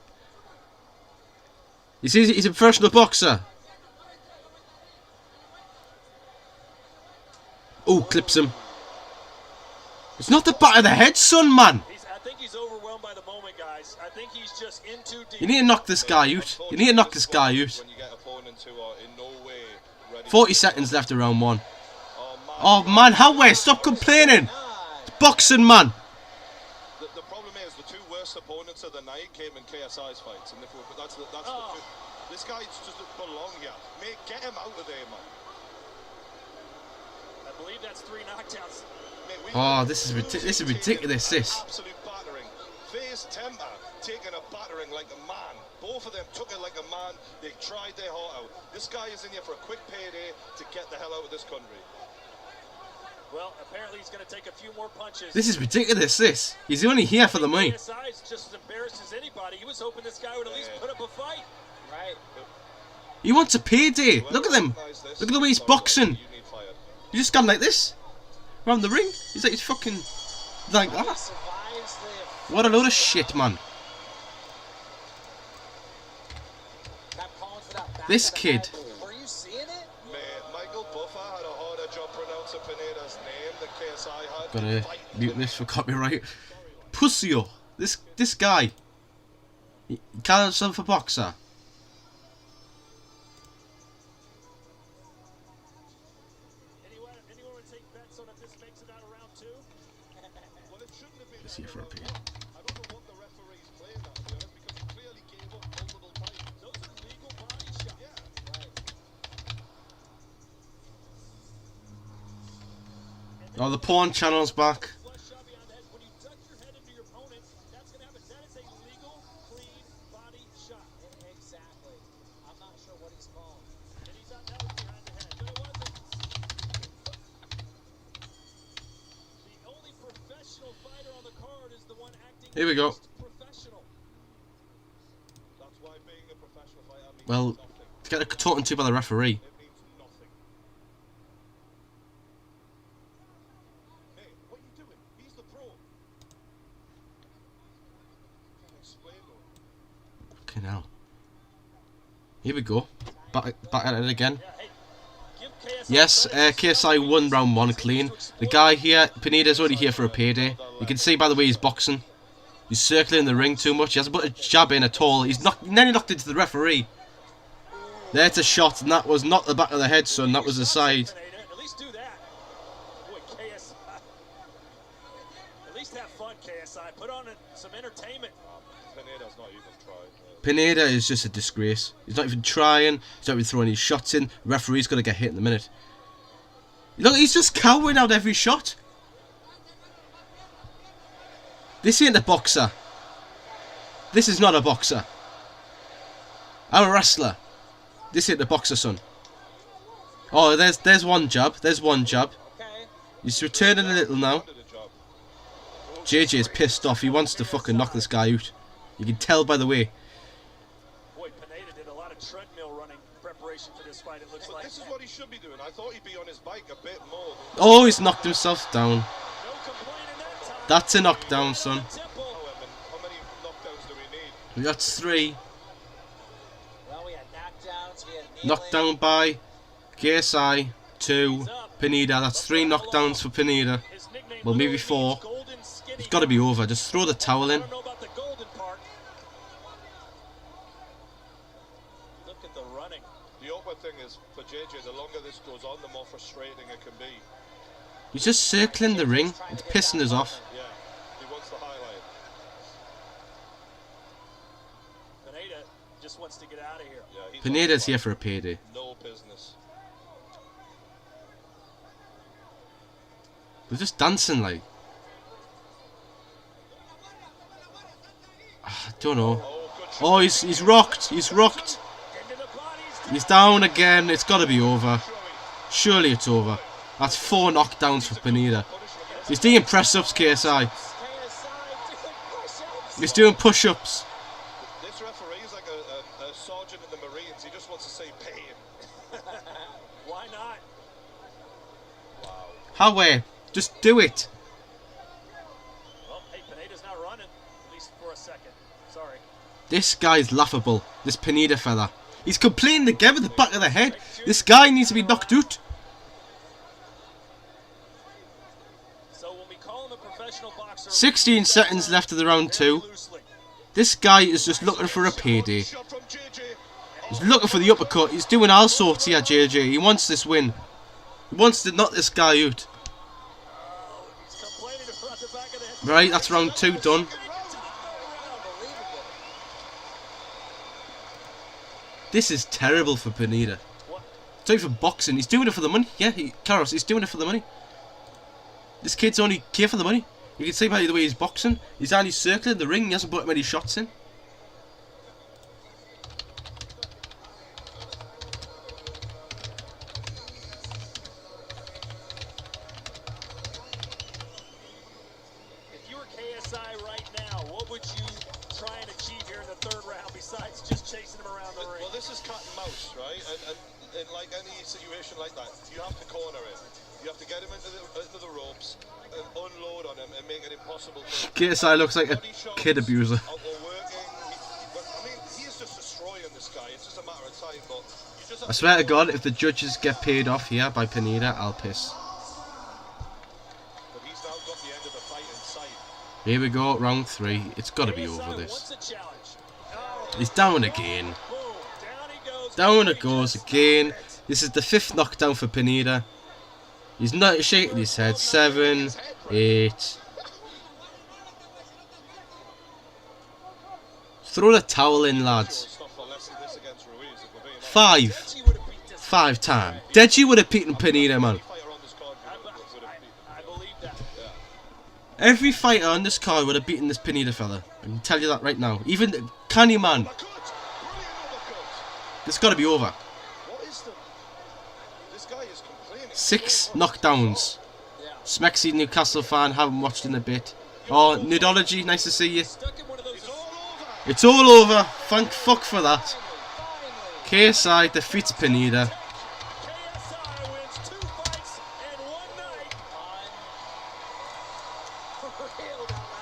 He's a professional boxer. Oh, clips him. It's not the back of the head, son, man. I think he's overwhelmed by the moment, guys. I think he's just in too deep. You need to knock this guy out. You need to knock this guy out. 40 seconds left of round 1. Oh, man, how way? Stop complaining. It's boxing, man. The problem is the 2 worst opponents of the night came in KSI's fights, and that's the two. This guy just doesn't belong here. Mate, get him out of there, man. I believe that's 3 knockdowns. Oh, this is ridiculous. This. Absolute battering. Phase Temper taking a battering like a man. Both of them took it like a man. They tried their heart out. This guy is in here for a quick payday to get the hell out of this country. Well, apparently he's going to take a few more punches. This is ridiculous, this. He's only here for the money. KSI is just as embarrassed as anybody. He was hoping this guy would at least put up a fight. Right. He wants a payday. Look at him. Look at the way he's boxing. He just gone like this. Around the ring. He's like, he's fucking like that. What a load of shit, man. This kid. Were you seeing it? Michael Buffer had a harder job pronouncing Pineda's name than KSI had. Gotta mute this for copyright. Pussyo. This guy. He calls himself a boxer. Anyone would take bets on if this makes it out of round 2? Well, it shouldn't have been. Let's see if we're up here. I don't know what the referee's playing at, to be honest, because he clearly gave up multiple times. Those are legal body shots. Yeah. Right. Oh, the porn channel's back. When you touch your head into your opponent, that's going to happen. That is a legal, clean body shot. Exactly. I'm not sure what he's called. And he thought that was behind the head, but it wasn't. The only professional fighter on the card is the one acting Here we go. professional. That's why being a professional fighter means Well, to get talking to by the referee. it means nothing. Hey, what are you doing? He's the pro. Explain to him. Fucking hell. Here we go. Back at it again. Yes, KSI won round 1 clean. The guy here, Pineda's already here for a payday. You can see by the way he's boxing. He's circling the ring too much. He hasn't put a jab in at all. He's nearly knocked into the referee. There's a shot, and that was not the back of the head, son. That was the side. At least do that. KSI. Put on some entertainment. Pineda's not even trying. Pineda is just a disgrace. He's not even trying. He's not even throwing his shots in. The referee's going to get hit in a minute. Look, he's just cowering out every shot. This ain't a boxer. This is not a boxer. I'm a wrestler. This ain't a boxer, son. Oh, there's one jab. There's one jab. He's returning a little now. JJ's pissed off. He wants to fucking knock this guy out. You can tell by the way. Boy, Pineda did a lot of treadmill running preparation for this fight, it looks like. This is what he should be doing. I thought he'd be on his bike a bit more. Oh, he's knocked himself down. That's a knockdown, son. How many knockdowns do we need? That's 3. Well, we had knockdowns, we had Knockdown by KSI, 2. Pineda, that's 3 knockdowns for Pineda. Well, maybe 4. It's got to be over. Just throw the towel in. Look at the running. The awkward thing is, for JJ, the longer this goes on, the more frustrating it can be. He's just circling the ring. It's pissing us off. Yeah, he wants the highlight. Pineda just wants to get out of here. Yeah, Pineda's here for a payday. No business. They're just dancing like. I don't know. Oh, he's rocked. He's rocked. He's down again. It's got to be over. Surely it's over. That's 4 knockdowns for Pineda. He's doing press-ups, KSI. He's doing push-ups. This referee is like a sergeant in the Marines. He just wants to say pay him. Why not? Wow. How? Just do it. Well, hey, Pineda's not running, at least for a second. Sorry. This guy's laughable. This Pineda fella. He's complaining again with the back of the head. This guy needs to be knocked out. So when we call him a professional boxer, 16 seconds left of the round 2. This guy is just looking for a payday. He's looking for the uppercut. He's doing all sorts here, JJ. He wants this win. He wants to knock this guy out. Right, that's round 2 done. This is terrible for Pineda. It's not even boxing. He's doing it for the money. Yeah, Carlos, he's doing it for the money. This kid's only here for the money. You can see by the way he's boxing. He's only circling the ring. He hasn't put many shots in. if you were KSI right now, what would you try and achieve here in the 3rd round besides just chasing him around the ring? Well, this is cat and mouse, right? And like any situation like that, you have to corner him. You have to get him into the ropes and unload on him and make it impossible for him. KSI looks like a kid abuser. I mean, he's just destroying this guy. It's just a matter of time, but you just have I swear to God, if the judges get paid off here by Pineda, I'll piss. But he's now got the end of the fight in sight. Here we go, round 3. It's got to be over this. He's down again. Down it goes again. This is the 5th knockdown for Pineda. He's not shaking his head. 7, 8. Throw the towel in, lads. 5. 5 times. Deji would have beaten Pineda, man. Every fighter on this card would have beaten this Pineda fella. I can tell you that right now. Even Candyman. It's got to be over. 6 knockdowns. Smexy Newcastle fan, haven't watched in a bit. Oh, Nidology, nice to see you. It's all over. Thank fuck for that. KSI defeats Pineda.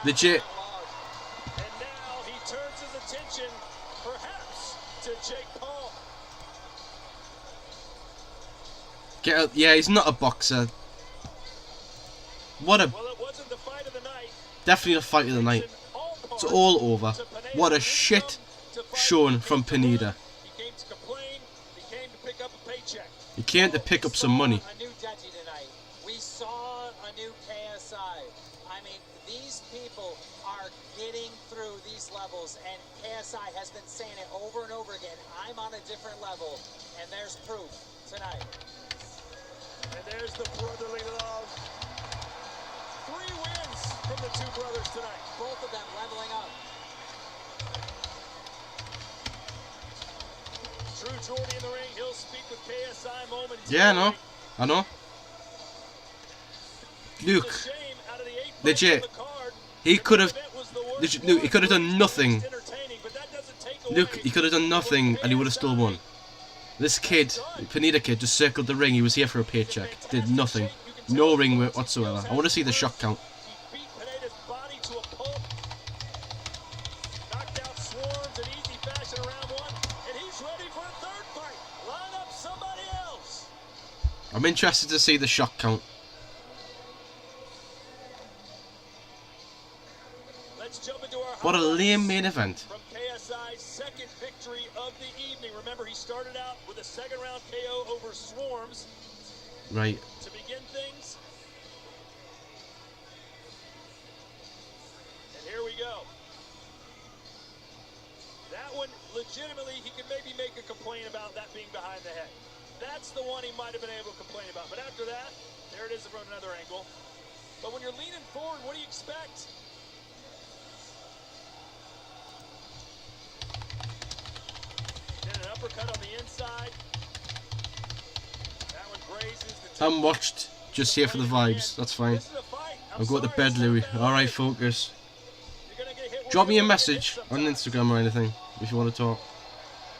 Legit. And now he turns his attention, perhaps, to Jake Paul. Get out. Yeah, he's not a boxer. What a... Well, it wasn't the fight of the night. Definitely the fight of the night. It's all over. What a shit showing from Pineda. He came to complain. He came to pick up a paycheck. He came to pick up some money. A new Dazn tonight. We saw a new KSI. I mean, these people getting through these levels, and KSI has been saying it over and over again. I'm on a different level, and there's proof tonight. And there's the brotherly love. 3 wins from the 2 brothers tonight. Both of them leveling up. True Jordy in the ring. He'll speak with KSI moment. Yeah, I know. Luke, legit, he could have done nothing. Luke, he could have done nothing and he would have still won. This kid, Pineda kid, just circled the ring. He was here for a paycheck. Did nothing. No ring work whatsoever. I want to see the shot count. He beat Pineda's body to a pulp. Knocked out Swarmz in easy fashion around 1. And he's ready for a 3rd fight. Line up somebody else. I'm interested to see the shot count. What a lame main event. From KSI's 2nd victory of the evening. Remember, he started out with a 2nd round KO over Swarmz. Right. To begin things. And here we go. That one, legitimately, he could maybe make a complaint about that being behind the head. That's the one he might have been able to complain about. But after that, there it is from another angle. But when you're leaning forward, what do you expect? Then an uppercut on the inside. That one grazes the I'm watched, just here for the vibes. That's fine. I'll go to bed, Louis. Alright, focus. Drop me a message on Instagram or anything if you want to talk.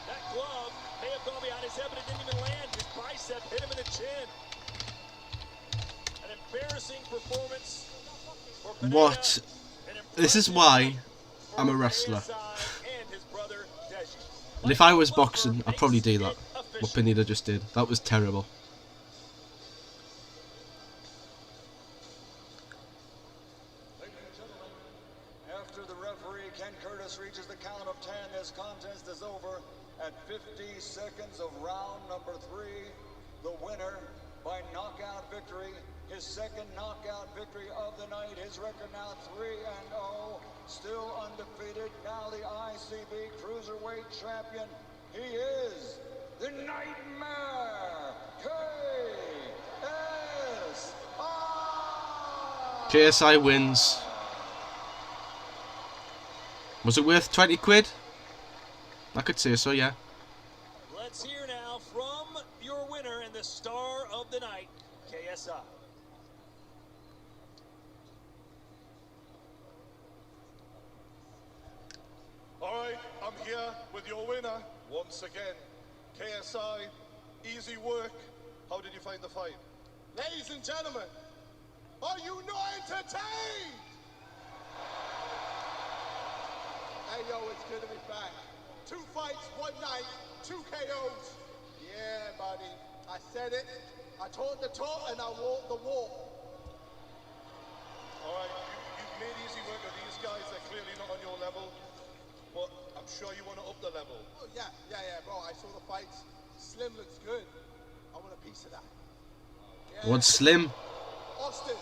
That glove may have gone behind his head, but it didn't even land. His bicep hit him in the chin. An embarrassing performance for Pineda. What? This is why I'm a wrestler. And if I was boxing, I'd probably do that. What Pineda just did. That was terrible. After the referee, Ken Curtis, reaches the count of 10, this contest is over at 50 seconds of round number 3. The winner by knockout victory, his 2nd knockout victory of the night. His record now 3-0, still undefeated. Now the ICB Cruiserweight Champion. He is the Nightmare KSI. KSI wins. Was it worth 20 quid? I could say so, yeah. Let's hear now from your winner and the star of the night, KSI. All right, I'm here with your winner once again, KSI. Easy work. How did you find the fight? Ladies and gentlemen, are you not entertained? Hey, yo, it's good to be back. 2 fights, 1 night, 2 KOs. Yeah, buddy. I said it. I taught the talk and I walked the walk. All right, you've made easy work of these guys. They're clearly not on your level. But I'm sure you want to up the level. Oh, yeah, bro. I saw the fights. Slim looks good. I want a piece of that. Yeah. What's Slim? Austin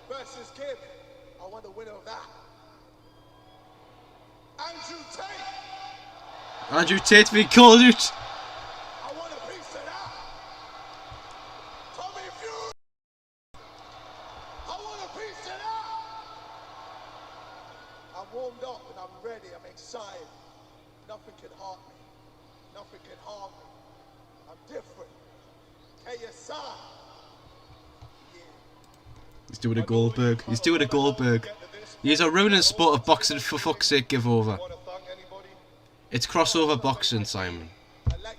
versus Kim. I want the winner of that. Andrew Tate. Andrew Tate v. called out. I want a piece of that. Tommy Fury. I want a piece of that. I'm warmed up and I'm ready. I'm excited. Nothing can harm me. Nothing can harm me. I'm different. KSI. He's doing a Goldberg. He's doing a Goldberg. He's a ruining sport of boxing, for fuck's sake, give over. It's crossover boxing, Simon.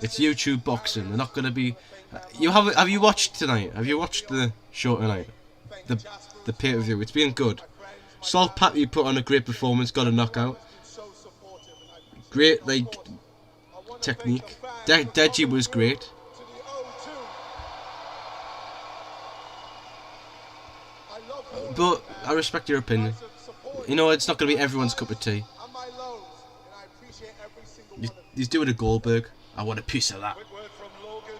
It's YouTube boxing. They're not going to be... Have you watched tonight? Have you watched the show tonight? The pay-per-view. It's been good. Salt Patty put on a great performance, got a knockout. Great, like, technique. Deji was great. But I respect your opinion. You know, it's not going to be everyone's cup of tea. He's doing a Goldberg. I want a piece of that. Quick word from Logan,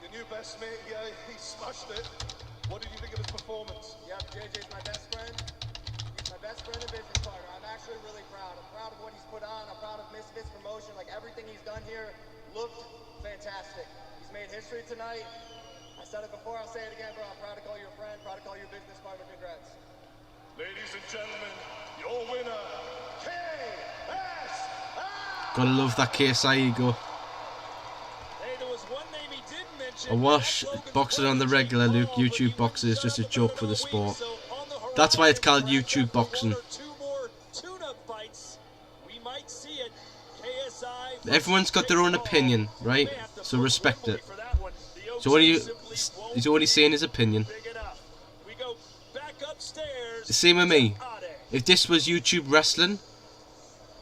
your new best mate here, he smashed it. What did you think of his performance? Yep, JJ's my best friend. He's my best friend and business partner. I'm actually really proud. I'm proud of what he's put on. I'm proud of Misfits promotion. Like, everything he's done here looked fantastic. He's made history tonight. I said it before, I'll say it again, bro. I'm proud to call you a friend, proud to call you a business partner. Congrats. Ladies and gentlemen, your winner, KSI. Gotta love that KSI ego. I watch boxing on the regular, Luke. YouTube boxing is just a joke for the sport. That's why it's called YouTube boxing. Everyone's got their own opinion, right? So respect it. So he's only saying his opinion. The same with me. If this was YouTube wrestling,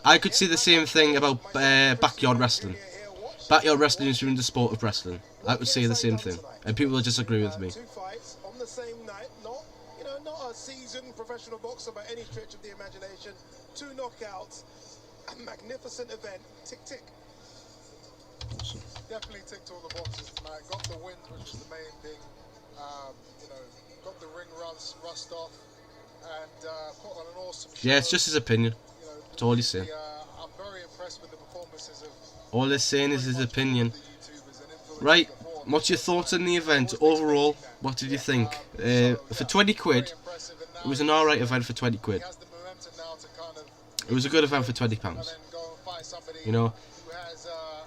I could say the same thing about backyard wrestling. Backyard wrestling is ruined the sport of wrestling. I would say the same thing, and people will disagree with me. Two fights on the same night, not a seasoned professional boxer by any stretch of the imagination. 2 knockouts, a magnificent event. Tick tick. Awesome. Definitely ticked all the boxes tonight. Got the wins, which is the main thing. Got the ring rust off, and put on an awesome show. Yeah, it's just his opinion. That's all he's saying. I'm very impressed with the performances of. All he's saying is his opinion. Right, what's your thoughts on the event overall? What did you think? For 20 quid, it was an alright event for 20 quid. It was a good event for £20. You know,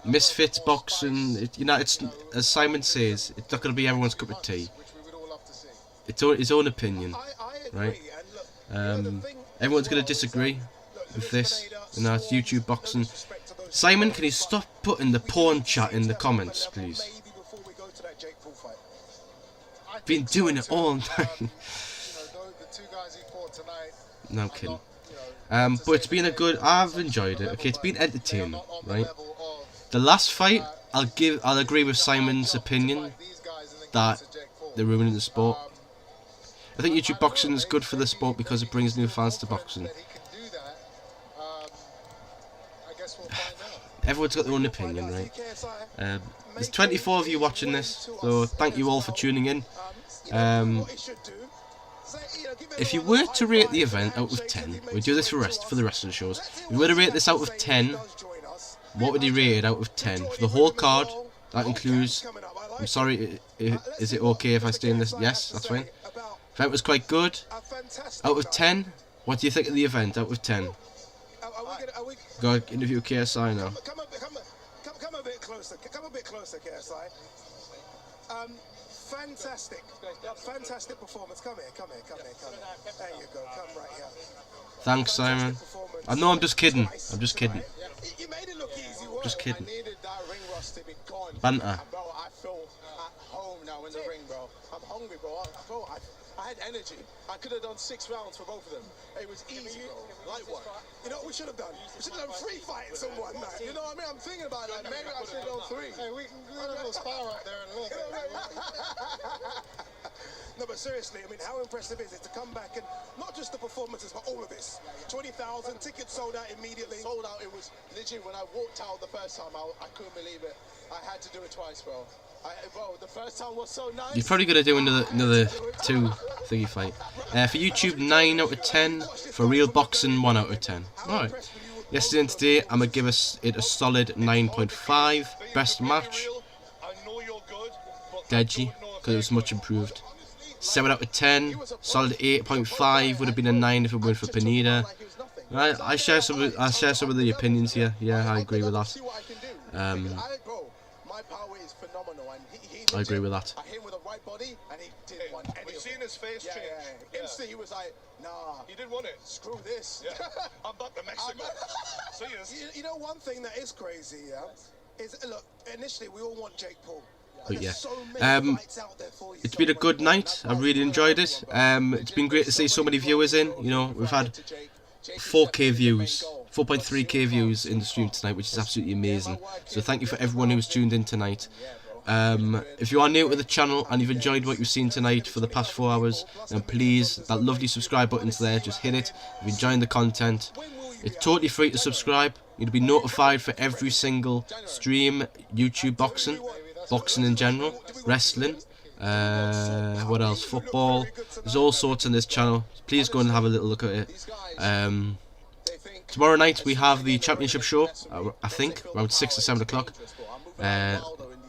Misfits boxing, it's, as Simon says, it's not going to be everyone's cup of tea. It's his own opinion, right? Everyone's going to disagree with this, and that's YouTube boxing. Simon, can you stop putting the porn chat in the comments, please? Been doing it all night. No, I'm kidding. But it's been a good. I've enjoyed it. Okay, it's been entertaining, right? The last fight, I'll agree with Simon's opinion that they're ruining the sport. I think YouTube boxing is good for the sport because it brings new fans to boxing. Everyone's got their own opinion, right? There's 24 of you watching this, so thank you all for tuning in. If you were to rate the event out of 10, we do this for the rest of the shows. If you were to rate this out of 10, what would you rate it out of 10? For the whole card, that includes. I'm sorry, is it okay if I stay in this? Yes, that's fine. Event was quite good. Out of 10, what do you think of the event out of 10? Go interview KSI now. Come a bit closer. Come a bit closer, KSI. Fantastic performance. Come here. There you go. Come right here. Thanks, Simon. I know, I'm just kidding. You made it look easy. Just kidding. I needed that ring rust to be gone. Banter. Bro, I feel at home now in the ring, bro. I'm hungry, bro. I had energy. I could have done 6 rounds for both of them. It was easy, bro. Like what? You know what we should have done? We should have done 3 fights in one night. You know what I mean? I'm thinking about that. Maybe I should have done 3. Hey, we can do a little spar up there in a little bit. No, but seriously, I mean, how impressive is it to come back and not just the performances, but all of this? 20,000 tickets sold out immediately. Sold out. It was literally when I walked out the first time, I couldn't believe it. I had to do it twice, bro. Bro, the first time was so nice. You're probably gonna do another 2 thingy fight. For YouTube, 9 out of 10. For real boxing, 1 out of 10. Alright. Yesterday and today, I'm gonna give it a solid 9.5. Best match, Deji, because it was much improved. 7 out of 10. Solid 8.5. Would have been a 9 if it weren't for Pineda. Right, I share some of the opinions here. Yeah, I agree with that. I agree with that. I hit him with a right body and he didn't want any. We've seen his face change. Instantly he was like, nah. He didn't want it. Screw this. Yeah. I'm back to Mexico. See you. You know, one thing that is crazy, is look, initially we all want Jake Paul. But yeah, it's been a good night. I really enjoyed it. It's been great to see so many viewers in. You know, we've had 4K views, 4.3K views in the stream tonight, which is absolutely amazing. So thank you for everyone who's tuned in tonight. If you are new to the channel and you've enjoyed what you've seen tonight for the past 4 hours, then please, that lovely subscribe button's there, just hit it. If you're enjoying the content, it's totally free to subscribe. You'll be notified for every single stream, YouTube boxing in general, wrestling, What else? Football. There's all sorts on this channel. Please go and have a little look at it. Tomorrow night we have the championship show, I think, around 6 or 7 o'clock.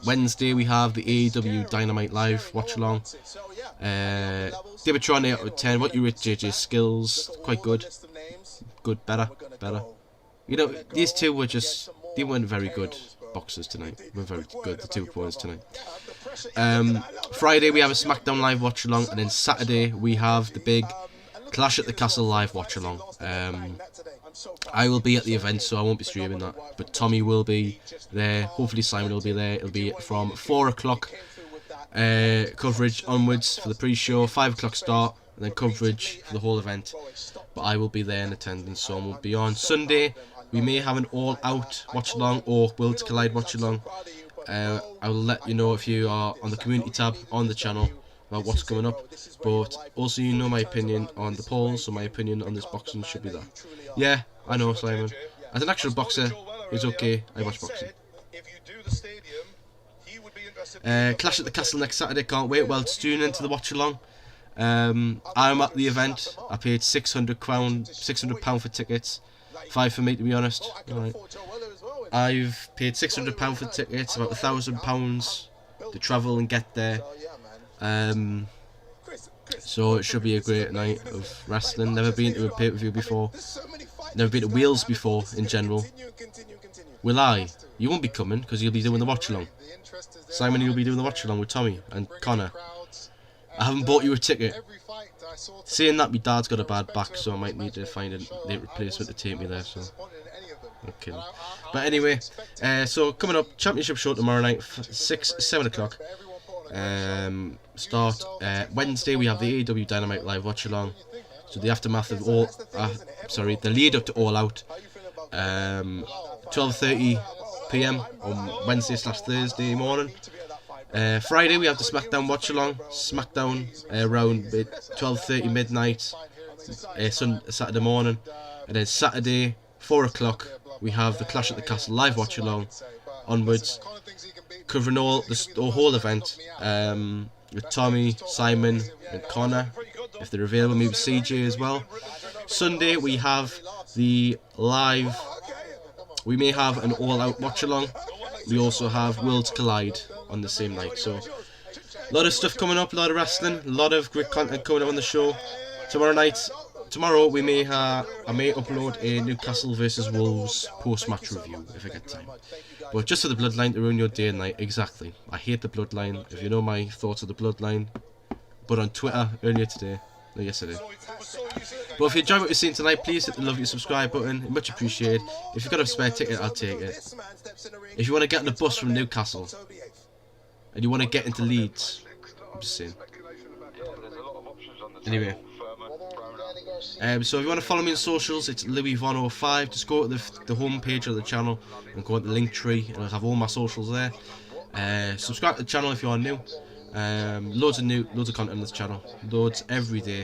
Wednesday we have the AEW Dynamite Live watch along. Dimitron 8 out of 10. What you rate JJ's skills? Quite good. Good, better. You know, these two were just, they weren't very good boxers tonight. They were very good, the two opponents tonight. Friday we have a SmackDown Live watch along, and then Saturday we have the big Clash at the Castle Live watch along. I will be at the event, so I won't be streaming that, but Tommy will be there. Hopefully Simon will be there. It'll be from 4 o'clock coverage onwards for the pre-show, 5 o'clock start, and then coverage for the whole event. But I will be there in attendance, so we'll be on Sunday. We may have an all-out watch-along or Worlds Collide watch-along. I will let you know if you are on the community tab on the channel about what's coming up. But also, you know my opinion on the polls, so my opinion on this boxing should be there. Yeah, I know, Simon. As an actual boxer, it's okay. I watch boxing. Clash at the Castle next Saturday. Can't wait. Well, it's tuning into the watch-along. I'm at the event. I paid £600 for tickets. 5 for me, to be honest. Right. I've paid £600 for tickets, about £1,000 to travel and get there. So it should be a great night of wrestling. Never been to a pay-per-view before. Never been to Wales before in general. Will I? You won't be coming because you'll be doing the watch-along. Simon, you'll be doing the watch-along with Tommy and Connor. I haven't bought you a ticket. Saying that, my dad's got a bad back, so I might need to find a late replacement to take me there. So, okay. But anyway, so coming up, championship show tomorrow night, 7 o'clock. Start Wednesday. We have the AEW Dynamite Live watch along. So the aftermath of all, the lead up to All Out. 12:30 PM on Wednesday/Thursday morning. Friday we have the SmackDown watch along. SmackDown around 12:30 midnight, Saturday morning, and then Saturday 4 o'clock we have the Clash at the Castle live watch along onwards, covering the whole event with Tommy, Simon, and Connor if they're available. Maybe CJ as well. Sunday we have the live. We may have an all-out watch along. We also have Worlds Collide on the same night. So a lot of stuff coming up, a lot of wrestling, a lot of great content coming up on the show. Tomorrow we may I may upload a Newcastle versus Wolves post-match review if I get time. But just for the Bloodline to ruin your day and night, exactly. I hate the Bloodline. If you know my thoughts of the Bloodline, but on Twitter earlier today, no, yesterday. But if you enjoyed what you've seen tonight, please hit the lovely subscribe button. Much appreciated. If you've got a spare ticket, I'll take it. If you want to get on the bus from Newcastle and you want to get into Leeds, I'm just saying. Anyway, so if you want to follow me on socials, it's Louis105. Just go to the home page of the channel and go to the link tree, and I'll have all my socials there. Subscribe to the channel if you are new. Loads of content on this channel, loads every day.